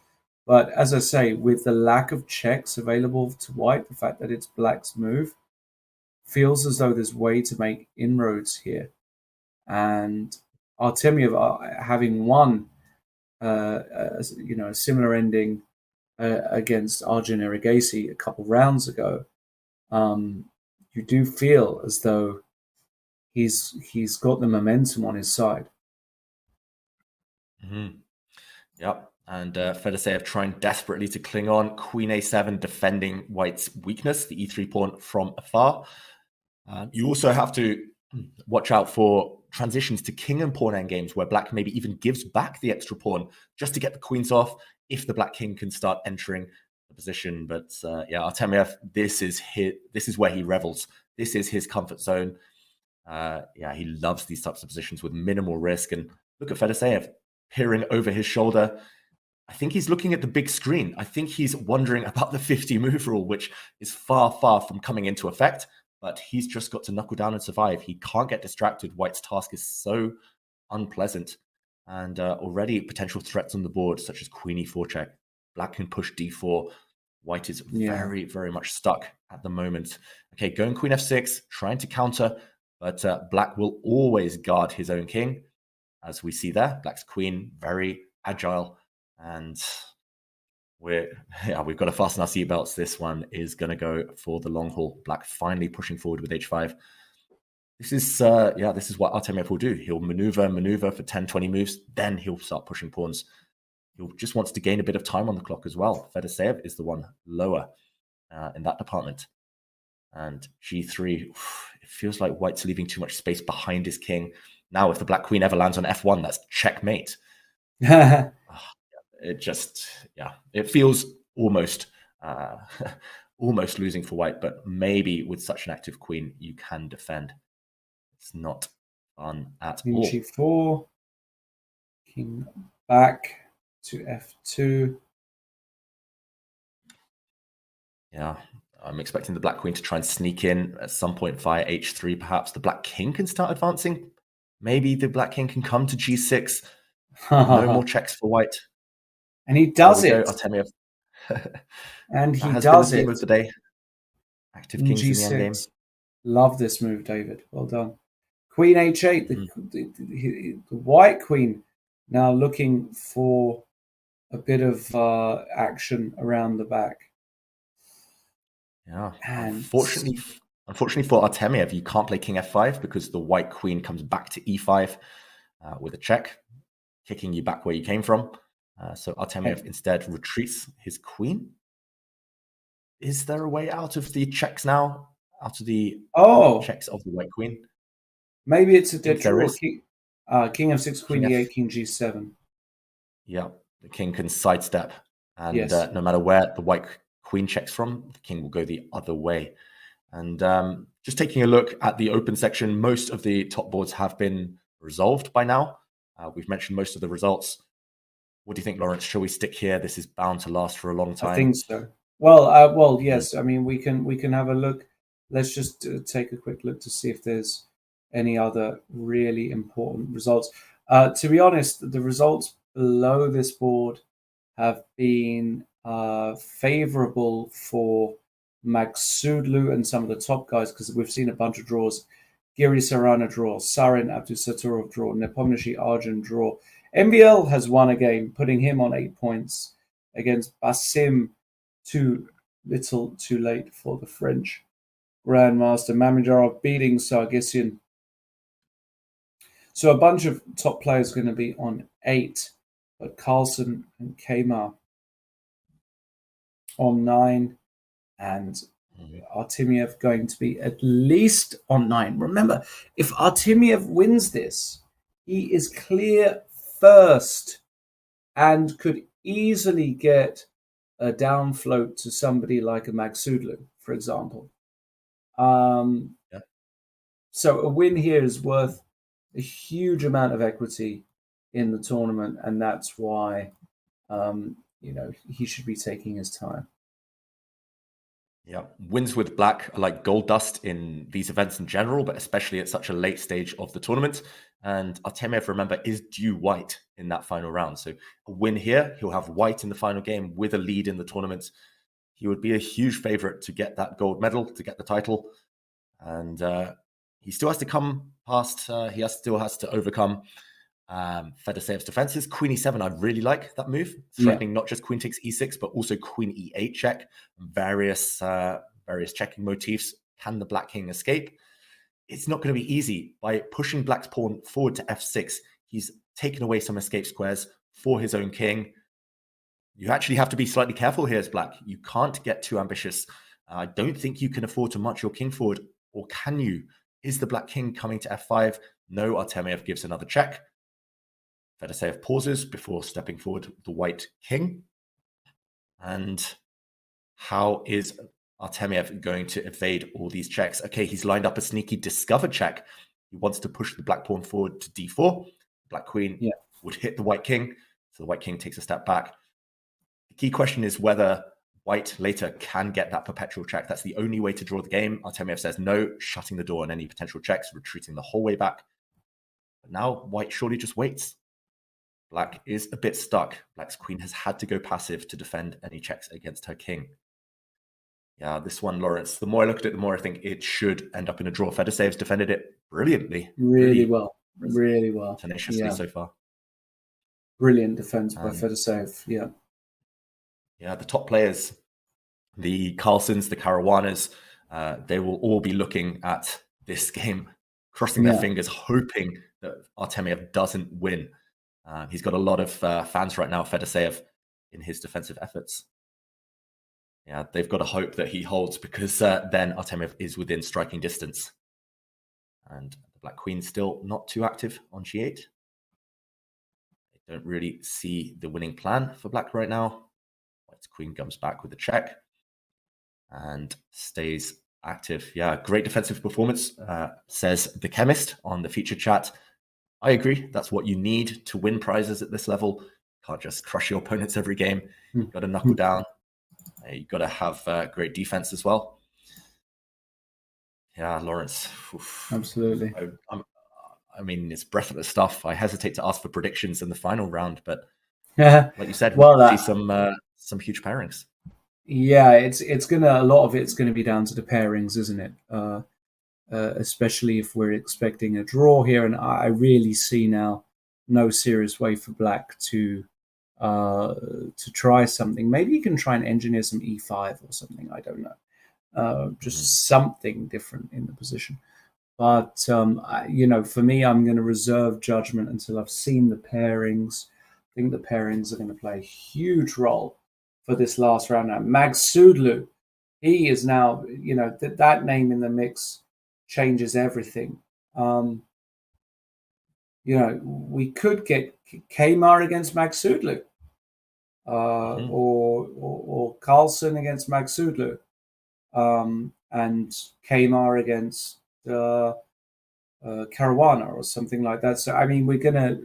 But as I say, with the lack of checks available to white, the fact that it's black's move, feels as though there's way to make inroads here. And Artemiev, having won a similar ending against Arjun Erigaisi a couple rounds ago, you do feel as though he's got the momentum on his side. Yep. And Fedoseev trying desperately to cling on. Queen a7 defending white's weakness, the e3 pawn from afar. You also have to watch out for transitions to king and pawn endgames where black maybe even gives back the extra pawn just to get the queens off if the black king can start entering the position. But Artemiev, this is where he revels. This is his comfort zone. He loves these types of positions with minimal risk. And look at Fedoseev peering over his shoulder. I think he's looking at the big screen. I think he's wondering about the 50 move rule, which is far, far from coming into effect. But he's just got to knuckle down and survive. He can't get distracted. White's task is so unpleasant. And already potential threats on the board, such as queen e4 check. Black can push d4. White is very, very much stuck at the moment. Okay, going queen f6, trying to counter. But black will always guard his own king. As we see there, black's queen, very agile. And we've got to fasten our seatbelts. This one is going to go for the long haul. Black finally pushing forward with h5. This is what Artemiev will do. He'll maneuver for 10, 20 moves. Then he'll start pushing pawns. He just wants to gain a bit of time on the clock as well. Fedoseev is the one lower in that department. And g3, it feels like white's leaving too much space behind his king. Now, if the black queen ever lands on f1, that's checkmate. It feels almost losing for white, but maybe with such an active queen, you can defend. It's not fun at all. G4, king back to f2. Yeah, I'm expecting the black queen to try and sneak in at some point via h3. Perhaps the black king can start advancing. Maybe the black king can come to g6. No more checks for white. And he does it. Artemiev. And he does it. Of the day. Active kings in the endgame. Love this move, David. Well done. Queen h8. The white queen now looking for a bit of action around the back. Yeah. And unfortunately for Artemiev, you can't play king f5 because the white queen comes back to e5 with a check, kicking you back where you came from. So Artemiev instead retreats his queen. Is there a way out of the checks now? Out of the checks of the white queen? Maybe it's a dead draw. King f6, queen e8, king g7. Yeah, the king can sidestep. And no matter where the white queen checks from, the king will go the other way. And just taking a look at the open section, most of the top boards have been resolved by now. We've mentioned most of the results. What do you think, Lawrence? Shall we stick here? This is bound to last for a long time. I think so. Well, yes. I mean, we can have a look. Let's just take a quick look to see if there's any other really important results. To be honest, the results below this board have been favorable for Magsudlu and some of the top guys, because we've seen a bunch of draws. Giri Sarana draw, Sarin Abdusattorov draw, Nepomniachtchi Arjun draw. MVL has won a game, putting him on 8 points against Basim. Too little, too late for the French Grandmaster. Mamedyarov beating Sargsyan. So a bunch of top players are going to be on 8, but Carlsen and Kmar on 9, and Artemiev going to be at least on 9. Remember, if Artemiev wins this, he is clear first and could easily get a down float to somebody like a Magsudlu, for example. So a win here is worth a huge amount of equity in the tournament, and that's why he should be taking his time. Yeah, wins with black are like gold dust in these events in general, but especially at such a late stage of the tournament. And Artemiev, remember, is due white in that final round. So a win here, he'll have white in the final game with a lead in the tournament. He would be a huge favorite to get that gold medal, to get the title. And he still has to come past, still has to overcome Fedoseev's defenses. Queen e7, I really like that move. Threatening not just queen takes e6, but also queen e8 check. Various checking motifs. Can the black king escape? It's not going to be easy. By pushing black's pawn forward to f6, he's taken away some escape squares for his own king. You actually have to be slightly careful here as black. You can't get too ambitious. I don't think you can afford to march your king forward, or can you? Is the black king coming to f5? No, Artemiev gives another check. Fedoseev pauses before stepping forward the white king. And how is Artemiev going to evade all these checks? Okay, he's lined up a sneaky discover check. He wants to push the black pawn forward to d4. Black queen would hit the white king, so the white king takes a step back. The key question is whether white later can get that perpetual check. That's the only way to draw the game. Artemiev says no, shutting the door on any potential checks, retreating the whole way back. But now white surely just waits. Black is a bit stuck. Black's queen has had to go passive to defend any checks against her king. Yeah, this one, Lawrence, the more I look at it, the more I think it should end up in a draw. Fedoseev's defended it brilliantly. Really well. Tenaciously so far. Brilliant defense by Fedoseev, Yeah, the top players, the Carlsens, the Caruanas, they will all be looking at this game, crossing their fingers, hoping that Artemiev doesn't win. He's got a lot of fans right now, Fedoseev, in his defensive efforts. Yeah, they've got to hope that he holds, because then Artemiev is within striking distance. And the black queen still not too active on g8. I don't really see the winning plan for black right now. White's queen comes back with a check and stays active. Yeah, great defensive performance, says the chemist on the feature chat. I agree. That's what you need to win prizes at this level. Can't just crush your opponents every game. You've got to knuckle down. You've got to have great defense as well. Yeah, Lawrence. Oof. Absolutely. I mean, it's breathless stuff. I hesitate to ask for predictions in the final round, but like you said, we'll see some huge pairings. Yeah, it's gonna, a lot of it's gonna be down to the pairings, isn't it? Especially if we're expecting a draw here, and I really see now no serious way for black to try something. Maybe you can try and engineer some e5 or something. I don't know, just something different in the position. But for me, I'm going to reserve judgment until I've seen the pairings. I think the pairings are going to play a huge role for this last round. Now, Magsudlu, he is now, that name in the mix changes everything. We could get Kmar against Magsudlu, or Carlsen against Magsudlu, and Kmar against Caruana or something like that. So I mean, we're gonna,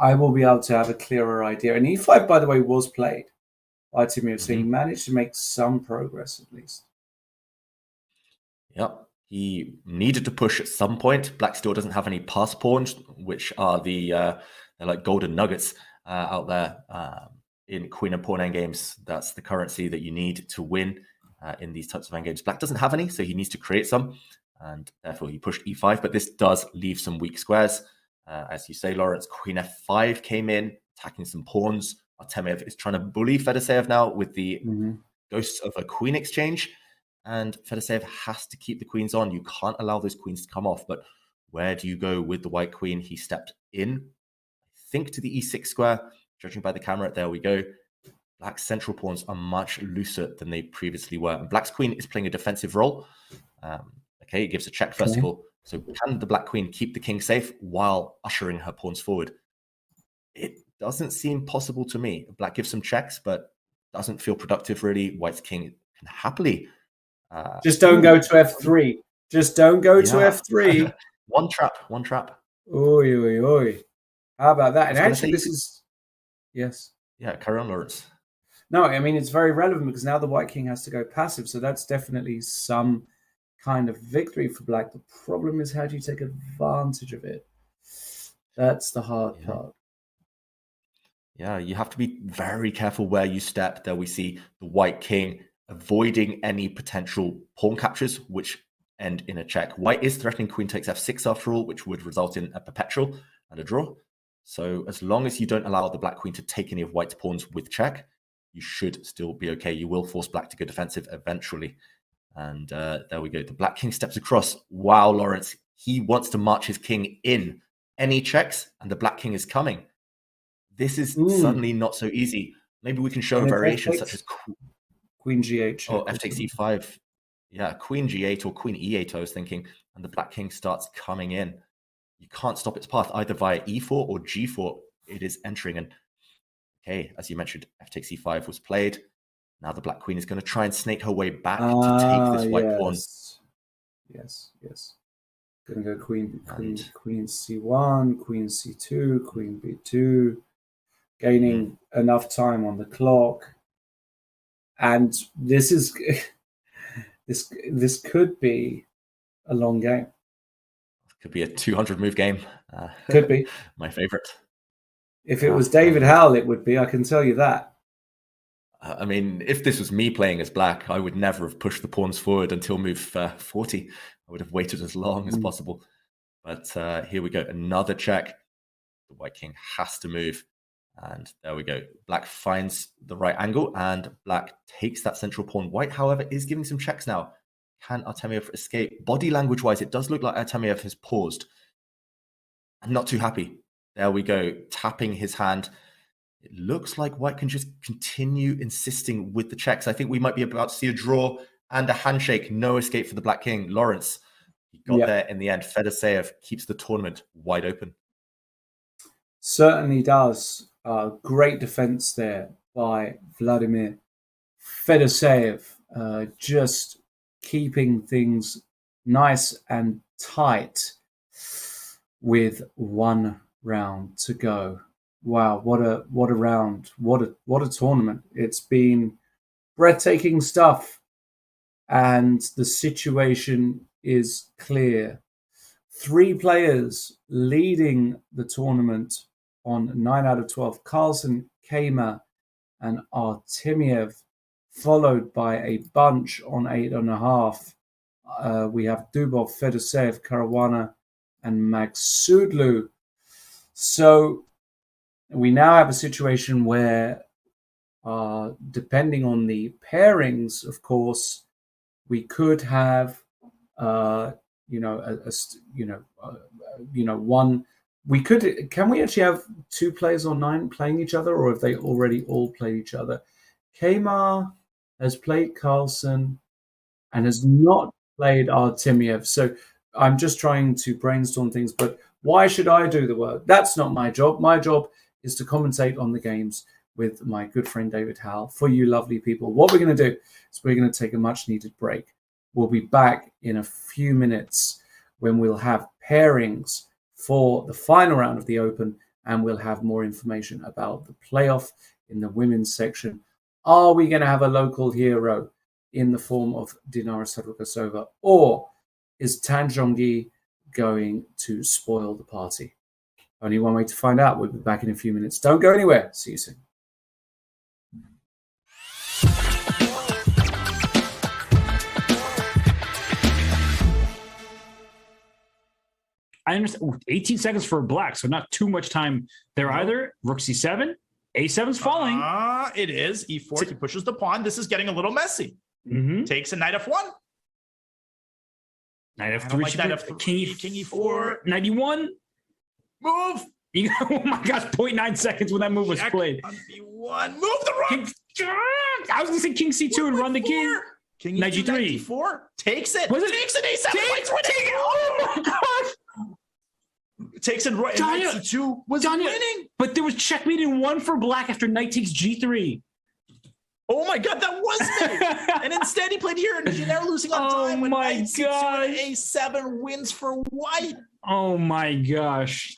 I will be able to have a clearer idea. And e5, by the way, was played by Timur, so he managed to make some progress at least. Yep. He needed to push at some point. Black still doesn't have any pass pawns, which are they're like golden nuggets out there in queen and pawn endgames. That's the currency that you need to win in these types of endgames. Black doesn't have any, so he needs to create some, and therefore he pushed e5. But this does leave some weak squares. As you say, Lawrence, queen f5 came in, attacking some pawns. Artemiev is trying to bully Fedoseev now with the ghosts of a queen exchange. And Fedoseev has to keep the queens on. You can't allow those queens to come off. But where do you go with the white queen? He stepped in, I think, to the e6 square. Judging by the camera, there we go. Black's central pawns are much looser than they previously were. And Black's queen is playing a defensive role. Okay, it gives a check first of all. So can the black queen keep the king safe while ushering her pawns forward? It doesn't seem possible to me. Black gives some checks, but doesn't feel productive really. White's king can happily... just don't go to f3. Just don't go to f3. One trap. Oy, oy, oy. How about that? And actually, this is... Yes. Yeah, carry on, Lawrence. No, I mean, it's very relevant because now the white king has to go passive. So that's definitely some kind of victory for black. The problem is, how do you take advantage of it? That's the hard part. Yeah, you have to be very careful where you step. There we see the white king avoiding any potential pawn captures, which end in a check. White is threatening queen takes f6 after all, which would result in a perpetual and a draw. So as long as you don't allow the black queen to take any of white's pawns with check, you should still be okay. You will force black to go defensive eventually. And there we go. The black king steps across. Wow, Lawrence. He wants to march his king in. Any checks, and the black king is coming. This is suddenly not so easy. Maybe we can show a variation such as queen g8. Oh, f takes e5. Yeah, queen g8 or queen e8, I was thinking. And the black king starts coming in. You can't stop its path either via e4 or g4. It is entering. And okay, as you mentioned, f takes e5 was played. Now the black queen is going to try and snake her way back to take this white pawn. Yes. Going to go queen c1, queen c2, queen b2, gaining enough time on the clock. And this is this could be a long game. Could be a 200 move game. Could be my favorite. If it was David Howell, it would be. I can tell you that. I mean, if this was me playing as black, I would never have pushed the pawns forward until move 40. I would have waited as long as possible. But here we go. Another check. The white king has to move. And there we go. Black finds the right angle and black takes that central pawn. White, however, is giving some checks now. Can Artemiev escape? Body language-wise, it does look like Artemiev has paused. I'm not too happy. There we go. Tapping his hand. It looks like white can just continue insisting with the checks. I think we might be about to see a draw and a handshake. No escape for the black king. Lawrence, he got there in the end. Fedoseev keeps the tournament wide open. Certainly does. Great defense there by Vladimir Fedoseev. Just keeping things nice and tight with one round to go. Wow, what a round. What a tournament. It's been breathtaking stuff. And the situation is clear. 3 players leading the tournament on 9 out of 12. Carlsen, Kama, and Artemiev, followed by a bunch on 8.5. We have Dubov, Fedoseev, Caruana, and Magsudlu. So we now have a situation where, depending on the pairings, of course, we could have, one. We could. Can we actually have 2 players on 9 playing each other, or have they already all played each other? Kama has played Carlsen and has not played Artemiev. So I'm just trying to brainstorm things. But why should I do the work? That's not my job. My job is to commentate on the games with my good friend David Howell for you lovely people. What we're going to do is we're going to take a much needed break. We'll be back in a few minutes when we'll have pairings for the final round of the Open, and we'll have more information about the playoff in the women's section. Are we going to have a local hero in the form of Dinara Sadrukasova, or is Tan Zhongyi going to spoil the party? Only one way to find out. We'll be back in a few minutes. Don't go anywhere. See you soon. I understand. 18 seconds for black, so not too much time there either. Rook c7. A7's falling. It is. E4. He pushes the pawn. This is getting a little messy. Mm-hmm. Takes a knight f1. Knight f3. Like knight f3. King e4. 91. Move. Oh my gosh, 0.9 seconds when that move was played. On b1. Move the rook. I was going to say king c2 and run the king. King knight e2, g3. knight d4. Takes it. Was it? Takes an a7. Takes it. Oh my gosh. Takes it right. Knight c2 was winning. But there was checkmate in 1 for black after knight takes g3. Oh my god, that was me. And instead he played here, and he's now losing on time. Oh my god. A7 wins for white. Oh my gosh.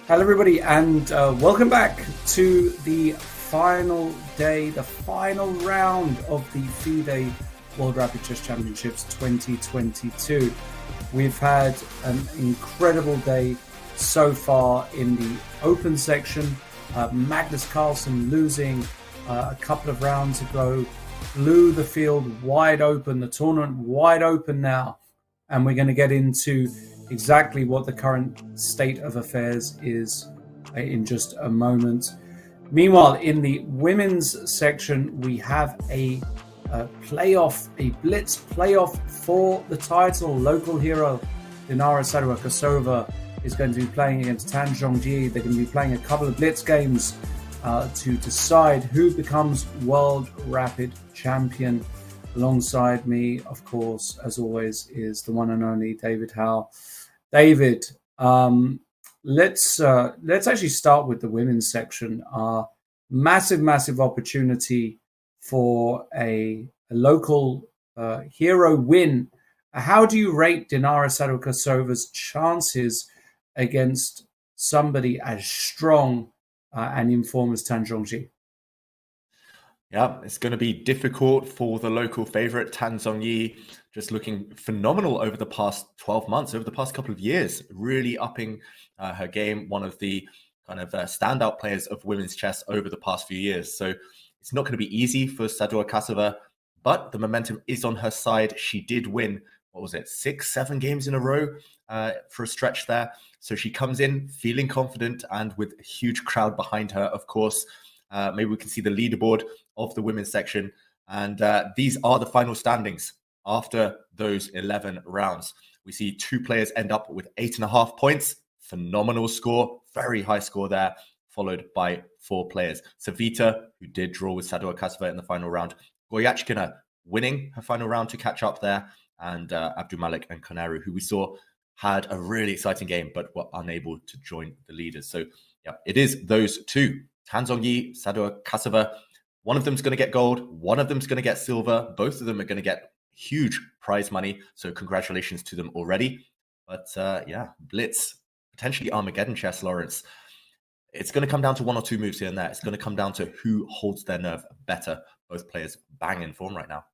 Hello, everybody, and welcome back to the final day, the final round of the FIDE World Rapid Chess Championships 2022. We've had an incredible day so far in the open section. Magnus Carlsen losing a couple of rounds ago, blew the field wide open, the tournament wide open now. And we're going to get into exactly what the current state of affairs is in just a moment. Meanwhile, in the women's section, we have a playoff, a blitz playoff for the title. Local hero Dinara Sadova is going to be playing against Tan Zhongji. They're going to be playing a couple of blitz games to decide who becomes World Rapid Champion. Alongside me, of course, as always, is the one and only David Howe. David, let's actually start with the women's section. Massive opportunity for a local hero win. How do you rate Dinara Sadova-Kosova's chances against somebody as strong and informed as Tan Zhongji? Yeah, it's going to be difficult for the local favorite, Tan Zhongyi, just looking phenomenal over the past 12 months, over the past couple of years, really upping her game, one of the kind of standout players of women's chess over the past few years. So it's not going to be easy for Sadova-Korsova, but the momentum is on her side. She did win, 6-7 games in a row for a stretch there. So she comes in feeling confident and with a huge crowd behind her, of course. Maybe we can see the leaderboard of the women's section. And these are the final standings after those 11 rounds. We see 2 players end up with 8.5 points. Phenomenal score, very high score there, followed by 4 players. Savita, who did draw with Sadova-Korsova in the final round. Goryachkina winning her final round to catch up there. And Abdumalik and Konaru, who we saw had a really exciting game, but were unable to join the leaders. So yeah, it is those 2. Tan Zhongyi, Sadova-Korsova. One of them's going to get gold. One of them's going to get silver. Both of them are going to get huge prize money. So congratulations to them already. But yeah, Blitz, potentially Armageddon chess, Lawrence. It's going to come down to 1 or 2 moves here and there. It's going to come down to who holds their nerve better. Both players bang in form right now.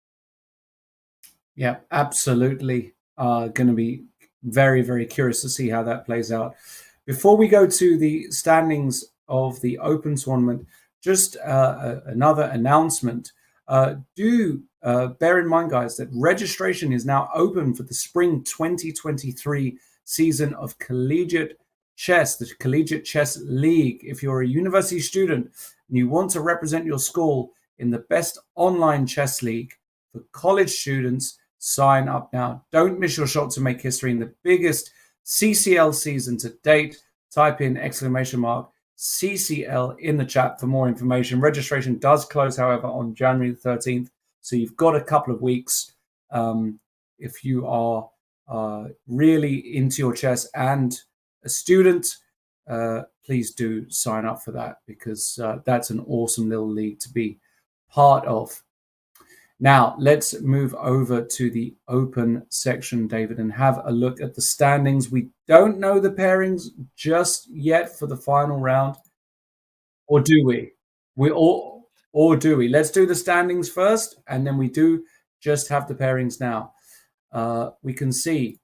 Yeah, absolutely. Going to be very curious to see how that plays out. Before we go to the standings of the Open tournament, just another announcement. Do bear in mind, guys, that registration is now open for the Spring 2023 season of Collegiate Chess, the Collegiate Chess League. If you're a university student and you want to represent your school in the best online chess league for college students, sign up now. Don't miss your shot to make history in the biggest CCL season to date. Type in !CCL in the chat for more information. Registration does close, however, on January the 13th. So you've got a couple of weeks. If you are really into your chess and a student, please do sign up for that, because that's an awesome little league to be part of. Now, let's move over to the open section, David, and have a look at the standings. We don't know the pairings just yet for the final round. Or do we? Or do we? Let's do the standings first, and then we do just have the pairings now. We can see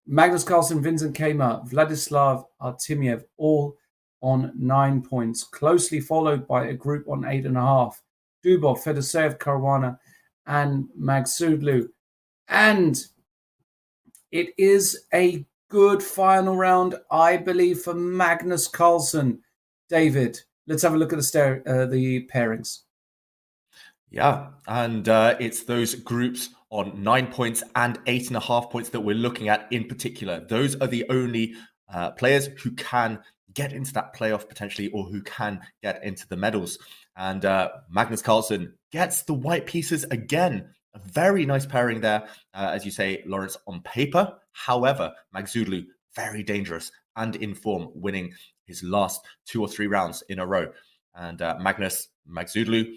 Magnus Carlsen, Vincent Kaymer, Vladislav Artemiev, all on 9 points, closely followed by a group on 8.5. Dubov, Fedoseev, Caruana, and Magsudlu. And it is a good final round, I believe, for Magnus Carlsen. David, let's have a look at the pairings. Yeah, and it's those groups on 9 points and 8.5 points that we're looking at in particular. Those are the only players who can get into that playoff potentially, or who can get into the medals. And Magnus Carlsen gets the white pieces again. A very nice pairing there, as you say, Lawrence, on paper. However, Magsudlu, very dangerous and in form, winning his last 2 or 3 rounds in a row. And Magnus Magsudlu,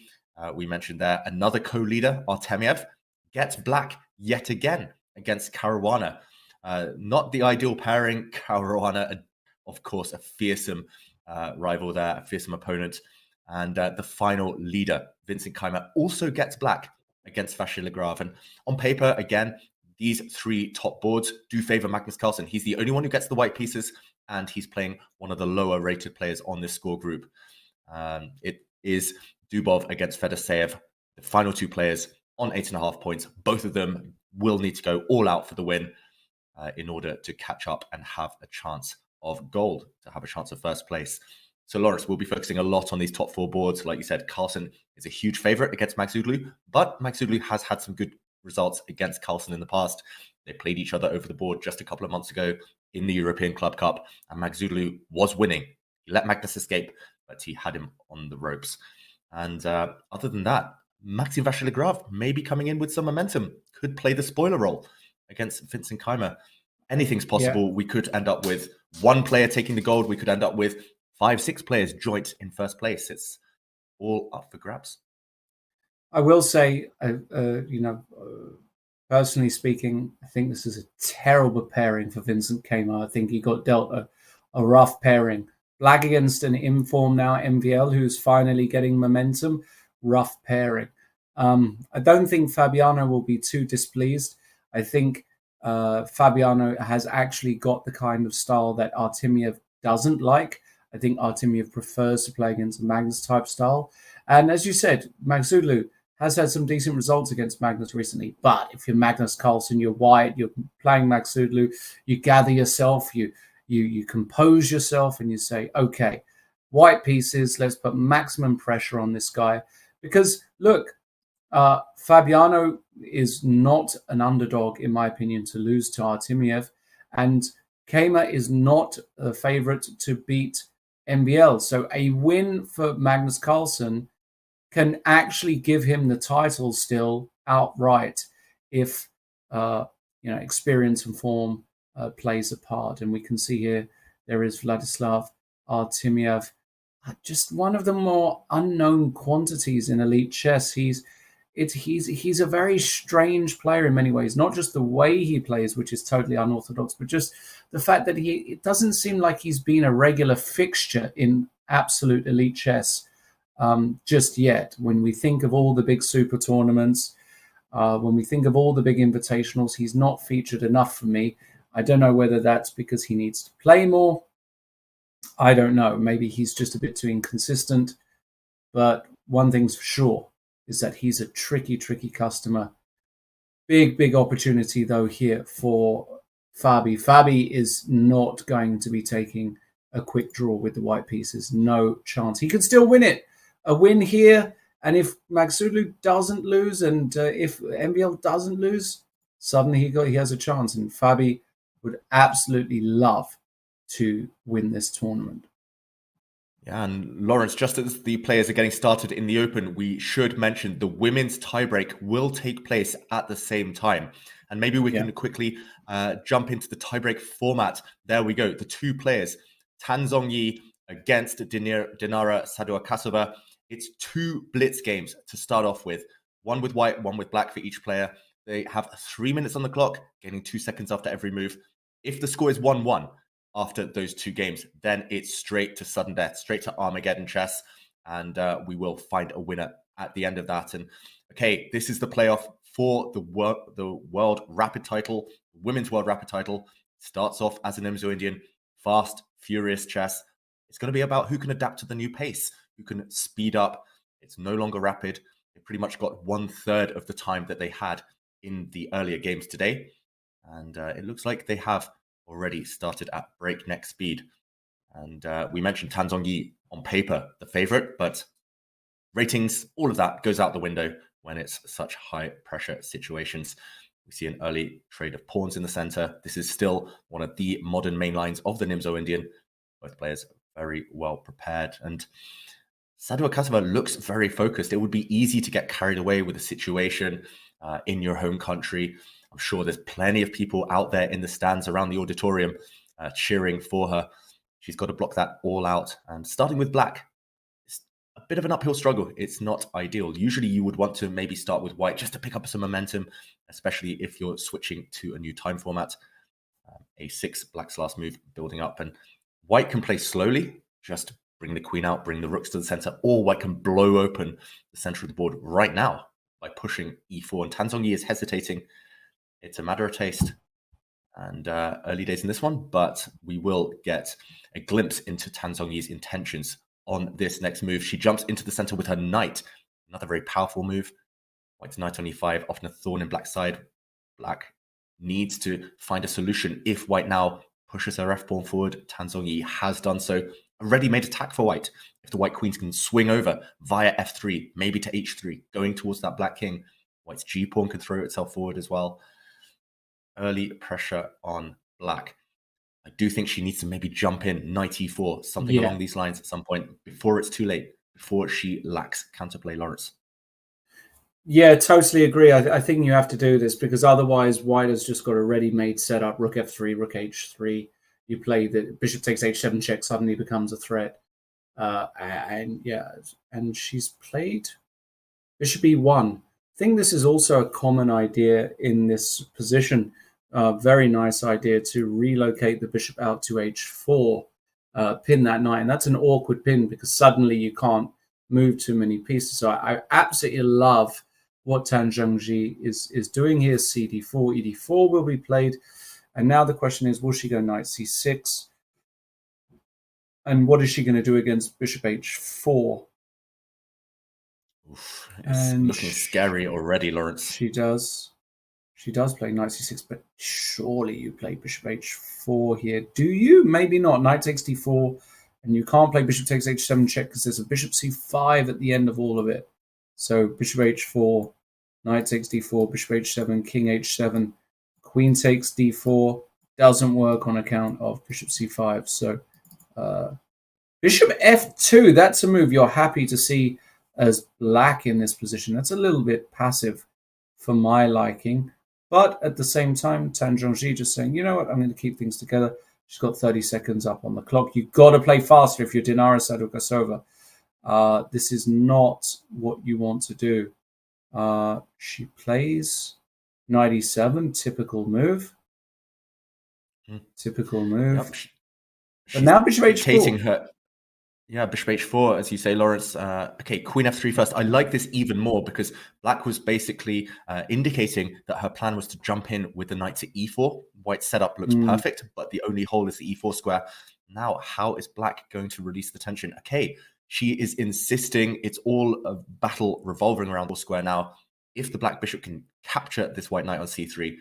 we mentioned there, another co-leader, Artemiev, gets black yet again against Caruana. Not the ideal pairing. Caruana, a of course, a fearsome rival there, a fearsome opponent. And the final leader, Vincent Keymer, also gets black against Vachier-Lagrave. And on paper, again, these three top boards do favor Magnus Carlsen. He's the only one who gets the white pieces, and he's playing one of the lower rated players on this score group. It is Dubov against Fedoseev, the final two players on 8.5 points. Both of them will need to go all out for the win in order to catch up and have a chance of gold, to have a chance of first place. So, Lawrence, we'll be focusing a lot on these top four boards. Like you said, Carlsen is a huge favorite against Magzoglou, but Magzoglou has had some good results against Carlsen in the past. They played each other over the board just a couple of months ago in the European Club Cup, and Magzoglou was winning. He let Magnus escape, but he had him on the ropes. And other than that, Maxime Vachier-Lagrave may be coming in with some momentum, could play the spoiler role against Vincent Keymer. Anything's possible. Yeah. We could end up with one player taking the gold. We could end up with 5-6 players joint in first place. It's all up for grabs. I will say, personally speaking, I think this is a terrible pairing for Vincent Keymer. I think he got dealt a rough pairing. Black against an in-form now MVL who's finally getting momentum. Rough pairing. I don't think Fabiano will be too displeased. I think Fabiano has actually got the kind of style that Artemiev doesn't like. I think Artemiev prefers to play against a Magnus-type style. And as you said, Magzoglou has had some decent results against Magnus recently. But if you're Magnus Carlsen, you're white, you're playing Magzoglou, you gather yourself, you compose yourself, and you say, okay, white pieces, let's put maximum pressure on this guy. Because, look, Fabiano is not an underdog, in my opinion, to lose to Artemiev. And Keymer is not a favorite to beat MBL. So a win for Magnus Carlsen can actually give him the title still outright if experience and form plays a part. And we can see here there is Vladislav Artemiev, just one of the more unknown quantities in elite chess. He's a very strange player in many ways, not just the way he plays, which is totally unorthodox, but just the fact that it doesn't seem like he's been a regular fixture in absolute elite chess just yet. When we think of all the big super tournaments, when we think of all the big invitationals, he's not featured enough for me. I don't know whether that's because he needs to play more. I don't know. Maybe he's just a bit too inconsistent. But one thing's for sure is that he's a tricky customer. Big opportunity, though, here for Fabi. Fabi is not going to be taking a quick draw with the white pieces. No chance. He could still win it. A win here, and if Magzoglou doesn't lose, and if MBL doesn't lose, suddenly he has a chance. And Fabi would absolutely love to win this tournament. Yeah, and Lawrence, just as the players are getting started in the Open, we should mention the women's tiebreak will take place at the same time. And maybe we can quickly jump into the tiebreak format. There we go. The two players, Tan Zhongyi against Dinara Saduakasova. It's two blitz games to start off with. One with white, one with black for each player. They have 3 minutes on the clock, gaining 2 seconds after every move. If the score is 1-1, after those two games, then it's straight to sudden death, straight to Armageddon chess, and we will find a winner at the end of that. And okay, this is the playoff for the World Rapid title, Women's World Rapid title. Starts off as an Nimzo-Indian, fast, furious chess. It's going to be about who can adapt to the new pace, who can speed up. It's no longer rapid. They pretty much got 1/3 of the time that they had in the earlier games today, and it looks like they have already started at breakneck speed. And we mentioned Tan Zhongyi on paper, the favorite, but ratings, all of that goes out the window when it's such high pressure situations. We see an early trade of pawns in the center. This is still one of the modern main lines of the Nimzo-Indian. Both players very well prepared. And Saduakasova looks very focused. It would be easy to get carried away with the situation in your home country. I'm sure there's plenty of people out there in the stands around the auditorium cheering for her. She's got to block that all out. And starting with black, it's a bit of an uphill struggle. It's not ideal. Usually you would want to maybe start with white just to pick up some momentum, especially if you're switching to a new time format. A6, black's last move, building up. And White can play slowly, just bring the queen out, bring the rooks to the center, or White can blow open the center of the board right now by pushing e4. And Tan Zhongyi is hesitating. It's a matter of taste and early days in this one, but we will get a glimpse into Tan Zhongyi's intentions on this next move. She jumps into the center with her knight, another very powerful move. White's knight on e5, often a thorn in Black's side. Black needs to find a solution. If White now pushes her f-pawn forward, Tan Zhongyi has done so. A ready-made attack for White. If the White queens can swing over via f3, maybe to h3, going towards that Black king, White's g-pawn can throw itself forward as well. Early pressure on Black. I do think she needs to maybe jump in, knight e4, something along these lines at some point before it's too late, before she lacks counterplay, Lawrence. Yeah, totally agree. I think you have to do this because otherwise White has just got a ready-made setup. Rook f3, rook h3. You play the bishop takes h7 check, suddenly becomes a threat. And she's played bishop e1. I think this is also a common idea in this position. Very nice idea to relocate the bishop out to h4, pin that knight. And that's an awkward pin because suddenly you can't move too many pieces. So I absolutely love what Tan Zhongyi is doing here. cd4, ed4 will be played. And now the question is, will she go knight c6? And what is she going to do against bishop h4? Oof, it's looking scary already, Lawrence. She does play knight c6, but surely you play bishop h4 here. Do you? Maybe not. Knight takes d4, and you can't play bishop takes h7 check because there's a bishop c5 at the end of all of it. So bishop h4, knight takes d4, bishop h7, king h7, queen takes d4. Doesn't work on account of bishop c5. So bishop f2, that's a move you're happy to see as Black in this position. That's a little bit passive for my liking. But at the same time, Tan Zhongyi just saying, you know what, I'm going to keep things together. She's got 30 seconds up on the clock. You've got to play faster if you're Dinara Sadukasova. This is not what you want to do. She plays knight e7, typical move. Typical move. Yep. But now bishop h4. Bishop h4, as you say, Lawrence. Okay, queen f3 first. I like this even more because Black was basically indicating that her plan was to jump in with the knight to e4. White's setup looks perfect, but the only hole is the e4 square. Now, how is Black going to release the tension? Okay, she is insisting it's all a battle revolving around the square now. If the Black bishop can capture this white knight on c3,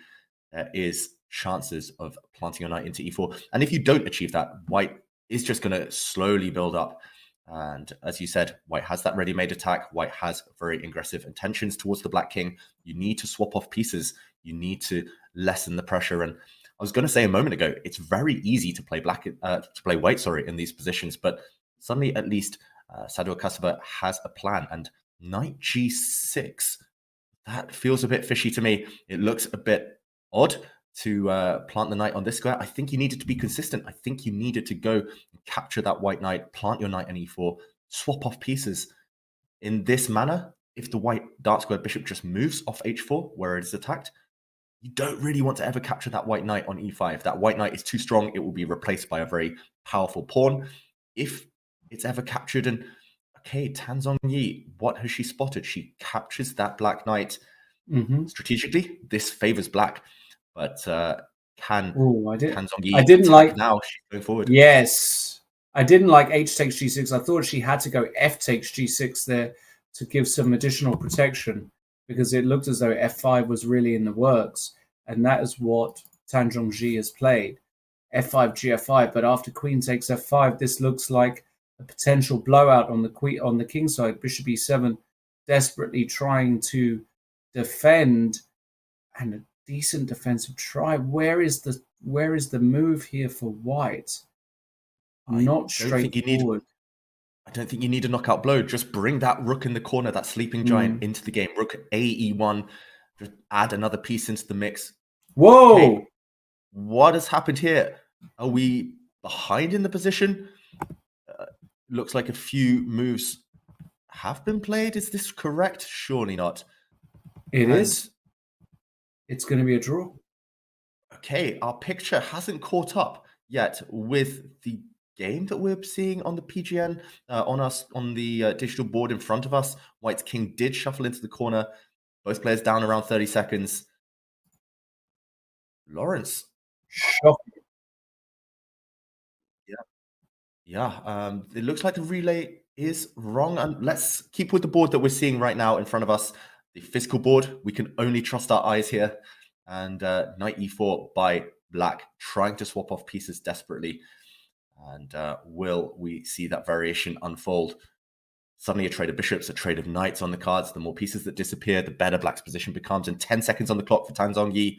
there is chances of planting your knight into e4. And if you don't achieve that, White is just going to slowly build up. And as you said, White has that ready-made attack. White has very aggressive intentions towards the Black king. You need to swap off pieces. You need to lessen the pressure. And I was going to say a moment ago, it's very easy to play White, in these positions. But suddenly, at least, Sadukasova has a plan. And knight g6, that feels a bit fishy to me. It looks a bit odd to plant the knight on this square. I think you needed to be consistent. I think you needed to go and capture that white knight, plant your knight on e4, swap off pieces. In this manner, if the white dark square bishop just moves off h4, where it is attacked, you don't really want to ever capture that white knight on e5. That white knight is too strong. It will be replaced by a very powerful pawn. If it's ever captured, and okay, Tan Zhongyi, what has she spotted? She captures that black knight. Strategically, this favors Black. But Tan Zhongyi, I didn't like now she's going forward. Yes, I didn't like h takes g6. I thought she had to go f takes g6 there to give some additional protection because it looked as though f5 was really in the works, and that is what Tan Zhongyi has played. f5 gf5, but after queen takes f5, this looks like a potential blowout on the king side. Bishop e7, desperately trying to defend, and a decent defensive try. Where is the move here for White? Not straightforward. I don't think you need a knockout blow. Just bring that rook in the corner, that sleeping giant, into the game. Rook a e1. Just add another piece into the mix. Whoa! Okay. What has happened here? Are we behind in the position? Looks like a few moves have been played. Is this correct? Surely not. It is. It's going to be a draw. Okay, our picture hasn't caught up yet with the game that we're seeing on the PGN on the digital board in front of us. White's king did shuffle into the corner. Both players down around 30 seconds. Lawrence. Yeah. It looks like the relay is wrong. And let's keep with the board that we're seeing right now in front of us. The physical board. We can only trust our eyes here. And knight e4 by black, trying to swap off pieces desperately. And will we see that variation unfold? Suddenly a trade of bishops, a trade of knights on the cards. The more pieces that disappear, the better black's position becomes. And 10 seconds on the clock for Tan Zhongyi.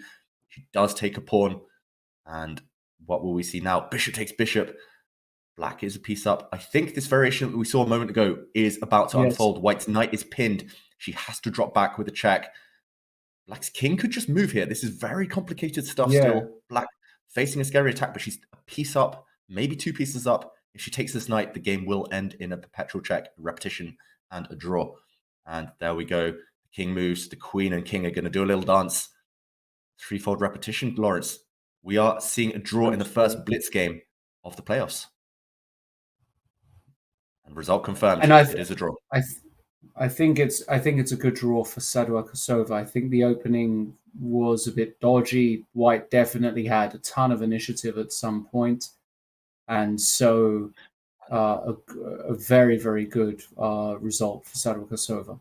She does take a pawn. And what will we see now? Bishop takes bishop. Black is a piece up. I think this variation that we saw a moment ago is about to unfold. White's knight is pinned. She has to drop back with a check. Black's king could just move here. This is very complicated stuff still. Black facing a scary attack, but she's a piece up, maybe 2 pieces up. If she takes this knight, the game will end in a perpetual check, repetition, and a draw. And there we go. The king moves. The queen and king are going to do a little dance. 3-fold repetition, Lawrence. We are seeing a draw in the first blitz game of the playoffs. And result confirmed. And it is a draw. I think it's a good draw for Saduakosova. I think the opening was a bit dodgy. White definitely had a ton of initiative at some point, and so a very, very good result for Saduakosova.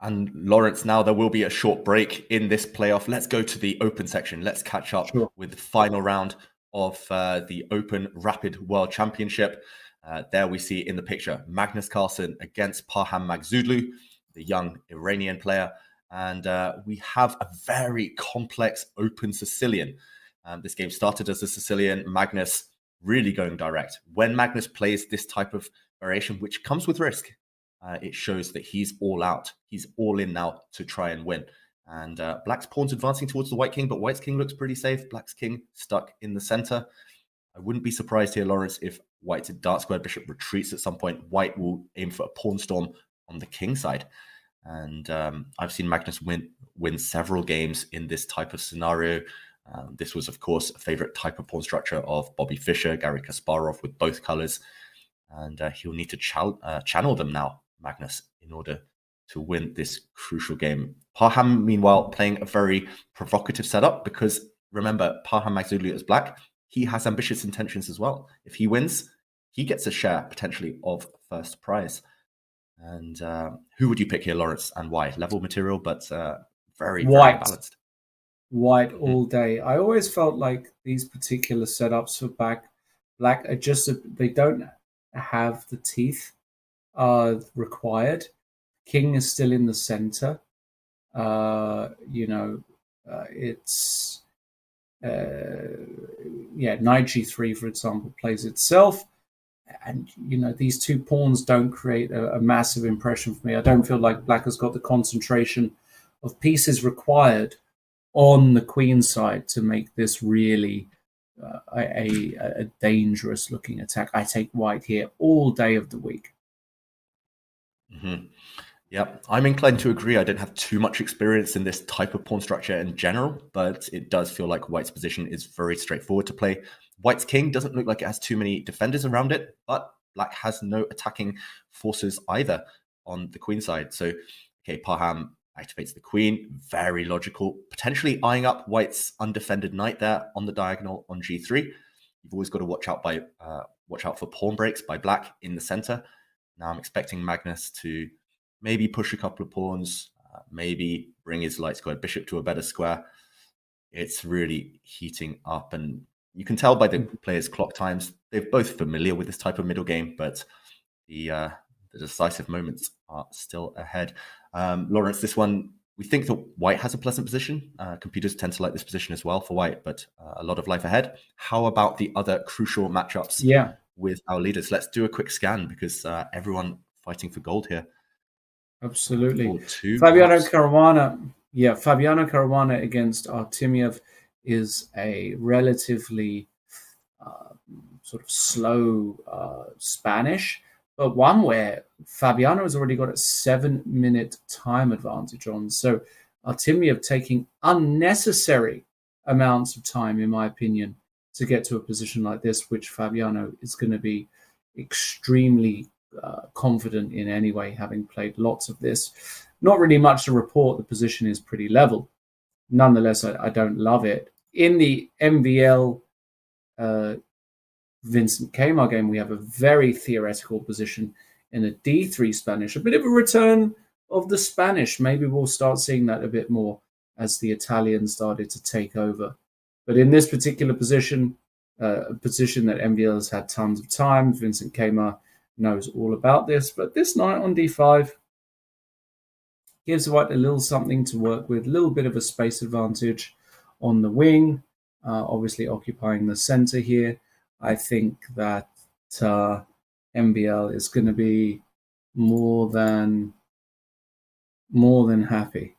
And Lawrence, now there will be a short break in this playoff. Let's go to the open section. Let's catch up with the final round of the Open Rapid World Championship. There we see in the picture Magnus Carlsen against Parham Maghsoodloo, the young Iranian player. And we have a very complex open Sicilian. This game started as a Sicilian. Magnus really going direct. When Magnus plays this type of variation, which comes with risk, it shows that he's all out. He's all in now to try and win. And Black's pawn's advancing towards the White King, but White's King looks pretty safe. Black's King stuck in the center. I wouldn't be surprised here, Lawrence, if White's dark square bishop retreats at some point. White will aim for a pawn storm on the king side. And I've seen Magnus win several games in this type of scenario. This was, of course, a favorite type of pawn structure of Bobby Fischer, Garry Kasparov with both colors. And he'll need to channel them now, Magnus, in order to win this crucial game. Parham, meanwhile, playing a very provocative setup because, remember, Parham Maghsoodloo is black. He has ambitious intentions as well. If he wins, he gets a share, potentially, of first prize. And who would you pick here, Lawrence, and why? Level material, but very, very balanced. White all day. I always felt like these particular setups for black are just, they don't have the teeth required. King is still in the center. It's... knight g3, for example, plays itself. And, these 2 pawns don't create a massive impression for me. I don't feel like black has got the concentration of pieces required on the queen side to make this really a dangerous looking attack. I take white here all day of the week. Mm-hmm. Yeah, I'm inclined to agree. I don't have too much experience in this type of pawn structure in general, but it does feel like White's position is very straightforward to play. White's king doesn't look like it has too many defenders around it, but black has no attacking forces either on the queen side. So, okay, Parham activates the queen. Very logical. Potentially eyeing up White's undefended knight there on the diagonal on g3. You've always got to watch out for pawn breaks by black in the center. Now I'm expecting Magnus to maybe push a couple of pawns, maybe bring his light squared bishop to a better square. It's really heating up, and you can tell by the players' clock times, they're both familiar with this type of middle game, but the decisive moments are still ahead. Lawrence, this one, we think that White has a pleasant position. Computers tend to like this position as well for White, but a lot of life ahead. How about the other crucial matchups with our leaders? Let's do a quick scan because everyone fighting for gold here. Absolutely. Fabiano Caruana against Artemiev is a relatively sort of slow Spanish, but one where Fabiano has already got a 7-minute time advantage on. So Artemiev taking unnecessary amounts of time, in my opinion, to get to a position like this, which Fabiano is going to be extremely confident in anyway, having played lots of this. Not really much to report. The position is pretty level. Nonetheless, I don't love it. In the MVL Vincent Kmar game, we have a very theoretical position in a D3 Spanish, a bit of a return of the Spanish. Maybe we'll start seeing that a bit more as the Italians started to take over. But in this particular position, a position that MVL has had tons of time, Vincent Kmar knows all about this. But this knight on D5 gives White a little something to work with, a little bit of a space advantage on the wing, obviously occupying the center here. I think that MVL is going to be more than happy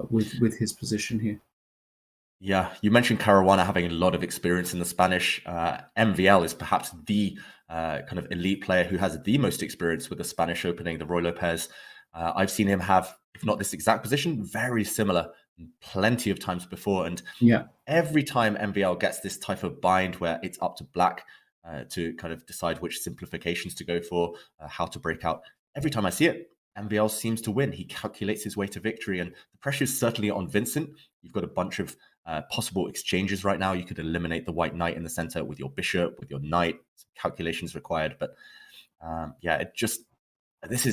with his position here. Yeah, you mentioned Caruana having a lot of experience in the Spanish. MVL is perhaps the kind of elite player who has the most experience with the Spanish opening, the Roy Lopez. I've seen him have, if not this exact position, very similar plenty of times before. And every time MVL gets this type of bind where it's up to black to kind of decide which simplifications to go for, how to break out, every time I see it, MVL seems to win. He calculates his way to victory, and the pressure is certainly on Vincent. You've got a bunch of possible exchanges right now. You could eliminate the white knight in the center with your bishop, with your knight. Some calculations required, but this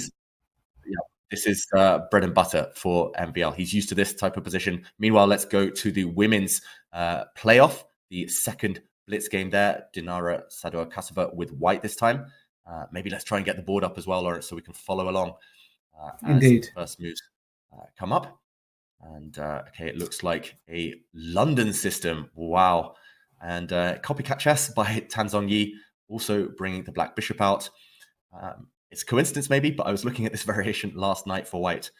is bread and butter for MVL. He's used to this type of position. Meanwhile, let's go to the women's playoff, the second blitz game there. Dinara Sadorkasova with white this time. Maybe let's try and get the board up as well, Lawrence, so we can follow along as Indeed. the first moves come up. And okay, it looks like a London system. Wow. And copycat chess by Tanzong Yi, also bringing the black bishop out. It's coincidence maybe, but I was looking at this variation last night for white.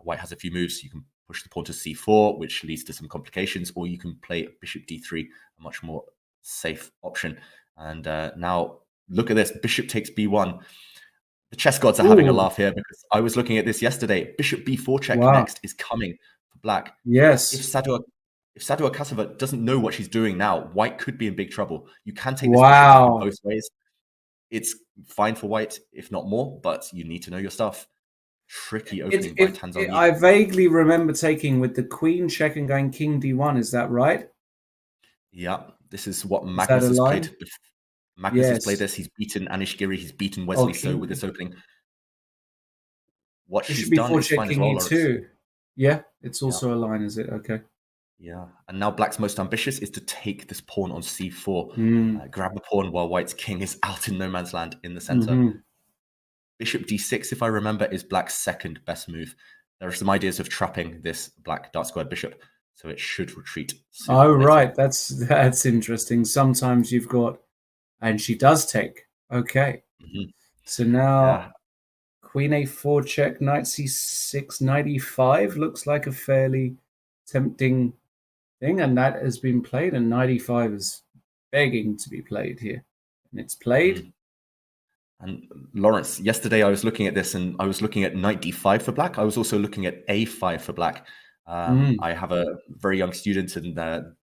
White has a few moves. You can push the pawn to c4, which leads to some complications, or you can play bishop d3, a much more safe option. And now look at this, bishop takes b1. The chess gods are having a laugh here, because I was looking at this yesterday. Bishop b4 check next is coming for black. Yes. If Sadorkasova doesn't know what she's doing now, white could be in big trouble. You can take this bishop both ways. It's fine for white, if not more, but you need to know your stuff. Tricky opening by Tanzania. I vaguely remember taking with the queen check and going king d1. Is that right? Yeah, this is what Magnus has played. Magnus has played this. He's beaten Anish Giri. He's beaten Wesley So with this opening. What she's done is fine as well, too. Yeah, it's also a line, is it? Okay. Yeah, and now black's most ambitious is to take this pawn on c4. Grab the pawn while white's king is out in no man's land in the center. Bishop d6, if I remember, is black's second best move. There are some ideas of trapping this black dark squared bishop, so it should retreat. Oh, right. That's interesting. Sometimes you've got, and she does take. Okay. So now queen a4 check, knight c6, knight e5 looks like a fairly tempting thing, and that has been played, and knight e5 is begging to be played here, and it's played. And Lawrence, yesterday I was looking at this, and I was looking at knight d5 for black. I was also looking at a5 for black. I have a very young student, and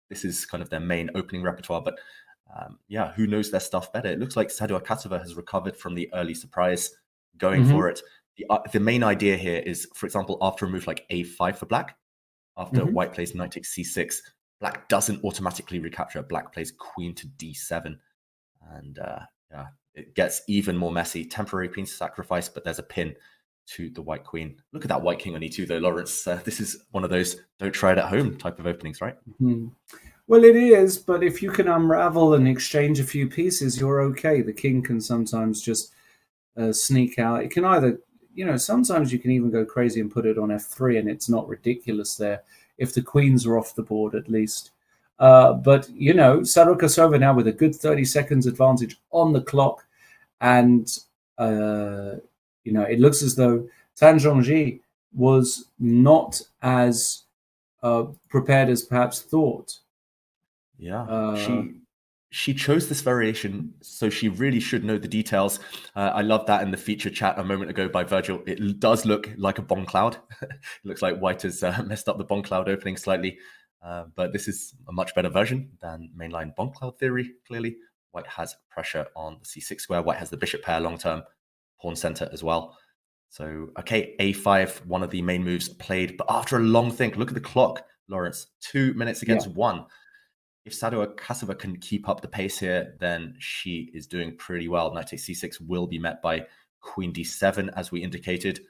this is kind of their main opening repertoire, but who knows their stuff better? It looks like Sadorkasova has recovered from the early surprise, going for it. The main idea here is, for example, after a move like a5 for black, after white plays knight takes c6, black doesn't automatically recapture. Black plays queen to d7, and it gets even more messy. Temporary piece sacrifice, but there's a pin to the white queen. Look at that white king on e2 though, Lawrence. This is one of those don't try it at home type of openings, right? Well, it is, but if you can unravel and exchange a few pieces, you're okay. The king can sometimes just sneak out. It can either, sometimes you can even go crazy and put it on f3, and it's not ridiculous there, if the queens are off the board at least. But, Sadorkasova now with a good 30 seconds advantage on the clock. And, it looks as though Tanzong Yi was not as prepared as perhaps thought. Yeah, she chose this variation, so she really should know the details. I love that in the feature chat a moment ago by Virgil. It does look like a bomb cloud. It looks like white has messed up the bomb cloud opening slightly. But this is a much better version than mainline bomb cloud theory, clearly. White has pressure on the c6 square. White has the bishop pair long-term, pawn center as well. So, okay, a5, one of the main moves played. But after a long think, look at the clock, Lawrence. 2 minutes against 1. If Sadowa-Kasova can keep up the pace here, then she is doing pretty well. Knight takes c6 will be met by queen d7, as we indicated.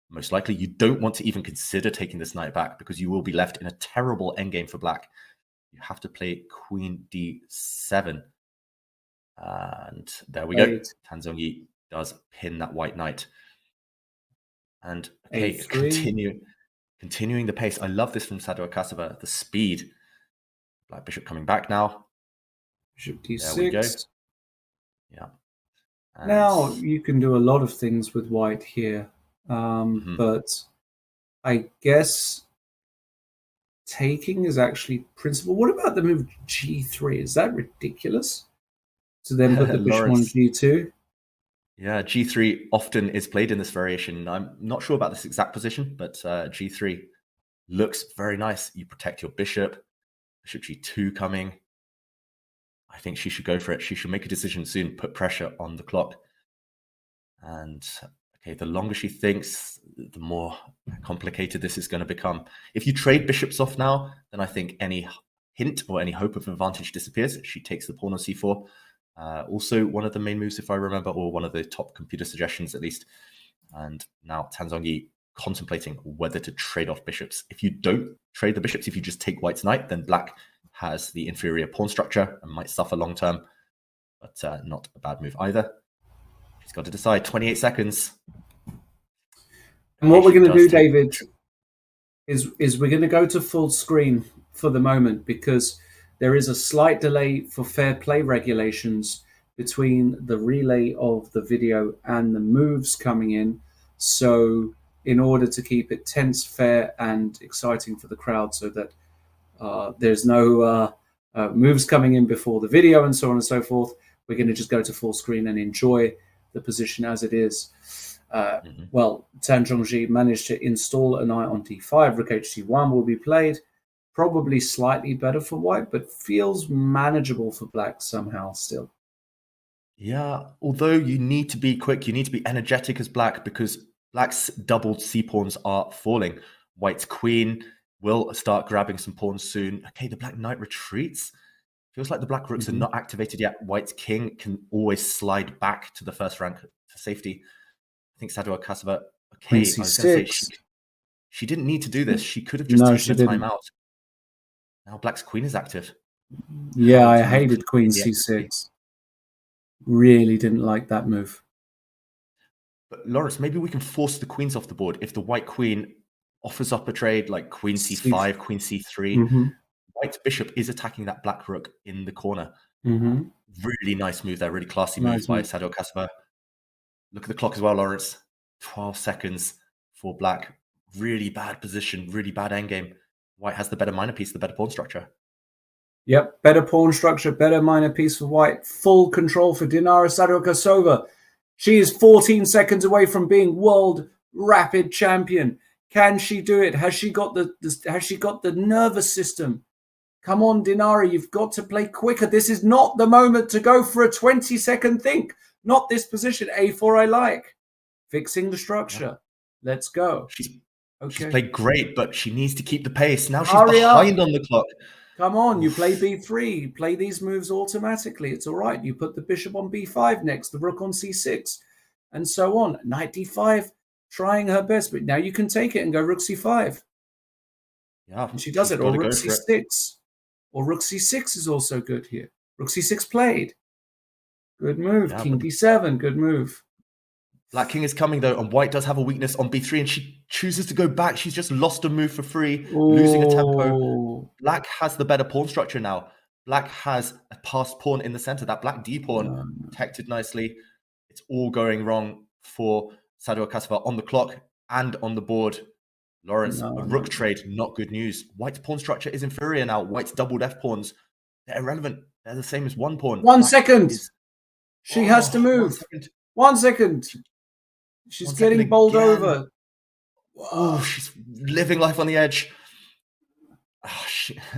Most likely, you don't want to even consider taking this knight back because you will be left in a terrible endgame for black. You have to play queen d7. And there we go. Tan Zhongyi does pin that white knight. And okay, continuing the pace. I love this from Sadowa-Kasova. The speed. Black bishop coming back now. Bishop d6. There we go. Yeah. And now you can do a lot of things with white here. But I guess taking is actually principal. What about the move g3? Is that ridiculous? To then put the bishop on g2? Yeah, g3 often is played in this variation. I'm not sure about this exact position, but g3 looks very nice. You protect your bishop. Bishop g2 coming. I think she should go for it. She should make a decision soon, put pressure on the clock. And okay, the longer she thinks, the more complicated this is going to become. If you trade bishops off now, then I think any hint or any hope of advantage disappears. She takes the pawn on c4. Also, one of the main moves, if I remember, or one of the top computer suggestions at least. And now Tan Zhongyi contemplating whether to trade off bishops. If you don't trade the bishops, if you just take white's knight, then black has the inferior pawn structure and might suffer long term, but not a bad move either. She's got to decide. 28 seconds. And what we're going to do, David, is we're going to go to full screen for the moment because there is a slight delay for fair play regulations between the relay of the video and the moves coming in. So in order to keep it tense, fair, and exciting for the crowd so that there's no moves coming in before the video and so on and so forth, we're going to just go to full screen and enjoy the position as it is. Well, Tan Zhongyi managed to install a knight on d5. Rook h1 will be played. Probably slightly better for white, but feels manageable for black somehow still. Yeah, although you need to be quick, you need to be energetic as black because black's doubled c-pawns are falling. White's queen will start grabbing some pawns soon. Okay, the black knight retreats. Feels like the black rooks are not activated yet. White's king can always slide back to the first rank for safety. I think Sadowa-Kasova, okay, I was going to say she didn't need to do this. She could have just taken the time out. Now black's queen is active. Yeah, I hated queen c6. Really didn't like that move. But Lawrence, maybe we can force the queens off the board. If the white queen offers up a trade like queen c5, queen c3, white's bishop is attacking that black rook in the corner. Really nice move there. Really classy move by Sadowa-Kasova. Look at the clock as well, Lawrence. 12 seconds for black. Really bad position. Really bad endgame. White has the better minor piece, the better pawn structure. Yep, better pawn structure, better minor piece for white. Full control for Dinara Sadowa-Kasova. She is 14 seconds away from being World Rapid Champion. Can she do it? Has she got the nervous system? Come on, Dinara, you've got to play quicker. This is not the moment to go for a 20-second think. Not this position. A4 I like. Fixing the structure. Let's go. She's played great, but she needs to keep the pace. Now she's Hurry behind up. on the clock. Come on, you play b3. You play these moves automatically. It's all right. You put the bishop on b5 next, the rook on c6, and so on. Knight d5, trying her best, but now you can take it and go rook c5. Yeah, and she does it. Or rook c6. Or rook c6 is also good here. Rook c6 played. Good move. Yeah, King d7, good move. Black king is coming though, and white does have a weakness on b3, and she chooses to go back. She's just lost a move for free, losing a tempo. Black has the better pawn structure now. Black has a passed pawn in the center. That black d pawn protected nicely. It's all going wrong for Sadowa-Kasova on the clock and on the board. Lawrence, a rook trade, not good news. White's pawn structure is inferior now. White's doubled f pawns, they're irrelevant. They're the same as one pawn. 1 second. She has to move. 1 second. She's getting bowled over. Oh, she's living life on the edge. Oh,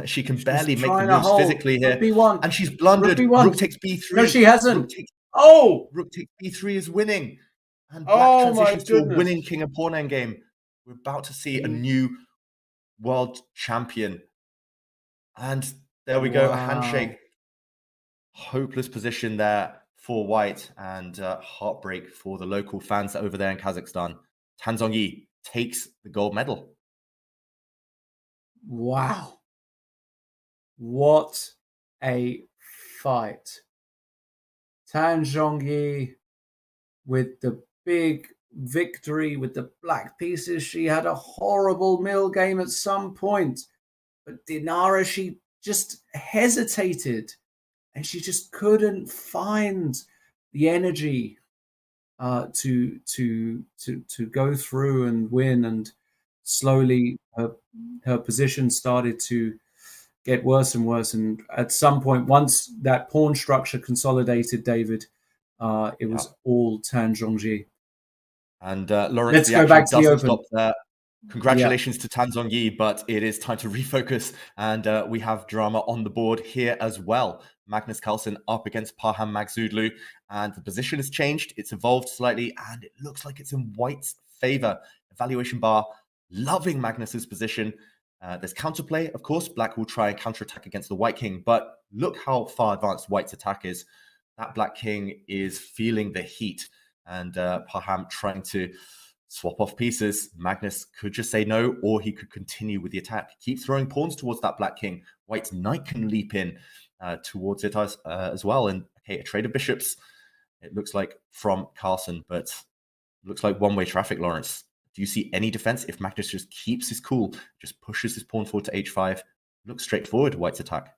she can barely make the trying to moves hold. physically here. Rook B1. And she's blundered. Rook B1. Rook takes B3. No, she hasn't. Rook takes B3 is winning. And black Oh, my transitions to a goodness. winning king of pawn endgame. We're about to see a new world champion. And there we go, a handshake. Hopeless position there for white, and heartbreak for the local fans over there in Kazakhstan. Tan Zhongyi takes the gold medal. Wow. What a fight. Tan Zhongyi with the big victory with the black pieces. She had a horrible mill game at some point, but Dinara, she just hesitated and she just couldn't find the energy to go through and win. And slowly her position started to get worse and worse. And at some point, once that pawn structure consolidated, David, it was all Tan Zhongyi. And Lawrence, let's go back to the Open. Stop there. Congratulations to Tan Zhongyi, but it is time to refocus. And we have drama on the board here as well. Magnus Carlsen up against Parham Maghsoodloo, and the position has changed. It's evolved slightly, and it looks like it's in white's favor. Evaluation bar loving Magnus's position. There's counterplay, of course. Black will try and counterattack against the white king, but look how far advanced white's attack is. That black king is feeling the heat, and Parham trying to swap off pieces. Magnus could just say no, or he could continue with the attack. Keep throwing pawns towards that black king. White's knight can leap in towards it as well. And okay, a trade of bishops, it looks like, from Carlsen, but looks like one-way traffic, Lawrence. Do you see any defense if Magnus just keeps his cool, just pushes his pawn forward to h5? Looks straightforward, white's attack.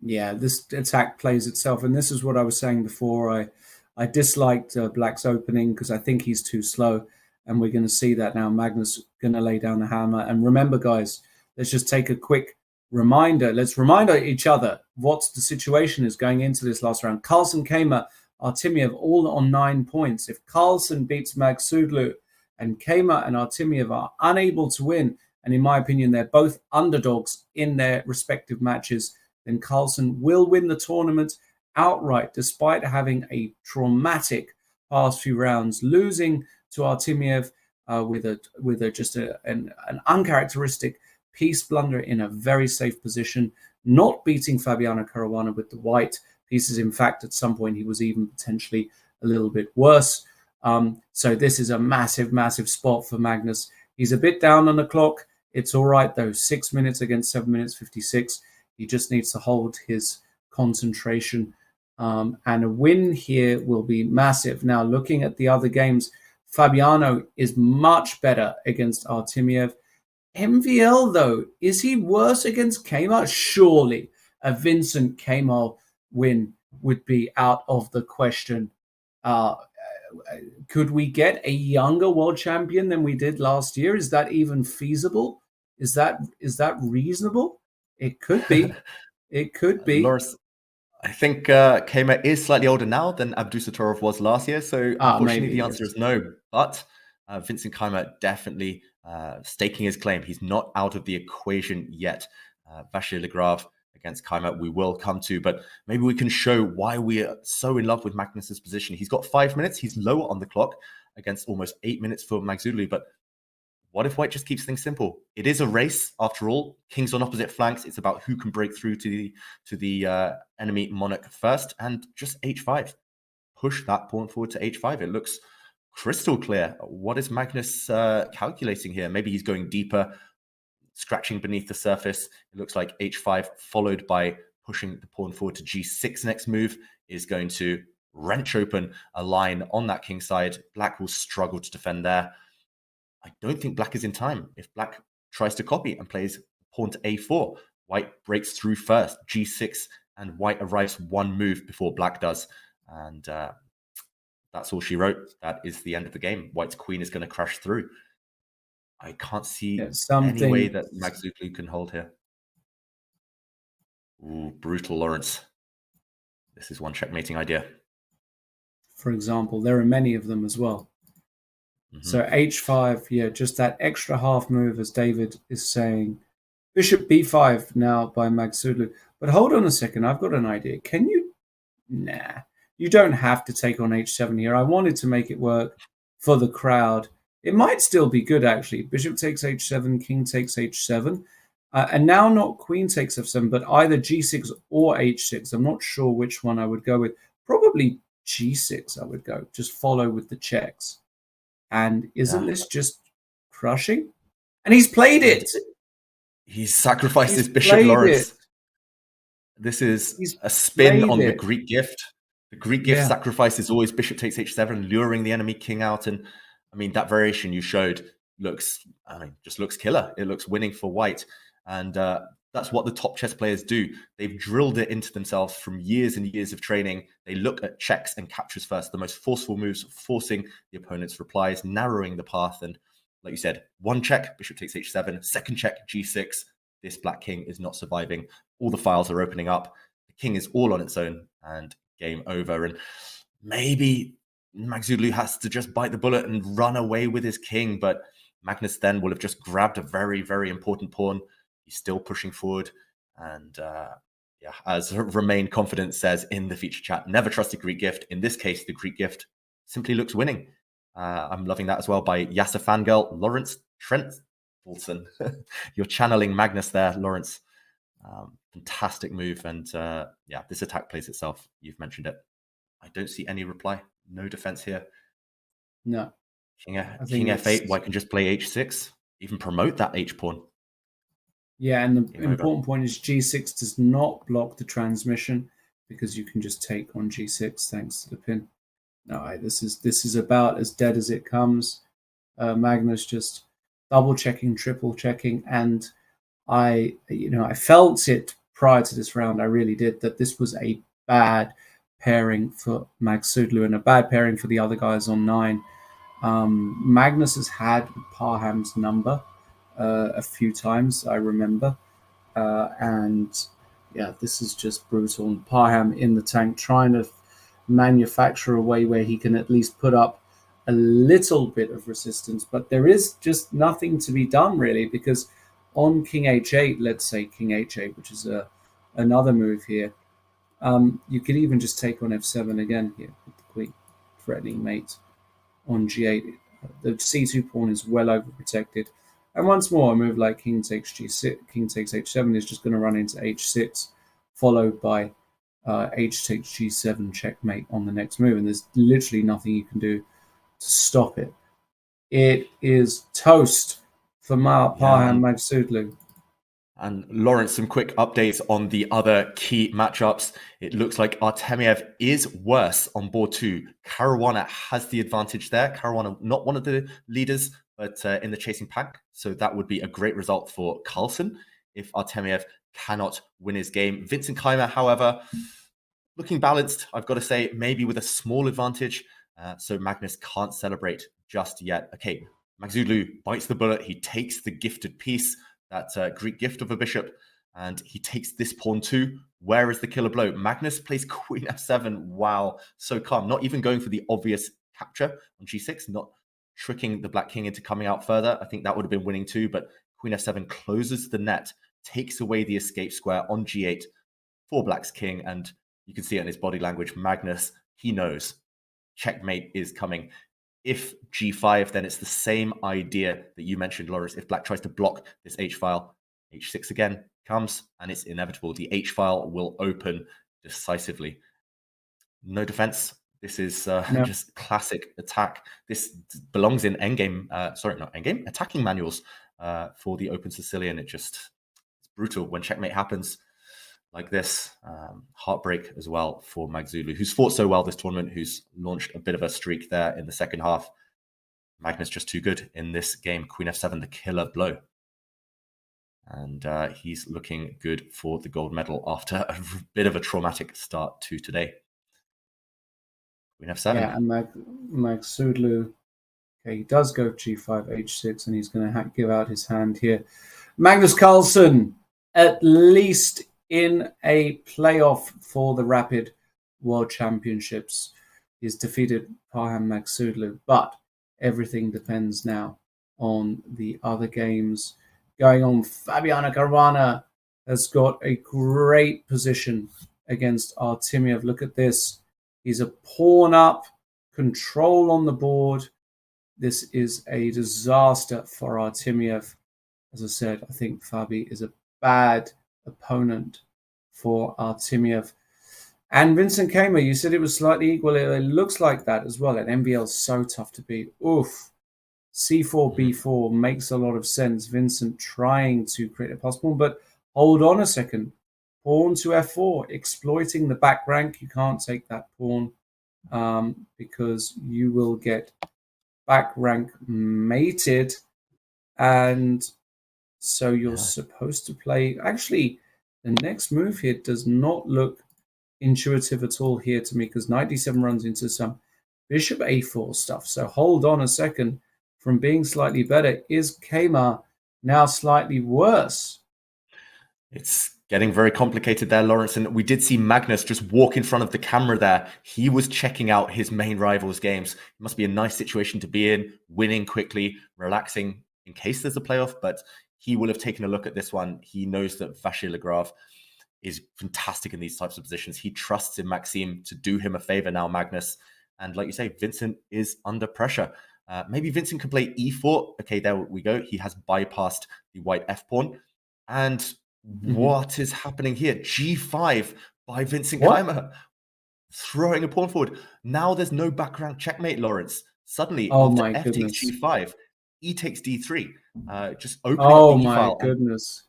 Yeah, this attack plays itself. And this is what I was saying before. I disliked black's opening because I think he's too slow. And we're going to see that now. Magnus going to lay down the hammer. And remember, guys, let's just take a quick reminder. Let's remind each other what the situation is going into this last round. Carlsen, Keymer, Artemiev all on 9 points. If Carlsen beats Maghsoodloo and Keymer and Artemiev are unable to win, and in my opinion, they're both underdogs in their respective matches, then Carlsen will win the tournament outright, despite having a traumatic past few rounds, losing to Artemiev with just an uncharacteristic piece blunder in a very safe position, not beating Fabiano Caruana with the white pieces. In fact, at some point, he was even potentially a little bit worse. So this is a massive, massive spot for Magnus. He's a bit down on the clock. It's all right, though. 6 minutes against 7 minutes 56. He just needs to hold his concentration. And a win here will be massive. Now, looking at the other games, Fabiano is much better against Artemiev. MVL, though, is he worse against Keymer? Surely a Vincent Keymer win would be out of the question. Could we get a younger world champion than we did last year? Is that even feasible? Is that reasonable? It could be. It could be. Loris, I think Keymer is slightly older now than Abdusattorov was last year. So unfortunately, maybe, the answer is no. But Vincent Keymer definitely staking his claim. He's not out of the equation yet. Vachier-Lagrave against Keymer we will come to, but maybe we can show why we are so in love with Magnus's position. He's got 5 minutes. He's lower on the clock against almost 8 minutes for Maghsoodloo. But what if white just keeps things simple? It is a race after all. Kings on opposite flanks. It's about who can break through to the enemy monarch first, and just h5. Push that pawn forward to h5. It looks crystal clear. What is Magnus calculating here? Maybe he's going deeper, scratching beneath the surface. It looks like h5 followed by pushing the pawn forward to g6. Next move is going to wrench open a line on that king side. Black will struggle to defend there. I don't think black is in time. If black tries to copy and plays pawn to a4, white breaks through first, g6, and white arrives one move before black does. And that's all she wrote. That is the end of the game. White's queen is going to crash through. I can't see any way that Maghsoodloo can hold here. Ooh, brutal, Lawrence. This is one checkmating idea. For example, there are many of them as well. So h5, yeah, just that extra half move, as David is saying. Bishop b5 now by Magsudlu. But hold on a second, I've got an idea. Can you? Nah, you don't have to take on h7 here. I wanted to make it work for the crowd. It might still be good, actually. Bishop takes h7, king takes h7. And now not queen takes f7, but either g6 or h6. I'm not sure which one I would go with. Probably g6 I would go. Just follow with the checks. And isn't this just crushing? And he's played it. He's sacrificed his bishop, Lawrence. This is a spin on the Greek gift. The Greek gift sacrifice is always bishop takes h7, luring the enemy king out. And I mean, that variation you showed just looks killer. It looks winning for white. And that's what the top chess players do. They've drilled it into themselves from years and years of training. They look at checks and captures first, the most forceful moves, forcing the opponent's replies, narrowing the path. And like you said, one check, bishop takes h7, second check, g6. This black king is not surviving. All the files are opening up. The king is all on its own and game over. And maybe Magsudlu has to just bite the bullet and run away with his king. But Magnus then will have just grabbed a very, very important pawn. He's still pushing forward. And as Remain Confident says in the feature chat, never trust a Greek gift. In this case, the Greek gift simply looks winning. I'm loving that as well by Yasser Fangirl. Lawrence Trent Wilson. You're channeling Magnus there, Lawrence. Fantastic move. And this attack plays itself. You've mentioned it. I don't see any reply. No defense here. No. King f8, white can just play h6, even promote that h-pawn. Yeah, and the important point is g6 does not block the transmission because you can just take on g6 thanks to the pin. No, this is about as dead as it comes. Magnus just double checking, triple checking, and I felt it prior to this round. I really did, that this was a bad pairing for Magsudlu and a bad pairing for the other guys on 9. Magnus has had Parham's number a few times, I remember, and this is just brutal. And Parham in the tank trying to manufacture a way where he can at least put up a little bit of resistance, but there is just nothing to be done really, because on king h8, let's say king h8, which is another move here, you could even just take on f7 again here with the queen threatening mate. On g8, the c2 pawn is well overprotected, and once more a move like king takes g6, king takes h7 is just going to run into h6, followed by h takes g7 checkmate on the next move, and there's literally nothing you can do to stop it. It is toast for Parham Magsudlu. And Lawrence, some quick updates on the other key matchups. It looks like Artemiev is worse on board 2. Caruana has the advantage there. Caruana, not one of the leaders, but in the chasing pack. So that would be a great result for Carlsen if Artemiev cannot win his game. Vincent Keimer, however, looking balanced, I've got to say, maybe with a small advantage. So Magnus can't celebrate just yet. Okay, Magsudlu bites the bullet. He takes the gifted piece, that Greek gift of a bishop, and he takes this pawn too. Where is the killer blow? Magnus plays queen f7. Wow, so calm. Not even going for the obvious capture on g6, not tricking the black king into coming out further. I think that would have been winning too, but queen f7 closes the net, takes away the escape square on g8 for black's king, and you can see it in his body language. Magnus, he knows checkmate is coming. If g5, then it's the same idea that you mentioned, Lawrence. If black tries to block this h-file, h6 again comes, and it's inevitable. The h-file will open decisively. No defense. This is just classic attack. This belongs in endgame, not endgame, attacking manuals for the Open Sicilian. It's brutal when checkmate happens like this. Heartbreak as well for Magsudlu, who's fought so well this tournament, who's launched a bit of a streak there in the second half. Magnus just too good in this game. Queen f7, the killer blow. And he's looking good for the gold medal after a bit of a traumatic start to today. Queen f7. Yeah, and Magsudlu, okay, he does go g5, h6, and he's going to give out his hand here. Magnus Carlsen, at least in a playoff for the Rapid World Championships. He's defeated Parham Magsudlu, but everything depends now on the other games. going on. Fabiano Caruana has got a great position against Artemiev. Look at this. He's a pawn up, control on the board. This is a disaster for Artemiev. As I said, I think Fabi is a bad opponent for Artemiev. And Vincent Keimer, you said it was slightly equal. It looks like that as well. And MVL is so tough to beat. Oof. C4, B4 makes a lot of sense. Vincent trying to create a pass pawn, but hold on a second. Pawn to F4, exploiting the back rank. You can't take that pawn because you will get back rank mated. And so you're supposed to play. Actually, the next move here does not look intuitive at all here to me, because knight d7 runs into some bishop a4 stuff. So hold on a second. From being slightly better, is Keimer now slightly worse? It's getting very complicated there, Lawrence. And we did see Magnus just walk in front of the camera there. He was checking out his main rival's games. It must be a nice situation to be in, winning quickly, relaxing in case there's a playoff. But he will have taken a look at this one. He knows that Vachier-Lagrave is fantastic in these types of positions. He trusts in Maxime to do him a favor now, Magnus. And like you say, Vincent is under pressure. Maybe Vincent can play e4. Okay, there we go. He has bypassed the white f-pawn. And what is happening here? g5 by Vincent Keimer. Throwing a pawn forward. Now there's no back rank checkmate, Lawrence. Suddenly, after f takes g5, e takes d3. Just opening up the e-file. Oh my goodness.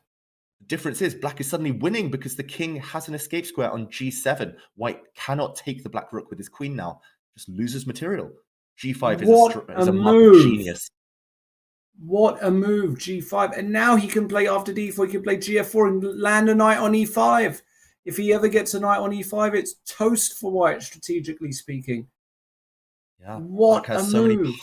The difference is black is suddenly winning because the king has an escape square on g7. White cannot take the black rook with his queen now. Just loses material. G5 is a mark of genius. What a move, G5. And now he can play after D4. He can play GF4 and land a knight on E5. If he ever gets a knight on E5, it's toast for white, strategically speaking. Yeah. What a move.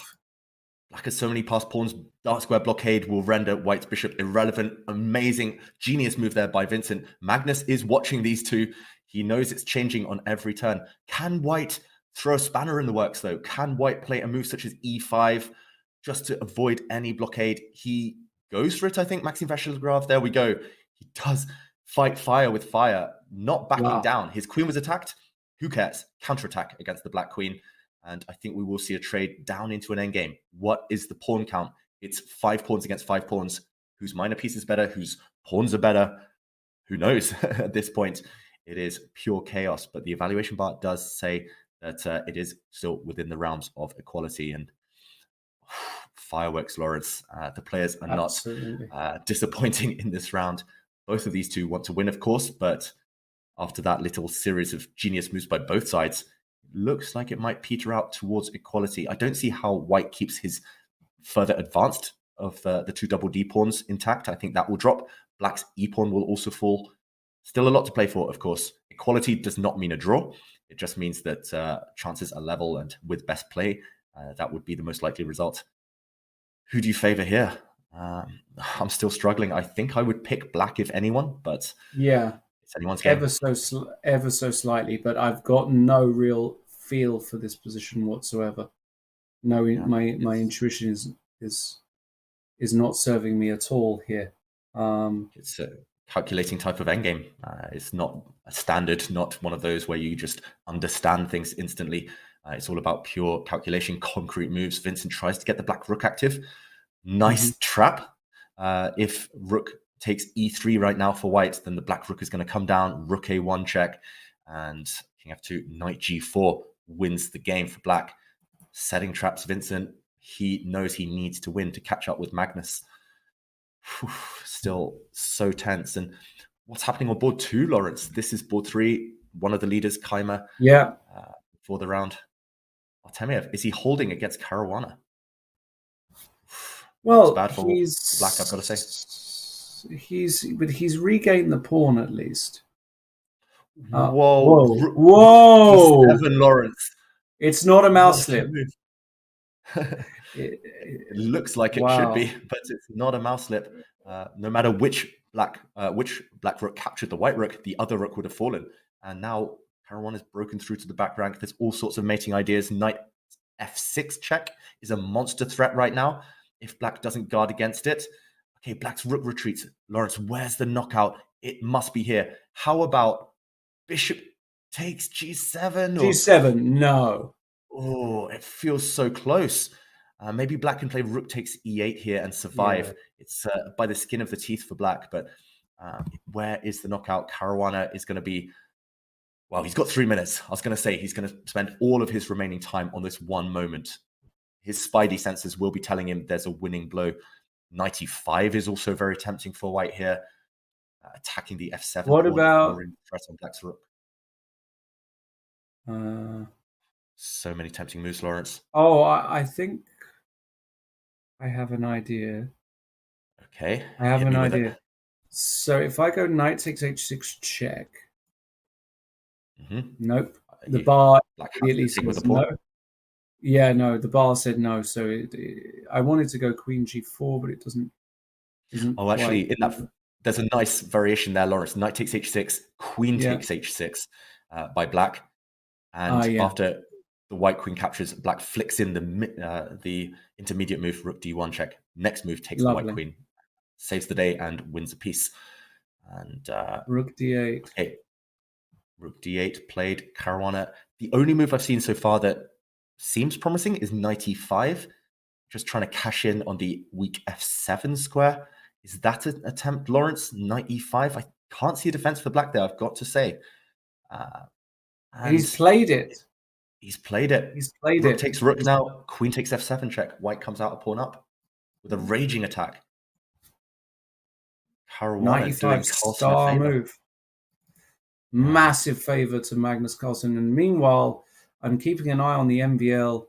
Black has so many passed pawns. Dark square blockade will render white's bishop irrelevant. Amazing, genius move there by Vincent. Magnus is watching these two. He knows it's changing on every turn. Can white throw a spanner in the works, though? Can white play a move such as E5 just to avoid any blockade? He goes for it, I think, Maxime Vachier-Lagrave. There we go. He does fight fire with fire, not backing down. His queen was attacked. Who cares? Counterattack against the black queen. And I think we will see a trade down into an endgame. What is the pawn count? It's 5 pawns against 5 pawns. Whose minor piece is better? Whose pawns are better? Who knows? At this point, it is pure chaos. But the evaluation bar does say that it is still within the realms of equality. And fireworks, Lawrence. The players are not disappointing in this round. Both of these two want to win, of course, but after that little series of genius moves by both sides, it looks like it might peter out towards equality. I don't see how white keeps his further advanced of the two double D pawns intact. I think that will drop. Black's E pawn will also fall. Still a lot to play for, of course. Equality does not mean a draw. It just means that chances are level, and with best play, that would be the most likely result. Who do you favor here? I'm still struggling. I think I would pick black if anyone, but it's anyone's game. Ever so slightly, but I've got no real feel for this position whatsoever. No, my intuition is not serving me at all here. It's a calculating type of endgame. It's not a standard, not one of those where you just understand things instantly. It's all about pure calculation, concrete moves. Vincent tries to get the black rook active. Nice trap. If rook takes e3 right now for white, then the black rook is going to come down. Rook a1 check, and king f2, knight g4 wins the game for black. Setting traps Vincent. He knows he needs to win to catch up with Magnus. Still so tense. And what's happening on board 2, Lawrence? This is board 3. One of the leaders, Keimer, for the round. Artemiev, is he holding against Caruana? Well, bad for black, I've got to say. He's regained the pawn at least. Whoa! 7, Lawrence. It's not a mouse slip. It looks like it should be, but it's not a mouse slip. No matter which black rook captured the white rook, the other rook would have fallen. And now Caruana is broken through to the back rank. There's all sorts of mating ideas. Knight f6 check is a monster threat right now. If black doesn't guard against it, Okay, black's rook retreats. Lawrence, where's the knockout? It must be here. How about bishop takes g7? G7, no. Oh, it feels so close. Maybe black can play rook takes e8 here and survive. Yeah. It's by the skin of the teeth for black, but where is the knockout? Caruana is going to be, well, he's got 3 minutes. I was going to say he's going to spend all of his remaining time on this one moment. His spidey senses will be telling him there's a winning blow. Knight e5 is also very tempting for white here. Attacking the f7. What about threat on black's rook? So many tempting moves, Lawrence. Oh, I think I have an idea. Okay. I have an idea. So if I go knight takes h6 check. Nope. The bar immediately says no. Yeah, no, the bar said no. So I wanted to go queen g4, but it doesn't. Oh, actually, there's a nice variation there, Lawrence. Knight takes h6, queen takes h6 by black. And after the white queen captures, black flicks in the intermediate move, rook d1 check. Next move takes the white queen, saves the day, and wins a piece. And rook d8. Okay, rook d8 played. Caruana. The only move I've seen so far that seems promising is knight e5. Just trying to cash in on the weak f7 square. Is that an attempt, Lawrence? Knight e5. I can't see a defense for black there, I've got to say. He's played it. He's played it. Rook takes rook now. Queen takes f7 check. White comes out a pawn up with a raging attack. Caruana doing star move. Massive favor to Magnus Carlsen. And meanwhile, I'm keeping an eye on the MVL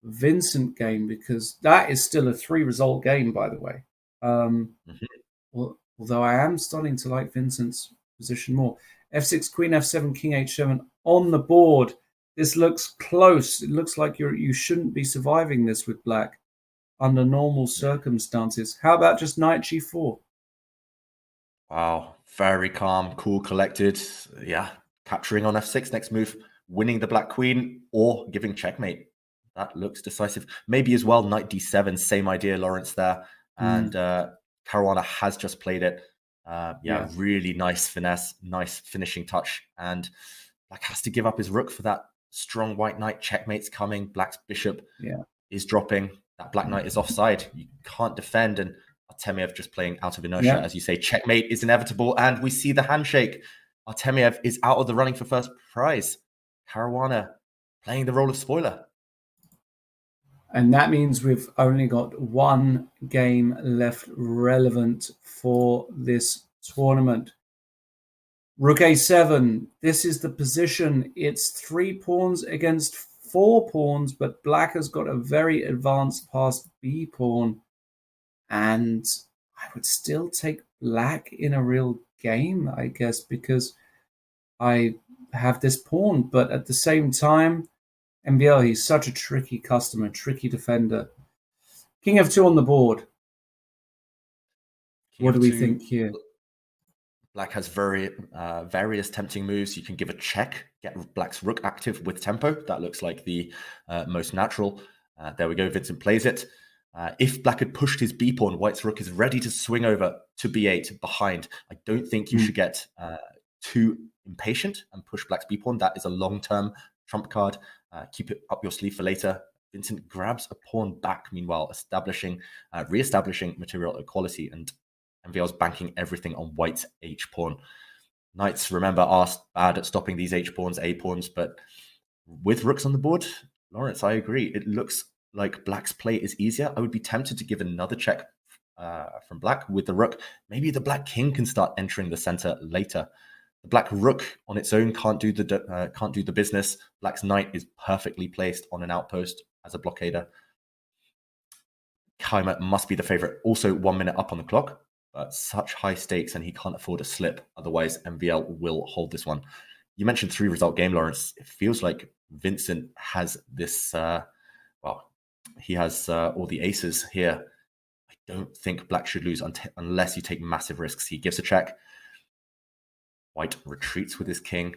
Vincent game because that is still a 3-result game, by the way. Although I am starting to like Vincent's position more. f6, queen f7, king h7 on the board. This looks close. It looks like you shouldn't be surviving this with black under normal circumstances. How about just knight g4? Wow, very calm, cool, collected. Yeah, capturing on f6. Next move, winning the black queen or giving checkmate. That looks decisive. Maybe as well, knight d7. Same idea, Lawrence there. And Caruana has just played it. Really nice finesse, nice finishing touch. And black has to give up his rook for that strong white knight. Checkmate's coming. Black's bishop is dropping. That black knight is offside. You can't defend. And Artemiev just playing out of inertia. As you say, checkmate is inevitable. And we see the handshake. Artemiev is out of the running for first prize. Caruana playing the role of spoiler. And that means we've only got one game left relevant for this tournament. Rook a7. This is the position. It's 3 pawns against 4 pawns, but black has got a very advanced past b pawn. And I would still take black in a real game, I guess, because I have this pawn. But at the same time, MVL, he's such a tricky customer, tricky defender. King f2 on the board. What do we think here? Black has various tempting moves. You can give a check, get black's rook active with tempo. That looks like the most natural. There we go. Vincent plays it. If black had pushed his b pawn, white's rook is ready to swing over to b8 behind. I don't think you should get too impatient and push black's b pawn. That is a long-term trump card. Keep it up your sleeve for later. Vincent grabs a pawn back, meanwhile, re-establishing material equality, and MVL's banking everything on white's h-pawn. Knights, remember, are bad at stopping these h-pawns, a-pawns, but with rooks on the board, Lawrence, I agree. It looks like black's play is easier. I would be tempted to give another check from black with the rook. Maybe the black king can start entering the center later. The black rook on its own can't do the business. Black's knight is perfectly placed on an outpost as a blockader. Keimer must be the favorite. Also 1 minute up on the clock, but such high stakes and he can't afford a slip. Otherwise, MVL will hold this one. You mentioned 3-result game, Lawrence. It feels like Vincent has this, he has all the aces here. I don't think black should lose unless you take massive risks. He gives a check. White retreats with his king.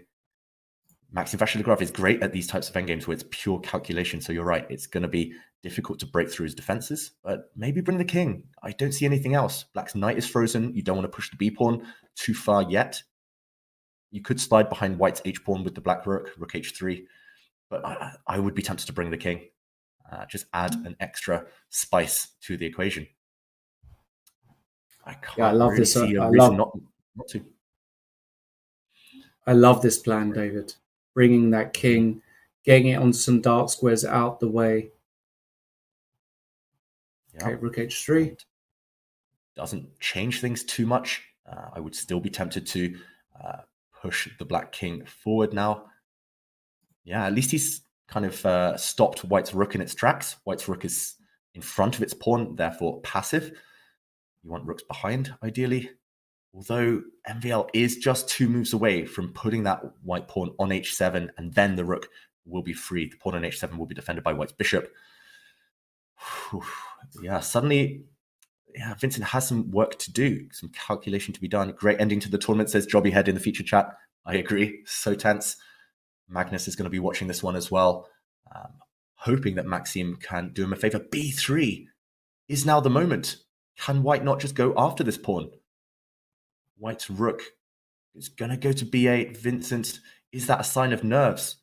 Maxime Vachier-Lagrave is great at these types of endgames where it's pure calculation. So you're right, it's going to be difficult to break through his defenses, but maybe bring the king. I don't see anything else. Black's knight is frozen. You don't want to push the B pawn too far yet. You could slide behind white's H pawn with the black rook H3, but I would be tempted to bring the king. Just add an extra spice to the equation. I love really this. see a reason not to. I love this plan, David. Bringing that king, getting it on some dark squares out the way. Yeah. Okay, rook H3. Doesn't change things too much. I would still be tempted to push the black king forward now. Yeah, at least he's kind of stopped white's rook in its tracks. White's rook is in front of its pawn, therefore passive. You want rooks behind, ideally. Although MVL is just 2 moves away from putting that white pawn on H7, and then the rook will be free. The pawn on H7 will be defended by white's bishop. Yeah, suddenly, Vincent has some work to do, some calculation to be done. Great ending to the tournament, says Jobby Head in the feature chat. I agree, so tense. Magnus is going to be watching this one as well, hoping that Maxime can do him a favor. B3 is now the moment. Can white not just go after this pawn? White's rook is going to go to B8. Vincent, is that a sign of nerves?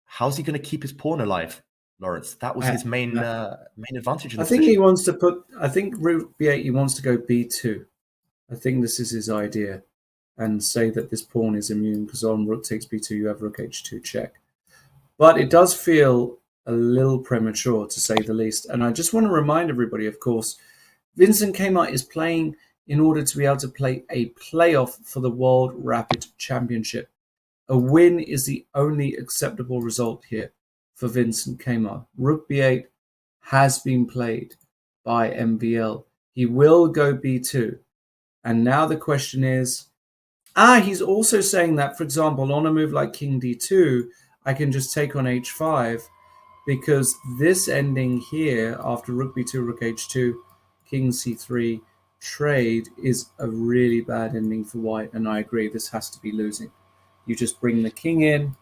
How's he going to keep his pawn alive, Lawrence? That was his main advantage in this I think position. he wants to put, I think rook B8, he wants to go B2. I think this is his idea. And say that this pawn is immune because on rook takes B2, you have rook H2 check. But it does feel a little premature, to say the least. And I just want to remind everybody, of course, Vincent Kmart is playing in order to be able to play a playoff for the World Rapid Championship. A win is the only acceptable result here for Vincent Kmart. Rook B8 has been played by MVL. He will go B2. And now the question is, he's also saying that, for example, on a move like King D2, I can just take on H5 because this ending here after Rook B2, Rook H2, King C3 trade is a really bad ending for white. And I agree, this has to be losing. You just bring the king in,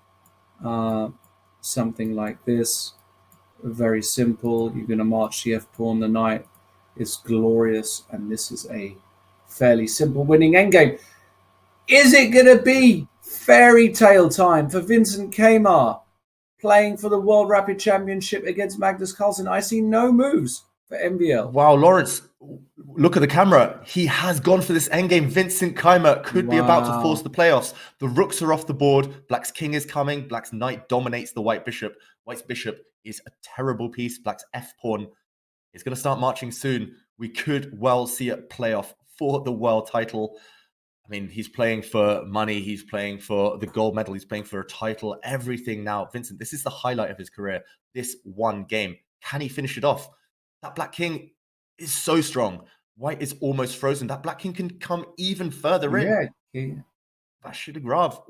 something like this. Very simple. You're going to march the F pawn, the knight is glorious. And this is a fairly simple winning endgame. Is it going to be fairy tale time for Vincent Kmart playing for the World Rapid Championship against Magnus Carlsen? I see no moves for MVL. Wow, Lawrence, look at the camera. He has gone for this endgame. Vincent Kmart could be about to force the playoffs. The rooks are off the board. Black's king is coming. Black's knight dominates the white bishop. White's bishop is a terrible piece. Black's F pawn is going to start marching soon. We could well see a playoff for the world title. I mean, he's playing for money. He's playing for the gold medal. He's playing for a title, everything now. Vincent, this is the highlight of his career. This one game. Can he finish it off? That black king is so strong. White is almost frozen. That black king can come even further in. Yeah. Vachier-Lagrave,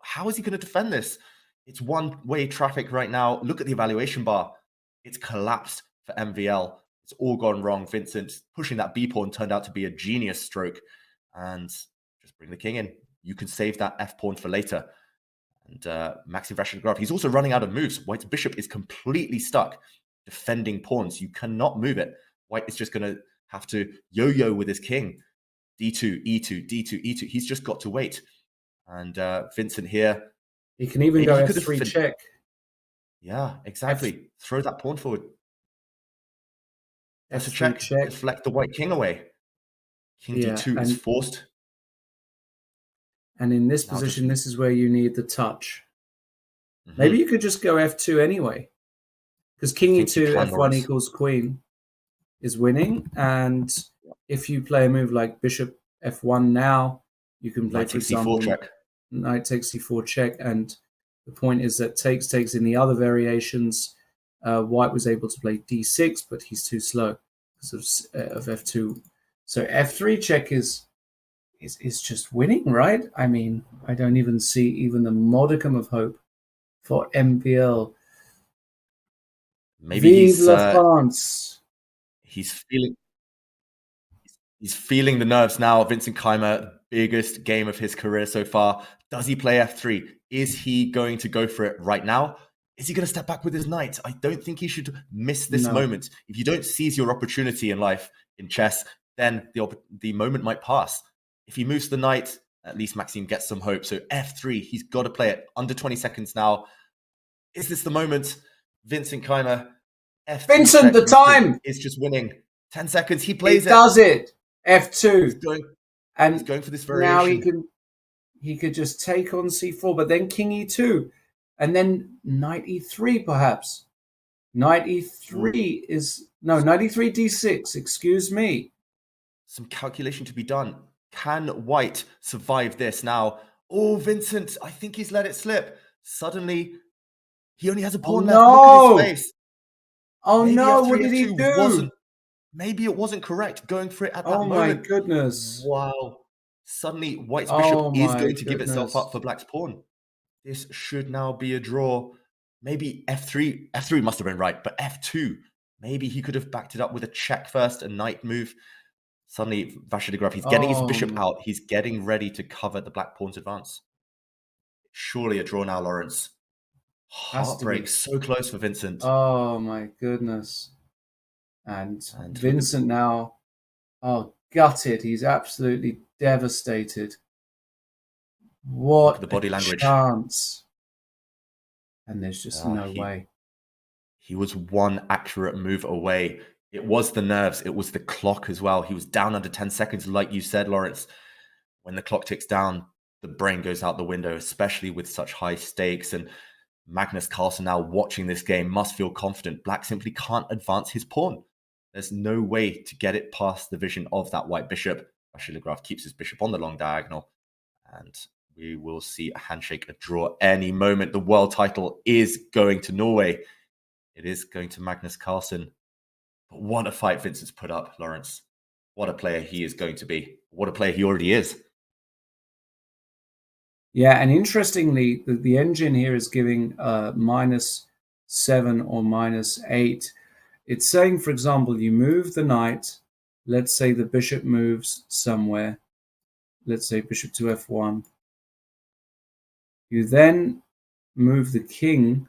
how is he going to defend this? It's one-way traffic right now. Look at the evaluation bar. It's collapsed for MVL. It's all gone wrong. Vincent pushing that B pawn turned out to be a genius stroke. And just bring the king in. You can save that F pawn for later. And Maxime Vachier-Lagrave, he's also running out of moves. White's bishop is completely stuck defending pawns. You cannot move it. White is just going to have to yo-yo with his king. D2, E2, D2, E2. He's just got to wait. And Vincent here. He can even go F3 check. Yeah, exactly. Throw that pawn forward. That's a check. Deflect the white king away. King D2 is forced. And in this position, this is where you need the touch. Maybe you could just go F2 anyway. Because King E2, F1 equals queen is winning. And if you play a move like Bishop F1 now, you can play, for example, C4 check. Knight takes C4 check. And the point is that takes in the other variations. White was able to play D6, but he's too slow because of F2. So F3 check is just winning, right? I mean, I don't even see even the modicum of hope for MVL. Maybe Vive la France. He's feeling the nerves now. Vincent Kmart, biggest game of his career so far. Does he play f3? Is he going to go for it right now? Is he going to step back with his knight? I don't think he should miss this moment. If you don't seize your opportunity in life, in chess, then the moment might pass. If he moves the knight, at least Maxime gets some hope. So f3, he's got to play it. Under 20 seconds now. Is this the moment? Vincent Keimer. Vincent, the time is just winning. 10 seconds. He plays it. Does it. F2. He's going for this variation. Now he could just take on c4, but then king e2, and then knight e3 perhaps. Knight e3 knight e3 d6. Excuse me. Some calculation to be done. Can White survive this now? Oh, Vincent, I think he's let it slip. Suddenly, he only has a pawn left. Look at his face. Oh Maybe no, F3, what did he do? Maybe it wasn't correct going for it at that moment. Oh my goodness. Wow. Suddenly, White's bishop is going to give itself up for Black's pawn. This should now be a draw. Maybe f3. f3 must have been right, but f2. Maybe he could have backed it up with a check first, a knight move. Suddenly, Vachier-Lagrave, he's getting his bishop out. He's getting ready to cover the Black pawn's advance. Surely a draw now, Lawrence. Heartbreak, so close for Vincent. Oh my goodness. And Vincent now, gutted. He's absolutely devastated. What the body language. Chance. And there's just no way. He was one accurate move away. It was the nerves. It was the clock as well. He was down under 10 seconds, like you said, Lawrence. When the clock ticks down, the brain goes out the window, especially with such high stakes. And Magnus Carlsen now watching this game must feel confident. Black simply can't advance his pawn. There's no way to get it past the vision of that white bishop. Vachier-Lagrave keeps his bishop on the long diagonal. And we will see a handshake, a draw any moment. The world title is going to Norway. It is going to Magnus Carlsen. But what a fight Vincent's put up, Lawrence. What a player he is going to be. What a player he already is. Yeah, and interestingly, the engine here is giving -7 or -8. It's saying, for example, you move the knight. Let's say the bishop moves somewhere. Let's say bishop to f1. You then move the king.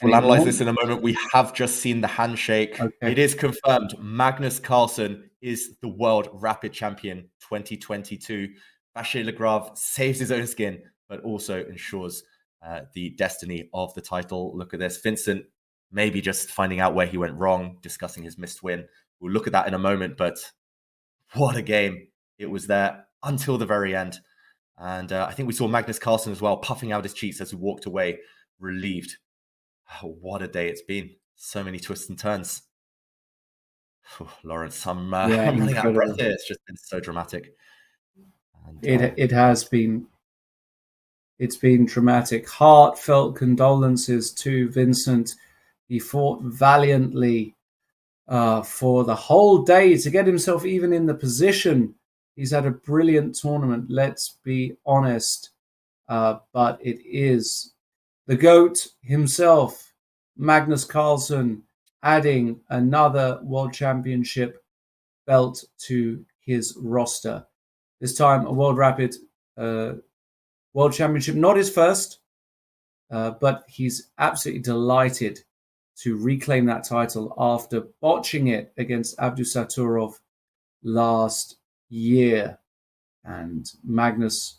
We'll analyze this in a moment. We have just seen the handshake. Okay. It is confirmed. Magnus Carlsen is the World Rapid Champion 2022. Vachier-Lagrave saves his own skin, but also ensures the destiny of the title. Look at this. Vincent maybe just finding out where he went wrong, discussing his missed win. We'll look at that in a moment, but what a game. It was there until the very end. And I think we saw Magnus Carlsen as well, puffing out his cheeks as he walked away, relieved. Oh, what a day it's been. So many twists and turns. Oh, Lawrence, I'm running out of breath here. It's just been so dramatic. And, it has been. It's been dramatic. Heartfelt condolences to Vincent. He fought valiantly for the whole day to get himself even in the position. He's had a brilliant tournament, let's be honest. But it is the GOAT himself, Magnus Carlsen, adding another World Championship belt to his roster. This time a World Rapid World Championship, not his first, but he's absolutely delighted to reclaim that title after botching it against Abdusattorov last year. And Magnus,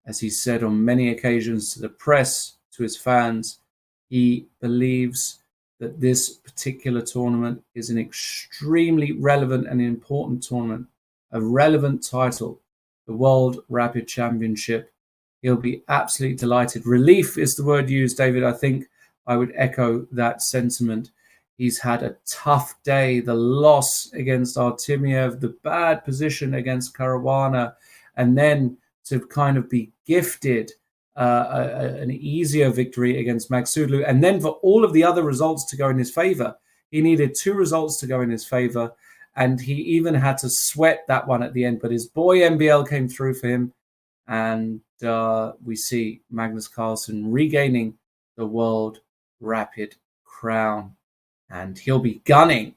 as he said on many occasions to the press, to his fans, he believes that this particular tournament is an extremely relevant and important tournament, a relevant title, the World Rapid Championship. He'll be absolutely delighted. Relief is the word used, David. I think I would echo that sentiment. He's had a tough day. The loss against Artemiev, the bad position against Caruana, and then to kind of be gifted an easier victory against Magsudlu, and then for all of the other results to go in his favor. He needed 2 results to go in his favor, and he even had to sweat that one at the end. But his boy MBL came through for him, and we see Magnus Carlsen regaining the World Rapid crown. And he'll be gunning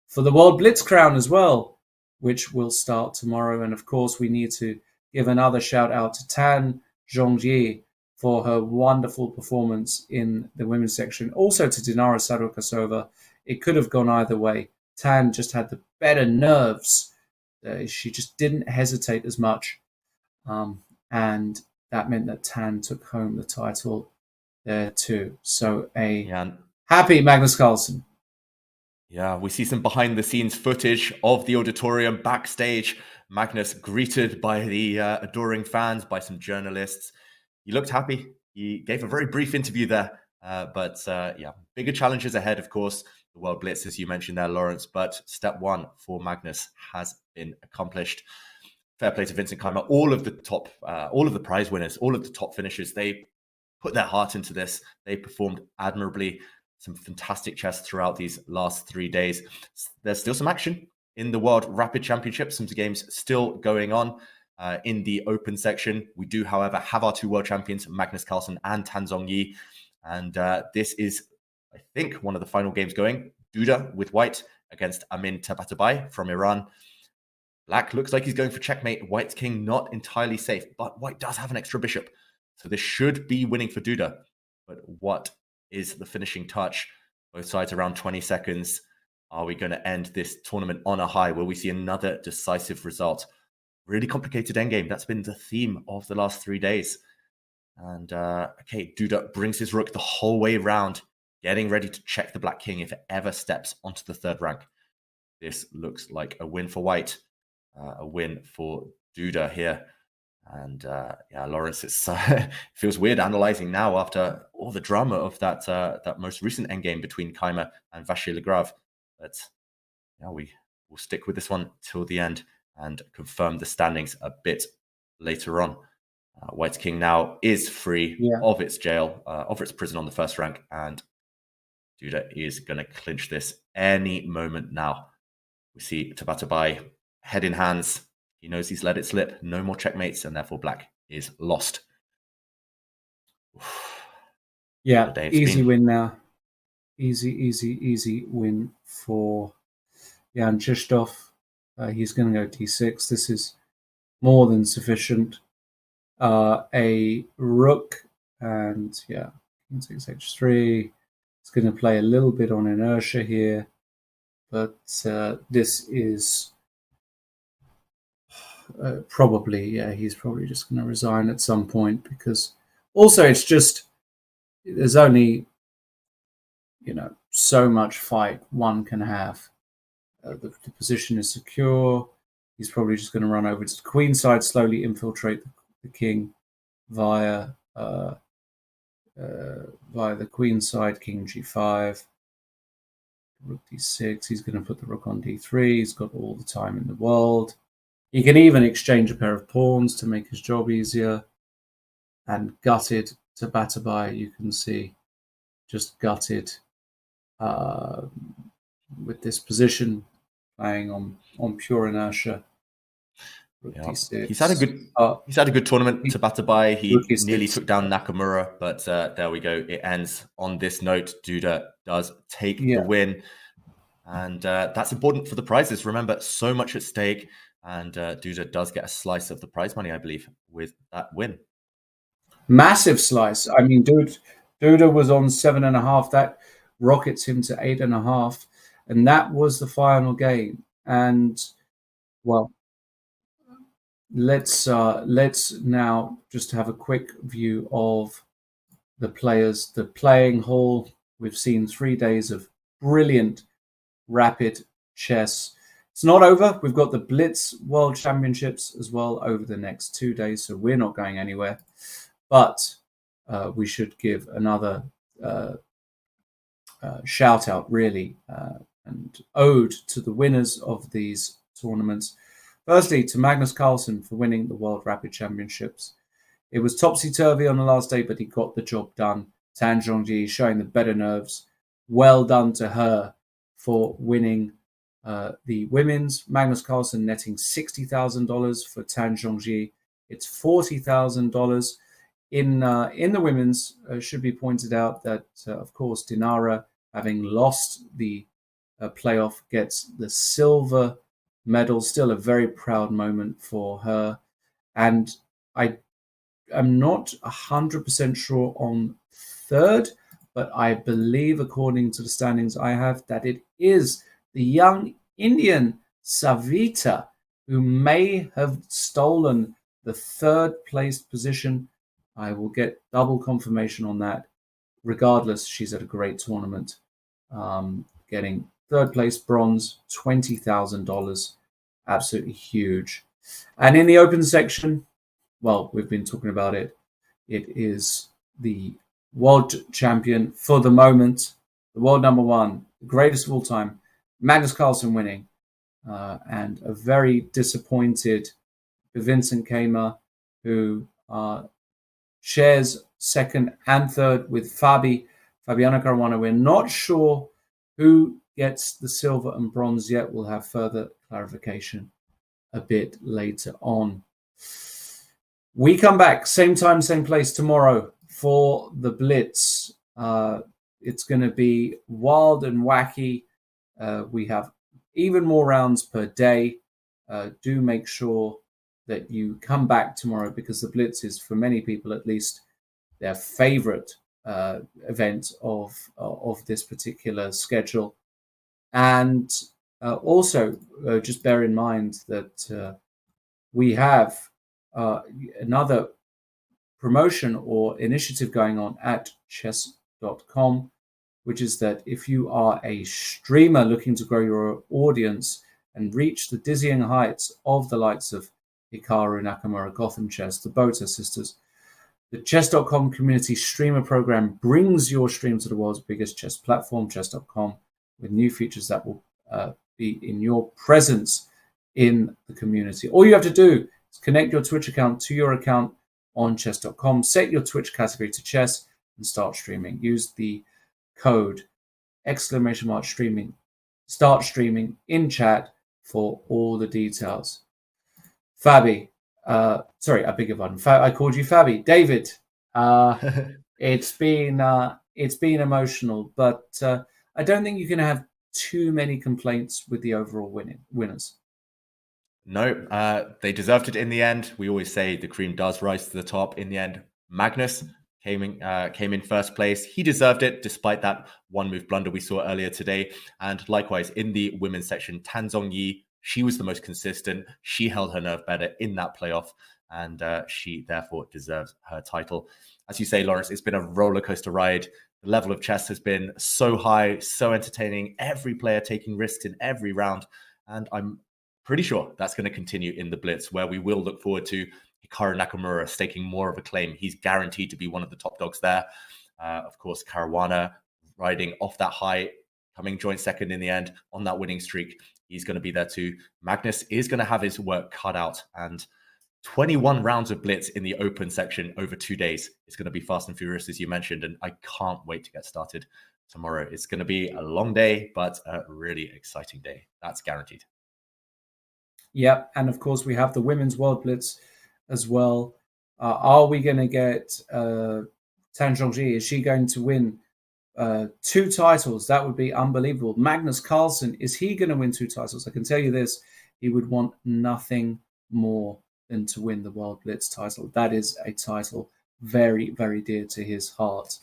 for the World Blitz crown as well, which will start tomorrow. And of course, we need to give another shout out to Tan Zhongyi for her wonderful performance in the women's section. Also to Dinara Sadorkasova. It could have gone either way. Tan just had the better nerves. She just didn't hesitate as much. And that meant that Tan took home the title there too. So happy Magnus Carlsen. Yeah, we see some behind the scenes footage of the auditorium backstage. Magnus greeted by the adoring fans, by some journalists. He looked happy. He gave a very brief interview there. But bigger challenges ahead, of course. The World Blitz, as you mentioned there, Lawrence. But step one for Magnus has been accomplished. Fair play to Vincent Keimer. All of the prize winners, all of the top finishers, they put their heart into this. They performed admirably. Some fantastic chess throughout these last 3 days. There's still some action in the World Rapid Championships. Some games still going on in the open section. We do, however, have our two world champions, Magnus Carlsen and Tan Zhongyi. And this is, I think, one of the final games going. Duda with white against Amin Tabatabai from Iran. Black looks like he's going for checkmate. White's king not entirely safe, but white does have an extra bishop. So this should be winning for Duda. But what is the finishing touch? Both sides around 20 seconds. Are we going to end this tournament on a high? Will we see another decisive result? Really complicated endgame. That's been the theme of the last 3 days. And Duda brings his rook the whole way around, getting ready to check the black king if it ever steps onto the third rank. This looks like a win for white, a win for Duda here. And Lawrence, it feels weird analyzing now after all the drama of that most recent endgame between Keimer and Vachier-Lagrave. But we will stick with this one till the end and confirm the standings a bit later on. White's king now is free of its jail, of its prison on the first rank, and Duda is going to clinch this any moment now. We see Tabatabai head in hands. He knows he's let it slip. No more checkmates, and therefore black is lost. Yeah, easy win now. Easy win for Jan Krzysztof. He's going to go d6. This is more than sufficient. A rook and king takes h3. It's going to play a little bit on inertia here, but this is he's probably just going to resign at some point, because also it's just there's only so much fight one can have. The position is secure. He's probably just going to run over to the queen side, slowly infiltrate the king via the queen side, king g5, rook d6. He's going to put the rook on d3. He's got all the time in the world. He can even exchange a pair of pawns to make his job easier. And gutted to Tabatabai, you can see, just gutted with this position, playing on pure inertia. He's had a good tournament. Tabatabai, he nearly took down Nakamura, but there we go. It ends on this note. Duda does take the win, and that's important for the prizes. Remember, so much at stake, and Duda does get a slice of the prize money, I believe, with that win. Massive slice. I mean, Duda was on 7.5. That rockets him to 8.5, and that was the final game. And let's now just have a quick view of the players, the playing hall. We've seen 3 days of brilliant rapid chess. It's not over. We've got the Blitz World Championships as well over the next 2 days, so we're not going anywhere. But we should give another shout out, really, and ode to the winners of these tournaments. Firstly, to Magnus Carlsen for winning the World Rapid Championships. It was topsy-turvy on the last day, but he got the job done. Tan Zhongyi showing the better nerves. Well done to her for winning the women's. Magnus Carlsen netting $60,000 for Tan Zhongyi. It's $40,000. In the women's, should be pointed out that, of course, Dinara, having lost the playoff, gets the silver medal. Still a very proud moment for her. And I am not 100% sure on third, but I believe, according to the standings I have, that it is the young Indian Savita who may have stolen the third placed position. I will get double confirmation on that. Regardless, she's at a great tournament, getting third place bronze, $20,000. Absolutely huge. And in the open section, well, we've been talking about it. It is the world champion for the moment, the world number one, the greatest of all time, Magnus Carlsen winning. And a very disappointed Vincent Keimer, who shares second and third with Fabiano Caruana. We're not sure who gets the silver and bronze yet. We'll have further clarification a bit later on. We come back, same time, same place tomorrow for the Blitz. It's going to be wild and wacky. We have even more rounds per day. Do make sure that you come back tomorrow, because the Blitz is, for many people at least, their favorite event of this particular schedule. And also, just bear in mind that we have another promotion or initiative going on at Chess.com, which is that if you are a streamer looking to grow your audience and reach the dizzying heights of the likes of Hikaru, Nakamura, Gotham Chess, the Bota sisters, the Chess.com community streamer program brings your stream to the world's biggest chess platform, Chess.com, with new features that will be in your presence in the community. All you have to do is connect your Twitch account to your account on Chess.com, set your Twitch category to chess, and start streaming. Use the code !streaming, start streaming in chat for all the details. Fabi, sorry, I beg your pardon. I called you Fabi. David, it's been emotional, but I don't think you can have too many complaints with the overall winners. No, they deserved it in the end. We always say the cream does rise to the top. In the end, Magnus came in first place. He deserved it, despite that one move blunder we saw earlier today. And likewise, in the women's section, Tan Zhongyi, she was the most consistent. She held her nerve better in that playoff, and she therefore deserves her title. As you say, Lawrence, it's been a roller coaster ride. The level of chess has been so high, so entertaining. Every player taking risks in every round, and I'm pretty sure that's going to continue in the Blitz, where we will look forward to Hikaru Nakamura staking more of a claim. He's guaranteed to be one of the top dogs there. Of course, Caruana riding off that high, coming joint second in the end on that winning streak. He's going to be there too. Magnus is going to have his work cut out, and 21 rounds of Blitz in the open section over 2 days. It's going to be fast and furious, as you mentioned, and I can't wait to get started tomorrow. It's going to be a long day, but a really exciting day. That's guaranteed. Yep, and of course we have the Women's World Blitz as well. Are we going to get Tan Zhongyi? Is she going to win 2 titles? That would be unbelievable. Magnus Carlsen, is he going to win 2 titles? I can tell you this, he would want nothing more than to win the World Blitz title. That is a title very, very dear to his heart.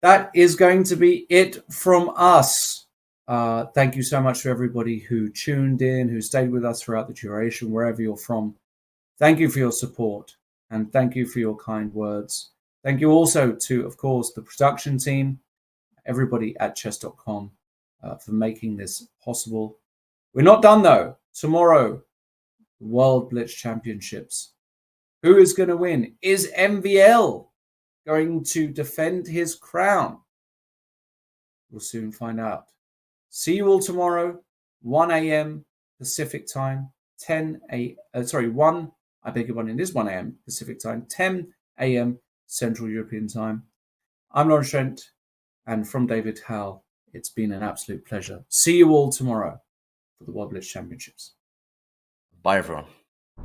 That is going to be it from us. Thank you so much to everybody who tuned in, who stayed with us throughout the duration, wherever you're from. Thank you for your support, and thank you for your kind words. Thank you also to, of course, the production team, everybody at Chess.com for making this possible. We're not done, though. Tomorrow, the World Blitz Championships. Who is going to win? Is MVL going to defend his crown? We'll soon find out. See you all tomorrow, 1 a.m. Pacific time, 1 a.m. Pacific time, 10 a.m. Central European time. I'm Lawrence Trent, and from David Howell, it's been an absolute pleasure. See you all tomorrow for the World Blitz Championships. Bye, everyone.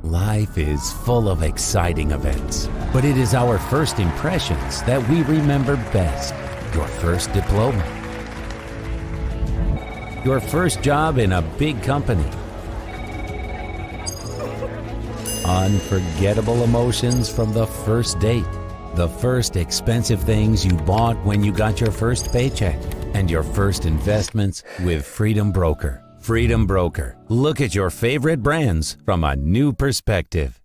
Life is full of exciting events, but it is our first impressions that we remember best. Your first diploma, your first job in a big company, Unforgettable emotions from the first date. The first expensive things you bought when you got your first paycheck. And your first investments with Freedom Broker. Freedom Broker. Look at your favorite brands from a new perspective.